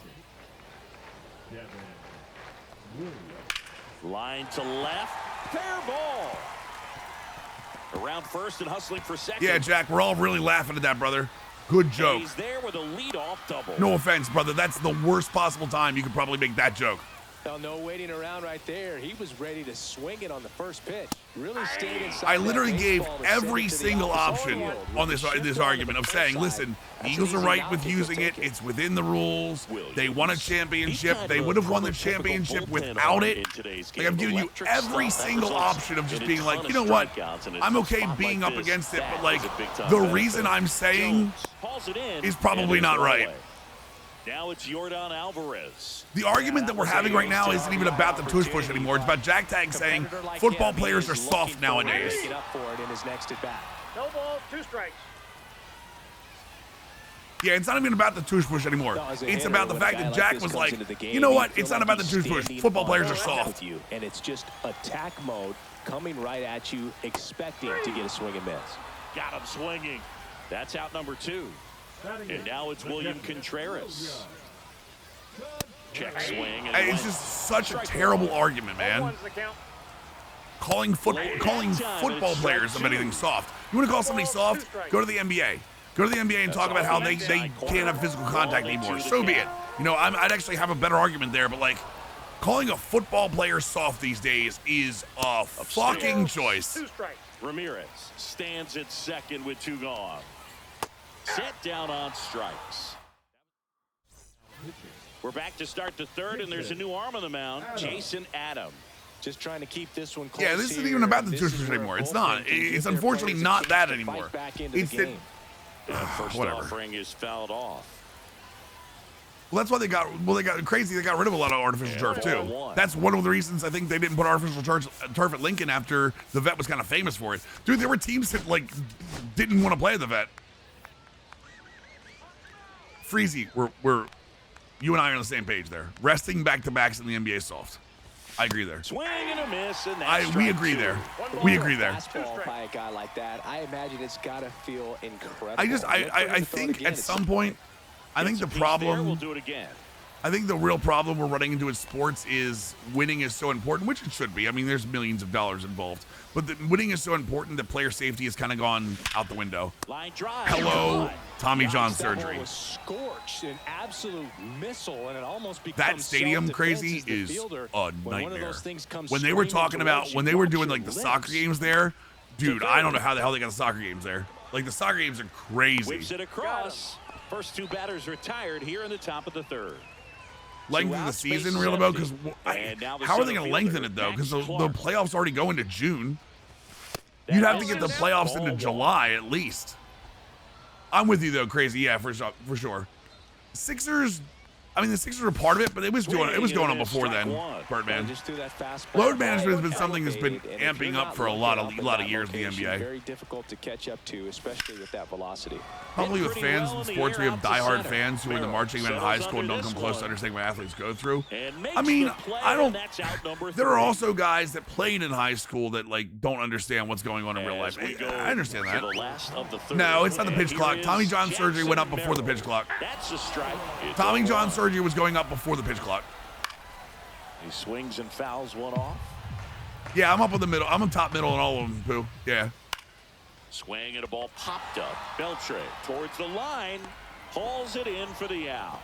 Devin Williams. Line to left, fair ball. Around first and hustling for second. Yeah, Jack, we're all really laughing at that, brother. Good joke. He's there with a leadoff double. No offense, brother. That's the worst possible time you could probably make that joke. Well, no waiting around right there. He was ready to swing it on the first pitch. Really stayed inside. I that literally gave baseball to send every it to the single opposite option field. on this Shift argument on of the saying, side. listen, That's Eagles an are easy right out with to using it. take It's within the rules. They won a He's championship. kind They of would a have won the prototypical championship bullpen without arm it. in today's Like, I'm game. giving you Electric every stuff. That single results option of just in a being ton like, of you know what? strikeouts, and I'm a okay spot being like up this, against it, that but like is a big-time the benefit. reason I'm saying Jones pulls it in, is probably and not there's right. no way. Now it's Jordan Alvarez. The argument that we're having right now isn't even about the tush push anymore. It's about Jack Tag saying football players are soft nowadays. Get up for it in his next at bat. No ball, 2 strikes. Yeah, it's not even about the tush push anymore. No, as a It's hitter, about the when a fact guy that like Jack this was comes like, into the game, you know what? you feel It's not like about the he's tush push. standing Football on players are the soft. with you, and it's just attack mode coming right at you, expecting to get a swing and miss. Got him swinging. That's out number 2. And now it's William Contreras. Check swing. And It's just such a terrible argument, man. 1's the count. Calling football players of anything soft. You want to call somebody soft? Go to the NBA. Go to the NBA and talk about how they can't have physical contact anymore. So be it. You know, I'd actually have a better argument there, but like, calling a football player soft these days is a fucking choice. 2 strikes. Ramirez stands at second with 2 gone. Set down on strikes. We're back to start the third, and there's a new arm on the mound, Jason Adams. Just trying to keep this one close. Yeah, this isn't here. even about the This tush is push where anymore. a It's bullpen not. can give It's their unfortunately players a not chance that to fight anymore. back into It's the that. game. First Whatever. offering is fouled off. Well, that's why they got crazy. They got rid of a lot of artificial turf too. 1-1. That's one of the reasons I think they didn't put artificial turf at Lincoln after the vet was kind of famous for it. Dude, there were teams that like didn't want to play at the vet. Freezy, we're you and I are on the same page there. Resting back-to-backs in the NBA is soft. I agree there. Swing and a miss, and that's We strike agree 2. there. We agree there. Fastball by a guy like that, I imagine it's got to feel incredible. I think at some point, I think the If he's there, we'll problem, do it again. I think the real problem we're running into in sports is winning is so important, which it should be. I mean, there's millions of dollars involved, but winning is so important that player safety has kind of gone out the window. Line drive. Hello, Tommy John That ball surgery. was scorched, an absolute missile, and it almost becomes That stadium self-defense crazy as the is fielder. a When one of nightmare. those things comes When they were screaming talking about, towards when you, they were watch doing your like the lips. soccer games there, dude, I don't know how the hell they got the soccer games there. Like the soccer games are crazy. Whips it across. First 2 batters retired here in the top of the third. Length of the season, real about, because And now the how are they center going to lengthen fielder, it though? Because Max the Clark. playoffs already go into June. You'd have to get the playoffs into July at least. I'm with you though, crazy. Yeah, for sure. Sixers. I mean, the Sixers are part of it, but it was going on before then. Birdman. Just threw that fastball. Load management has been something that's been Elevated, and if amping you're up not for a looking lot up of at years in the location, NBA. Very difficult to catch up to, especially with that velocity. Probably with Pretty fans well in in the sports, air we have out to diehard center. fans who are in the marching band in high school and don't come close to understanding what athletes go through. And makes I mean, the play, I don't. and that's out number There are 3. also guys that played in high school that like don't understand what's going on in real life. As we go I understand to that. the last of the third. No, it's not the And pitch here clock. is Tommy John surgery went up Jackson before the pitch Merrill. clock. That's a strike. It's Tommy a John run. surgery was going up before the pitch clock. He swings and fouls one off. Yeah, I'm up in the middle. I'm on top middle in all of them, Pooh. Yeah. Swing and a ball popped up. Beltre towards the line. Hauls it in for the out.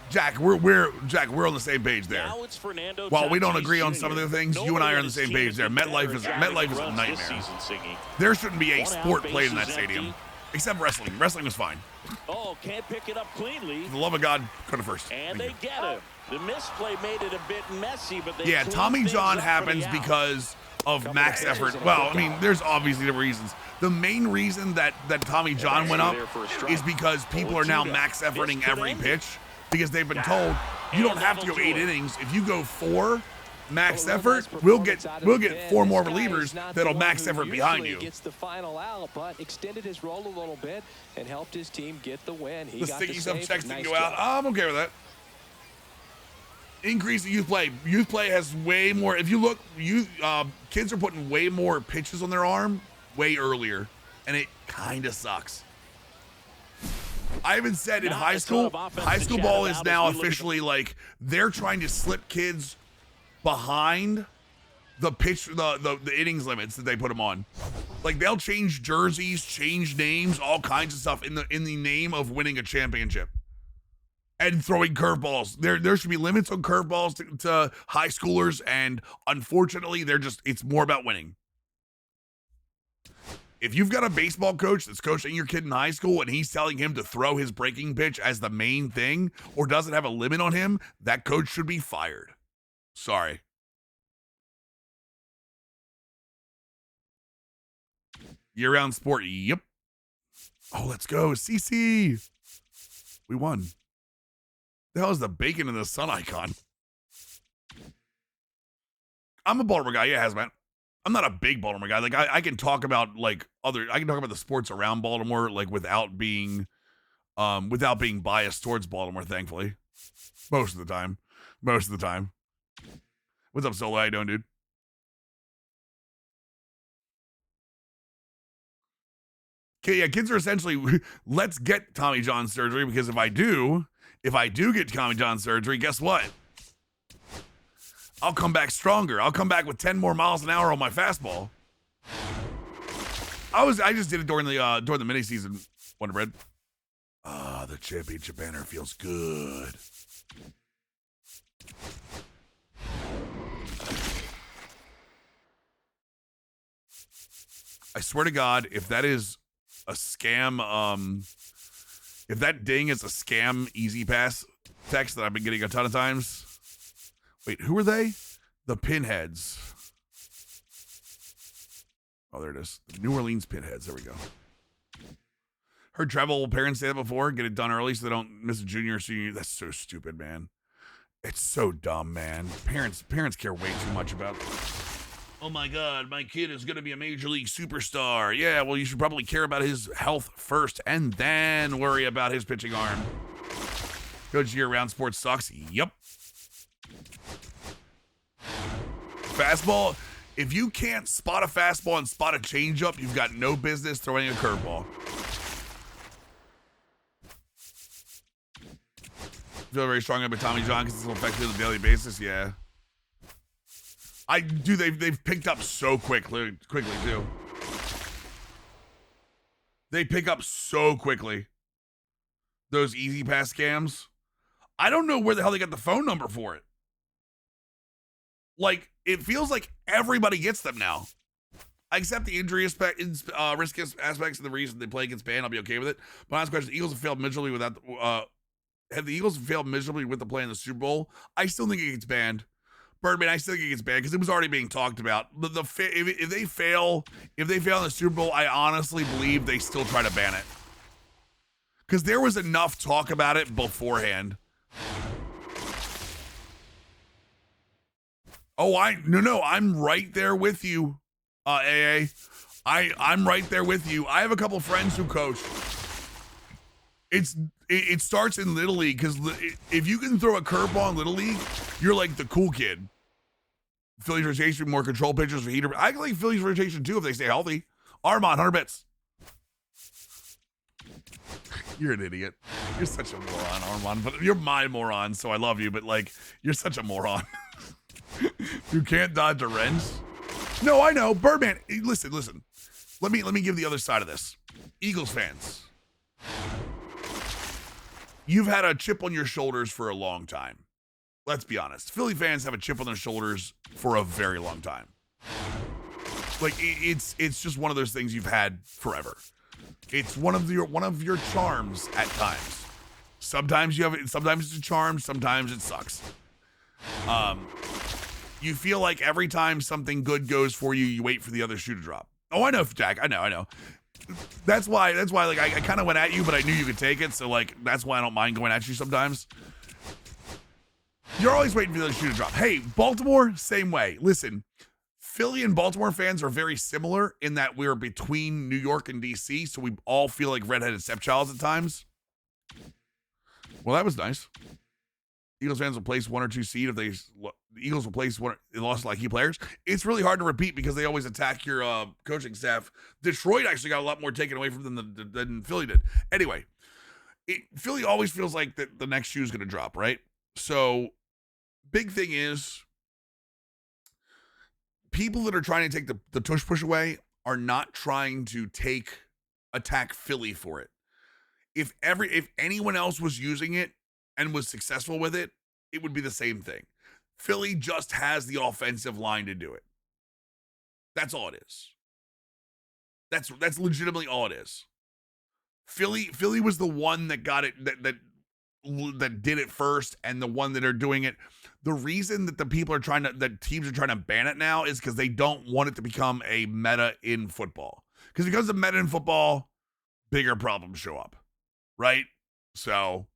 Jack, we're on the same page there. Now it's Fernando While we don't Tatis agree on Jr. some of the things, you and I are on the same page there. MetLife is a nightmare. There shouldn't be a sport played in that stadium. Except wrestling. Wrestling was fine. Oh, can't pick it up cleanly. For the love of God, go to first. And Thank they you. get him. The misplay made it a bit messy, but they Yeah, cleaned Tommy things John up for the happens out. because of max effort. Well, I mean, there's obviously different reasons. The main reason that Tommy John went up is because people are now max efforting every pitch because they've been told you don't have to go 8 innings. If you go 4, max Well, a real effort, nice we'll performance out of we'll the get pen. 4 This more guy is relievers not the that'll one max who effort behind usually you. Gets the final out, but extended his role a little bit and helped his team get the win. He The got sticky the stuff save. checks Nice can go out. job. I'm okay with that. Increase the youth play. Youth play has way more. If you look, kids are putting way more pitches on their arm way earlier, and it kind of sucks. I even said in Not high a ton school, of offense high to school chat ball about is as now we look at the- officially like they're trying to slip kids behind the pitch, the innings limits that they put them on. Like they'll change jerseys, change names, all kinds of stuff in the name of winning a championship and throwing curveballs. There should be limits on curveballs to high schoolers, and unfortunately, it's more about winning. If you've got a baseball coach that's coaching your kid in high school and he's telling him to throw his breaking pitch as the main thing or doesn't have a limit on him, that coach should be fired. Sorry. Year-round sport. Yep. Oh, let's go. CC. We won. The hell is the bacon in the sun icon? I'm a Baltimore guy. Yeah, Hazmat. I'm not a big Baltimore guy. Like I can talk about I can talk about the sports around Baltimore like without being biased towards Baltimore, thankfully. Most of the time. What's up, Solo? How you doing, dude? Okay, yeah, kids are essentially, let's get Tommy John surgery, because if I do get Tommy John surgery, guess what? I'll come back stronger. I'll come back with 10 more miles an hour on my fastball. I just did it during the mini season, Wonder Bread. The championship banner feels good. I swear to God, if that is a scam, if that ding is a scam Easy Pass text that I've been getting a ton of times. Wait, who are they? The Pinheads. Oh, there it is. The New Orleans Pinheads. There we go. Heard travel parents say that before. Get it done early so they don't miss a junior or senior. That's so stupid, man. It's so dumb, man. Parents care way too much about. Oh my God, my kid is going to be a major league superstar. Yeah, well, you should probably care about his health first and then worry about his pitching arm. Coach, year-round sports sucks. Yep. Fastball, if you can't spot a fastball and spot a changeup, you've got no business throwing a curveball. Feel very strong about Tommy John because it's effective on a daily basis. Yeah. They've picked up so quickly too. They pick up so quickly. Those Easy Pass scams. I don't know where the hell they got the phone number for it. Like, it feels like everybody gets them now. I accept the injury risk aspects and the reason they play against banned. I'll be okay with it. But last question: Eagles have failed miserably without. Have the Eagles failed miserably with the play in the Super Bowl? I still think it gets banned. Birdman, I still think it gets banned because it was already being talked about. But if they fail in the Super Bowl, I honestly believe they still try to ban it because there was enough talk about it beforehand. Oh, I'm right there with you, AA. I'm right there with you. I have a couple friends who coach. It starts in Little League because if you can throw a curveball in Little League, you're like the cool kid. Phillies rotation, more control pitchers for heater. I can like Phillies rotation too if they stay healthy. Armand, 100 bits. You're an idiot. You're such a moron, Armand. But you're my moron, so I love you. But like, you're such a moron. You can't dodge a wrench. No, I know, Birdman. Listen. Let me give the other side of this. Eagles fans, you've had a chip on your shoulders for a long time. Let's be honest. Philly fans have a chip on their shoulders for a very long time. Like it's just one of those things you've had forever. It's one of your charms at times. Sometimes you have it. Sometimes it's a charm. Sometimes it sucks. You feel like every time something good goes for you, you wait for the other shoe to drop. Oh, I know, Jack. I know. That's why. Like I kind of went at you, but I knew you could take it. So like that's why I don't mind going at you sometimes. You're always waiting for the shoe to drop. Hey, Baltimore, same way. Listen, Philly and Baltimore fans are very similar in that we're between New York and DC, so we all feel like redheaded stepchilds at times. Well, that was nice. Eagles fans will place 1 or 2 seed if the Eagles will place one. They lost like key players. It's really hard to repeat because they always attack your coaching staff. Detroit actually got a lot more taken away from them than Philly did. Anyway, Philly always feels like that the next shoe is going to drop, right? So, big thing is people that are trying to take the tush push away are not trying to attack Philly for it. If anyone else was using it and was successful with it, it would be the same thing. Philly just has the offensive line to do it. That's all it is. That's legitimately all it is. Philly was the one that got it that did it first, and the one that are doing it. The reason that teams are trying to ban it now is because they don't want it to become a meta in football. Because of meta in football, bigger problems show up, right? So,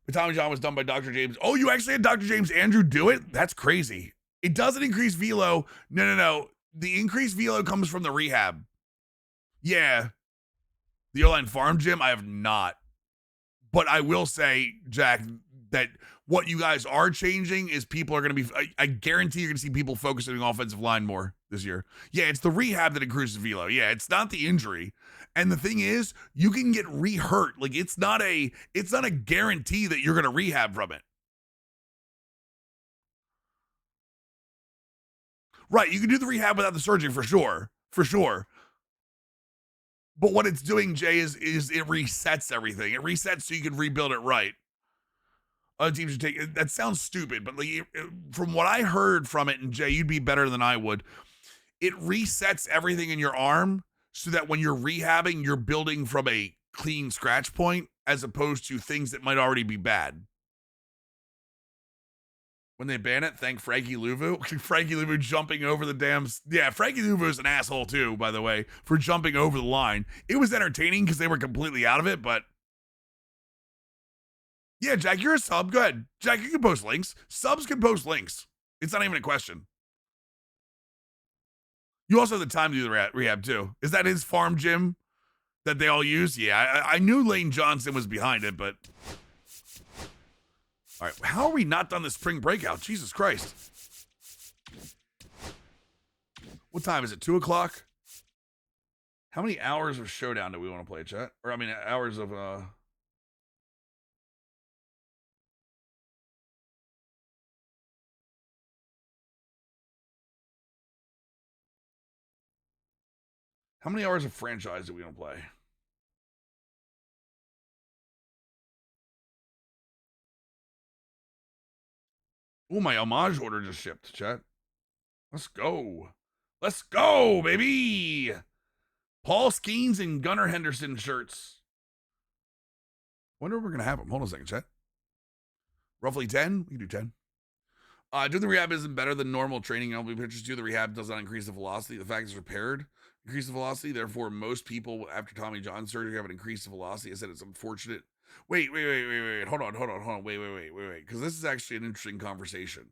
the Tommy John was done by Dr. James. Oh, you actually had Dr. James Andrew do it? That's crazy. It doesn't increase velo. No. The increased velo comes from the rehab. Yeah. The O-line farm gym, I have not. But I will say, Jack, that what you guys are changing is people are going to be, I guarantee you're going to see people focusing on offensive line more this year. Yeah, it's the rehab that increases velo. Yeah, it's not the injury. And the thing is, you can get re-hurt. Like, it's not a guarantee that you're going to rehab from it. Right, you can do the rehab without the surgery for sure. For sure. But what it's doing, Jay, is it resets everything. It resets so you can rebuild it right. Other teams should take that sounds stupid, but like, from what I heard from it, and Jay, you'd be better than I would. It resets everything in your arm so that when you're rehabbing, you're building from a clean scratch point as opposed to things that might already be bad. When they ban it, thank Frankie Louvu. Frankie Louvu jumping over the damn... Yeah, Frankie Louvu is an asshole too, by the way, for jumping over the line. It was entertaining because they were completely out of it, but... Yeah, Jack, you're a sub. Go ahead. Jack, you can post links. Subs can post links. It's not even a question. You also have the time to do the rehab, too. Is that his farm gym that they all use? Yeah, I knew Lane Johnson was behind it, but... All right, how are we not done the spring breakout? Jesus Christ. What time is it? 2 o'clock? How many hours of Showdown do we want to play, chat? Or, I mean, hours of, How many hours of franchise do we want to play? Oh, my homage order just shipped, chat. Let's go. Let's go, baby. Paul Skeens and Gunnar Henderson shirts. Wonder if we're going to have them. Hold on a second, chat. Roughly 10? We can do 10. Doing the rehab isn't better than normal training. LB pitchers do. The rehab does not increase the velocity. The fact is repaired. Increase the velocity. Therefore, most people after Tommy John surgery have an increased velocity. I said it's unfortunate. Wait. Hold on. Wait. Because this is actually an interesting conversation.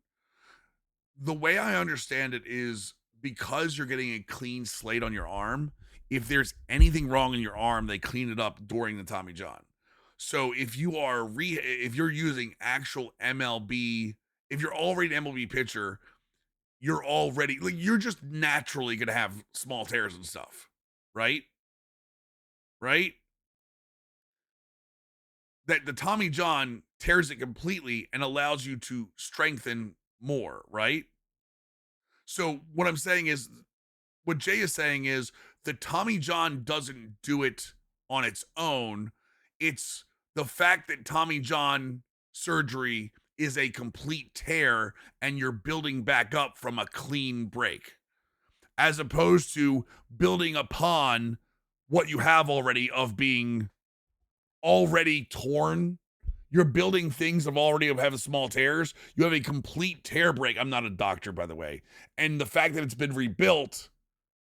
The way I understand it is because you're getting a clean slate on your arm, if there's anything wrong in your arm, they clean it up during the Tommy John. So if you're using actual MLB, if you're already an MLB pitcher, you're just naturally going to have small tears and stuff, right? Right? That the Tommy John tears it completely and allows you to strengthen more, right? So what I'm saying is, what Jay is saying is the Tommy John doesn't do it on its own. It's the fact that Tommy John surgery is a complete tear and you're building back up from a clean break, as opposed to building upon what you have already of being already torn. You're building things of already have small tears. You have a complete tear break. I'm not a doctor, by the way. And the fact that it's been rebuilt,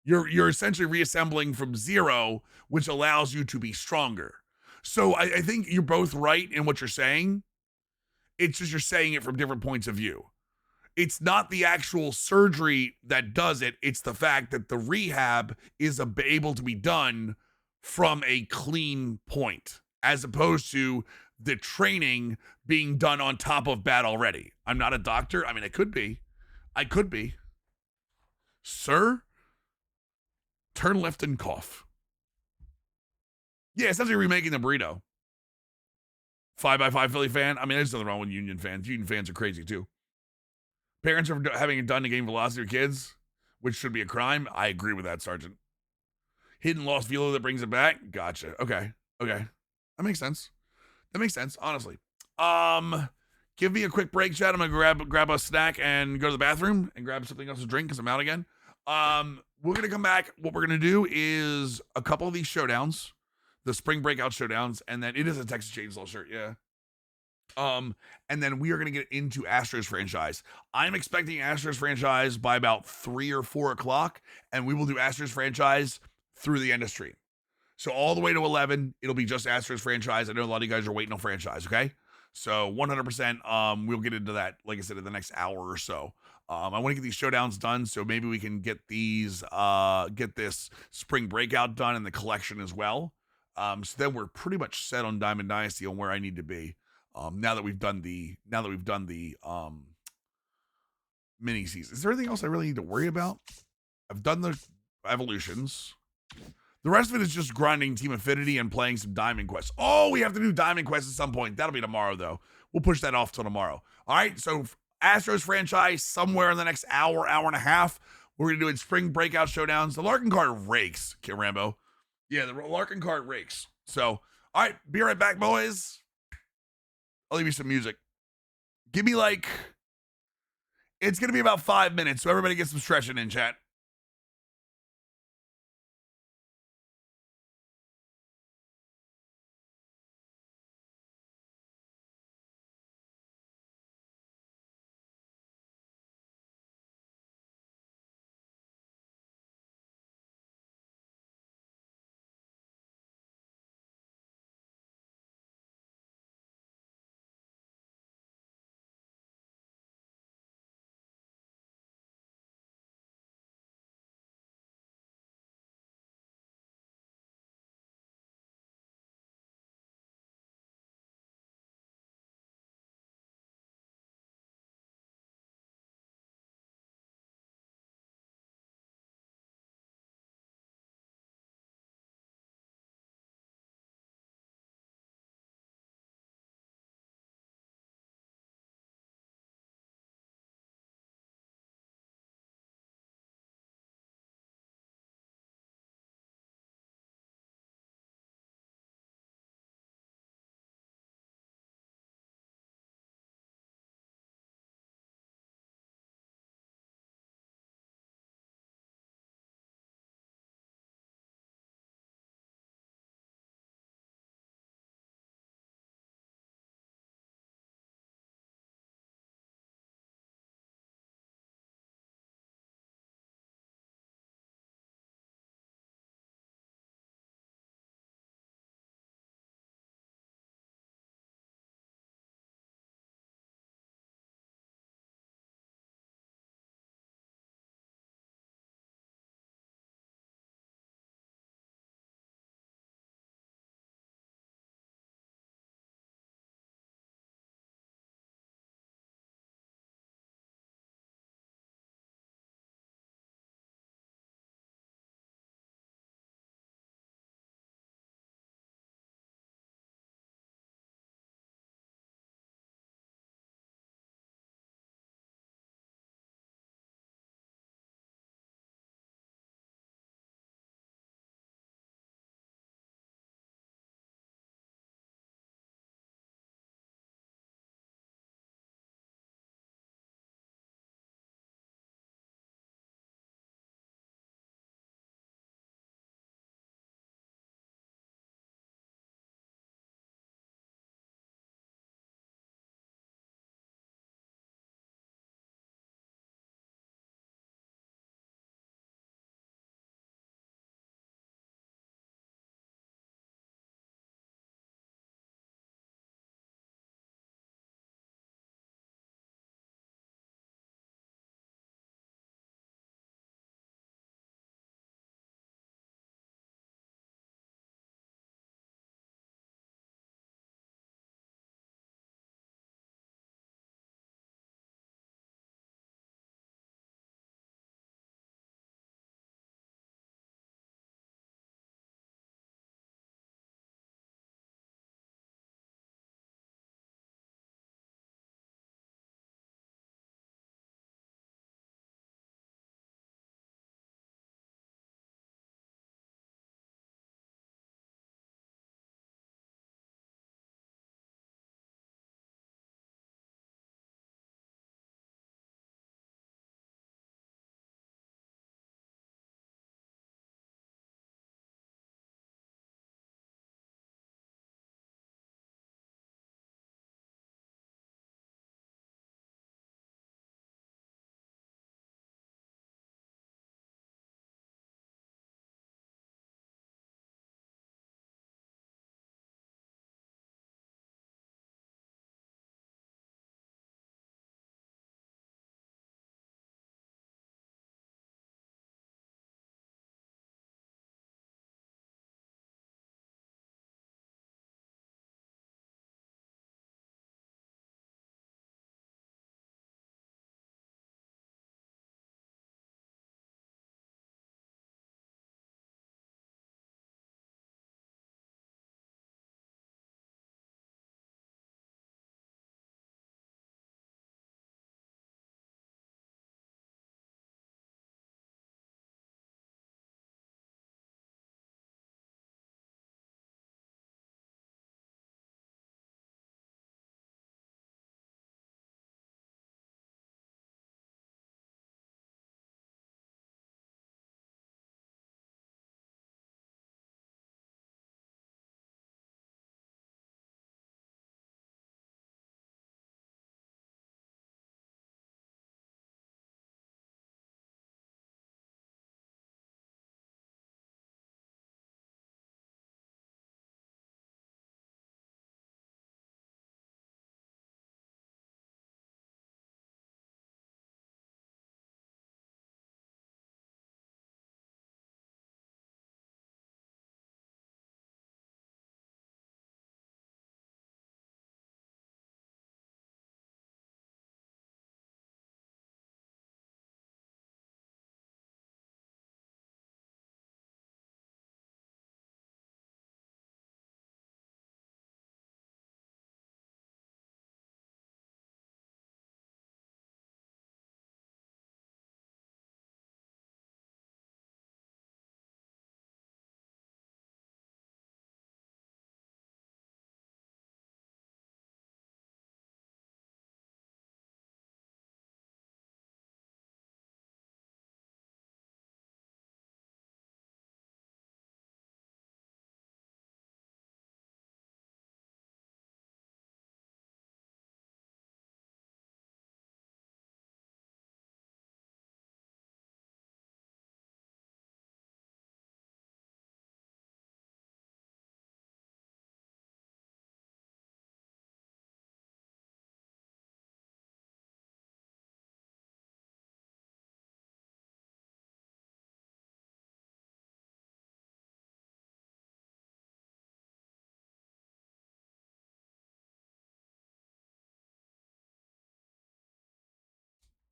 you're essentially reassembling from zero, which allows you to be stronger. So I think you're both right in what you're saying. It's just you're saying it from different points of view. It's not the actual surgery that does it. It's the fact that the rehab is able to be done from a clean point, as opposed to the training being done on top of bad already. I'm not a doctor. I mean, I could be. Sir, turn left and cough. Yeah, essentially remaking the burrito. 5x5 Philly fan. I mean, there's nothing wrong with Union fans. Union fans are crazy too. Parents are having it done to gain velocity with kids, which should be a crime. I agree with that, Sergeant. Hidden lost velo that brings it back. Gotcha. Okay. That makes sense. Honestly. Give me a quick break, chat. I'm gonna grab a snack and go to the bathroom and grab something else to drink because I'm out again. We're gonna come back. What we're gonna do is a couple of these showdowns, the spring breakout showdowns, and then it is a Texas Chainsaw shirt, yeah. And then we are gonna get into Astros franchise. I'm expecting Astros franchise by about 3 or 4 o'clock, and we will do Astros franchise through the end of stream. So all the way to 11, it'll be just Astros franchise. I know a lot of you guys are waiting on franchise, okay? So 100%, we'll get into that, like I said, in the next hour or so. I want to get these showdowns done, so maybe we can get these, get this spring breakout done in the collection as well. So then we're pretty much set on Diamond Dynasty on where I need to be. Now that we've done the mini season. Is there anything else I really need to worry about? I've done the evolutions. The rest of it is just grinding Team Affinity and playing some Diamond Quests. Oh, we have to do Diamond Quests at some point. That'll be tomorrow, though. We'll push that off till tomorrow. All right, so Astros franchise somewhere in the next hour and a half. We're going to do it spring breakout showdowns. The Larkin card rakes, Kid Rambo. Yeah, the Larkin card rakes. So, all right, be right back, boys. I'll leave you some music. Give me it's going to be about 5 minutes, so everybody get some stretching in, chat.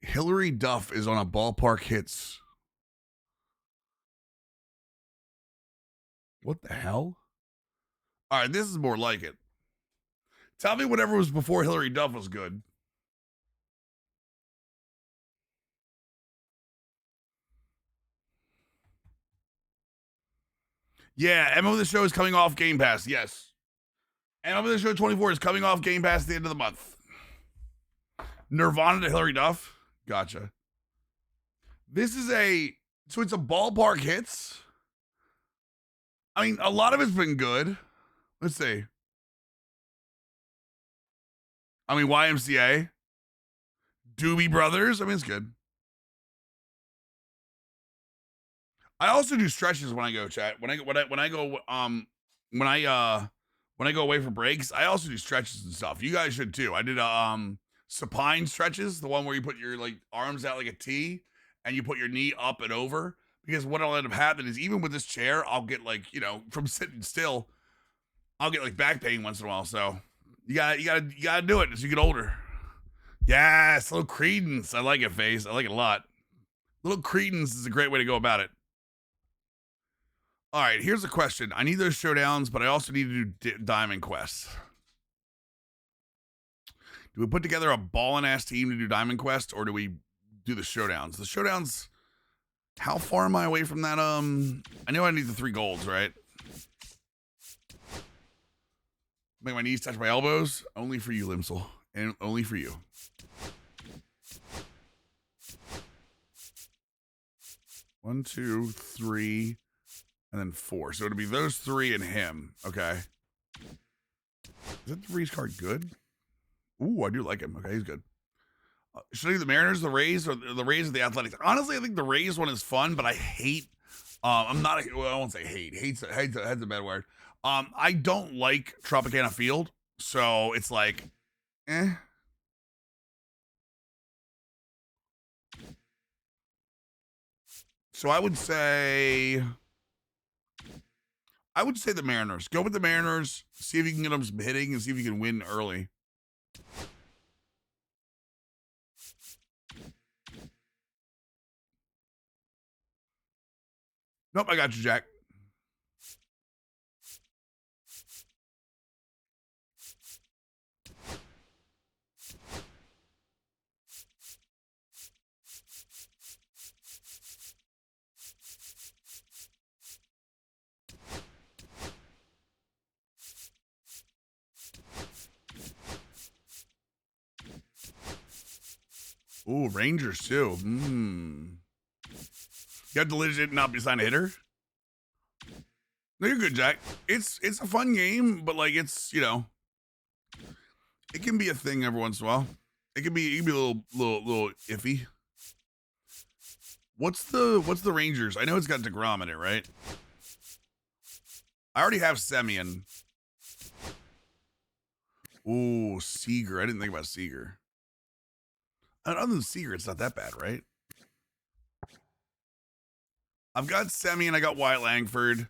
Hillary Duff is on a ballpark hits. What the hell? All right, this is more like it. Tell me whatever was before Hillary Duff was good. Yeah, MLB The Show is coming off Game Pass. Yes. MLB The Show 24 is coming off Game Pass at the end of the month. Nirvana to Hillary Duff. Gotcha. This is so it's a ballpark hits. I mean, a lot of it's been good. Let's see. I mean, YMCA. Doobie Brothers. I mean, it's good. I also do stretches when I go, chat. When I go away for breaks, I also do stretches and stuff. You guys should too. I did supine stretches, the one where you put your like arms out like a T and you put your knee up and over. Because what'll end up happening is even with this chair, I'll get like, you know, from sitting still, I'll get like back pain once in a while. So you gotta do it as you get older. Yes, little credence. I like it, Face. I like it a lot. Little credence is a great way to go about it. All right, here's a question. I need those showdowns, but I also need to do Diamond Quests. Do we put together a ballin' ass team to do Diamond Quest, or do we do the showdowns? The showdowns, how far am I away from that? I know I need the 3 golds, right? Make my knees touch my elbows. Only for you, Limsel. And only for you. One, 2, 3, and then 4. So it'll be those 3 and him. Okay. Is that the Rays card good? Ooh, I do like him. Okay, he's good. Should I do the Mariners, the Rays, or the Rays or the Athletics? Honestly, I think the Rays one is fun, but I hate. I'm not. Well, I won't say hate. Hate's a bad word. I don't like Tropicana Field, so it's like, eh. So I would say the Mariners. Go with the Mariners. See if you can get them some hitting and see if you can win early. Nope, I got you, Jack. Ooh, Rangers too. You have to legit not be signed a hitter? No, you're good, Jack. It's a fun game, but like it's, you know, it can be a thing every once in a while. It can be a little iffy. What's the Rangers? I know it's got DeGrom in it, right? I already have Semien. Ooh, Seager. I didn't think about Seager. Other than Seager, it's not that bad, right? I've got Semien. I got Wyatt Langford.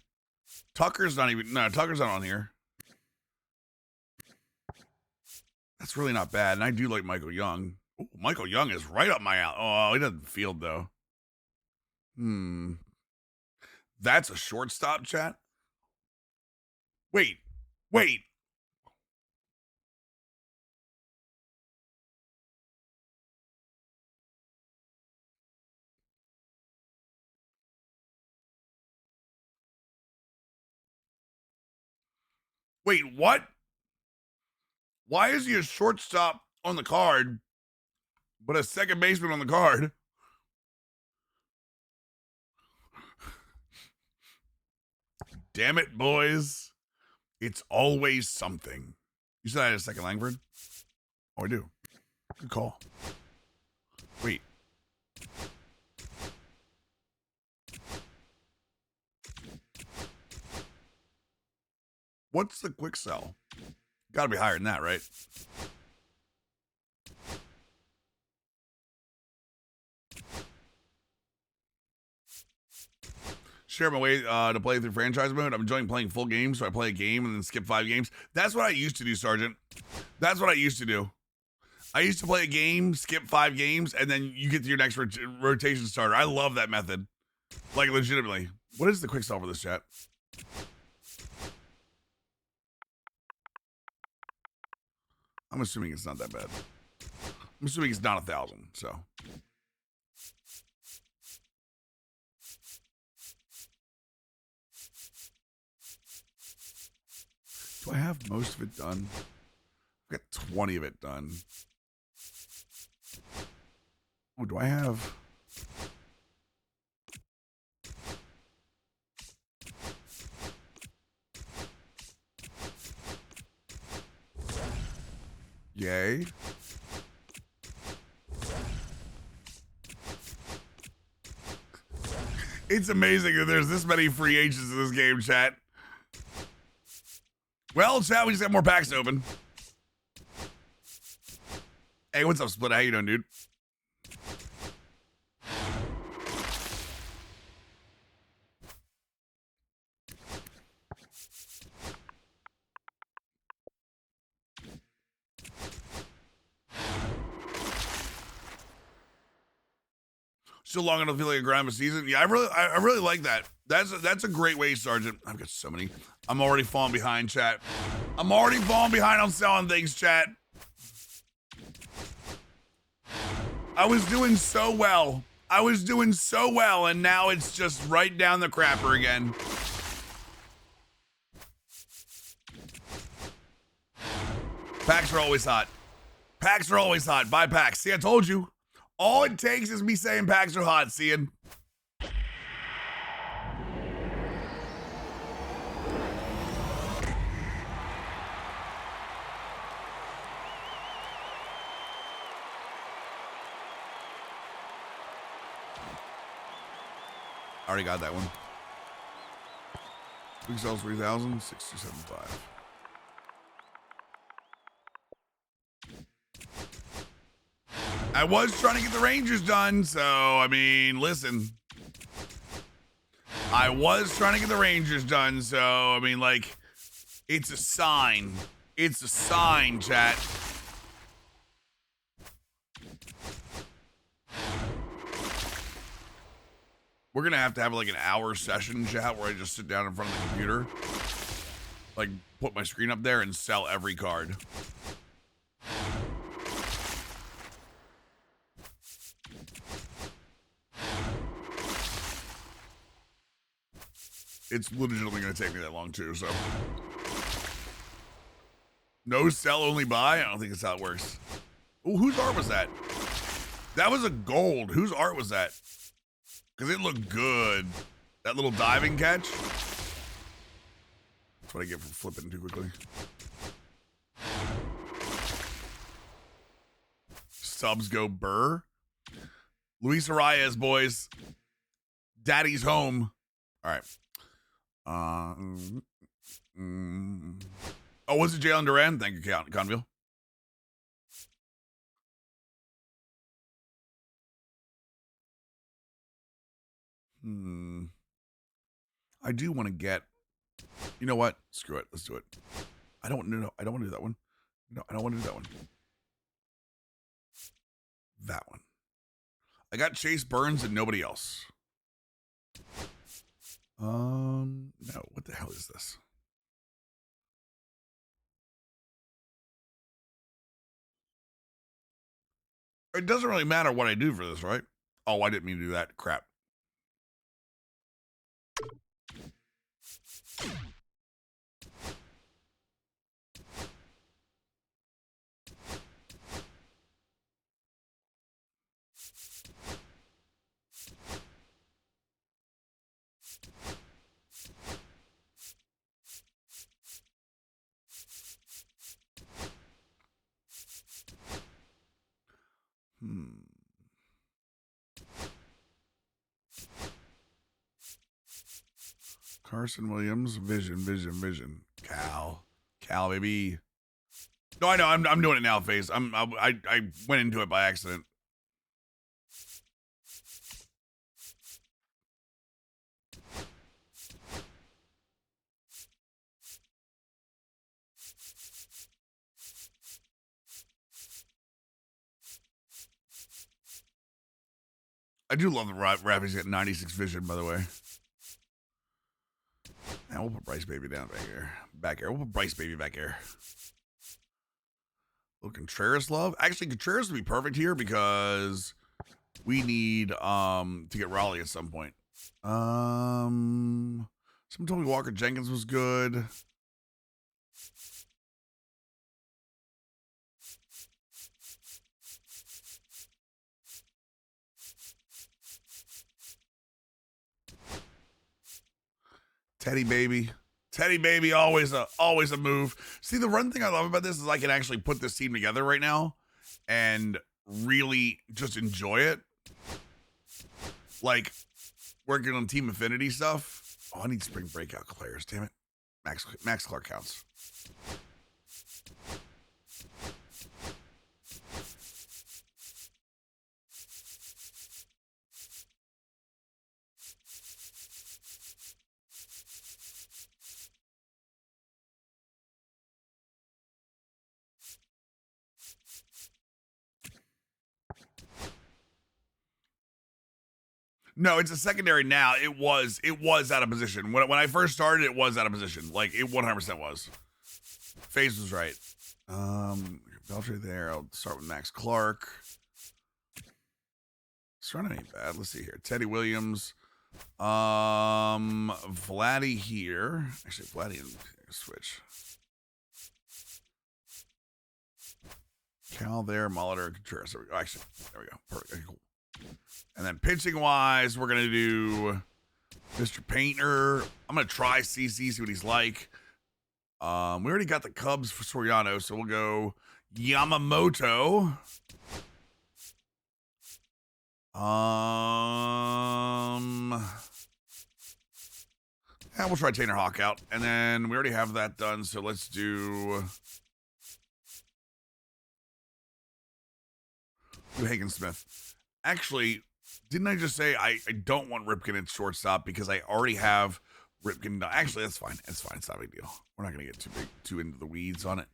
Tucker's not on here. That's really not bad. And I do like Michael Young. Ooh, Michael Young is right up my alley. Oh, he doesn't field though. That's a shortstop, chat. Wait. Wait, what? Why is he a shortstop on the card, but a second baseman on the card? Damn it, boys. It's always something. You said I had a second Langford? Oh, I do. Good call. Wait. What's the quick sell? Gotta be higher than that, right? Share my way to play through franchise mode. I'm enjoying playing full games, so I play a game and then skip 5 games. That's what I used to do, Sergeant. That's what I used to do. I used to play a game, skip 5 games, and then you get to your next rotation starter. I love that method. Like, legitimately. What is the quick stall for this, chat? I'm assuming it's not that bad. I'm assuming it's not 1,000, so. Do I have most of it done? I've got 20 of it done. Oh, do I have... Yay. It's amazing that there's this many free agents in this game, chat. Well, chat, we just got more packs open. Hey, what's up, Split? How you doing, dude? Still long enough to feel like a grind of a season. Yeah, I really like that. That's a great way, Sergeant. I've got so many. I'm already falling behind, chat. I'm already falling behind on selling things, chat. I was doing so well. And now it's just right down the crapper again. Packs are always hot. Packs are always hot. Buy packs. See, I told you. All it takes is me saying packs are hot, seeing. Already got that one. Big sells 3,000, 6,275. I was trying to get the Rangers done, so, I mean, listen. I was trying to get the Rangers done, so, I mean, like, it's a sign. It's a sign, chat. We're going to have like an hour session, chat, where I just sit down in front of the computer, like, put my screen up there and sell every card. It's legitimately going to take me that long, too, so. No sell, only buy? I don't think that's how it works. Oh, whose art was that? That was a gold. Whose art was that? Because it looked good. That little diving catch. That's what I get for flipping too quickly. Subs go burr. Luis Arias, boys. Daddy's home. All right. Oh, was it Jalen Duran? Thank you, Conville. I do want to get. You know what? Screw it. Let's do it. I don't want to do that one. No, I don't want to do that one. That one. I got Chase Burns and nobody else. No. What the hell is this? It doesn't really matter what I do for this, right? Oh, I didn't mean to do that. Crap. Carson Williams, Vision. Cal, baby. No, I know. I'm doing it now, Face. I went into it by accident. I do love the Raffy's got 96 vision, by the way. And we'll put Bryce Baby down back here. We'll put Bryce Baby back here. Little Contreras love. Actually, Contreras would be perfect here because we need to get Raleigh at some point. Someone told me Walker Jenkins was good. Teddy Baby, always a move. See, the one thing I love about this is I can actually put this team together right now and really just enjoy it. Like working on Team Affinity stuff. Oh, I need spring breakout players. Damn it, Max Clark counts. No, it's a secondary now. It was out of position. When I first started, it was out of position. Like, it 100% was. FaZe was right. Beltray there. I'll start with Max Clark. Starting ain't bad. Let's see here. Teddy Williams. Vladdy here. Actually, Vladdy and switch. Cal there. Molitor. Contreras. Actually, there we go. Perfect. Okay, cool. And then pitching wise, we're going to do Mr. Painter. I'm going to try CC, see what he's like. We already got the Cubs for Soriano, so we'll go Yamamoto. Yeah, we'll try Tanner Hawk out. And then we already have that done, so let's do Hagen Smith. Actually, didn't I just say I don't want Ripken at shortstop because I already have Ripken? Actually, that's fine. It's fine. It's not a big deal. We're not going to get too into the weeds on it.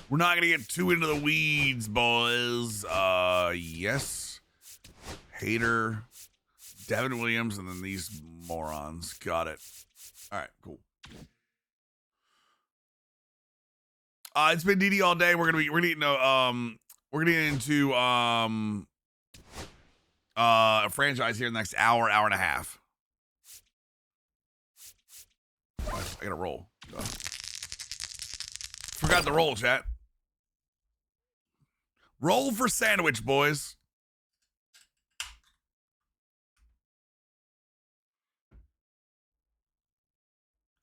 We're not going to get too into the weeds, boys. Yes. Hater, Devin Williams, and then these morons. Got it. All right, cool. It's been DD all day. We're gonna get into a franchise here in the next hour and a half. I gotta roll. Forgot the roll, chat. Roll for sandwich, boys.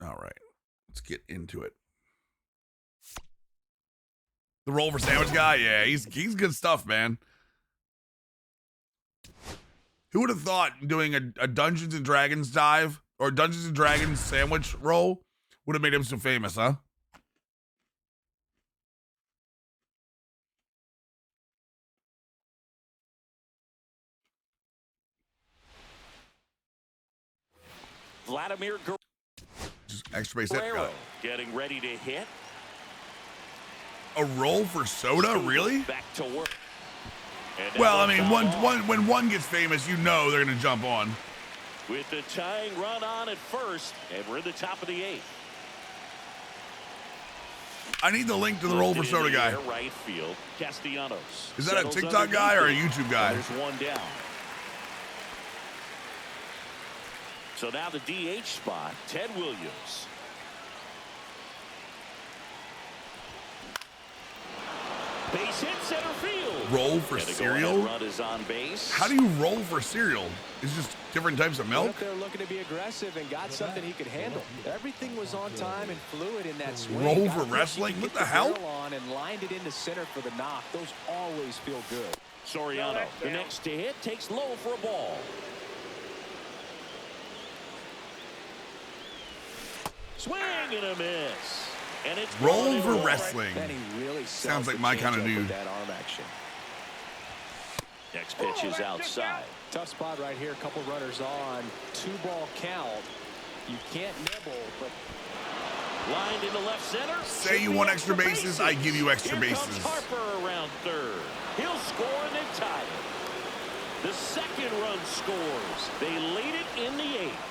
All right, let's get into it. The roll for sandwich guy, yeah, he's good stuff, man. Who would have thought doing a Dungeons and Dragons dive or Dungeons and Dragons sandwich roll would have made him so famous, huh? Vladimir Just extra base hit. Guerrero getting ready to hit. A roll for Soda, really? Back to work. Well, I mean, when one gets famous, you know they're going to jump on. With the tying run on at first, and we're in the top of the 8th. I need the link to the roll for Soda guy. Right field, Castellanos. Is that a TikTok guy or a YouTube guy? There's one down. So now the DH spot, Ted Williams. Base hit center field. Roll for cereal? Run is on base. How do you roll for cereal? It's just different types of milk? What if they're looking to be aggressive and got something he could handle? Everything was on time and fluid in that swing. Roll for wrestling? What the hell? On and lined it into center for the knock. Those always feel good. Soriano, the next to hit, takes low for a ball. Swing and a miss. And it's roll for wrestling. Really sounds like my kind of dude. That arm action. Next pitch is outside. Tough spot right here. A couple runners on. 2-ball count. You can't nibble, but lined into left center. Say you want extra bases, I give you extra bases. Harper around third. He'll score and then tie it. The second run scores. They lead it in the 8th.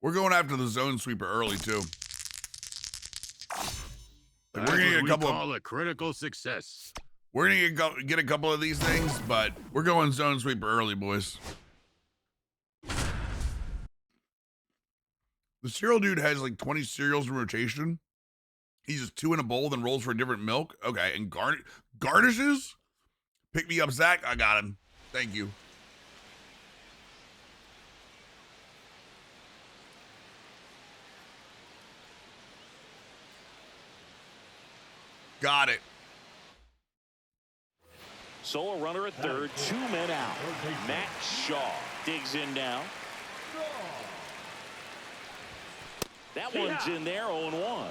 We're going after the zone sweeper early, too. Like, we're gonna get a couple of a critical success. We're gonna get a couple of these things, but we're going zone sweeper early, boys. The cereal dude has like 20 cereals in rotation. He's just 2 in a bowl, then rolls for a different milk. Okay, and garnishes? Pick me up, Zach. I got him. Thank you. Got it. Solo runner at third, 2 men out. Matt Shaw digs in now. That one's in there, 0-1.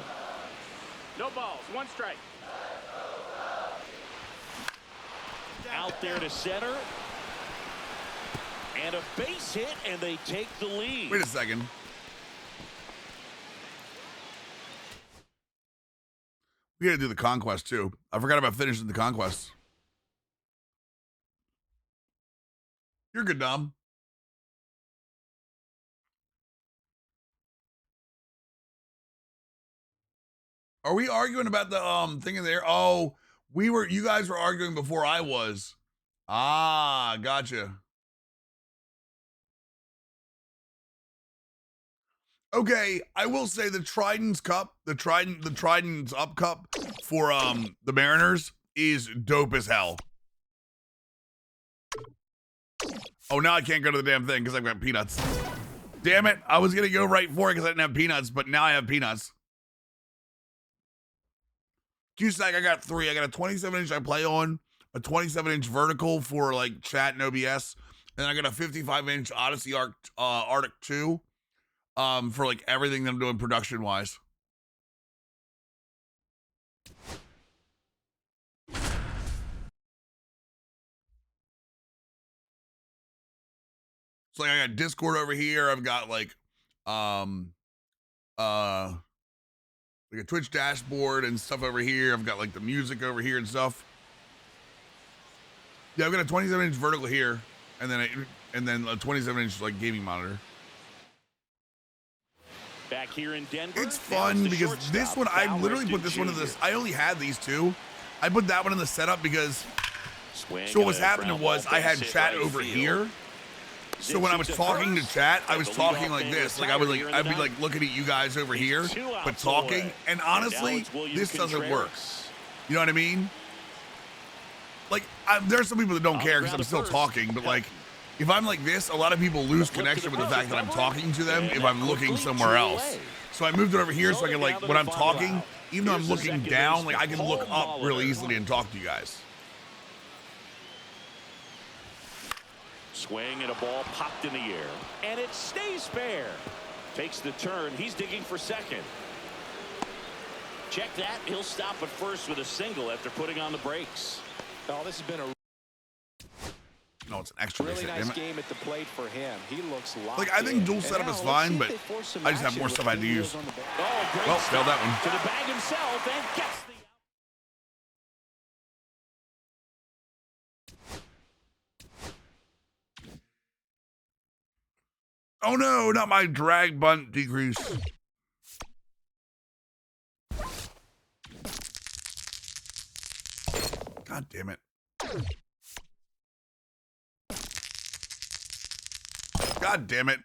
No balls, 1 strike. Out there to center. And a base hit, and they take the lead. Wait a second. We gotta do the conquest too. I forgot about finishing the conquest. You're good, Dom. Are we arguing about the thing in there? Oh, you guys were arguing before I was. Ah, gotcha. Okay, I will say the Trident's Cup, the Trident's Up Cup for the Mariners is dope as hell. Oh, now I can't go to the damn thing because I've got peanuts. Damn it, I was gonna go right for it because I didn't have peanuts, but now I have peanuts. Cusack, I got 3. I got a 27-inch I play on, a 27-inch vertical for like chat and OBS, and I got a 55-inch Odyssey Arctic 2. For like everything that I'm doing production wise. So like I got Discord over here. I've got like a Twitch dashboard and stuff over here. I've got like the music over here and stuff. Yeah, I've got a 27-inch vertical here, and then a 27-inch like gaming monitor. Back here in Denver. It's fun because this one, I literally put this one in this. I only had these 2. I put that one in the setup because so what was happening was I had chat over here. So when I was talking to chat, I was talking like this. Like I'd be like looking at you guys over here, but talking. And honestly, this doesn't work. You know what I mean? Like there's some people that don't care because I'm still talking, but like if I'm like this, a lot of people lose connection with the fact that I'm talking to them if I'm looking somewhere else. So I moved it over here so I can like, when I'm talking, even though I'm looking down, like I can look up really easily and talk to you guys. Swing and a ball popped in the air. And it stays fair. Takes the turn. He's digging for second. Check that. He'll stop at first with a single after putting on the brakes. Oh, this has been a No, it's an extra really base hit, nice game at the plate for him. He looks locked like I think dual in. setup is fine, but I just have more stuff I had to use. Well, failed that one. To the bag himself and gets the Oh no, not my drag bunt decrease. God damn it. God damn it.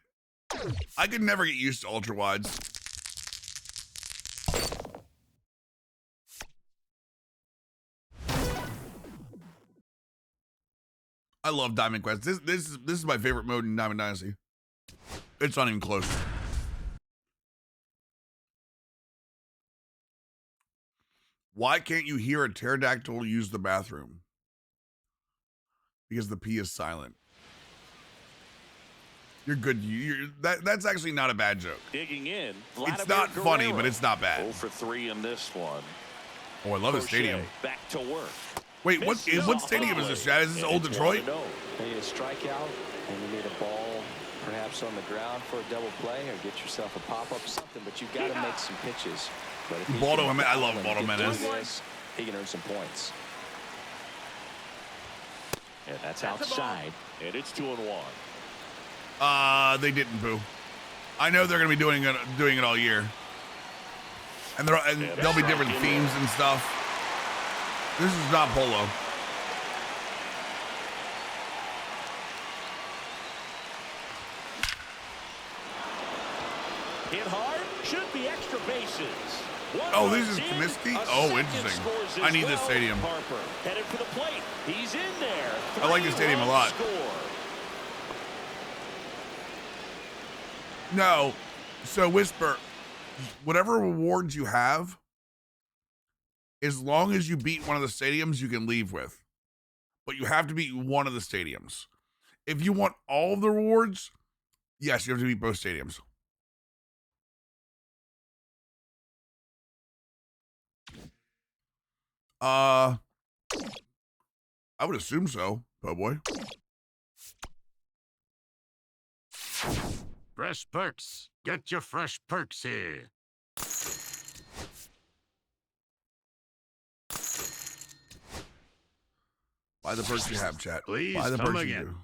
I could never get used to ultra wides. I love Diamond Quest. This is my favorite mode in Diamond Dynasty. It's not even close. Why can't you hear a pterodactyl use the bathroom? Because the P is silent. You're good. That's actually not a bad joke. digging in. It's not funny, but it's not bad. 0 for 3 in this one. Oh, I love the stadium. Back to work. Wait, what stadium is this, Chad? Is this Old Detroit? They need a strikeout, and you need a ball perhaps on the ground for a double play or get yourself a pop-up something, but you've got to make some pitches. But if he Baldo can Jimenez, I love foul and Baldo get Jimenez. through this, he can earn some points. And that's outside, and it's 2-1. They didn't, boo. I know they're going to be doing it all year. And there'll be different themes and stuff. This is not polo. Hit hard, should be extra bases. Oh, this is Comiskey? Oh, interesting. I need this stadium. Harper headed for the plate. He's in there. I like this stadium a lot. Score. No. So, Whisper, whatever rewards you have, as long as you beat one of the stadiums, you can leave with. But you have to beat one of the stadiums. If you want all of the rewards, yes, you have to beat both stadiums. I would assume so, po' boy. Fresh perks. Get your fresh perks here. Buy the perks you have, chat. Please Buy the come perks you again. do.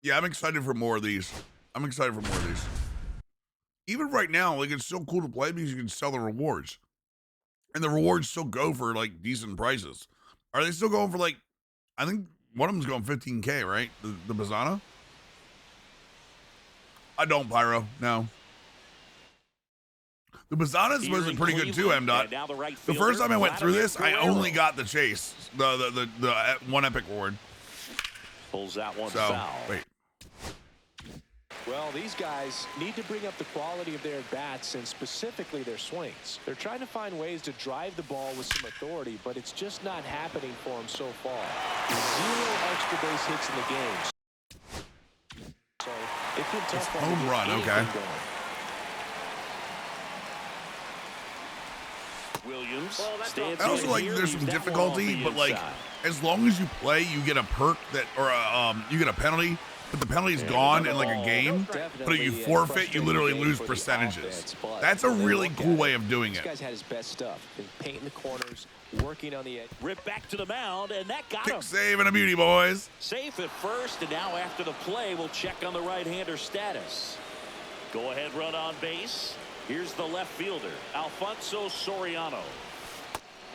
Yeah, I'm excited for more of these. Even right now, like, it's so cool to play because you can sell the rewards. And the rewards still go for, like, decent prices. Are they still going for, like, I think one of them's going 15K, right? The Bazana? I don't, Pyro. No. The Bazana is supposed to be pretty good too, M-Dot. The first time I went through this, I only got the chase. The one epic reward. Pulls that one So, foul. wait. Well, these guys need to bring up the quality of their bats and specifically their swings. They're trying to find ways to drive the ball with some authority, but it's just not happening for them so far. 0 extra base hits in the game. So it's been tough. It's for them to home get run, anything okay. going. Williams that's stands I also in like here, there's some leaves that one on difficulty, the but like inside. as long as you play, you get a perk that, or you get a penalty, but the penalty's gone in like a game. But if you forfeit, you literally lose percentages. That's a really cool way of doing This it. guy's had his best stuff. Been painting the corners, working on the edge. Rip back to the mound, and that got him. Kick save and a beauty, boys. Safe at first, and now after the play, we'll check on the right-hander status. Go ahead, run on base. Here's the left fielder, Alfonso Soriano.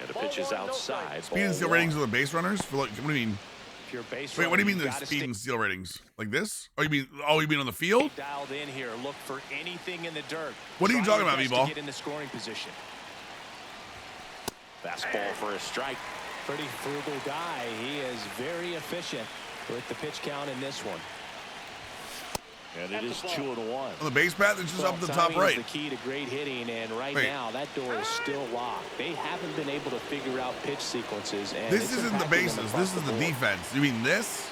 And the pitch is outside. Speed and steal ratings of the base runners? For like, what do you mean? If you're a base Wait, what do you runner, mean the gotta speed stay and steal ratings? Like this? Oh, you mean on the field? dialed in here. Look for anything in the dirt. What are you Try talking your about, best B-ball? to get in the scoring position. Fastball for a strike. Pretty frugal guy. He is very efficient with the pitch count in this one. And it is 2-1. On the base path, it's just up the top timing is right. the key to great hitting, and right Wait. now that door is still locked. They haven't been able to figure out pitch sequences. And This it's isn't the impacting them bases. across This is the board. defense. You mean this?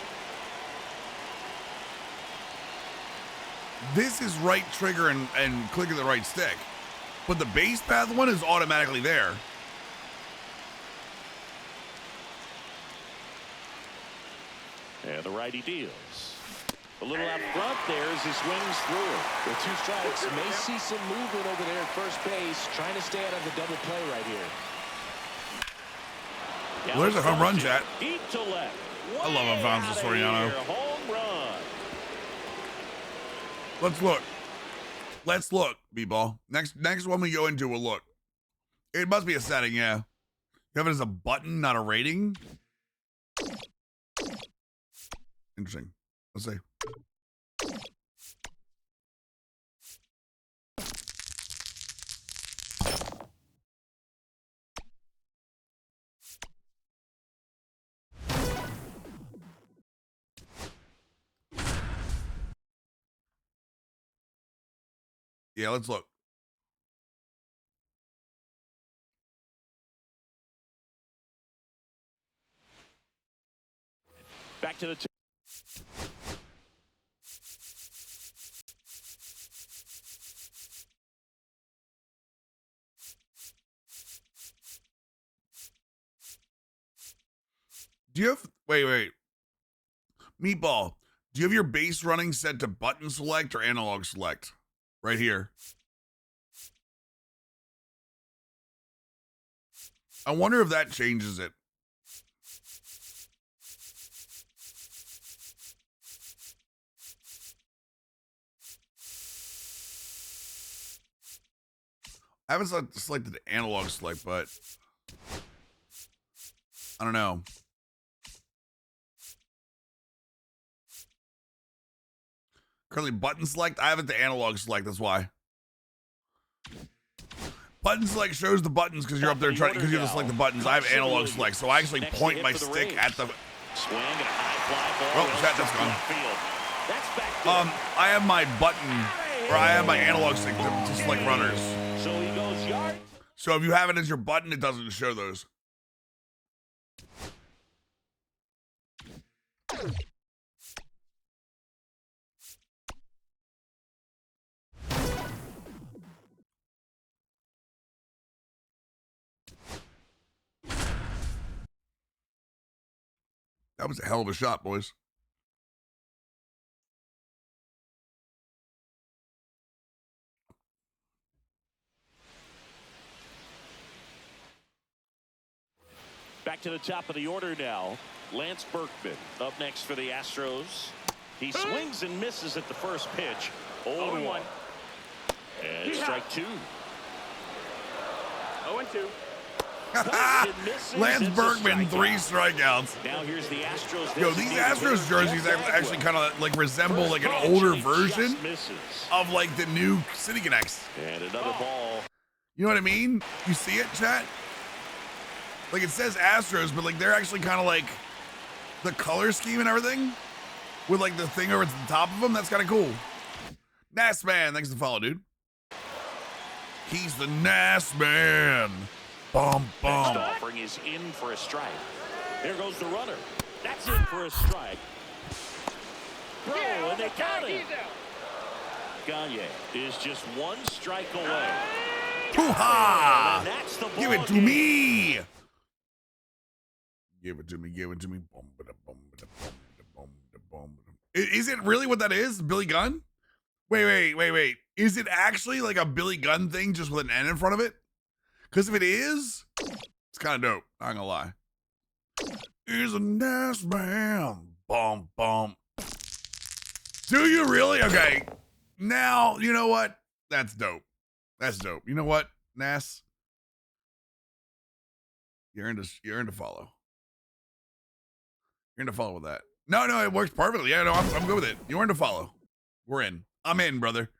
This is right trigger and clicking the right stick. But the base path one is automatically there. And the righty deals. A little out front there as he swings through it. With 2 strikes, may see some movement over there at first base, trying to stay out of the double play right here. Well, there's a home run, chat. Deep to left. I love Way Alfonso outta Soriano. here. Home run. Let's look. Let's look, B-ball. Next one we go into, we'll look. It must be a setting, yeah. You have it as a button, not a rating. Interesting. Let's see. Yeah, let's look. Back to the Do you have, wait. Meatball, do you have your base running set to button select or analog select? Right here. I wonder if that changes it. I haven't selected the analog select, but I don't know. Currently button select. I have it to analog select. That's why. Button select shows the buttons because you're up there trying because you have to select the buttons. I have analog select, so I actually point my stick at the. Swing and a high fly ball. Oh, that's gone. That's back there. I have my button, or I have my analog stick to select runners. So he goes yard. So if you have it as your button, it doesn't show those. That was a hell of a shot, boys. Back to the top of the order now. Lance Berkman up next for the Astros. He swings and misses at the first pitch. 0-1. And strike 2. 0-2. Lance Berkman, 3 strikeouts. Now here's the Astros. Yo, these Astros jerseys actually kind of like resemble like an older version of like the new City Connects. And another ball. You know what I mean? You see it, chat? Like it says Astros, but like they're actually kind of like the color scheme and everything with like the thing over at the top of them. That's kind of cool. Nas Man, thanks for the follow, dude. He's the Nas Man. Bum, bum. Next offering is in for a strike. There goes the runner. That's in for a strike. Throw, and they got him. Gagne is just 1 strike away. Hoo-ha! And that's the ball. Give it to me. Give it to me. Give it to me. Is it really what that is? Billy Gunn? Wait. Is it actually like a Billy Gunn thing just with an N in front of it? Because if it is, it's kind of dope. Not gonna lie. He's a nice man. Bum, bum. Do you really? Okay. Now, you know what? That's dope. That's dope. You know what, Nas? You're into follow. You're into follow with that. No, it works perfectly. Yeah, no, I'm good with it. You're into follow. We're in. I'm in, brother.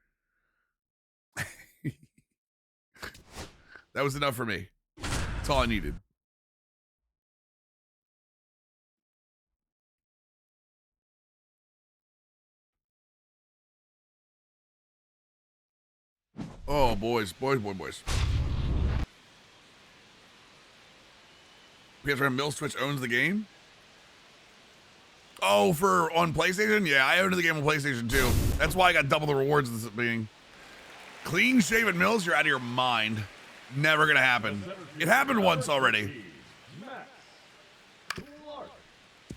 That was enough for me. That's all I needed. Oh, boys. PS5 Mill Switch owns the game? Oh, on PlayStation? Yeah, I own the game on PlayStation too. That's why I got double the rewards at the beginning. Clean shaven Mills? You're out of your mind. Never gonna happen. It happened once already.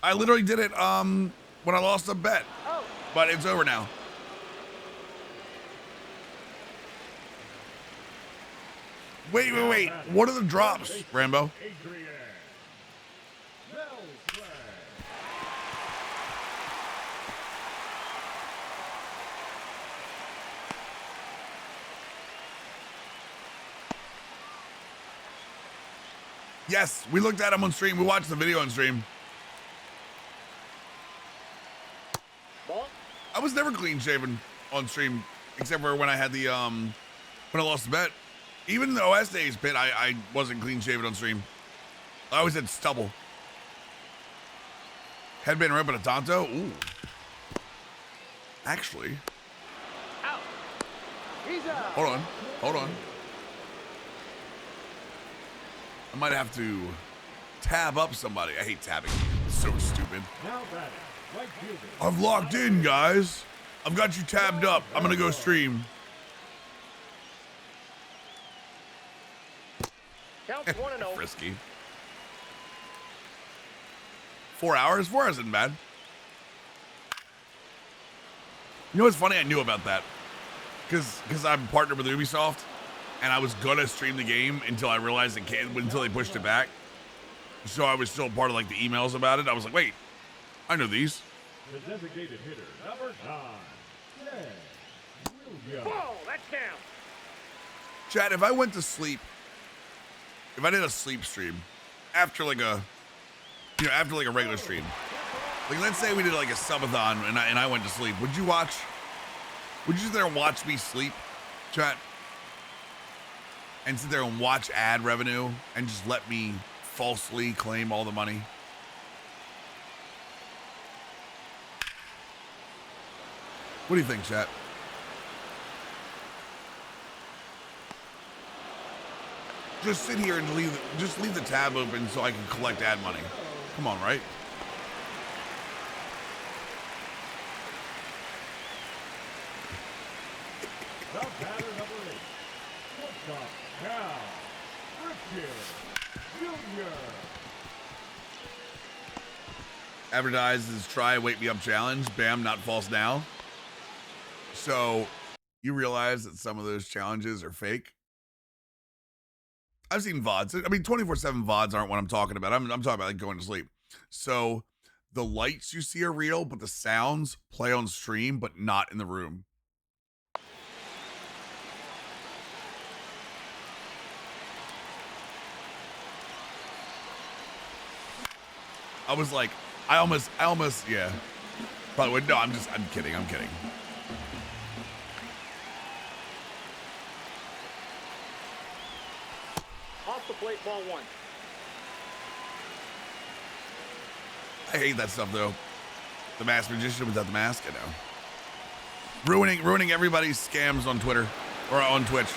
I literally did it when I lost a bet. But it's over now. Wait. What are the drops, Rambo? Yes, we looked at him on stream. We watched the video on stream. I was never clean shaven on stream, except for when I had the when I lost the bet. Even in the OS days bit, I wasn't clean shaven on stream. I always had stubble. Headband ripping a Tonto? Ooh. Actually. Hold on. I might have to tab up somebody. I hate tabbing. It's so stupid. I've locked in, guys. I've got you tabbed up. I'm going to go stream. Counts 1-0. Frisky. 4 hours? 4 hours isn't bad. You know what's funny? I knew about that. Because I'm partnered with Ubisoft, and I was gonna stream the game until I realized it can't, until they pushed it back. So I was still part of like the emails about it. I was like, wait, I know these. The designated hitter, number 9. Whoa, that's down. Chad, if I went to sleep, if I did a sleep stream after like a, after like a regular stream, like let's say we did like a subathon and I went to sleep, would you watch? Would you sit there and watch me sleep, chat? And sit there and watch ad revenue and just let me falsely claim all the money? What do you think, chat? Just sit here and leave the tab open so I can collect ad money. Come on, right? The batter number 8. Shortstop, Cal Ripken Jr. Advertises try wake me up challenge. Bam, not false now. So you realize that some of those challenges are fake. I've seen VODs. I mean, 24/7 VODs aren't what I'm talking about. I'm talking about like going to sleep. So the lights you see are real, but the sounds play on stream, but not in the room. I was like, I almost, yeah. Probably would. No, I'm kidding. Off the plate, ball 1. I hate that stuff though. The masked magician without the mask, I know. Ruining everybody's scams on Twitter or on Twitch.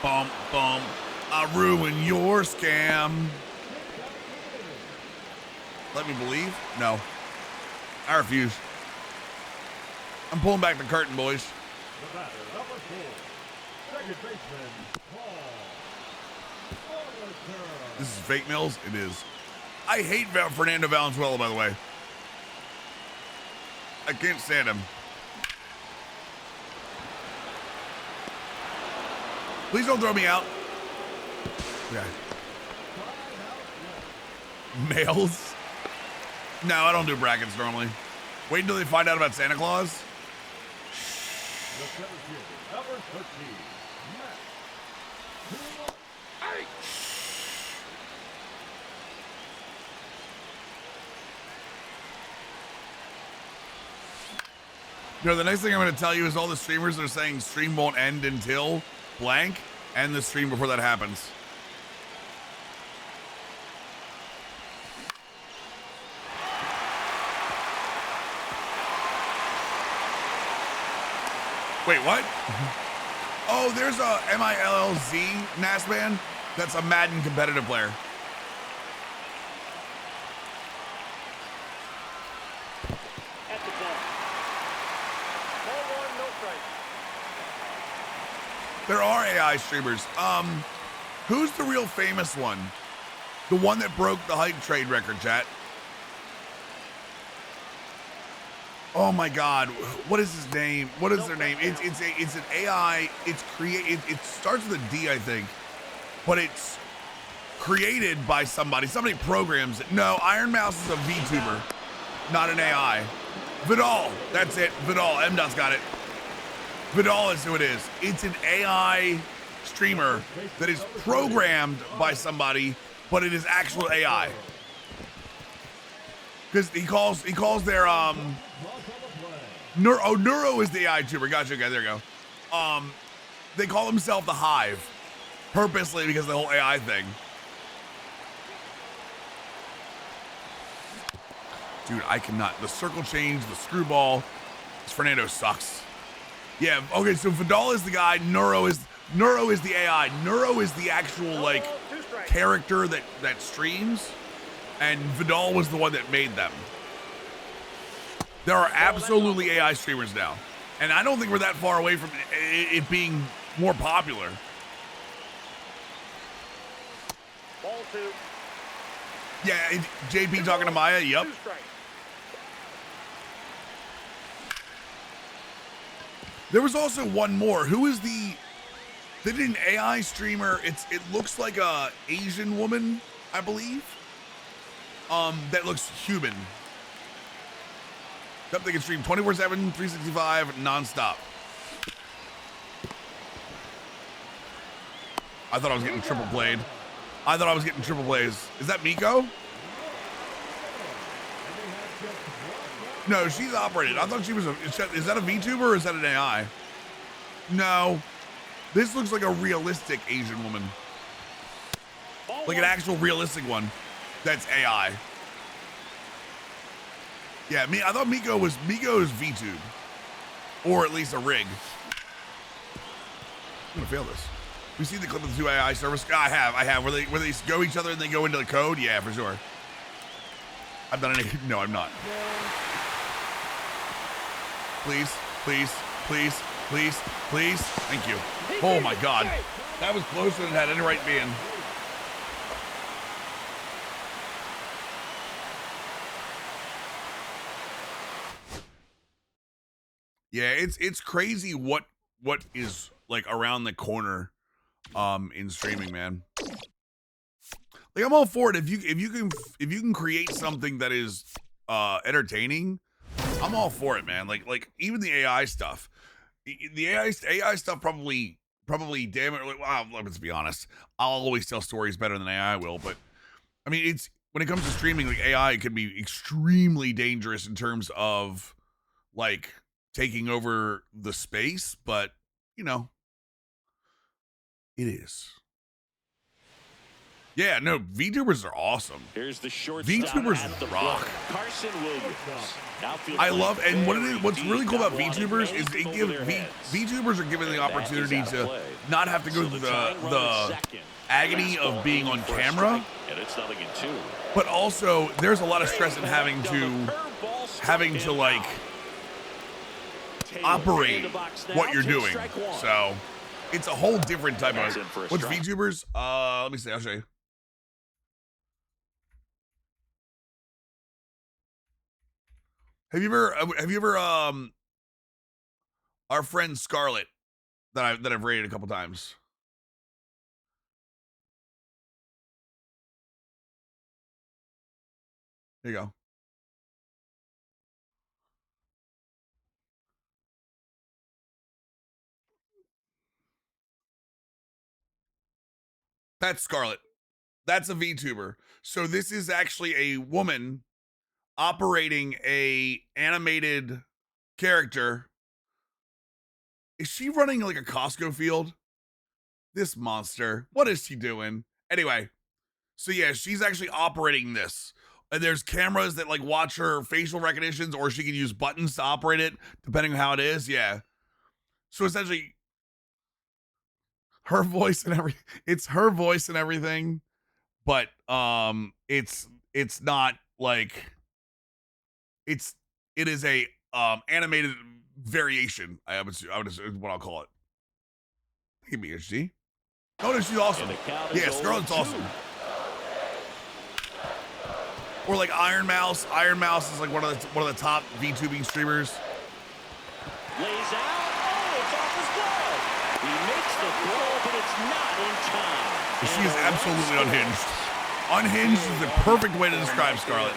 Bum, I ruin your scam. Let me believe? No. I refuse. I'm pulling back the curtain, boys. The batter number 4. Second baseman, Paul. This is fake Mills? It is. I hate Fernando Valenzuela, by the way. I can't stand him. Please don't throw me out. Okay. Males? No, I don't do brackets normally. Wait until they find out about Santa Claus. The center fielder, number 13, Matt. Hey! You know, the next thing I'm going to tell you is all the streamers are saying stream won't end until blank, end the stream before that happens. Wait, what? Oh, there's a MILLZ Nasman. That's a Madden competitive player. At the ball. Ball 1, no strike. There are AI streamers. Who's the real famous one? The one that broke the hype trade record, chat. Oh my God, what is his name? What is their name? It's an AI. It starts with a D, I think, but it's created by somebody. Somebody programs it. No, Iron Mouse is a VTuber, not an AI. Vidal, that's it. Vidal, MDOT's got it. Vidal is who it is. It's an AI streamer that is programmed by somebody, but it is actual AI. Because he calls their Neuro is the AI tuber. Gotcha, guys. There you go. They call themselves the Hive, purposely because of the whole AI thing. Dude, I cannot. The circle change, the screwball. This Fernando sucks. Yeah. Okay. So Vidal is the guy. Neuro is the AI. Neuro is the actual like character that streams, and Vidal was the one that made them. There are absolutely AI streamers now, and I don't think we're that far away from it being more popular. Ball 2. Yeah, JP talking to Maya. Yep. 2 strikes. There was also one more. Who is the? They did an AI streamer. It looks like a Asian woman, I believe. That looks human. Yep, they can stream 24/7, 365, nonstop. I thought I was getting triple played. I thought I was getting triple plays. Is that Miko? No, she's operated. I thought she was is that a VTuber or is that an AI? No. This looks like a realistic Asian woman. Like an actual realistic one. That's AI. Yeah, I thought Miko's VTube. Or at least a rig. I'm gonna fail this. We see the clip of the 2 AI service. I have. Where they go each other and they go into the code? Yeah, for sure. I've done any. No, I'm not. Please, please, please, please, please. Thank you. Oh my God. That was closer than it had any right being. Yeah, it's crazy what is like around the corner in streaming, man. Like I'm all for it if you can create something that is entertaining, I'm all for it, man. Like even the AI stuff. The AI stuff probably damn it. Well, let's be honest. I'll always tell stories better than AI will, but I mean it's when it comes to streaming, like AI can be extremely dangerous in terms of like taking over the space, but you know, it is. Yeah, no, VTubers are awesome. Here's the short VTubers rock. Carson Williams. I love, and what's really cool about VTubers is it gives VTubers are given the opportunity to not have to go through the agony of being on camera, but also there's a lot of stress in having to like operate what you're doing. So it's a whole different type of what's VTubers. Let me see. I'll show you. Have you ever our friend Scarlett that I've rated a couple times? Here you go. That's Scarlett. That's a VTuber. So this is actually a woman operating a animated character. Is she running like a Costco field? This monster. What is she doing? Anyway, so yeah, she's actually operating this. And there's cameras that like watch her facial recognitions, or she can use buttons to operate it, depending on how it is. Yeah. So essentially, her voice and everything. It's her voice and everything, but it's not like it is a animated variation. I would assume what I'll call it. Give me HD. Oh no, she's awesome. Yeah, Scarlett's awesome. Or like Iron Mouse. Iron Mouse is like one of the top VTubing streamers. Lays out. Oh, it's off his glove. He makes the throw, but it's not in time. She is absolutely unhinged. Unhinged is the perfect way to describe Scarlett.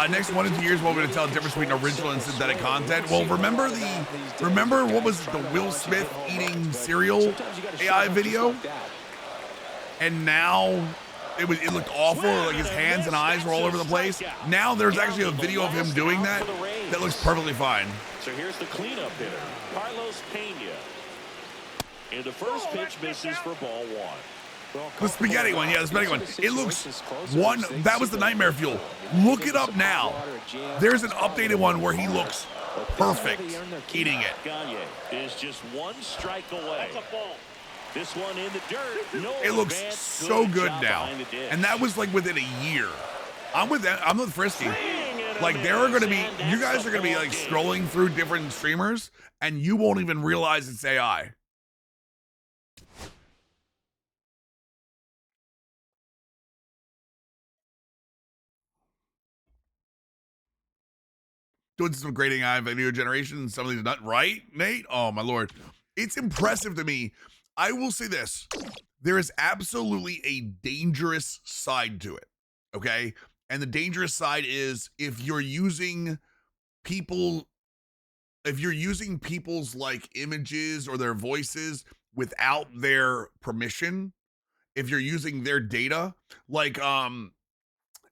Next 1 to 2 years, what we're going to tell the difference between original and synthetic content. Well, remember what was it, the Will Smith eating cereal AI video? And now it looked awful. Like his hands and eyes were all over the place. Now there's actually a video of him doing that looks perfectly fine. So here's the cleanup hitter, Carlos Pena. And the first pitch misses for ball 1. The spaghetti one, yeah, the spaghetti one. It looks that was the nightmare fuel. Look it up now. There's an updated one where he looks perfect eating it. Gagne is just 1 strike away. That's a ball. This one in the dirt. No it looks advance, so good now. The and that was like within a year. I'm with Frisky. Like there are gonna be, you guys are gonna be like scrolling through different streamers and you won't even realize it's AI. doing some great AI video generation. Some of these not right, Nate. Oh my lord, it's impressive to me. I will say this: there is absolutely a dangerous side to it. Okay, and the dangerous side is if you're using people's like images or their voices without their permission. If you're using their data, like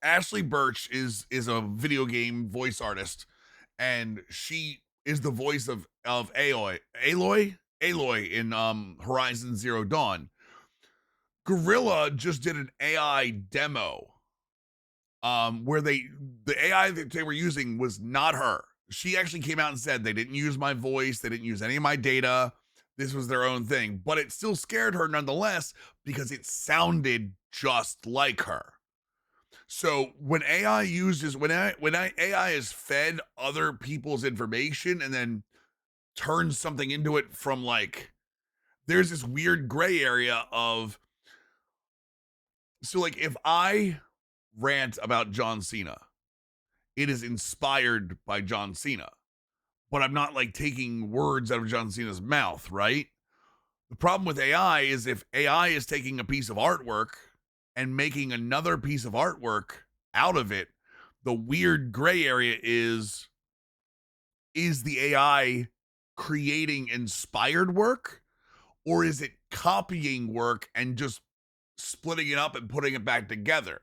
Ashley Birch is a video game voice artist, and she is the voice of Aloy in Horizon Zero Dawn. Gorilla just did an AI demo where the AI that they were using was not her. She actually came out and said they didn't use my voice, they didn't use any of my data. This was their own thing, but it still scared her nonetheless because it sounded just like her. So when AI is fed other people's information and then turns something into it from like, there's this weird gray area of, so like if I rant about John Cena, it is inspired by John Cena, but I'm not like taking words out of John Cena's mouth, right? The problem with AI is if AI is taking a piece of artwork and making another piece of artwork out of it, the weird gray area is the AI creating inspired work, or is it copying work and just splitting it up and putting it back together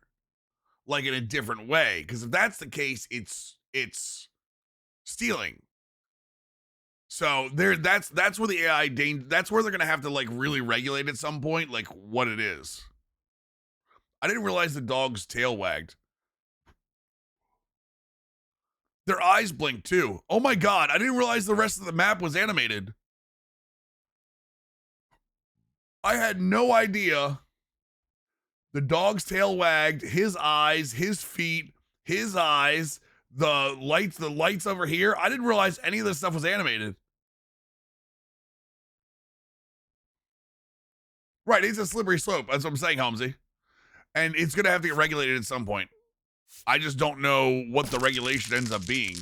like in a different way? Because if that's the case, it's stealing. So that's where the AI that's where they're gonna have to like really regulate at some point, like what it is. I didn't realize the dog's tail wagged. Their eyes blinked too. Oh my god, I didn't realize the rest of the map was animated. I had no idea. The dog's tail wagged, his eyes, his feet, his eyes, the lights over here. I didn't realize any of this stuff was animated. Right, it's a slippery slope. That's what I'm saying, Holmesy. And it's going to have to get regulated at some point. I just don't know what the regulation ends up being.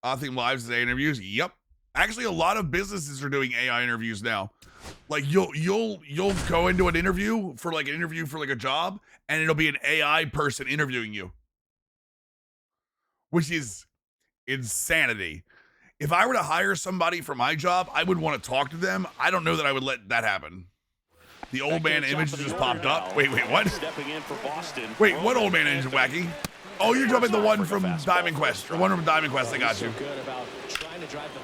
I think lives today interviews. Yep. Actually, a lot of businesses are doing AI interviews now. Like you'll go into an interview for like a job, and it'll be an AI person interviewing you, which is insanity. If I were to hire somebody for my job, I would want to talk to them. I don't know that I would let that happen. The old man image just popped up. Wait, what? Stepping in for Boston. Wait, what old man image, Wacky? Oh, you're talking about the one from Diamond Quest. The one from Diamond Quest, I got you. Good about trying to drive the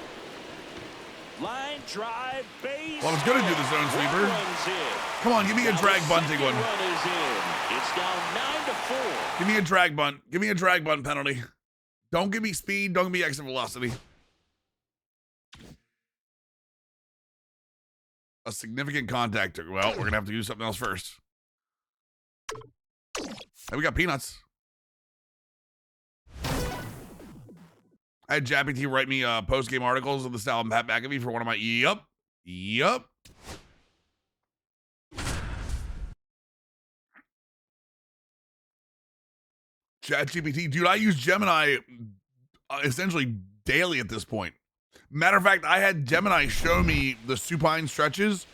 Line drive base. Well, I was going to do the zone sweeper. Come on, give me a drag bunting one. It's down 9-4. Give me a drag bunt. Give me a drag bunt penalty. Don't give me speed. Don't give me exit velocity. A significant contact. Well, we're going to have to do something else first. Hey, we got peanuts. I had JapPT write me post-game articles of the style of Pat McAfee for one of my... Yup. ChatGPT. Dude, I use Gemini essentially daily at this point. Matter of fact, I had Gemini show me the supine stretches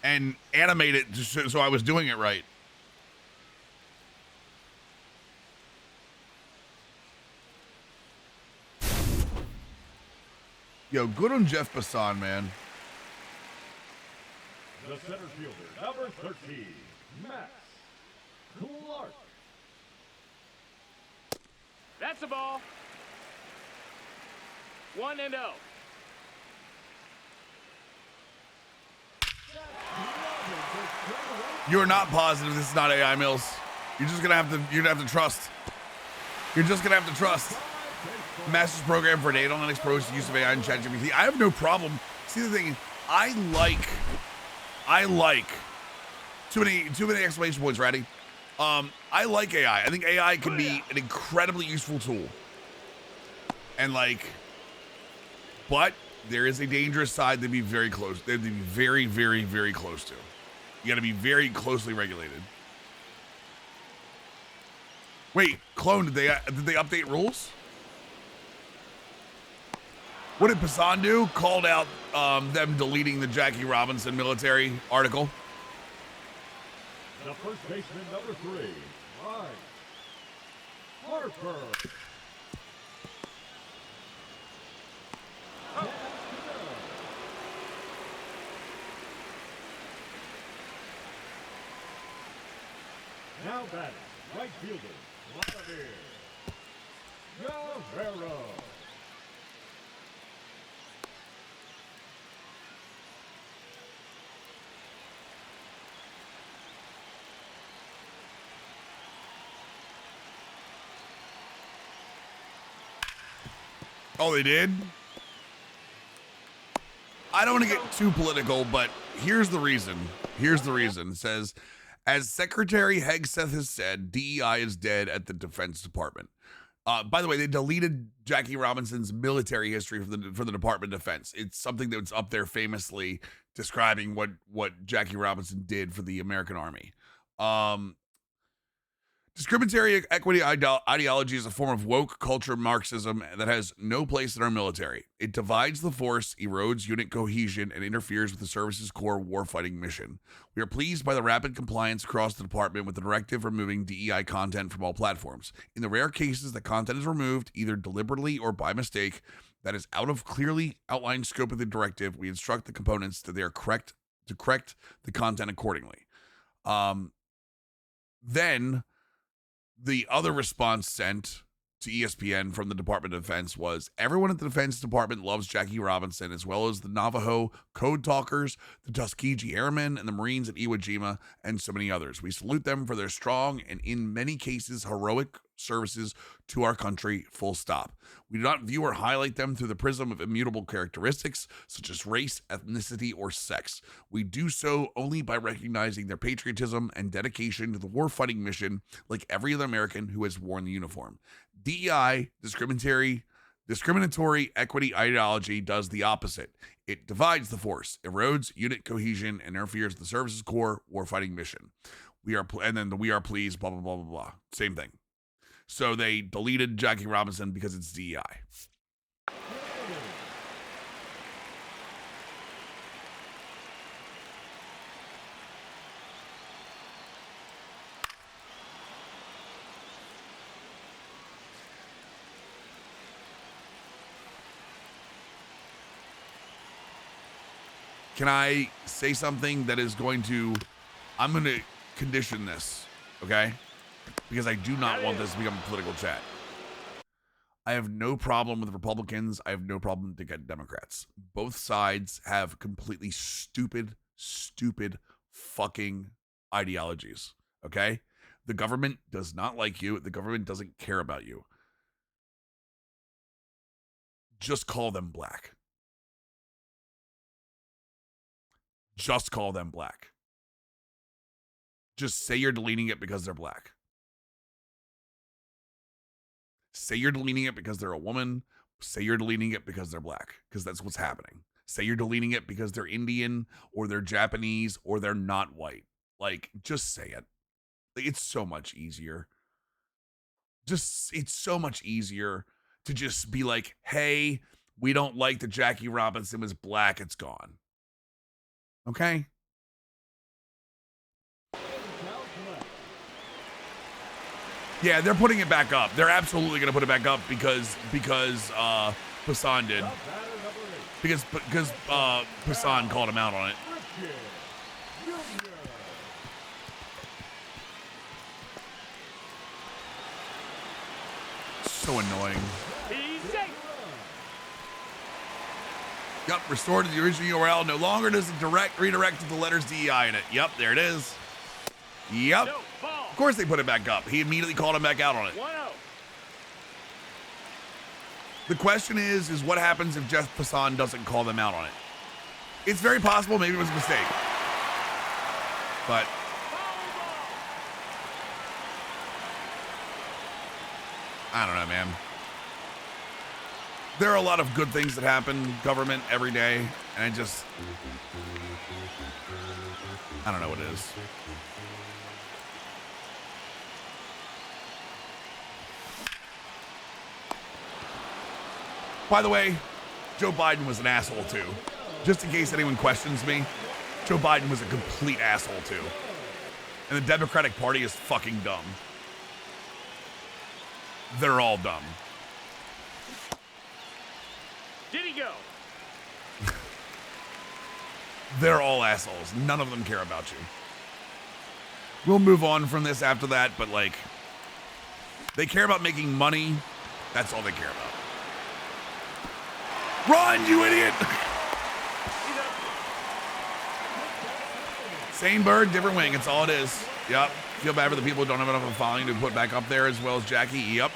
and animate it so I was doing it right. Yo, good on Jeff Bassan, man. The center fielder, number 13, Max Clark. That's the ball. 1-0. You are not positive this is not AI, Mills. You're gonna have to trust. You're just gonna have to trust. Master's program for data analytics pros to use of AI and ChatGPT. I have no problem. See, the thing is, I like too many exclamation points, Ratty. I like AI. I think AI can be an incredibly useful tool. And but there is a dangerous side they'd be very close. They'd be very, very, very close to. You got to be very closely regulated. Wait, Clone, did they update rules? What did Passan do? Called out them deleting the Jackie Robinson military article. The first baseman, number 3, Bryce Harper. Now batting, right fielder, Vladimir Guerrero. Oh, they did? I don't want to get too political, but here's the reason. Here's the reason. It says, as Secretary Hegseth has said, DEI is dead at the Defense Department. By the way, they deleted Jackie Robinson's military history for the Department of Defense. It's something that's up there famously describing what Jackie Robinson did for the American Army. Discriminatory equity ideology is a form of woke culture Marxism that has no place in our military. It divides the force, erodes unit cohesion, and interferes with the service's core warfighting mission. We are pleased by the rapid compliance across the department with the directive removing DEI content from all platforms. In the rare cases that content is removed, either deliberately or by mistake, that is out of clearly outlined scope of the directive, we instruct the components that they are correct the content accordingly. Then the other response sent to ESPN from the Department of Defense was, everyone at the Defense Department loves Jackie Robinson, as well as the Navajo Code Talkers, the Tuskegee Airmen, and the Marines at Iwo Jima, and so many others. We salute them for their strong and, in many cases, heroic services to our country, full stop. We do not view or highlight them through the prism of immutable characteristics, such as race, ethnicity, or sex. We do so only by recognizing their patriotism and dedication to the warfighting mission, like every other American who has worn the uniform. DEI, discriminatory equity ideology, does the opposite. It divides the force, erodes unit cohesion, and interferes with the service's core warfighting mission. We are pleased, blah, blah, blah, blah, blah. Same thing. So they deleted Jackie Robinson because it's DEI. Can I say something that is I'm going to condition this, okay? Because I do not want this to become a political chat. I have no problem with Republicans. I have no problem with Democrats. Both sides have completely stupid fucking ideologies, okay? The government does not like you. The government doesn't care about you. Just call them black. Just call them black. Just say you're deleting it because they're black. Say you're deleting it because they're a woman. Say you're deleting it because they're black, because that's what's happening. Say you're deleting it because they're Indian or they're Japanese or they're not white. Like, just say it. It's so much easier. It's so much easier to just be like, hey, we don't like that Jackie Robinson was black. It's gone. Okay? Yeah, they're putting it back up. They're absolutely going to put it back up because Passan did. Because Passan called him out on it. So annoying. Yep, restored to the original URL. No longer does it redirect to the letters DEI in it. Yep, there it is. Yep. Of course they put it back up. He immediately called him back out on it. The question is what happens if Jeff Passan doesn't call them out on it? It's very possible maybe it was a mistake. But I don't know, man. There are a lot of good things that happen, government, every day, and I don't know what it is. By the way, Joe Biden was an asshole too. Just in case anyone questions me, Joe Biden was a complete asshole too. And the Democratic Party is fucking dumb. They're all dumb. Did he go? They're all assholes. None of them care about you. We'll move on from this after that, but like, they care about making money. That's all they care about. Run, you idiot! Same bird, different wing. It's all it is. Yep. Feel bad for the people who don't have enough of a following to put back up there, as well as Jackie. Yep.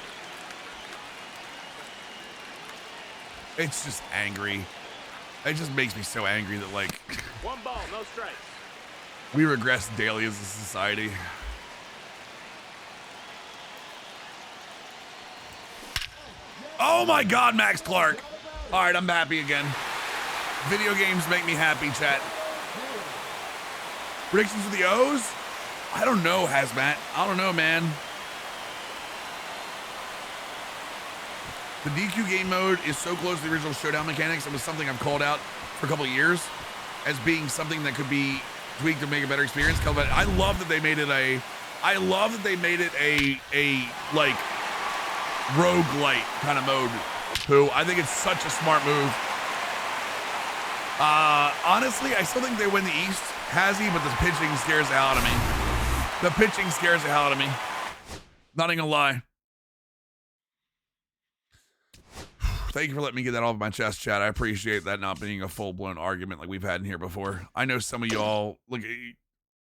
It's just angry. It just makes me so angry that, like, One ball, no strikes. we regress daily as a society. Oh my God, Max Clark. All right, I'm happy again. Video games make me happy, chat. Predictions for the O's? I don't know, Hazmat. I don't know, man. The DQ game mode is so close to the original Showdown mechanics. It was something I've called out for a couple of years as being something that could be tweaked to make a better experience. I love that they made it a like roguelite kind of mode. Who I think it's such a smart move. Honestly, I still think they win the East, Hazzy, but the pitching scares the hell out of me. The pitching scares the hell out of me. Not even gonna lie. Thank you for letting me get that off my chest, chat. I appreciate that not being a full-blown argument like we've had in here before. I know some of y'all, look,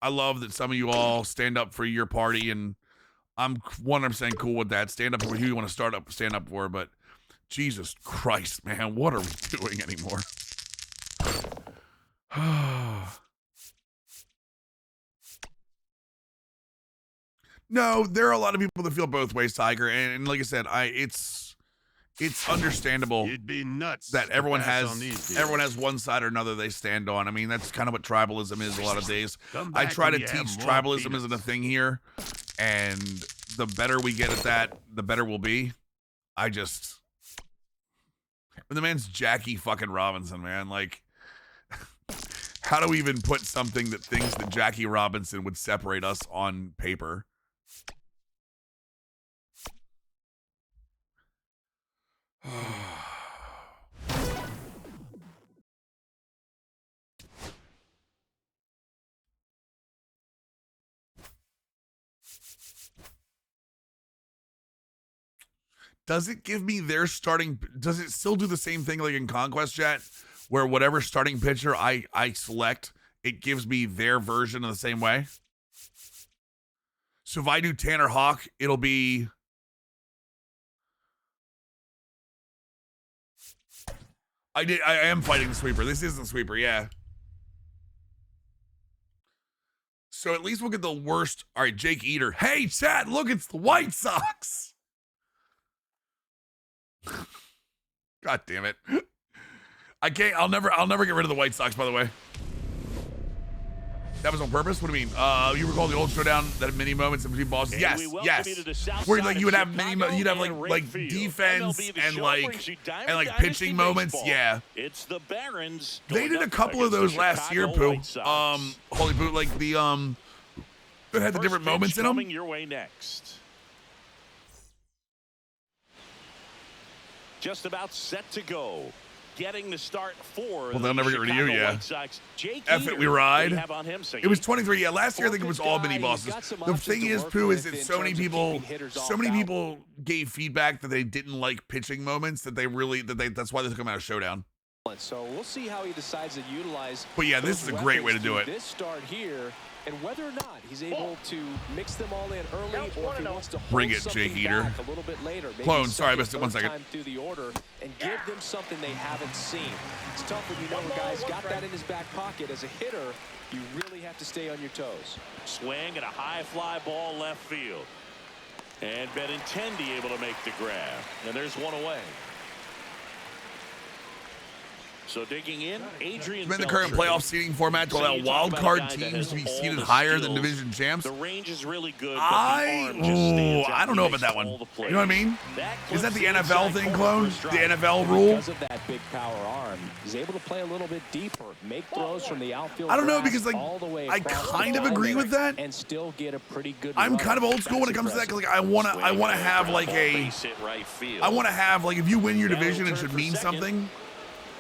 I love that some of you all stand up for your party, and I'm 100% cool with that. Stand up for who you want to stand up for, but Jesus Christ, man, what are we doing anymore? No, there are a lot of people that feel both ways, Tiger, and like I said, it's understandable. You'd be nuts that to everyone pass has on these deals. everyone has one side or another they stand on. I mean, that's kind of what tribalism is a lot of days. I try to teach tribalism isn't a thing here, and the better we get at that, the better we'll be. The man's Jackie fucking Robinson, man. Like, how do we even put something that thinks that Jackie Robinson would separate us on paper? Does it give me their starting? Does it still do the same thing like in Conquest Chat, where whatever starting pitcher I select, it gives me their version of the same way? So if I do Tanner Hawk, it'll be I am fighting the sweeper. This isn't sweeper, yeah. So at least we'll get the worst. All right, Jake Eater. Hey, chat, look, it's the White Sox. God damn it. I can't, I'll never get rid of the White Sox, by the way. That was on purpose? What do you mean? You recall the old showdown that had many moments in between balls? Yes. Where like you would have you'd have like defense and like pitching moments. Yeah. It's the Barons. They did a couple of those last year, Pooh. Holy Pooh, like the that had the different moments in them. Coming your way next. Just about set to go. Getting the start for they'll never get rid of you, yeah. F it, we ride. It was 23. Yeah, last year I think it was all mini bosses. The thing is, Pooh, is that so many people gave feedback that they didn't like pitching moments, that's why they took them out of Showdown. So we'll see how he decides to utilize. But yeah, this is a great way to do it. This start here, and whether or not he's able to mix them all in early, or if he wants to bring it, Jake Eater. A little bit later. Clone, sorry, I missed it. 1 second. Through the order and give them something they haven't seen. It's tough when you know a guy's got that in his back pocket. As a hitter, you really have to stay on your toes. Swing and a high fly ball left field. And Benintendi able to make the grab. And there's one away. So digging in, Adrian In the current Beltre. playoff seeding format to So allow you talk wild about a card guy that teams has to be all seeded the higher than steals. division champs. The range is really good, but I the arm just stands out. don't He know makes about that one. all the You know what I plays. mean? Is that the clips NFL inside thing, corner Clone? for a The strike. NFL rule? Because of that big power arm, he's able to play a little bit deeper, make throws from the outfield. I don't know, grass because, like, all the way I across the kind of line agree with that. and still get a pretty good I'm run. kind of old school when it comes to that, because like, I want to have like Base hit right field. I want to have like, if you win your Now he'll division, it turn should for mean second. something.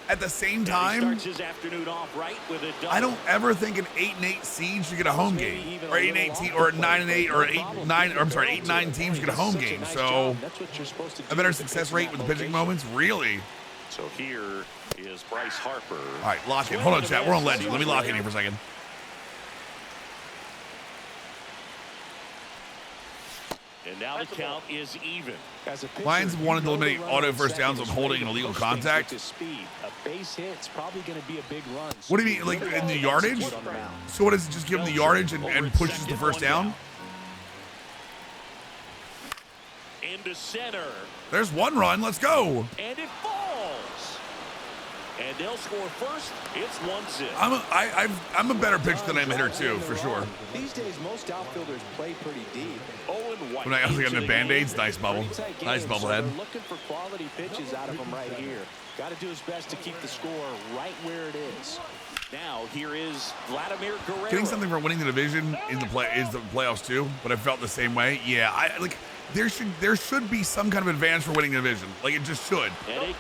At the same Now he time, starts his afternoon off right with a double. I don't ever think an 8-8 seed should get a home game, or 8-8 team, or 9-8, or 8-9, or I'm sorry, 8-9 teams get a home game. So a better success rate with the pitching moments, really. So here is Bryce Harper. All right, lock in. Hold on, chat. We're on legend. Let me lock in here for a second. And now the count is even. Lions have wanted to eliminate auto first downs on holding and illegal contact. A base hit's probably going to be a big run. What do you mean, like in the yardage? So what does it just give them the yardage and pushes the first down? Into center. There's one run. Let's go. And it falls. And they'll score first. It's 1-0. I'm a better pitcher than I'm a hitter too, for sure. These days, most outfielders play pretty deep. Owen White. When I also got into into the Band-Aids, game. nice bubble. Pretty tight Nice game, bubble so head. they're looking for quality pitches out of him right here. Got to do his best to keep the score right where it is. Now here is Vladimir Guerrero. Getting something for winning the division is the playoffs too, but I felt the same way. Yeah, there should be some kind of advantage for winning the division. Like it just should.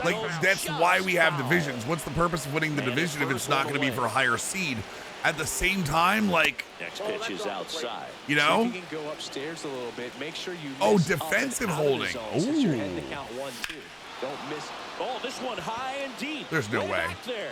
Like that's why we have divisions. What's the purpose of winning the division if it's not going to be for a higher seed? At the same time, like Next pitch is outside. you So know, if you can go upstairs a little bit, make sure you Oh, miss up and defensive out of the holding. zone since you're Ooh. heading to count 1-2. Don't miss. Oh, this one high and deep. There's no way. Back there.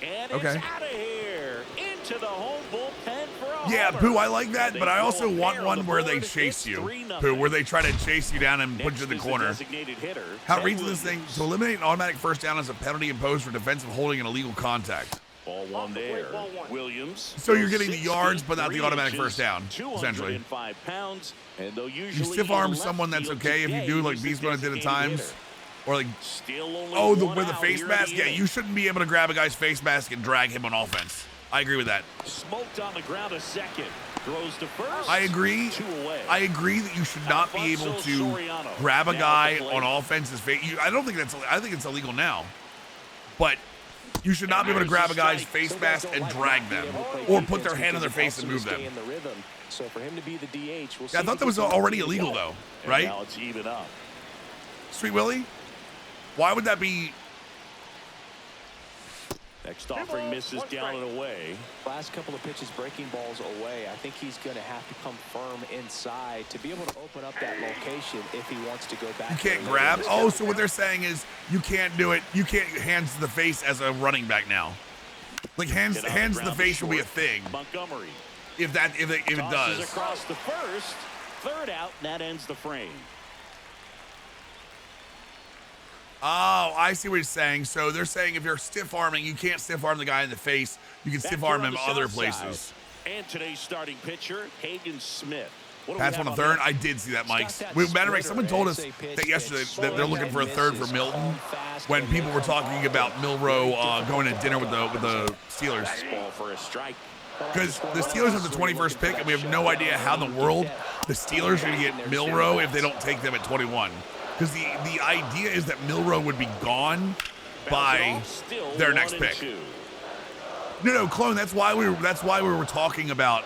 And Okay. it's out of here. Into the home bullpen for a yeah, homer. Pooh, I like that, And they but I go also want there on one the where they board. chase It's you, 3-0. Pooh, where they try to chase you down and put Next you in the is corner. designated hitter, How Ted reads this thing? Williams. To eliminate an automatic first down as a penalty imposed for defensive holding and illegal contact. Ball one there. Williams. So you're getting the 6 yards, feet, but not the 3 automatic inches, first down, essentially. 205 pounds, and they'll You usually stiff arm left someone, that's field okay if you today. do, like He's the Beast Mode did at designated times. hitter. Or like, Still only oh, one with the out face here in mask? the Yeah, inning. you shouldn't be able to grab a guy's face mask and drag him on offense. I agree with that. Smoked on the ground a second. Throws to first. I agree. 2 away. I agree that you should not be able Alfonso to Soriano grab a now guy at the plate. on offense's face. I don't think I think it's illegal now. But you should not be able to grab a guy's face mask and drag them, or put their hand on their face and move them. So for him to be the DH, we'll Yeah, I thought that was already illegal though, And right? now it's even up. Sweet Willie, why would that be? Next offering misses down and away. Last couple of pitches breaking balls away. I think he's going to have to come firm inside to be able to open up that location if he wants to go back. You can't grab. Oh, so what they're saying is you can't do it. You can't hands to the face as a running back now. Like hands Get on to the ground face will be a short. thing Montgomery if it tosses does. across the first. Third out, and that ends the frame. Oh, I see what he's saying. So they're saying if you're stiff arming, you can't stiff arm the guy in the face. You can Back stiff here arm on him the other south places. side. And today's starting pitcher, Hagen Smith. What do we Pass have on a on third. that? I did see that, Mike. Scott, that Matter of fact, splitter someone told us is a pitch that yesterday that's that they're looking for a third for misses Milton. home fast When and people were they come talking off about it. Milrow going to dinner with the Steelers. Fastball for a strike. Because the Steelers have the 21st pick, and we have no idea how in the world the Steelers are going to get Milrow if they don't take them at 21. Because the idea is that Milrow would be gone by their next pick. No, Clone. That's why we were talking about.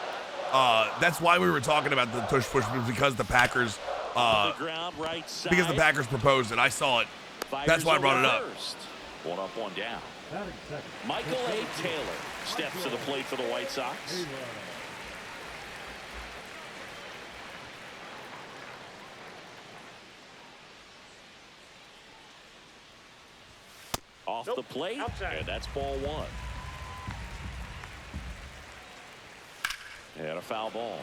That's why we were talking about the tush push because the Packers. Because the Packers proposed it. I saw it. That's why I brought it up. One up, one down. Batting second. Michael A. Taylor steps to the plate for the White Sox. Off the plate, outside. and that's ball one. And a foul ball.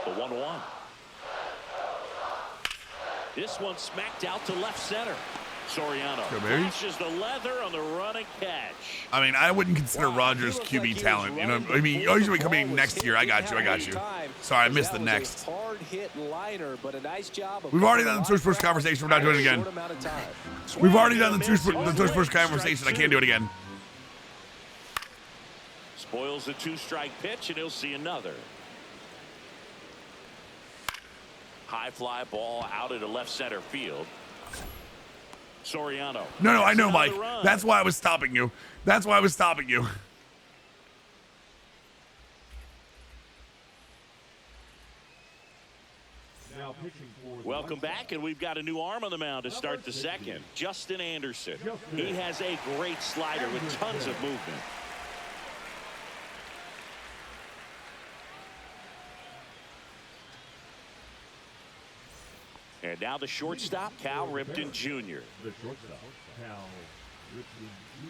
The 1-1. This one smacked out to left center. Soriano Go, baby. flashes the leather on the running catch. I mean, I wouldn't consider Rodgers QB talent. You know, I mean, usually coming in next year. I got you. Sorry, I missed the next. hit liner, but a nice job of We've already done the Tush Push conversation. We're not doing it again. We've already done the Tush Push conversation. I can't do it again. Spoils a 2-strike pitch, and he'll see another. High fly ball out into left center field. Soriano. No, I know, Mike. That's why I was stopping you. That's why I was stopping you. Now pitching for the Welcome White back, and we've got a new arm on the mound to start the second. Justin Anderson. He has a great slider with tons of movement. And now the shortstop, Cal Ripken Jr. The shortstop, Cal Ripken Jr.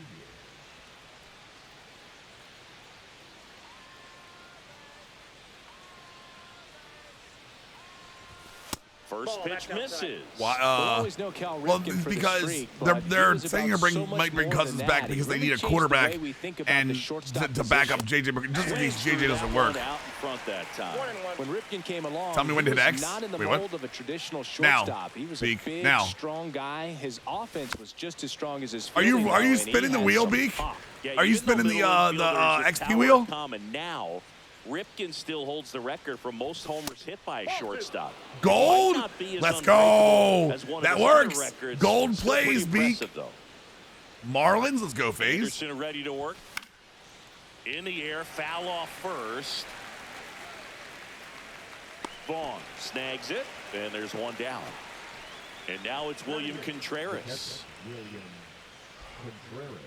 First pitch misses. Why? always know Cal Well, Ripken for the because streak, they're but he they're was saying about you're so much might bring more Cousins than back that. because He they really need a changed the quarterback way we think about and the shortstop to back up position. JJ just in case Swings JJ through doesn't that work. one out in front that time. When Ripken came along, Tell me when he to hit was X. not in the Wait, what? mold of a traditional Now. shortstop. He was Speak. a big, Now. strong guy. His offense was just as strong as his Are fielding, you though, and he spinning the had wheel, some Beak? pop. Yeah, Are you even though spinning the middle infielders with XP power wheel? common now, Ripken still holds the record for most homers hit by a shortstop. Gold? Might not be as Let's unbreakable go. as one of That his other works. records. Gold Still pretty plays, Beak. impressive, though. Marlins, let's go, phase. Anderson ready to work. In the air, foul off first. Vaughn snags it, and there's one down. And now it's William Contreras. William Contreras.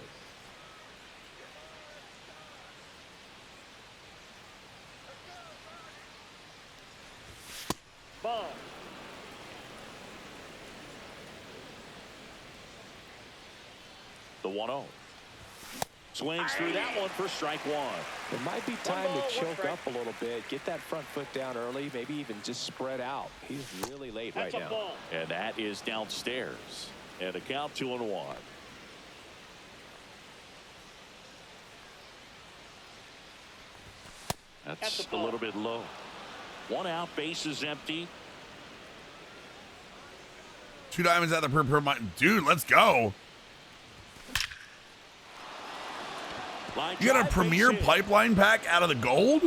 Ball. The 1-0. Swings through that one for strike one. It might be time to choke up a little bit, get that front foot down early, maybe even just spread out. He's really late That's right a now. ball. And that is downstairs. And a count 2-1. That's a little bit low. One out, base is empty. 2 diamonds out of the per dude, let's go. Line You got a drive, premier base hit. pipeline pack out of the gold?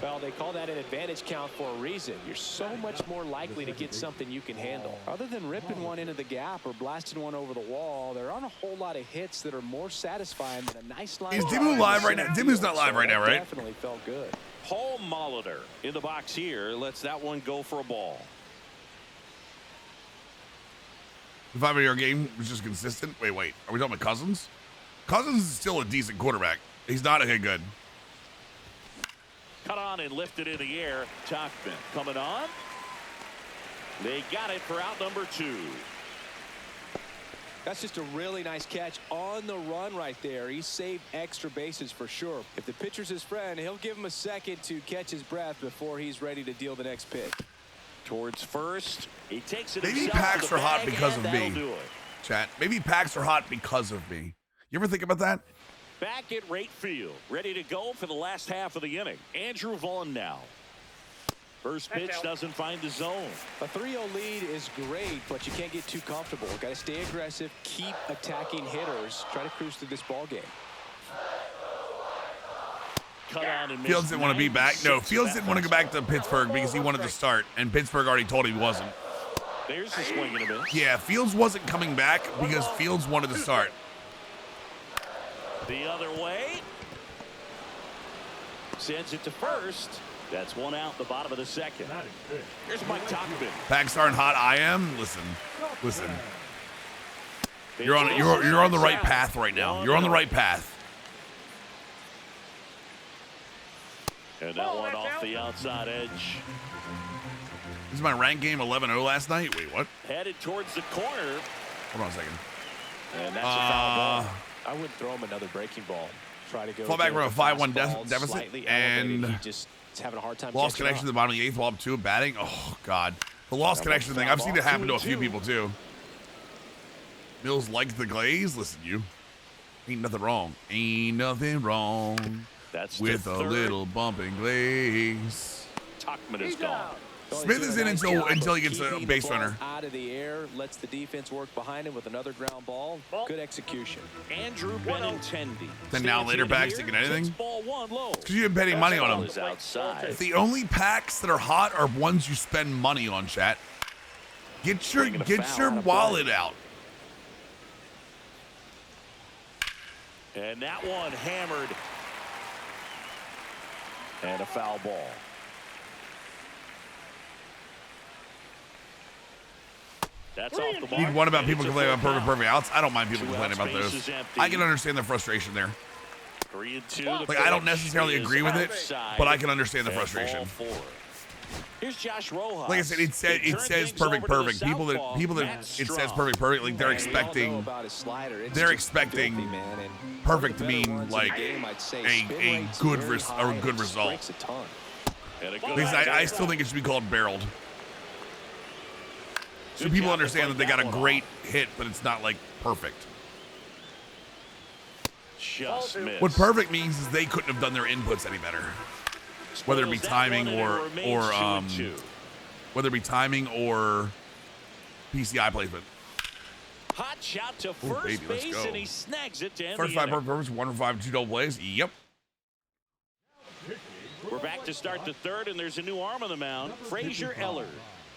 Well, they call that an advantage count for a reason. You're so much more likely to get something you can handle. Other than ripping one into the gap or blasting one over the wall, there aren't a whole lot of hits that are more satisfying than a nice line. Is drive Dimmu in live the right now? center Dimmu's field. not live So right now, that right? Definitely felt good. Paul Molitor in the box here. Lets that one go for a ball. The 5-yard game was just consistent. Wait. Are we talking about Cousins? Cousins is still a decent quarterback. He's not a hit good. Cut on and lifted in the air. Tachman coming on. They got it for out number 2. That's just a really nice catch on the run right there. He saved extra bases for sure. If the pitcher's his friend, he'll give him a second to catch his breath before he's ready to deal the next pitch. Towards first. He takes it Maybe himself packs to the are hot bag, because and of that'll me. do it. Chat. Maybe packs are hot because of me. You ever think about that? Back at right field. Ready to go for the last half of the inning. Andrew Vaughn now. First pitch doesn't find the zone. A 3-0 lead is great, but you can't get too comfortable. Got to stay aggressive, keep attacking hitters, try to cruise through this ball game. Cut on and Fields didn't want to be back. No, Fields didn't want to go back to Pittsburgh because he wanted to start, and Pittsburgh already told him he wasn't. There's the swing and a miss. Yeah, Fields wasn't coming back because Fields wanted to start. The other way. Sends it to first. That's one out, the bottom of the second. That is good. Here's Mike Tachman. Packs aren't hot. I am. Listen. You're on the right path right now. You're on the right path. And that one off the outside edge. This is my rank game 11-0 last night. Wait, what? Headed towards the corner. Hold on a second. And that's a foul ball. I wouldn't throw him another breaking ball. Try to go. Fall back get from a a 5-1 fastball deficit slightly and elevated. He just is having a hard time lost catching connection to up. the bottom of the 8th while up 2 batting. Oh, God. The lost connection thing. I've seen it happen to a few people, too. Mills likes the glaze. Listen, you. Ain't nothing wrong. Ain't nothing wrong. That's with the a third. little bump and glaze. Tuckman is gone. Smith is in until he gets a base runner. Out of the air, lets the defense work behind him with another ground ball. Good execution. Andrew Benintendi. Then now Stands later in backs here, taking anything? takes ball one low. Because you've been betting money on Ball him. is outside. The only packs that are hot are ones you spend money on, chat. Get your wallet out. And that one hammered. And a foul ball. That's off the mark. What about And people it's a complaining about full perfect outs? I don't mind people Two complaining out about those. spaces empty. I can understand the frustration there. 3-2. Like, I don't necessarily agree with it, but I can understand the And frustration. ball four. Here's Josh Rojas. Like I said, it says perfect. People that it says perfect. Like they're expecting perfect to mean like a good result. And a good At least I still think it should be called barreled. So people understand that they got a great hit, but it's not like perfect. Just missed. What perfect means is they couldn't have done their inputs any better, whether it be timing or whether it be timing or PCI placement. Hot shot to Ooh, first baby, let's base, go. and he snags it to end First the five inning. perfect purpose, 1 for 5, 2 double plays. Yep. We're back to start the third, and there's a new arm on the mound, Frazier Eller.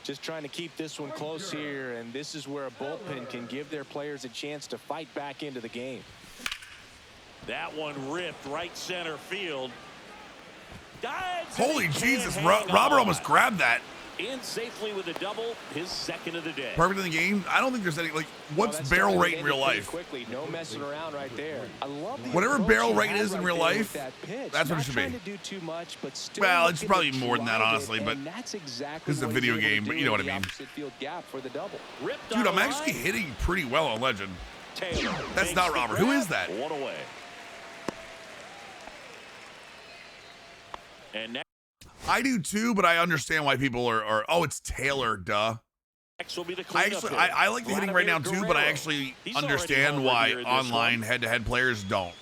Just trying to keep this one close here, and this is where a bullpen can give their players a chance to fight back into the game. That one ripped right center field. Dives, Holy and he Jesus, can't hang Robert on. almost grabbed that. In safely with a double, his second of the day. Perfect in the game. I don't think there's any like. What's Well, barrel that's rate in real pretty life? Quickly, no messing around right there. I love the Whatever approach barrel he rate had is in right real there with life, that pitch. that's what it Not should be. trying to do too much, but still Well, it's looking probably to more than that, drive it, honestly, but and that's exactly this is a what video he's able to game, but do you know in what I the mean. opposite field gap for the double. Ripped Dude, on I'm the actually line. hitting pretty well on Legend. Taylor That's makes not the Robert. Who grab. is that? One away. And I do too, but I understand why people are oh, it's Taylor, duh. next will be the I cleanup actually hitter. I like the hitting right now too, but I Guerrero. actually He's already understand homered why here in this online one. head-to-head players don't.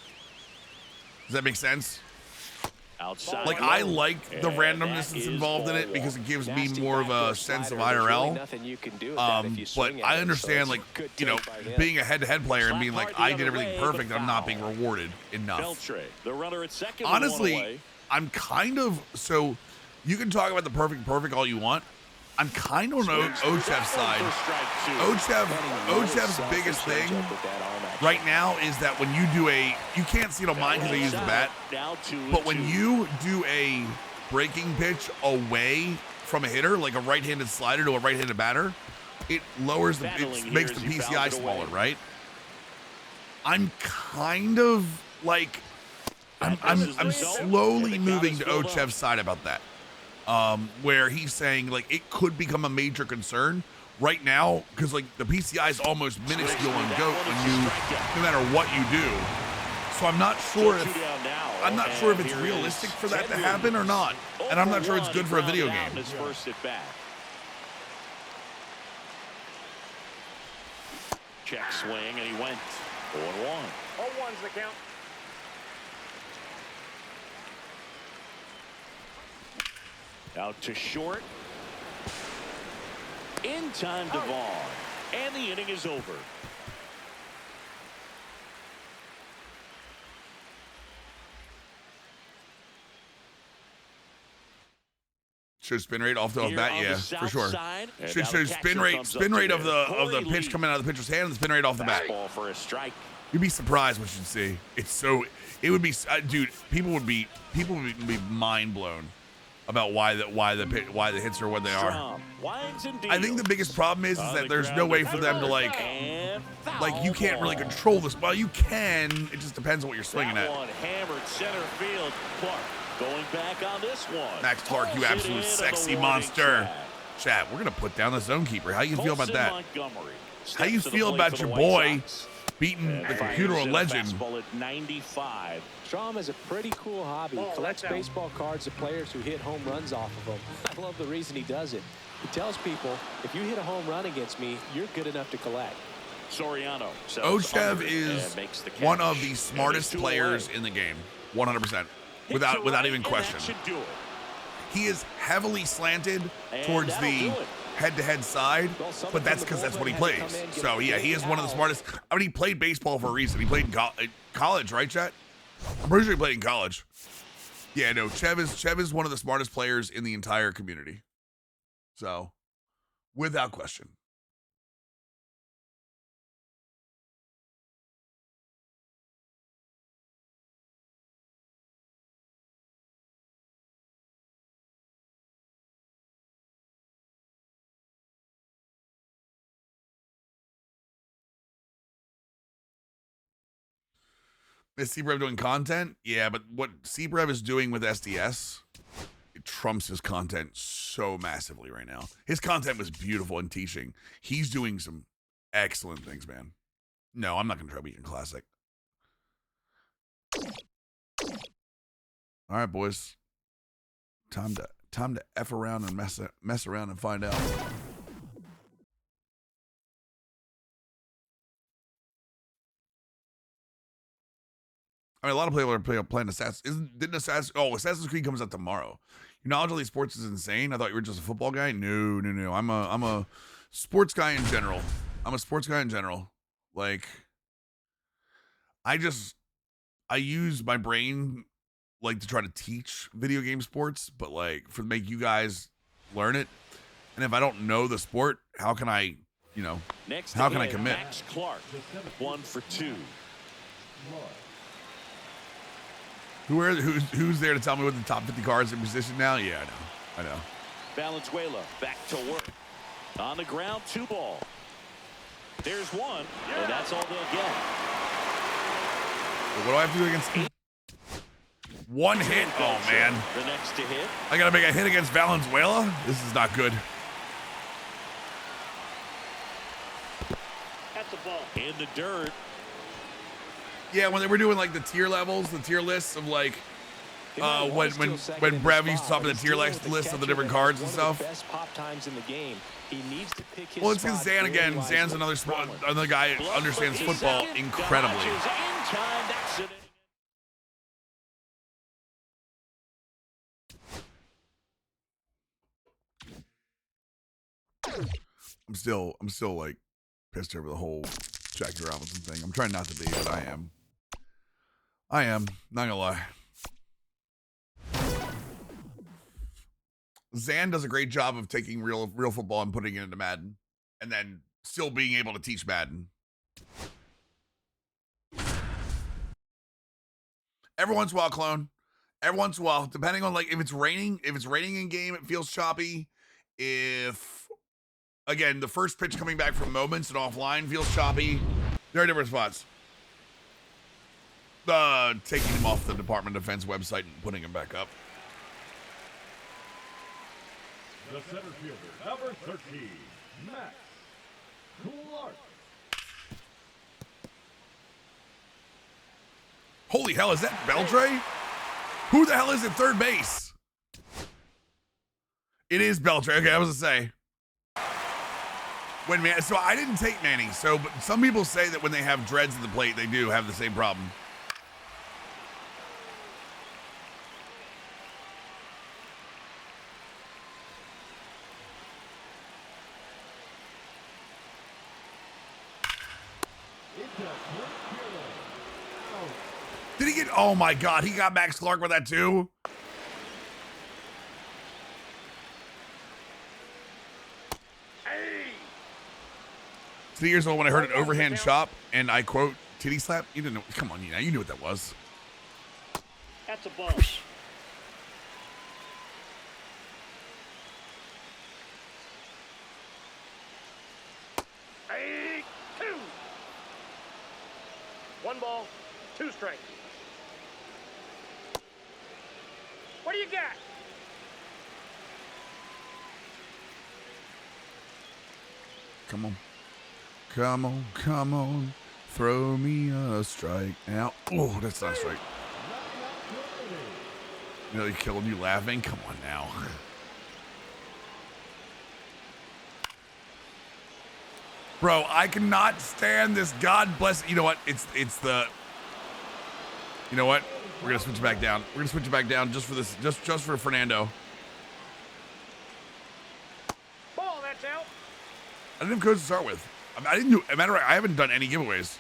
Does that make sense? Outside. Like I like the And randomness that that's is involved in ball it because it gives me Nasty more of backdoor a sense of slider. There's really IRL. nothing you can do with that if you But swing at I it, so understand, it's a like, good you know, take by him. being a head-to-head player and being like, Slap I hard did the other everything way, perfect, the and I'm not foul. being rewarded enough. Beltre, the runner at second. with one Honestly, away. I'm kind of so. You can talk about the perfect all you want. I'm kind of on Ochev's side. Ochev's biggest thing right now is that when you do you can't see it on mine because I use the bat, but when you do a breaking pitch away from a hitter, like a right-handed slider to a right-handed batter, it lowers the, it makes the PCI smaller, right? I'm kind of like, I'm slowly moving to Ochev's side about that. Where he's saying like it could become a major concern right now because like the PCI is almost minuscule on GOAT when you, no matter what you do. So I'm not sure if it's realistic for that to happen or not, and I'm not sure it's good for a video game. His first at bat. Check swing, and he went 0-1. 0-1's the count. Out to short. In time to Vaughn. And the inning is over. Should spin rate off the Here bat, on yeah, the for south sure. side, and Should now the spin catcher rate comes up to of the Corey pitch Lee. coming out of the pitcher's hand and the spin rate off the bat. Fastball for a strike. You'd be surprised what you'd see. It's so, it would be, dude. People would be mind blown about why the hits are what they are. Strom winds and I think the biggest problem is On that the there's ground no way to for them to third. like And you can't foul really ball. control this. Well, you can. It just depends on what you're swinging That at. one hammered center field. Clark going back on this one. Max Clark, you Pulls it absolute in on the sexy warning monster. track. Chat, we're gonna put down the zone keeper. How you feel about Colson that? Montgomery How you steps to the feel plate about for your the boy White Sox. beating And the computer fires on in a Legend? fastball at 95. Strom is a pretty cool hobby. Ball, He collects that's out. baseball cards of players who hit home runs off of them. I love the reason he does it. He tells people, if you hit a home run against me, you're good enough to collect. Soriano sells Ochev under is and makes the one catch. of the And smartest he's 2 players away. in the game. 100%. without even and that question. should do it. He is heavily slanted towards that'll the do it. head-to-head side, Well, someone but that's from the because that's what he bullpen had to plays. come in, get So a yeah, he big is one of the foul. smartest. I mean, he played baseball for a reason. He played in college, right, Chet? I'm pretty sure he played in college. Yeah, no, Chev is one of the smartest players in the entire community. So, without question. Is Sebrev doing content? Yeah, but what Sebrev is doing with SDS, it trumps his content so massively right now. His content was beautiful and teaching. He's doing some excellent things, man. No, I'm not going to try beating Classic. All right, boys. Time to F around and mess around and find out. I mean, a lot of people are playing Assassin's Creed comes out tomorrow. Your knowledge of these sports is insane. I thought you were just a football guy. No. I'm a sports guy in general. Like, I use my brain like to try to teach video game sports, but like to make you guys learn it. And if I don't know the sport, how can I, Next how can I again, commit? Max Clark, 1 for 2. Who's there to tell me what the top 50 cards in position now? Yeah, I know. Valenzuela back to work. On the ground, 2 ball. There's 1, and that's all they'll get. What do I have to do against? One hit? Oh, man. The next to hit. I got to make a hit against Valenzuela? This is not good. That's a ball. In the dirt. Yeah, when they were doing like the tier levels, the tier lists of like when Brev used to top of the tier list of the different cards and stuff. Best pop times in the game. He needs to pick his Well, it's because spots, Zan again. realize Zan's what another guy who understands football incredibly. Dodges in time. That's it. I'm still like pissed over the whole Jackie Robinson thing. I'm trying not to be, but I am. Not gonna lie. Zan does a great job of taking real football and putting it into Madden, and then still being able to teach Madden. Every once in a while, clone. Every once in a while, depending on like if it's raining in game, it feels choppy. If again the first pitch coming back from moments and offline feels choppy. There are different spots. Taking him off the Department of Defense website and putting him back up. The center fielder, number 13, Max Clark. Holy hell, is that Beltray? Who the hell is at third base? It is Beltray. Okay, I was gonna say. When man, so I didn't take Manny. So, but some people say that when they have dreads at the plate, they do have the same problem. Did he get? Oh my God, he got Max Clark with that too. Hey. 3 years old when I heard an overhand chop and I quote titty slap. You didn't know? Come on, you knew what that was. That's a ball. Hey, 2. 1 ball, 2 strikes. What do you got? Come on. Come on, come on. Throw me a strike now. Oh, that's not a strike. Nearly killed you laughing? Come on now. Bro, I cannot stand this. God bless. You know what? It's the You know what? We're gonna switch it back down. We're gonna switch it back down just for this, just for Fernando. Ball, that's out. I didn't have codes to start with. I didn't do. Matter of fact, I haven't done any giveaways.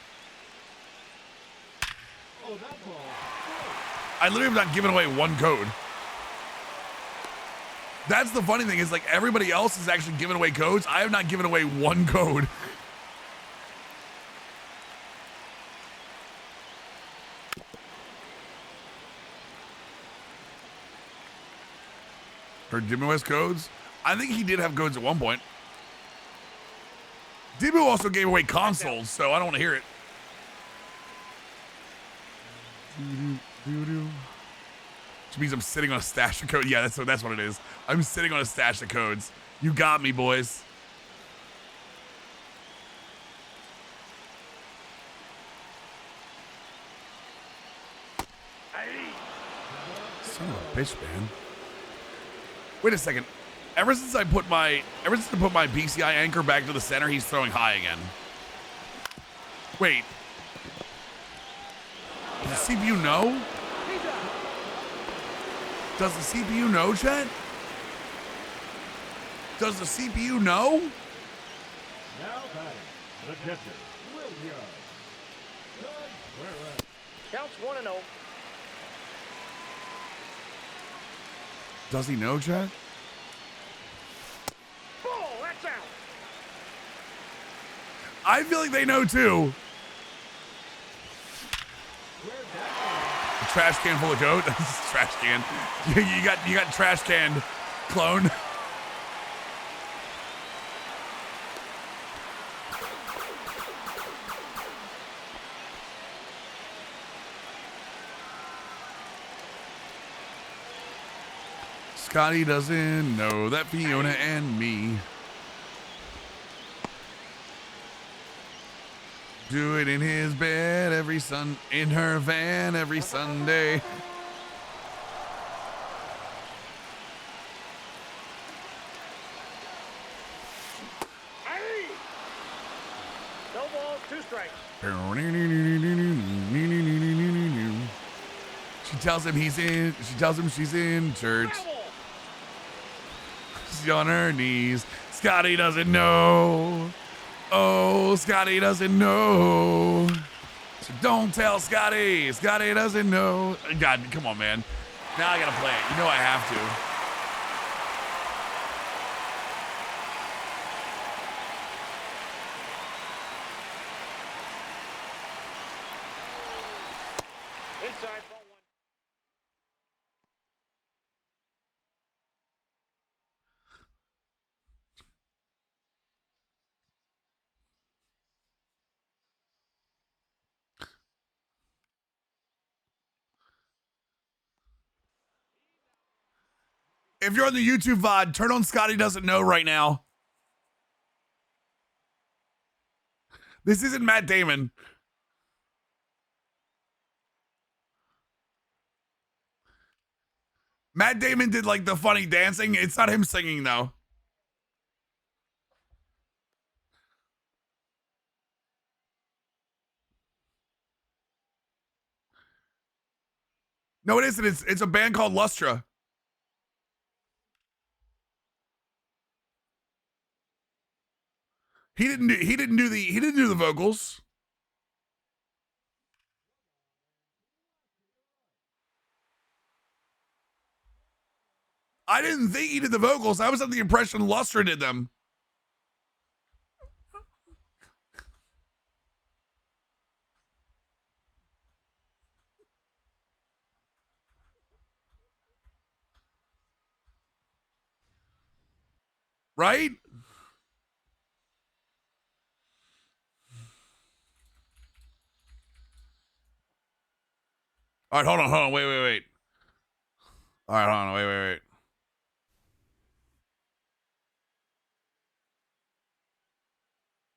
Oh, that ball. I literally have not given away one code. That's the funny thing is like everybody else is actually giving away codes. I have not given away one code. For Dimmu has codes? I think he did have codes at one point. Dimmu also gave away consoles, so I don't want to hear it. Which means I'm sitting on a stash of codes. Yeah, that's what it is. I'm sitting on a stash of codes. You got me, boys. Son of a bitch, man. Wait a second. Ever since I put my BCI anchor back to the center, he's throwing high again. Wait. Does the CPU know? Does the CPU know, Chet? Does the CPU know? Now batting, the catcher, William. Counts 1-0. Does he know, Chet? Ball, that's out. I feel like they know too. A trash can full of goat. Trash can. You got trash can clone. Scotty doesn't know that Fiona and me do it in his bed in her van every Sunday. No balls, 2 strikes. She tells him she's in church. She's on her knees. Scotty doesn't know. Oh, Scotty doesn't know. So don't tell Scotty. Scotty doesn't know. God, come on, man. Now I gotta play it. You know I have to. Inside, ball 1. If you're on the YouTube VOD, turn on Scotty Doesn't Know right now. This isn't Matt Damon. Matt Damon did like the funny dancing. It's not him singing though. No, it isn't. It's a band called Lustra. He didn't do the vocals. I didn't think he did the vocals. I was under the impression Lustra did them. Right? All right, hold on. Wait. All right, hold on. Wait.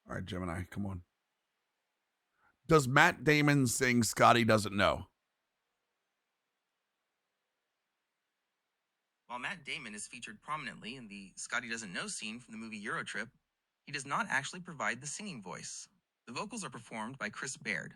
All right, Gemini, come on. Does Matt Damon sing Scotty Doesn't Know? While Matt Damon is featured prominently in the Scotty Doesn't Know scene from the movie Eurotrip, he does not actually provide the singing voice. The vocals are performed by Chris Baird.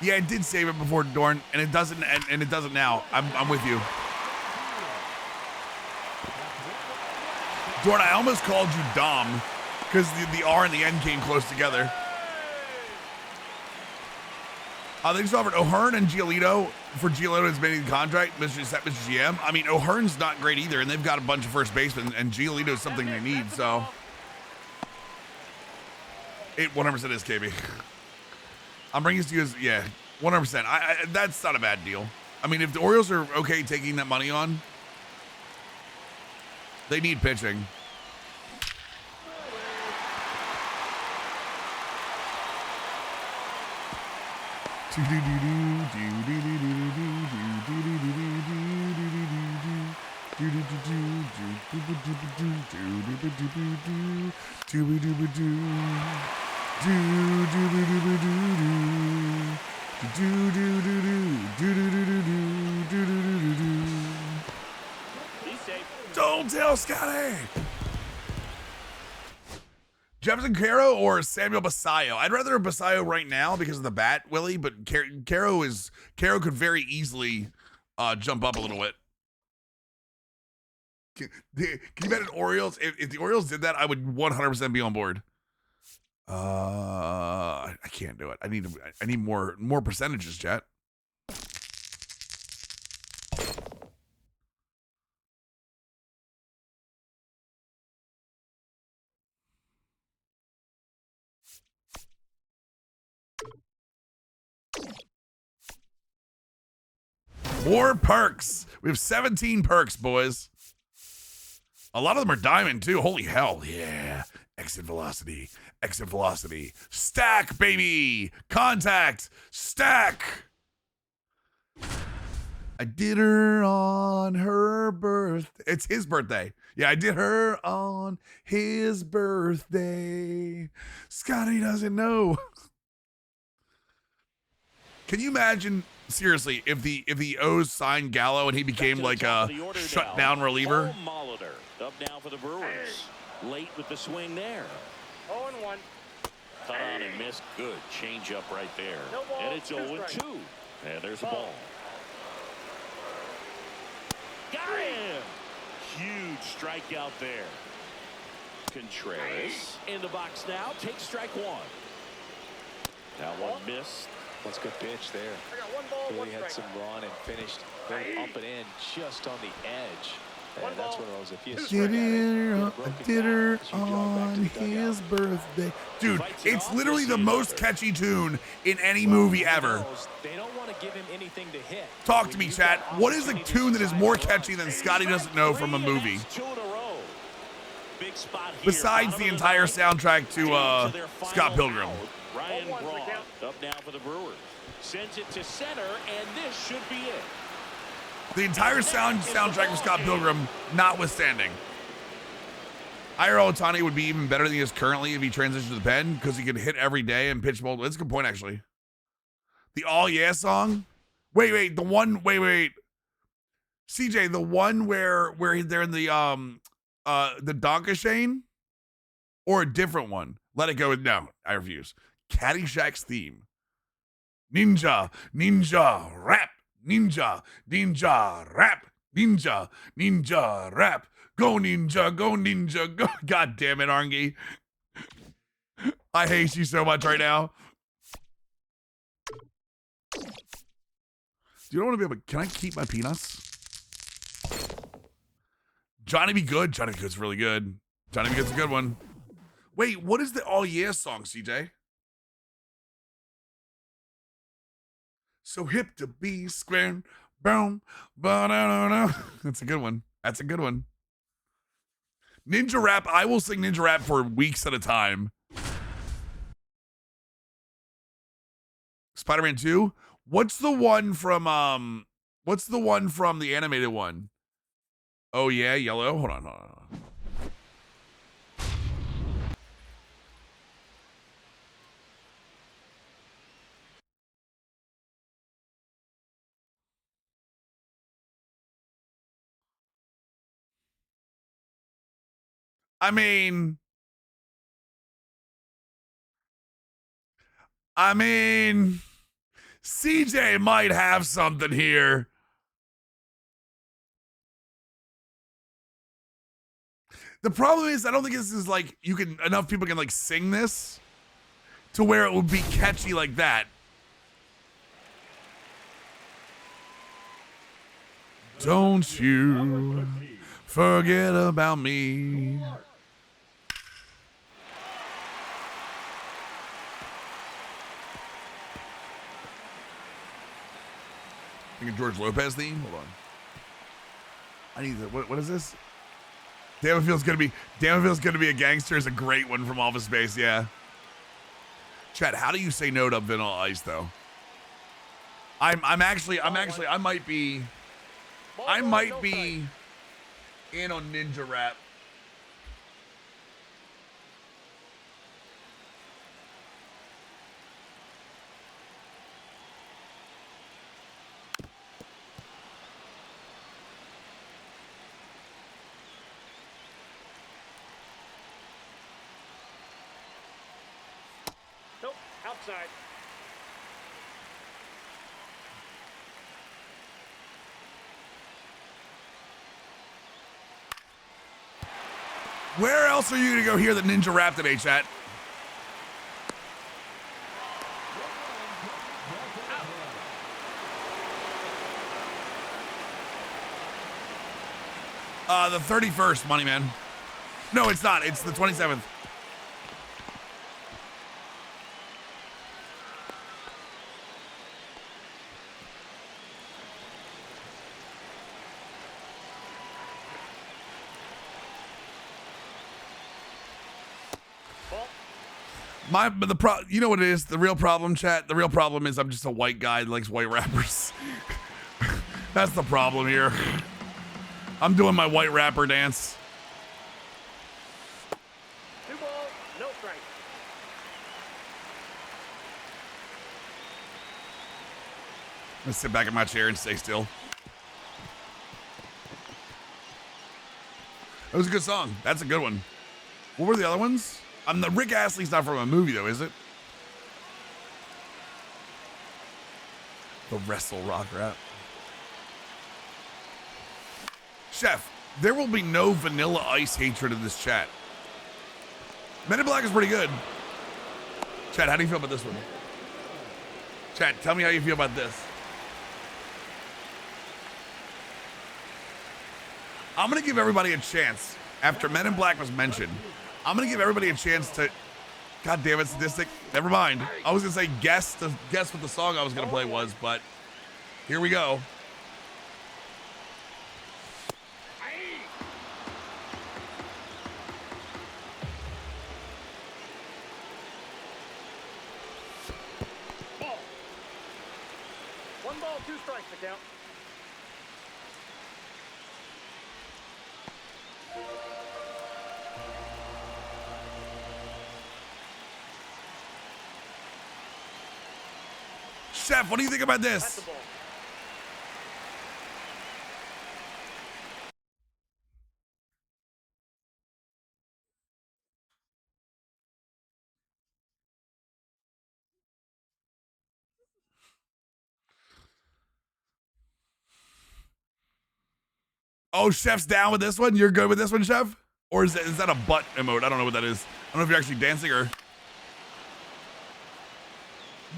Yeah, it did save it before Dorn, and it doesn't, and it doesn't now. I'm with you. Dorn, I almost called you Dom because the R and the N came close together. They just offered O'Hearn and Giolito for Giolito's making the contract, Mr. GM. I mean, O'Hearn's not great either, and they've got a bunch of first basemen, and Giolito's something they need, so. It 100% is KB. I'm bringing this to you as, yeah, 100%. That's not a bad deal. I mean, if the Orioles are okay taking that money on, they need pitching. Don't tell Scotty. Jefferson Caro or Samuel Basayo? I'd rather Basayo right now because of the bat, Willie, but Caro could very easily jump up a little bit. Can you bet an Orioles? If the Orioles did that, I would 100% be on board. I can't do it. I need more percentages, chat. More perks. We have 17 perks, boys. A lot of them are diamond, too. Holy hell. Yeah. Exit velocity. Exit velocity. Stack, baby. Contact. Stack. I did her on her birthday. It's his birthday. Yeah, I did her on his birthday. Scotty doesn't know. Can you imagine, seriously, if the O's signed Gallo and he became like a shutdown reliever? Molitor up now for the Brewers. Late with the swing there. 0-1. Cut on and missed. Good change up right there. No ball, And it's 0-2. And there's a ball. Got him. Huge strikeout there. Contreras in the box now. Takes strike one. Now one missed. That's a good pitch there. I got 1 ball, 1 Really had strike. some run and finished very up and in just on the edge. One And that's ball, one of those, if you Did swing at it, I did her on his birthday. Dude, it's literally the most catchy tune in any movie ever. They don't want to give him anything to hit. Talk to me, chat. What is a tune that is more catchy than Scotty Doesn't Know from a movie? 2 in a row. Big spot here. Besides the entire soundtrack to Scott Pilgrim. Ryan Braun up now for the Brewers. Sends it to center, and this should be it. The entire soundtrack of Scott Pilgrim notwithstanding. Ira Otani would be even better than he is currently if he transitioned to the pen because he could hit every day and pitch multiple. That's a good point, actually. The All Yeah song? Wait. The one, wait. CJ, the one where they're in the Donkashane? Or a different one? Let it go with, no, I refuse. Caddyshack's theme. Ninja, rap. Ninja, rap. Ninja, rap. Go ninja, go. God damn it, Arngi. I hate you so much right now. Do you want to be able to, can I keep my peanuts? Johnny Be Good. Johnny Be Good's really good. Johnny Be Good's a good one. Wait, what is the All Yeah song, CJ? So hip to be square, boom, ba-da-da-da. That's a good one. That's a good one. Ninja Rap, I will sing Ninja Rap for weeks at a time. Spider-Man 2? What's the one from the animated one? Oh yeah, yellow. Hold on. I mean, I mean, CJ might have something here. The problem is, I don't think this is like enough people can like sing this to where it would be catchy like that. Don't you forget about me. I think a George Lopez theme. Hold on. I need the, what is this? Damn, it feels gonna be a gangster is a great one from Office Space, yeah. Chat, how do you say no to Vanilla Ice though? I might be in on Ninja Rap. Nope, outside. Where else are you gonna go hear the Ninja Rap today, chat? The 31st, Money Man. No, it's not. It's the 27th. You know what it is? The real problem, chat? The real problem is I'm just a white guy that likes white rappers. That's the problem here. I'm doing my white rapper dance. 2 balls, no strike. Let's sit back in my chair and stay still. That was a good song. That's a good one. What were the other ones? The Rick Astley's not from a movie though, is it? The Wrestle Rock Rap. Chef, there will be no Vanilla Ice hatred in this chat. Men in Black is pretty good. Chat, how do you feel about this one? Chat, tell me how you feel about this. I'm going to give everybody a chance. After Men in Black was mentioned, I'm going to give everybody a chance to... God damn it, Sadistic. Never mind. I was going to say guess what the song I was going to play was, but here we go. Ball. 1 ball, 2 strikes to count. Chef, what do you think about That's this? the ball. Oh, Chef's down with this one? You're good with this one, Chef? Or is that a butt emote? I don't know what that is. I don't know if you're actually dancing or...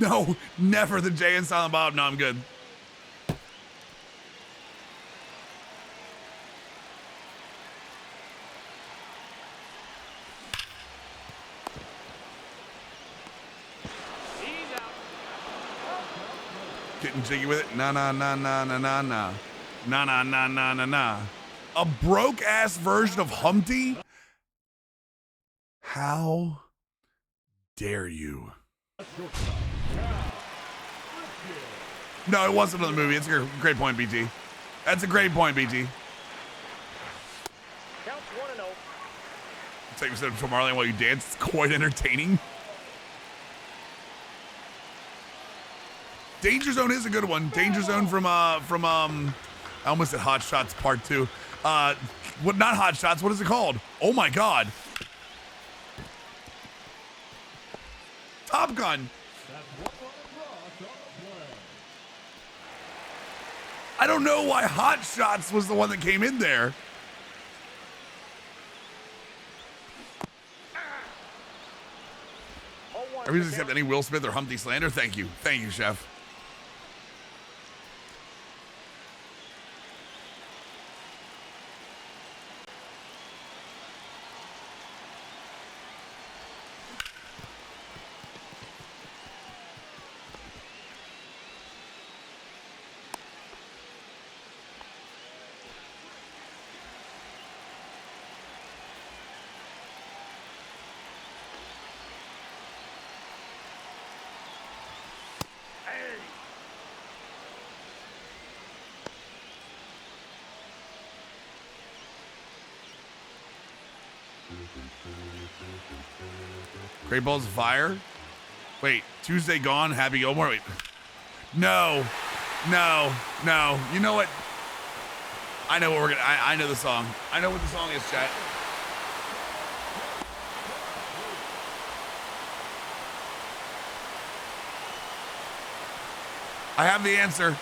No, never the Jay and Silent Bob. No, I'm good. He's out. Getting jiggy with it. Nah, nah, nah, nah, nah, nah, nah. Nah, nah, nah, nah, nah, nah. A broke-ass version of Humpty? How dare you? No, it wasn't in the movie. It's a great point, BT. That's a great point, BT. Counts 1-0. Take a sip from Marlene while you dance. It's quite entertaining. Danger Zone is a good one. Danger Zone from I almost said Hot Shots Part 2. What? Not Hot Shots. What is it called? Oh my God. Top Gun. I don't know why Hot Shots was the one that came in there. Everything except any Will Smith or Humpty slander. Thank you. Thank you, Chef. Great Balls of Fire? Wait, Tuesday Gone, Happy Gilmore? Wait. No. No. No. You know what? I know what we're gonna I know the song. I know what the song is, chat. I have the answer.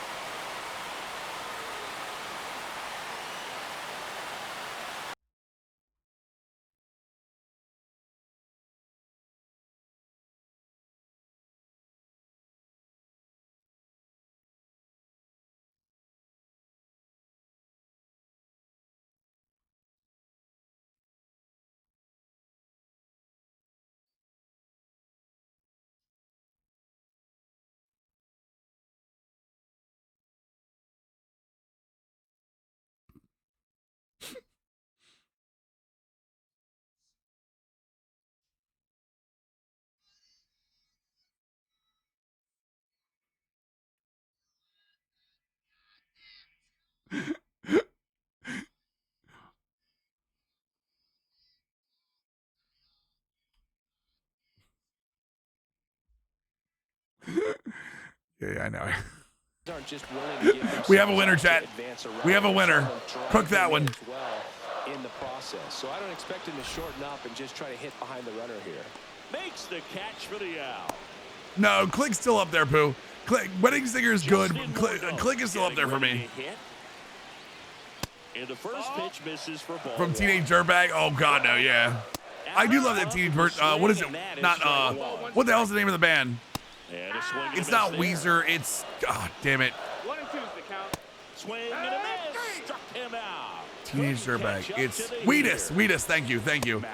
Yeah, I know. We have a winner, chat. We have a winner. Cook that one. In the process, so I don't expect him to shorten up and just try to hit behind the runner here. Makes the catch for the out. No, Click's still up there, Pooh. Click, Wedding Singer is good. Click is still up there for me. And the first pitch misses for ball. From Teenage Dirtbag? Oh, God, no, yeah. I do love that Teenage Dirtbag. What is it? Not, what the hell's the name of the band? It's not Weezer. It's, God damn it. 1 and 2's the count. Swing and a miss. Struck him out. Teenage Dirtbag. It's Wheatus. Wheatus. Thank you. Thank you.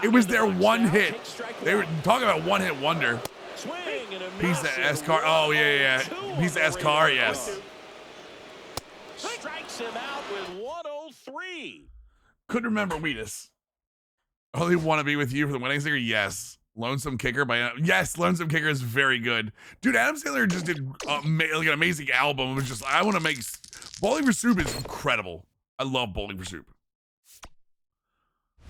It was their one hit. They were talking about one hit wonder. Piece of S car. Oh, yeah, yeah. Piece of S car. Yes. Strikes him out with 103. Couldn't remember Wheatus. Only want to be with you for the Wedding Singer? Yes. Lonesome Kicker by yes, Lonesome Kicker is very good, dude. Adam Sandler just did like an amazing album. It was just I want to make Bowling for Soup is incredible. I love Bowling for Soup.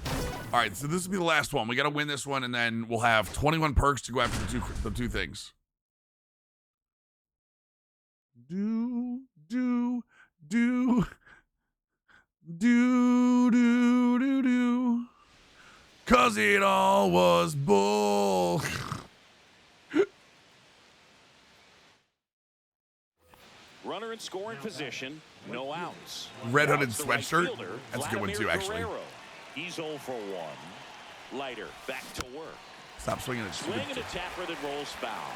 All right, so this will be the last one. We got to win this one, and then we'll have 21 perks to go after the two things. Do do do do do do do. 'Cause it all was bull. Runner in scoring position, no outs. Red Hooded Sweatshirt. That's a good one too, actually. He's 0 for 1. Leiter back to work. Stop swinging it. Swing and a tapper that rolls foul.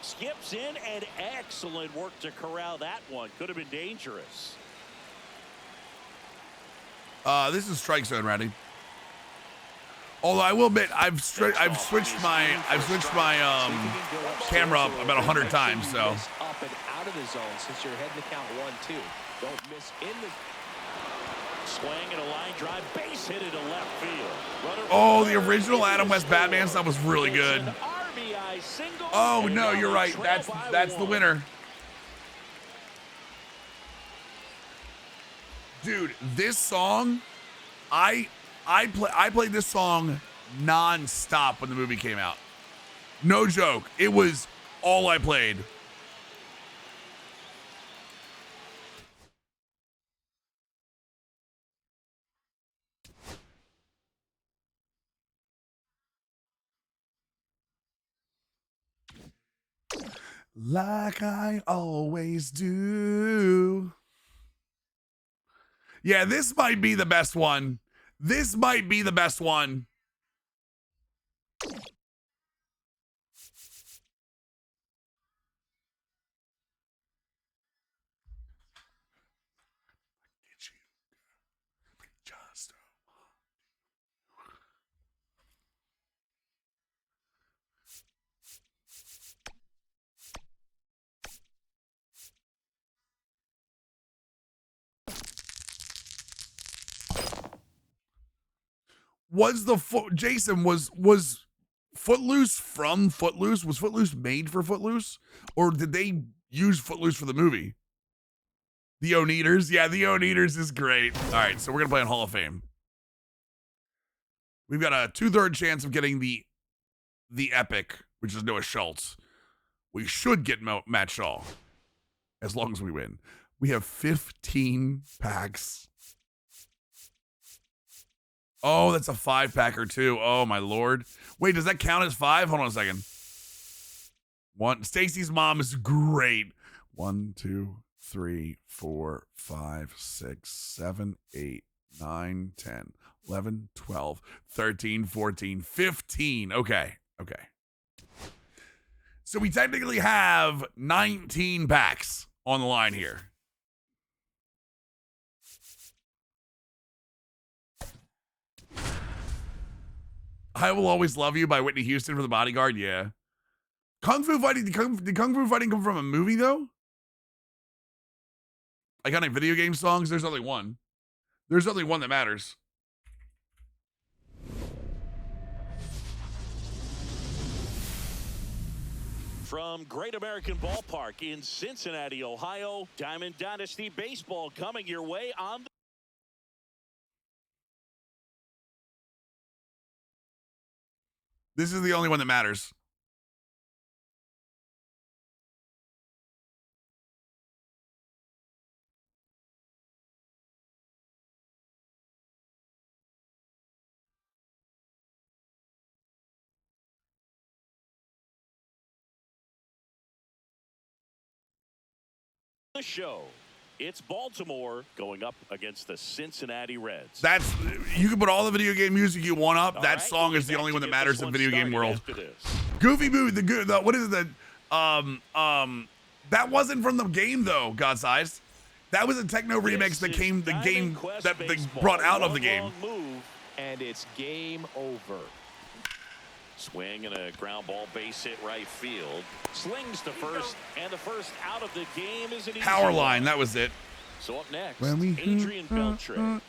Skips in and excellent work to corral that one. Could have been dangerous. This is strike zone, Randy. Although I will admit, I've switched my camera up about 100 times. So. Up and out of the zone since you're heading to count 1-2. Don't miss in the swing and a line drive, base hit it to left field. Oh, the original Adam West Batman stuff was really good. Oh no, you're right. That's the winner. Dude, this song, I played this song non-stop when the movie came out. No joke. It was all I played. Like I always do. Yeah, this might be the best one. This might be the best one. Just was the Jason was Footloose from Footloose? Was Footloose made for Footloose, or did they use Footloose for the movie? The Oneaters, yeah, the Oneaters is great. All right, so we're gonna play on Hall of Fame. We've got a 2/3 chance of getting the epic, which is Noah Schultz. We should get Matt Shaw, as long as we win. We have 15 packs. Oh, that's a 5-packer too. Oh my lord. Wait, does that count as 5? Hold on a second. Stacy's mom is great. 1, 2, 3, 4, 5, 6, 7, 8, 9, 10, 11, 12, 13, 14, 15. Okay. So we technically have 19 packs on the line here. I Will Always Love You by Whitney Houston for The Bodyguard. Yeah. Kung Fu Fighting. Did Kung Fu Fighting come from a movie, though? Iconic video game songs? There's only one. There's only one that matters. From Great American Ballpark in Cincinnati, Ohio, Diamond Dynasty Baseball coming your way on the This is the only one that matters. the show. It's Baltimore going up against the Cincinnati Reds. That's, you can put all the video game music you want up. That song is the only one that matters in video game world. Goofy movie, what is it? That wasn't from the game though, God Size. That was a techno remix that came the game that they brought out of the game. Move, and it's game over. Swing and a ground ball base hit right field. Slings to first, and the first out of the game is an easy Power one. line, that was it. So up next, Adrian Beltre.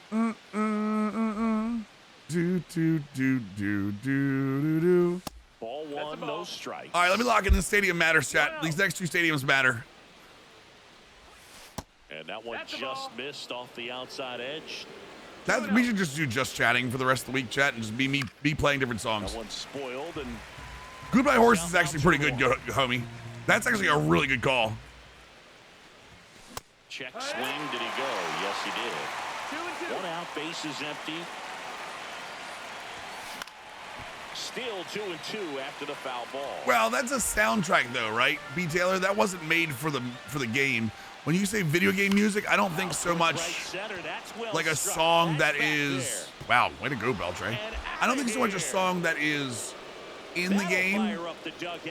Ball one, no strikes. All right, let me lock in the stadium matters, chat. These next two stadiums matter. And that one just missed off the outside edge. We should just do just chatting for the rest of the week, chat, and just be playing different songs. That one's spoiled, and Goodbye Horse is actually pretty good, homie. That's actually a really good call. check swing. Did he go? Yes, he did. 1 out, base is empty. Still 2-2 after the foul ball. Well, that's a soundtrack though, right? B. Taylor, that wasn't made for the game. When you say video game music, I don't think so much like a song that is, wow, way to go, Beltre. I don't think so much a song that is in the game.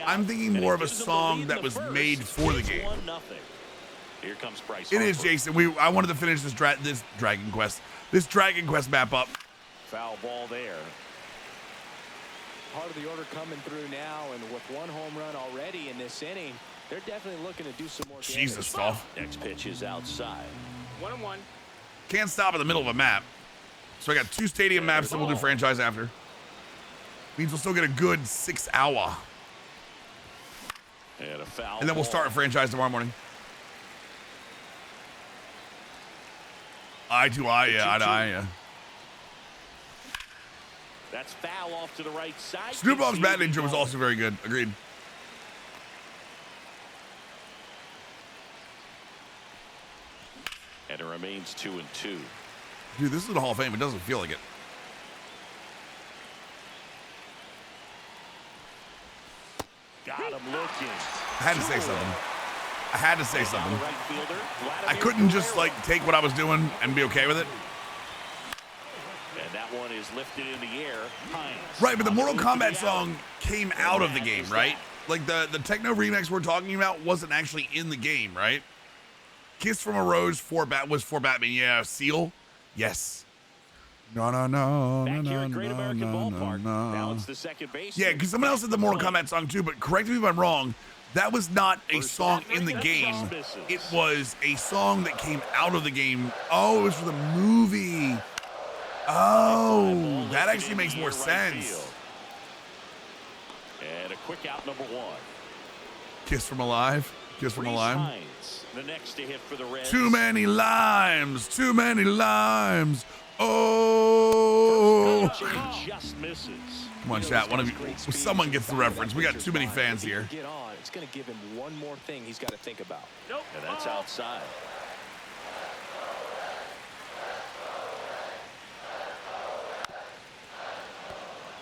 I'm thinking more of a song that was made for the game. Here comes Bryce. It is, Jason. I wanted to finish this Dragon Quest map up. Foul ball there. Part of the order coming through now, and with 1 home run already in this inning, they're definitely looking to do some more damage. Jesus, stuff. Next pitch is outside. 1-1. Can't stop in the middle of a map. So I got 2 stadium maps that we'll do franchise after. Means we'll still get a good 6 hour. And a foul. And then we'll start a franchise tomorrow morning. Eye to eye, yeah. That's foul off to the right side. Snoop Dogg's batting intro was also very good. Agreed. And it remains 2-2. Dude, this is the Hall of Fame. It doesn't feel like it. Got him looking. I had to say something. I had to say something. Right fielder, I couldn't just like take what I was doing and be okay with it. And that one is lifted in the air. Hines. Right, but the Mortal Kombat song came out of the game, right? Like the techno remix we're talking about wasn't actually in the game, right? Kiss from a Rose was for Batman. Yeah, Seal. Yes. No. Back here at Great American Ballpark. Now it's the second base. Yeah, because someone else said the Mortal Kombat song too, but correct me if I'm wrong. That was not a song in the game. It was a song that came out of the game. Oh, it was for the movie. Oh, that actually makes more sense. And a quick out, number 1. Kiss from Alive. Kiss from Alive. Hines, the next to hit for the Reds. Too many limes. Too many limes. Oh. Just misses. Come on, chat. One of you, someone gets the reference. We got too many fans here. Get on. It's going to give him one more thing he's got to think about. Nope. And that's outside.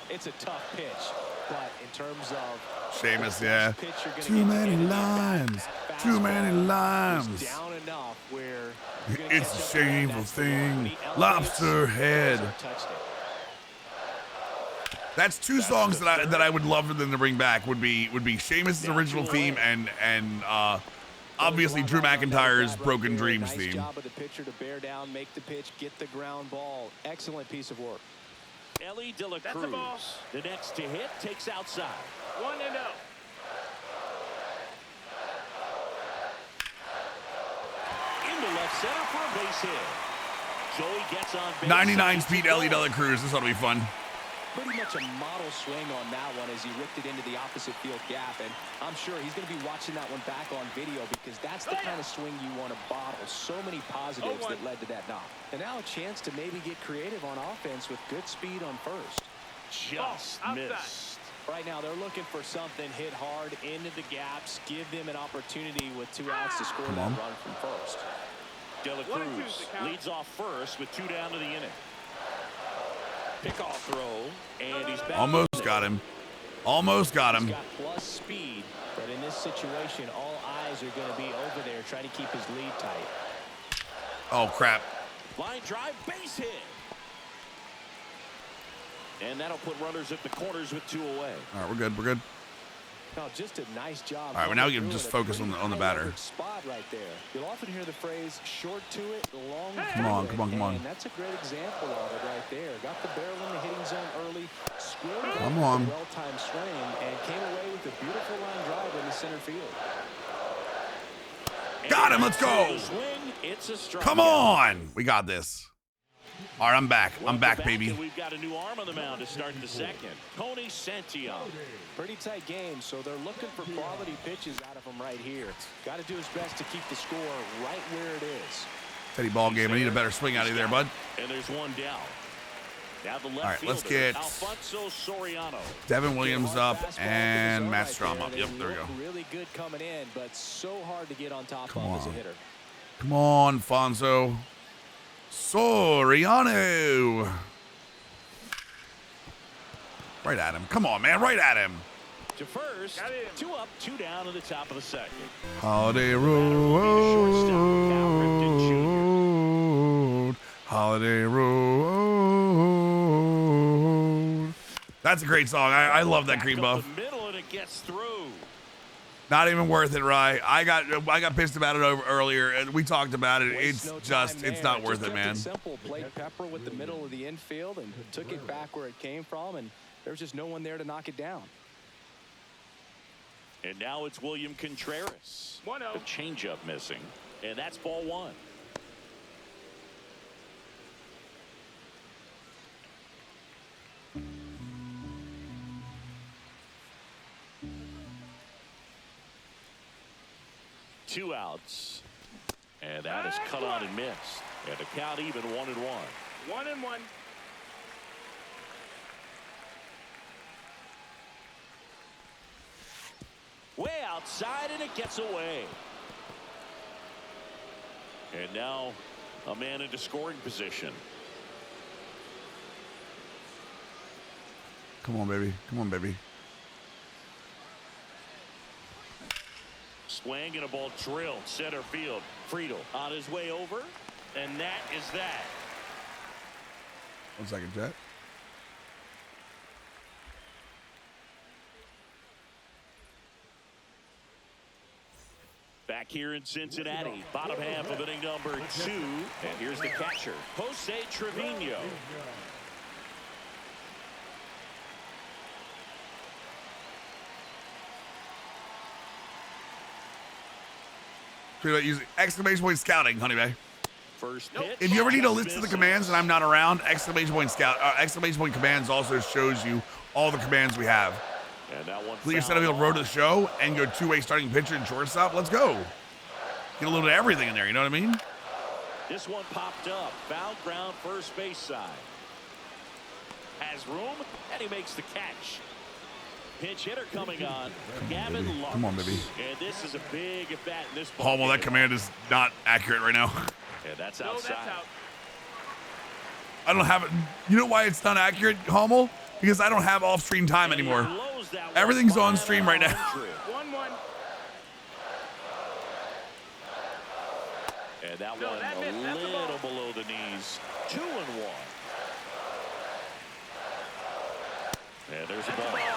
It's a tough pitch, but in terms of Seamus, yeah. Too many limes. Too many limes. Down enough where it's a shameful thing. Lobster head. That's two songs that I would love for them to bring back. Would be Seamus' original theme and obviously Drew McIntyre's Broken Dreams theme. Nice job of the pitcher to bear down, make the pitch, get the ground ball. Excellent piece of work. Ellie De La Cruz, the next to hit, takes outside. 1-0. Into left center for a base hit. Joey gets on base. 99 speed Ellie De La Cruz. This ought to be fun. Pretty much a model swing on that one as he ripped it into the opposite field gap, and I'm sure he's going to be watching that one back on video because that's the kind of swing you want to bottle. So many positives that led to that knock. And now a chance to maybe get creative on offense with good speed on first. Just missed. Right now they're looking for something hit hard into the gaps, give them an opportunity with 2 outs to score that run from first. De La Cruz leads off first with 2 down to the inning. Pickoff throw, and he's back. Almost got him. Almost got him. He's got plus speed, but in this situation, all eyes are going to be over there trying to keep his lead tight. Oh, crap. Line drive, base hit. And that'll put runners at the corners with 2 away. All right, we're good. We're good. No, just a nice job. All right, well, now we can just focus on the batter. Spot right there. You'll often hear the phrase "short to it, long to Come on, it," come on, come on. And that's a great example of it right there. Got the barrel in the hitting zone early, squirreled Come on. a well-timed swing, and came away with a beautiful line drive in the center field. Got him. Let's go. It's a strike. Come on. We got this. All right, I'm back. I'm back, baby. We've got a new arm on the mound to start the second. Tony Santillan. Pretty tight game, so they're looking for quality pitches out of him right here. Got to do his best to keep the score right where it is. Steady ball game. I need a better swing out of there, bud. And there's one down. Now the left All right, let's fielder, get Alfonso Soriano. Devin Williams up and Matt Strom up. Yep, there we go. Really good coming in, but so hard to get on top of as a hitter. Come on, Fonzo. Soriano. Right at him. Come on, man. Right at him. To first, 2 up, 2 down to the top of the second. Holiday Road. Holiday Road. That's a great song. I love that Green Buff. Middle and it gets through. Not even worth it, Rye. I got pissed about it earlier, and we talked about it. It's not worth it, man. Simple. Played Pepper with the middle of the infield and took it back where it came from, and there's just no one there to knock it down. And now it's William Contreras. 1-0. The changeup missing, and that's ball 1. Two outs, and that is cut on and missed, and the count even 1-1. 1-1. Way outside, and it gets away. And now a man into scoring position. Come on, baby. Come on, baby. swing and a ball drilled center field. Friedel on his way over, and that is that. 1 second, Jet. Back here in Cincinnati, bottom half of inning number 2, and here's the catcher, Jose Trevino. Use exclamation point scouting, honey bay. First pitch. If you ever need a list of the commands and I'm not around, exclamation point commands also shows you all the commands we have. And that one Clear center field, road to the show, and your two-way starting pitcher and shortstop. Let's go. Get a little bit of everything in there. You know what I mean? This one popped up. Foul ground, first base side. Has room, and he makes the catch. Pinch hitter coming on. Gavin Lux. Come on, baby. And this is a big at bat in this ball. Oh, well, that command is not accurate right now. And that's outside. I don't have it. You know why it's not accurate, Hummel? Because I don't have off-stream time anymore. Everything's on stream right now. 1-1. And that one a little below the knees. 2-1. And there's a ball. 3-1.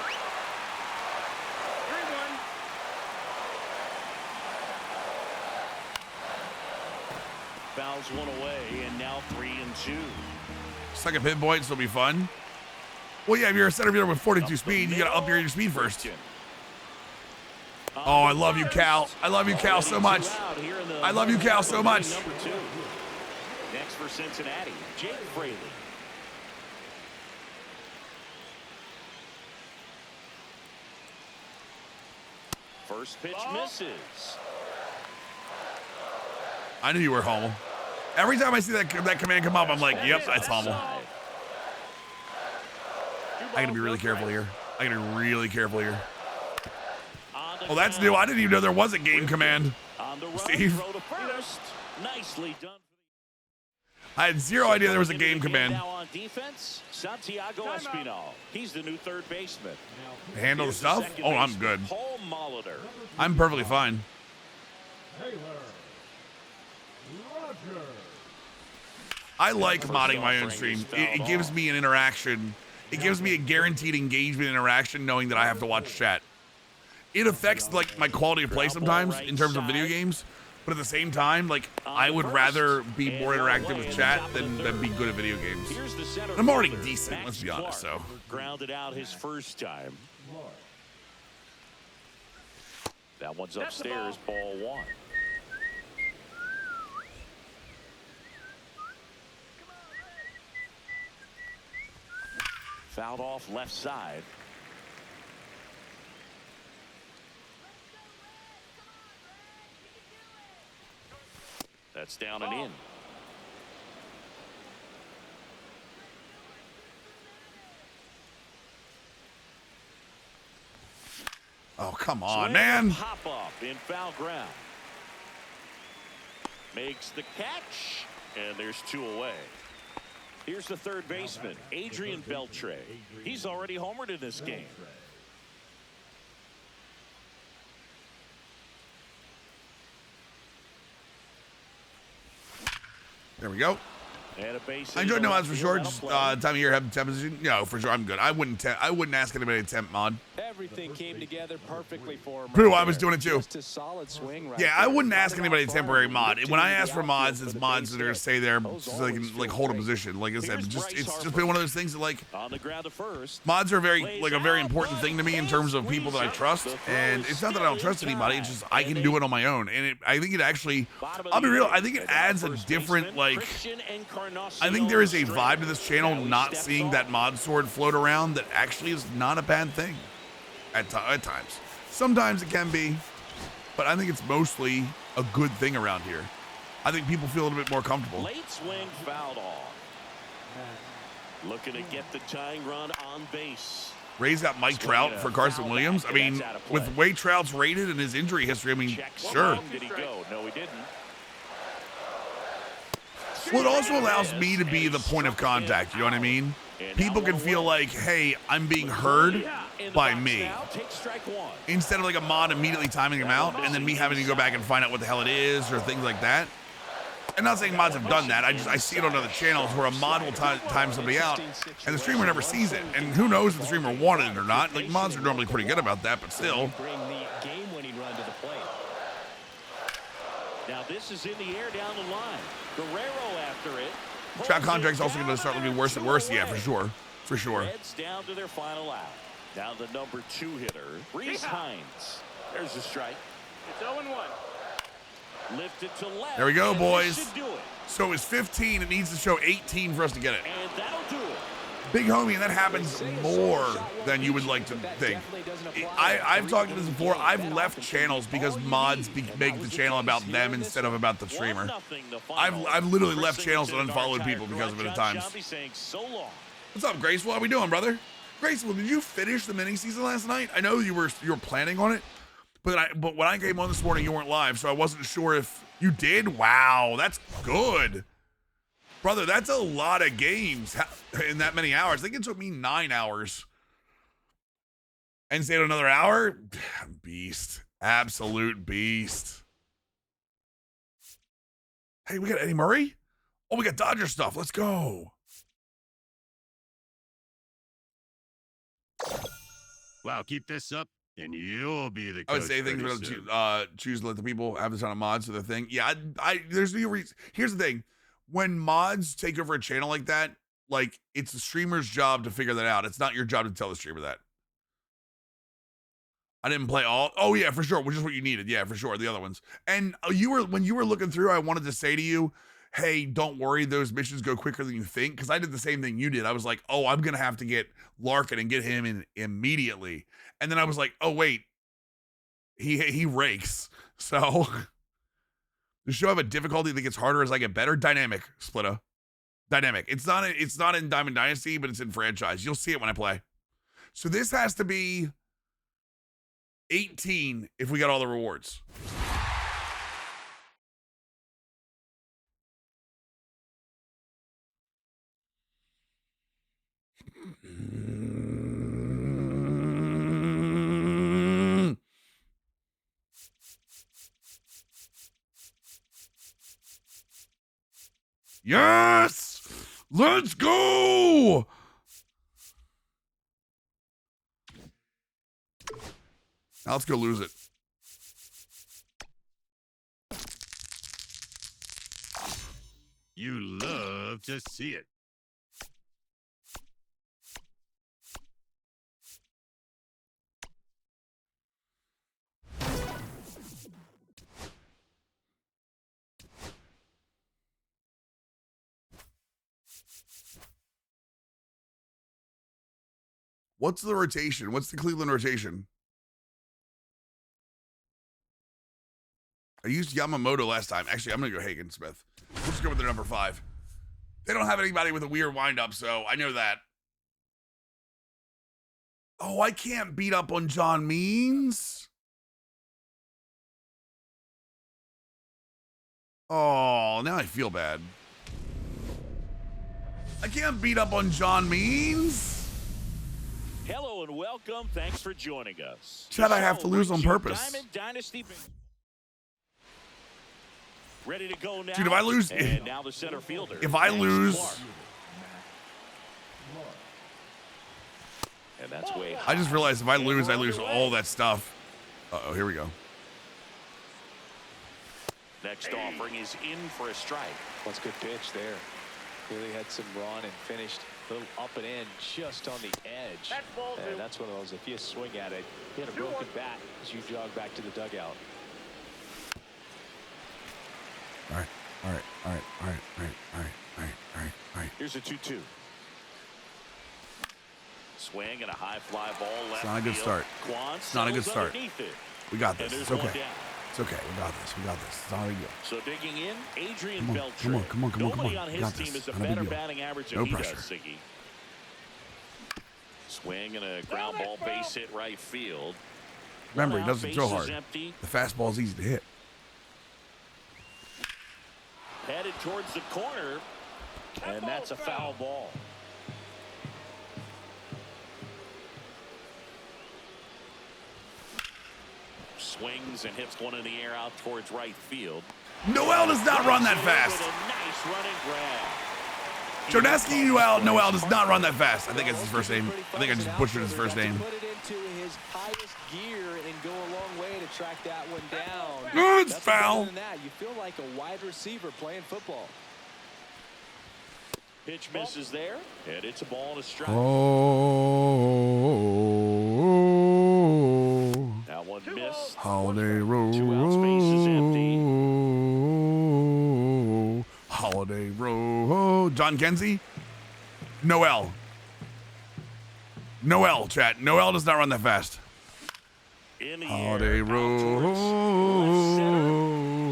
Fouls one away, and now 3-2. Second pinpoint, so it'll be fun. Well, yeah, if you're a center fielder with 42 speed, you got to up your speed first. Oh, I love you, Cal. I love you, Cal, so much. I love you, Cal, so much. Next for Cincinnati, Jake Fraley. First pitch misses. I knew you were Hummel. Every time I see that command come up, I'm like, yep, that's Hummel. I gotta be really careful here. I gotta be really careful here. Well, that's new. I didn't even know there was a game command. Steve. Nicely done. I had zero idea there was a game command. Now on defense, Santiago Espinal. He's the new third baseman. Handle the stuff? Oh, I'm good. Paul Molitor. I'm perfectly fine. I like modding my own stream. It gives me an interaction. It gives me a guaranteed engagement interaction knowing that I have to watch chat. It affects like my quality of play sometimes in terms of video games, but at the same time, like I would rather be more interactive with chat than be good at video games. I'm already decent, let's be honest. So grounded out his first time. That one's upstairs, ball one. Fouled off left side. That's down and in. oh, come on, man. Hop up in foul ground. Makes the catch, and there's two away. Here's the third baseman, Adrian Beltre. He's already homered in this game. There we go. And a base I enjoyed no odds for sure. Just time of year, have temp position. No, for sure, I'm good. I wouldn't ask anybody to temp mod. Everything came together perfectly for him. True, I was doing it too. Just a solid swing right Yeah, I there. wouldn't ask anybody to temporary mod. When I ask for mods, Outfield it's for the mods base that are gonna hit. stay there Those so they can always like feel hold a great. position. Like I said, Here's it's Bryce just Harper. been one of those things that like On the ground to first. mods are like a very important thing to me in terms of people that I trust. And it's not that I don't trust anybody. It's just I can do it on my own. And I think it actually, I'll be real. I think it adds a different like. I think there is a vibe to this channel not seeing that mod sword float around that actually is not a bad thing at times. Sometimes it can be, but I think it's mostly a good thing around here. I think people feel a little bit more comfortable. Late swing fouled off. Looking to get the tying run on base. Ray's got Mike Trout for Carson Williams. I mean, with the way Trout's rated and his injury history, I mean, sure. Did he go? No, he didn't. Well, it also allows me to be the point of contact. You know what I mean? People can feel like, hey, I'm being heard, In the by box me. now, take strike one. Instead of like a mod immediately timing them out and then me having to go back and find out what the hell it is or things like that. I'm not saying mods have done that. I see it on other channels where a mod will time somebody out and the streamer never sees it. And who knows if the streamer wanted it or not. Like, mods are normally pretty good about that, but still. Bring the game-winning run to the plate. Now this is in the air down the line. Guerrero after it. Shot contract's also going to start looking worse and worse. Yeah, for sure. For sure. Reds down to their final out. Now the number 2 hitter, Reese Hines. There's a strike. It's 0-1. Lifted to left. There we go, and boys. this should do it. So it's 15. It needs to show 18 for us to get it. And that'll do it. Big homie, and that happens more than you would like to think. I've talked about this before. I've left channels because mods make the channel about them instead of about the streamer. I've literally left channels and unfollowed people because of it at times. What's up, Graceful? How we doing, brother? Graceful, did you finish the mini season last night? I know you were planning on it, but when I came on this morning, you weren't live, so I wasn't sure if you did. Wow, that's good. Brother, that's a lot of games in that many hours. I think it took me 9 hours. And stayed another hour? Beast. Absolute beast. Hey, we got Eddie Murray? Oh, we got Dodger stuff. Let's go. Well, keep this up, and you'll be the coach. I would say things about choose to let the people have this on a mod so the thing. Yeah, there's no reason. Here's the thing. When mods take over a channel like that, like, it's the streamer's job to figure that out. It's not your job to tell the streamer that. I didn't play all. Oh yeah, for sure, which is what you needed. Yeah, for sure, the other ones. And when you were looking through, I wanted to say to you, hey, don't worry, those missions go quicker than you think. Because I did the same thing you did. I was like, oh, I'm gonna have to get Larkin and get him in immediately. And then I was like, oh wait, he rakes. So. Does the show have a difficulty that gets harder as I get better? Dynamic, Splitta. Dynamic. It's not in Diamond Dynasty, but it's in franchise. You'll see it when I play. So this has to be 18 if we got all the rewards. Yes! Let's go! Now let's go lose it. You love to see it. What's the rotation? What's the Cleveland rotation? I used Yamamoto last time. Actually, I'm going to go Hagen Smith. We'll just go with their number 5. They don't have anybody with a weird windup, so I know that. Oh, I can't beat up on John Means. Oh, now I feel bad. I can't beat up on John Means. Hello and welcome. Thanks for joining us. Chad, I have to lose on purpose. Diamond Dynasty. Ready to go now. Dude, if I lose, and now the center fielder. If I lose, and that's way high. I just realized if I lose all that stuff. Uh-oh, here we go. Next offering is in for a strike. That's a good pitch there. Really had some run and finished a little up and in just on the edge. And that's one of those, if you swing at it, hit a broken bat as you jog back to the dugout. All right. Here's a 2-2. Swing and a high fly ball left. It's not a good start. It's not a good start. We got this. It's okay. It's okay. We got this. It's not a big deal. So digging in, Adrian Beltre. Come on. Nobody on his team is a better batting average than he does, Siggy. Swing and a ground ball base hit right field. Remember, he doesn't throw hard. The fastball is easy to hit. Headed towards the corner, and that's a foul ball. swings and hits one in the air out towards right field. Noel does not run that fast. With a nice running grab. Jodasky Noel does not run that fast. I think it's his first name. I think I just butchered his first name. Put it into his highest gear and go a long way to track that one down. Oh, it's That's foul. better than that. You feel like a wide receiver playing football. Pitch misses there, and it's a ball and a strike. Oh, That one missed. Holiday Road. 2 out, space is empty. Holiday Road. John Kenzie? Noel, chat. Noel does not run that fast. In the Holiday air, out towards left center.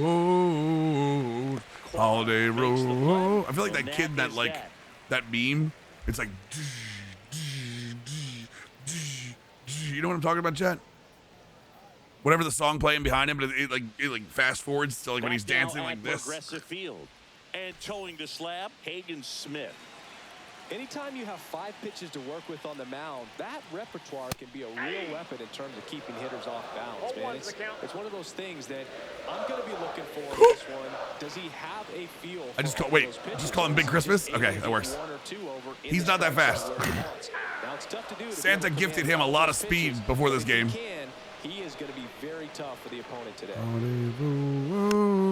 Road. Holiday Makes the play, Road. I feel like and that kid, that is like, that. that meme. It's like, you know what I'm talking about, chat? Whatever the song playing behind him, but it like fast forwards to like when he's Back now dancing like at this. Progressive Field. And towing the slab, Hagen Smith. Anytime you have 5 pitches to work with on the mound, that repertoire can be a real weapon in terms of keeping hitters off balance, man. It's one of those things that I'm going to be looking for in this one. Does he have a feel for Just call him Big Christmas? Okay, that works. He's not that fast. Now it's tough to do. Santa gifted him a lot of speed before this game. He is going to be very tough for the opponent today.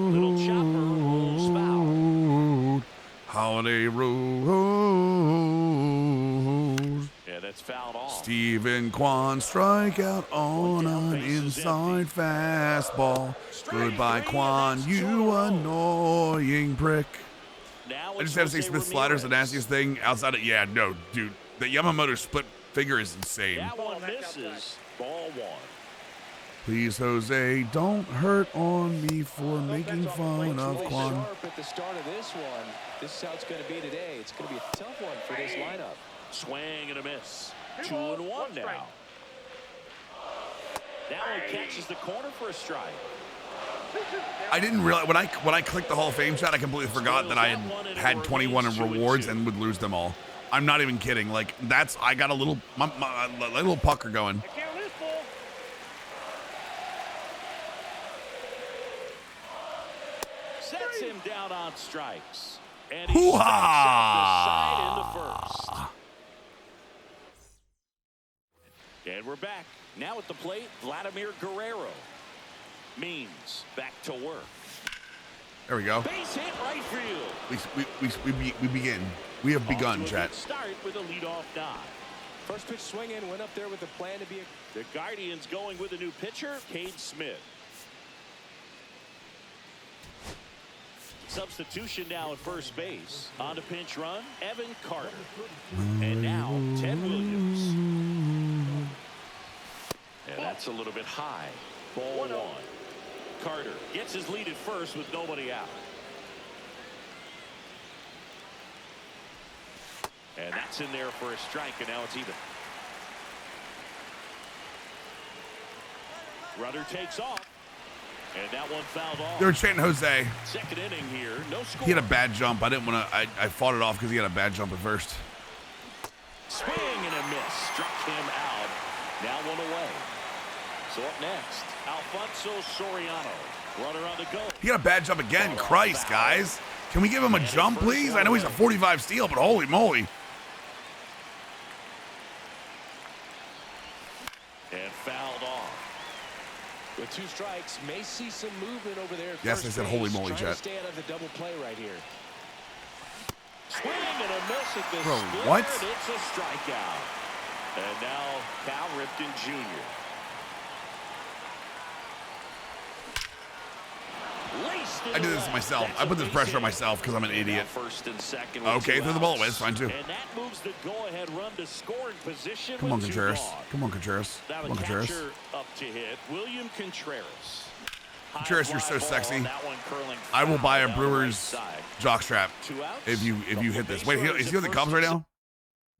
Little chopper rolls foul. Holiday Road. Yeah, that's fouled off. Stephen Kwan strikeout on an inside fastball. Goodbye, Kwan, you annoying prick. I just have to say Smith slider's the nastiest thing outside of, yeah, no, dude. The Yamamoto split figure is insane. That one misses. Ball 1. Please, Jose, don't hurt on me for making fun of Kwan. Sharp at the start of this one. This is how it's going to be today. It's going to be a tough one for this lineup. Swing and a miss. 2-1 now. That one catches the corner for a strike. I didn't realize when I clicked the Hall of Fame chat, I completely forgot that I had 21 in rewards and would lose them all. I'm not even kidding. Like I got a little little pucker going. Sets him down on strikes. And he strikes out the side in the first. And we're back. Now at the plate, Vladimir Guerrero. Means back to work. There we go. Base hit right field. We begin. We have begun, chat. Start with a leadoff knock. First pitch swinging, went up there with a plan to be The Guardians going with a new pitcher, Cade Smith. Substitution now at first base. On a pinch run, Evan Carter. And now, Ted Williams. And that's a little bit high. Ball 1. Carter gets his lead at first with nobody out. And that's in there for a strike, and now it's even. Runner takes off. And that one fouled off. They were chanting Jose. Second inning here, no score. He had a bad jump. I didn't want to. I fought it off because he had a bad jump at first. Swing and a miss. Struck him out. Now one away. So up next, Alfonso Soriano. Runner on the go. He had a bad jump again. Christ, guys. Can we give him a jump, please? I know he's a 45 steal, but holy moly. And fouled off. with 2 strikes. May see some movement over there. Yes, I said holy moly, Trying chat. to stay out of the double play right here. Swing and a miss at the Bro, split. what? It's a strikeout. And now Cal Ripken Jr. I did this myself. I put this pressure on myself because I'm an idiot. First and second. Okay, throw the ball away. It's fine too. And that moves the go-ahead run to scoring position. Come on, with 2 Contreras. gone. Come on, Contreras. Now Come the on, Contreras. catcher up to hit, William Contreras. Contreras, you're High so fly sexy. ball, that one curling I will buy a foul down the Brewers right side. jockstrap 2 outs. if you hit this. Wait, Couple is he on the base Cubs runners right now?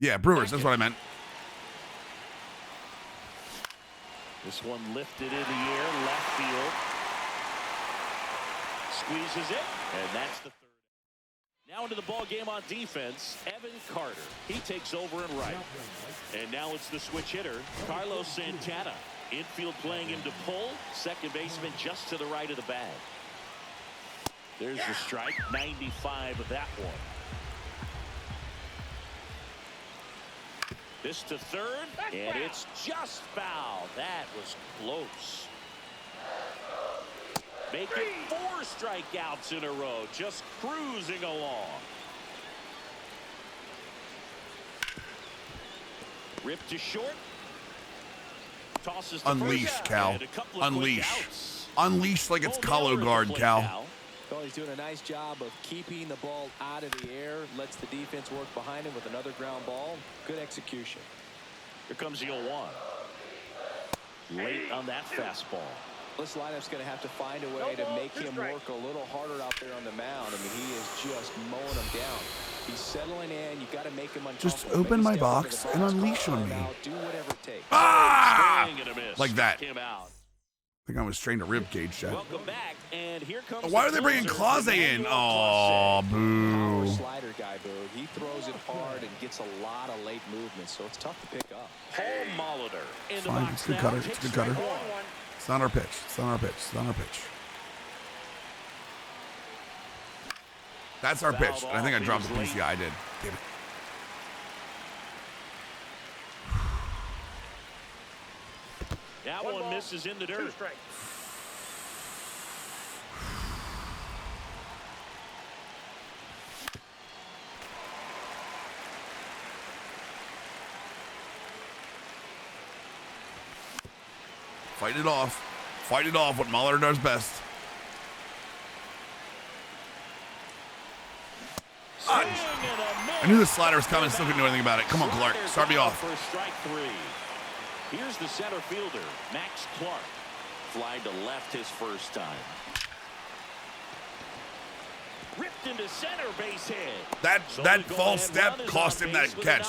Yeah, Brewers. That's what I meant. This one lifted in the air, left field. Squeezes it, and that's the 3rd. Now into the ball game on defense, Evan Carter. He takes over in right. And now it's the switch hitter, Carlos Santana. Infield playing him to pull. Second baseman just to the right of the bag. There's the strike. 95 of that one. This to third, and it's just foul. That was close. Making 4 strikeouts in a row, just cruising along. Rip to short. Tosses to Unleash, first. Cal. And a couple of quick Unleash. outs. Unleash like it's No Colo error at the guard, plate, Cal. Well, he's doing a nice job of keeping the ball out of the air. Lets the defense work behind him with another ground ball. Good execution. Here comes the 0-1. Late on that fastball. This lineup's going to have to find a way to make him work a little harder out there on the mound. I mean, he is just mowing them down. He's settling in. You got to make him uncomfortable. Just open my box and unleash on me. Do whatever it takes. Ah! Swing and a miss. Like that. Him out. I think I was trained to rib cage, Chad. Welcome back, and here comes Why the are they bringing closer, Clase in? Emmanuel Oh, Power boo. slider guy, Boo. He throws it hard and gets a lot of late movement, so it's tough to pick up. Paul Molitor in the Fine, box it's a good now. cutter. It's a Takes good cutter. strike one. It's not our pitch. It's not our pitch. It's not our pitch. That's our pitch. And I think I dropped the PCI. I did. Damn it. That one misses in the dirt. 2 strikes. Fight it off. Fight it off. What Mahler does best. Swing and a miss. I knew the slider was coming. Still couldn't do anything about it. Come on, Clark. Sliders Start me out off. For strike 3. Here's the center fielder, Max Clark. Fly to left his first time. Ripped into center base hit. That false step cost him that catch.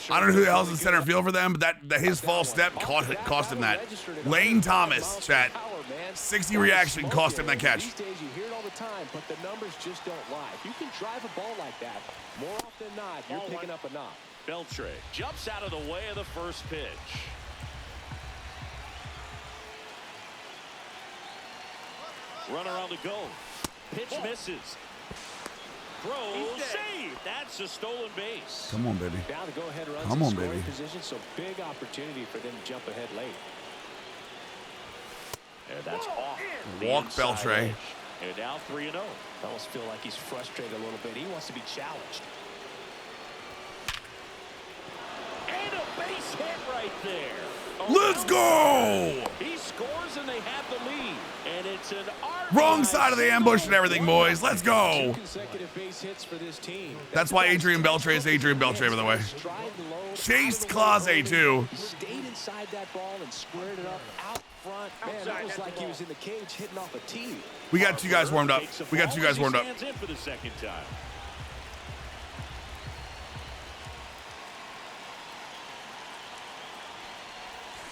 I don't know who the hell's in center field for them, but that his false step cost him that. Lane Thomas, chat. 60 reaction cost him that catch. These days you hear it all the time, but the numbers just don't lie. If you can drive a ball like that, more often than not, you're picking up a knock. Beltre jumps out of the way of the first pitch. Runner on the go. Pitch misses. Throw save. That's a stolen base. Come on, baby. Now the go-ahead runs Come in on, scoring baby. position, so big opportunity for them to jump ahead late. And that's off. the Walk inside Beltre. edge. And now 3-0. I almost feel like he's frustrated a little bit. He wants to be challenged. And a base hit right there. Let's go! He scores and they have the lead. And it's an Wrong side of the ambush and everything, boys. Let's Two go. consecutive base hits for this team. That's why Adrian Beltre is Adrian Beltre, by the way. Chased Clase, too. He stayed inside that ball and squared it up out front. Man, that was like he was in the cage hitting off a tee. We got 2 guys warmed up. We got 2 guys warmed up. Stands in for the second time.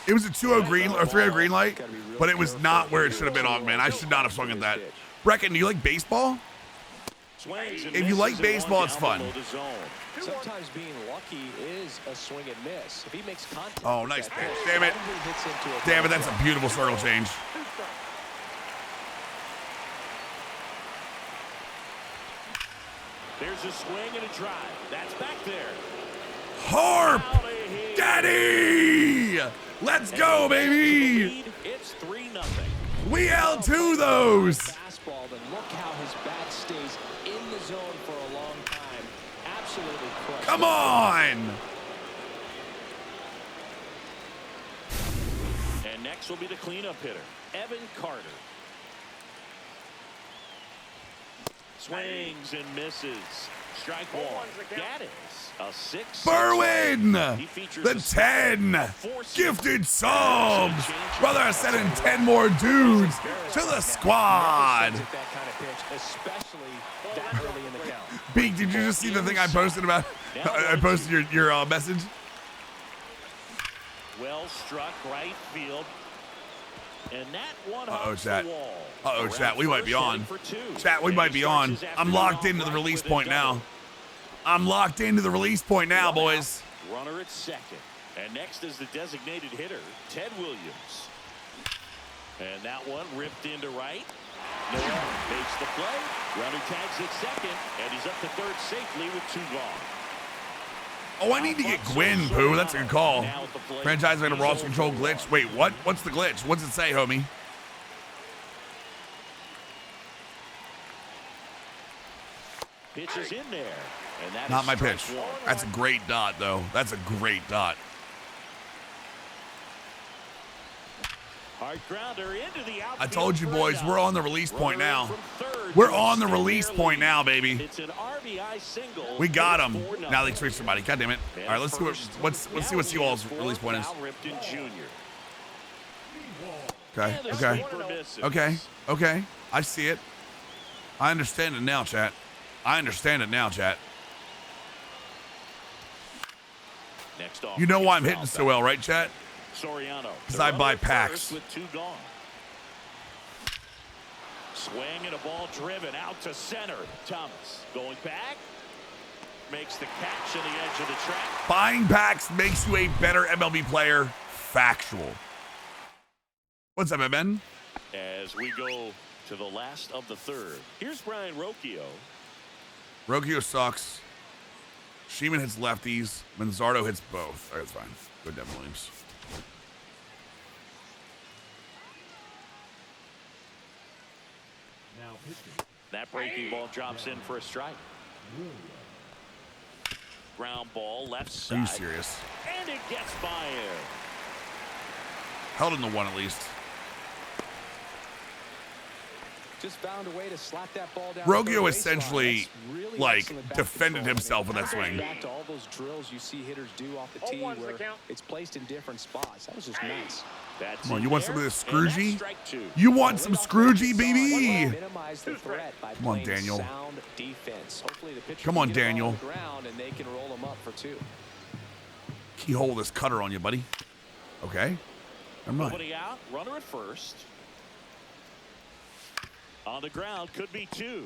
It was a 2-0 green or 3-0 green light, but it was not where it should have been on, man. I should not have swung at that. Brecken, do you like baseball? Swings and If you like misses and baseball, one it's down fun. below the zone. Sometimes being lucky is a swing and miss. If he makes contact. Oh, with nice that pitch. pitch, Damn it. probably hits into a Damn it, that's a beautiful circle change. 2 strikes. There's a swing and a drive. That's back there. Harp! Out of here. Daddy! Let's go, baby! It's 3-0. We L2 those! fastball, then look how his bat stays in the zone for a long time. Absolutely crushed. Come on! And next will be the cleanup hitter, Evan Carter. Swings and misses. Strike one. That is a 6. Berwin! He features The a 10! Gifted subs! Brother, I sent in 10 more dudes to the squad! That kind of pitch, especially that early in the count. Beak, did you just see the thing I posted about? I posted your message? Well struck right field. And that one Uh-oh, off chat. the wall. Uh-oh, chat, we might be Around on. first, heading for 2. Chat, we And might he be starts on. his I'm locked afternoon into the off release with a point double. now. I'm locked into the release point now, boys. Runner at second. And next is the designated hitter, Ted Williams. And that one ripped into right. Noel makes the play. Runner tags at second, and he's up to third safely with 2 gone. Oh, I need to get Gwynn, Pooh. That's a good call. Franchise had a roster control glitch. Wait, what? What's the glitch? What's it say, homie? Pitch is in there. And that Not is my strike pitch. 1. That's a great dot, though. That's a great dot. Hard grounder into the outfield. I told you, boys, we're on the release point now. Runner in from third We're to on the extend release their point lead. now, baby. It's an RBI single. We got It's him. 4-0. Now they switch somebody. God damn it. All right, let's see what Seawall's Fourth release point is. Val Ripken Jr. Okay, And the okay, sweeper misses. okay, okay. I see it. I understand it now, chat. I understand it now, chat. Next off, You know why I'm hitting so well, right, chat? Soriano. 'Cause The I runner buy at packs. first With 2 gone. Swing and a ball driven out to center. Thomas going back. Makes the catch on the edge of the track. Buying packs makes you a better MLB player. Factual. What's up, man? As we go to the last of the third. Here's Brian Rocchio. Rocchio sucks. Sheeman hits lefties. Manzardo hits both. All right, that's fine. Go Devin Williams. Now pitching. That breaking ball drops in for a strike. Ground ball left side. Are you serious? And it gets by him. Held in the 1 at least. Just found a way to slap that ball down. Rocchio the essentially, baseline. That's really like, excellent bat defended control. himself with that It swing. goes back to all those drills you see hitters do off the tee 0-1's the where count. it's placed in different spots. That was just nice. That's Come on, in you want there, some of this and that's Scroogey? strike 2. You want some Scroogey, baby? Minimize the threat by Come on, playing Daniel. sound defense. Hopefully the pitcher Come can on, get it Daniel. on the ground and they can roll them up for 2. Keyhole this cutter on you, buddy. Okay. Never mind. Nobody out. Runner at first. On the ground, could be 2.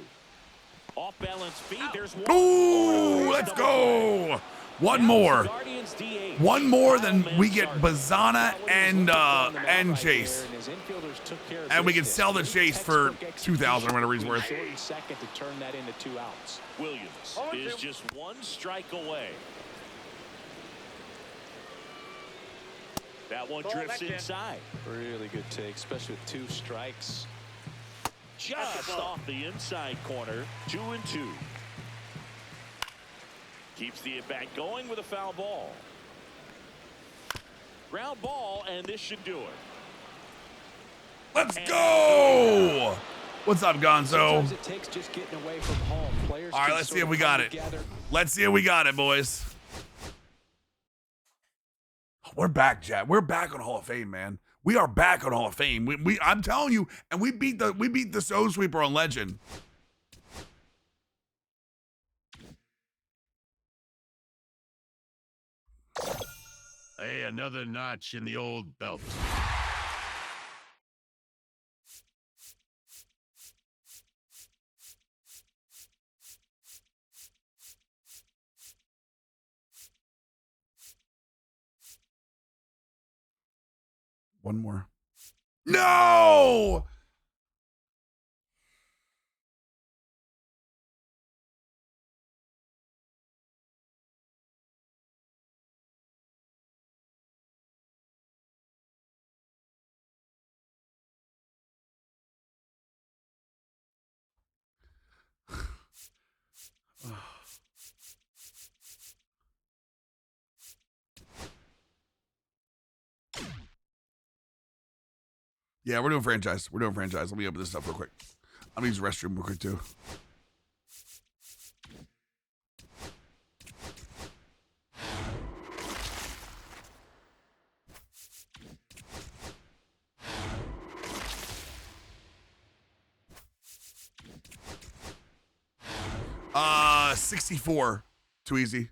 Off balance feet. There's 1. Ooh, let's go. One more. Guardians DH. One more, then we get Bazana and Chase. And we can sell the Chase for 2,000 or whatever he's worth. Second to turn that into 2 outs. Williams is just 1 strike away. That one drifts inside. Really good take, especially with 2 strikes. Just off the inside corner. 2-2. Keeps the at-bat going with a foul ball. Ground ball, and this should do it. Let's go. What's up, Gonzo? Sometimes it takes just getting away from home. Players All right, can let's see sort if of we got come it. together. Let's see if we got it, boys. We're back, Jack. We're back on Hall of Fame, man. We are back on Hall of Fame. I'm telling you, and we beat the Soul Sweeper on Legend. Hey, another notch in the old belt. One more. No! Yeah, we're doing franchise. We're doing franchise. Let me open this up real quick. I'm gonna use the restroom real quick too. Uh, 64. Too easy.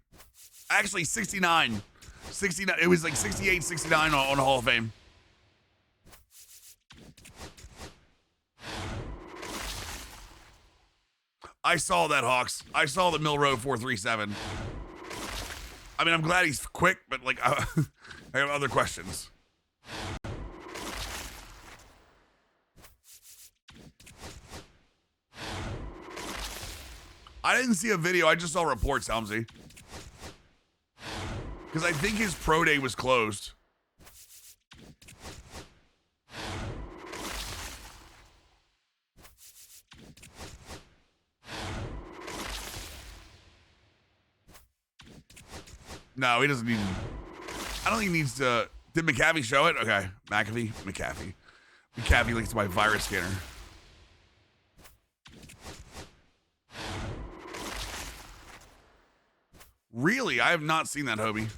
Actually, 69. 69. It was like 68, 69 on Hall of Fame. I saw that, Hawks. I saw the Mill Road 437. I mean, I'm glad he's quick, but like, I have other questions. I didn't see a video. I just saw reports, Helmsy. Because I think his pro day was closed. No, he doesn't need. I don't think he needs to. Did McAfee show it? Okay, McAfee links to my virus scanner. Really? I have not seen that, Hobie.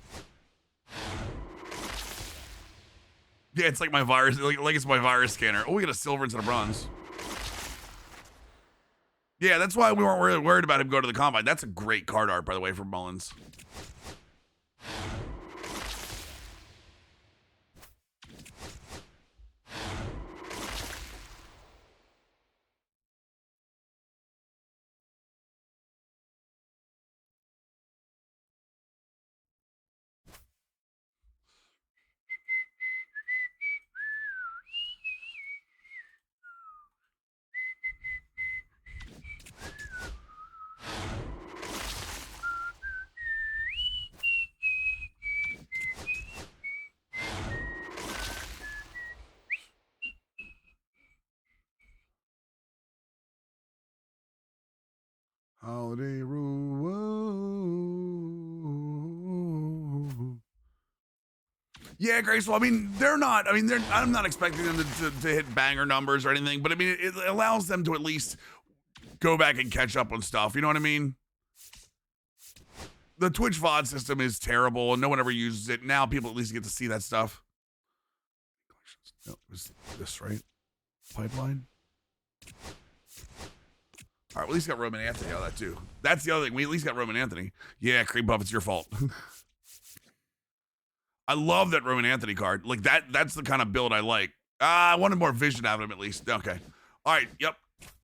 Yeah, it's like my virus, like it's my virus scanner. Oh, we got a silver instead of bronze. Yeah, that's why we weren't really worried about him going to the combine. That's a great card art, by the way, for Mullins. Holiday room. Yeah, Graceful. I mean, they're not. I mean, I'm not expecting them to hit banger numbers or anything, but I mean, it allows them to at least go back and catch up on stuff. You know what I mean? The Twitch VOD system is terrible, and no one ever uses it. Now people at least get to see that stuff. No, it was this, right? Pipeline. All right, we at least got Roman Anthony out of that, too. That's the other thing. We at least got Roman Anthony. Yeah, Cream Buff, it's your fault. I love that Roman Anthony card. Like, that's the kind of build I like. I wanted more vision out of him, at least. Okay. All right, yep.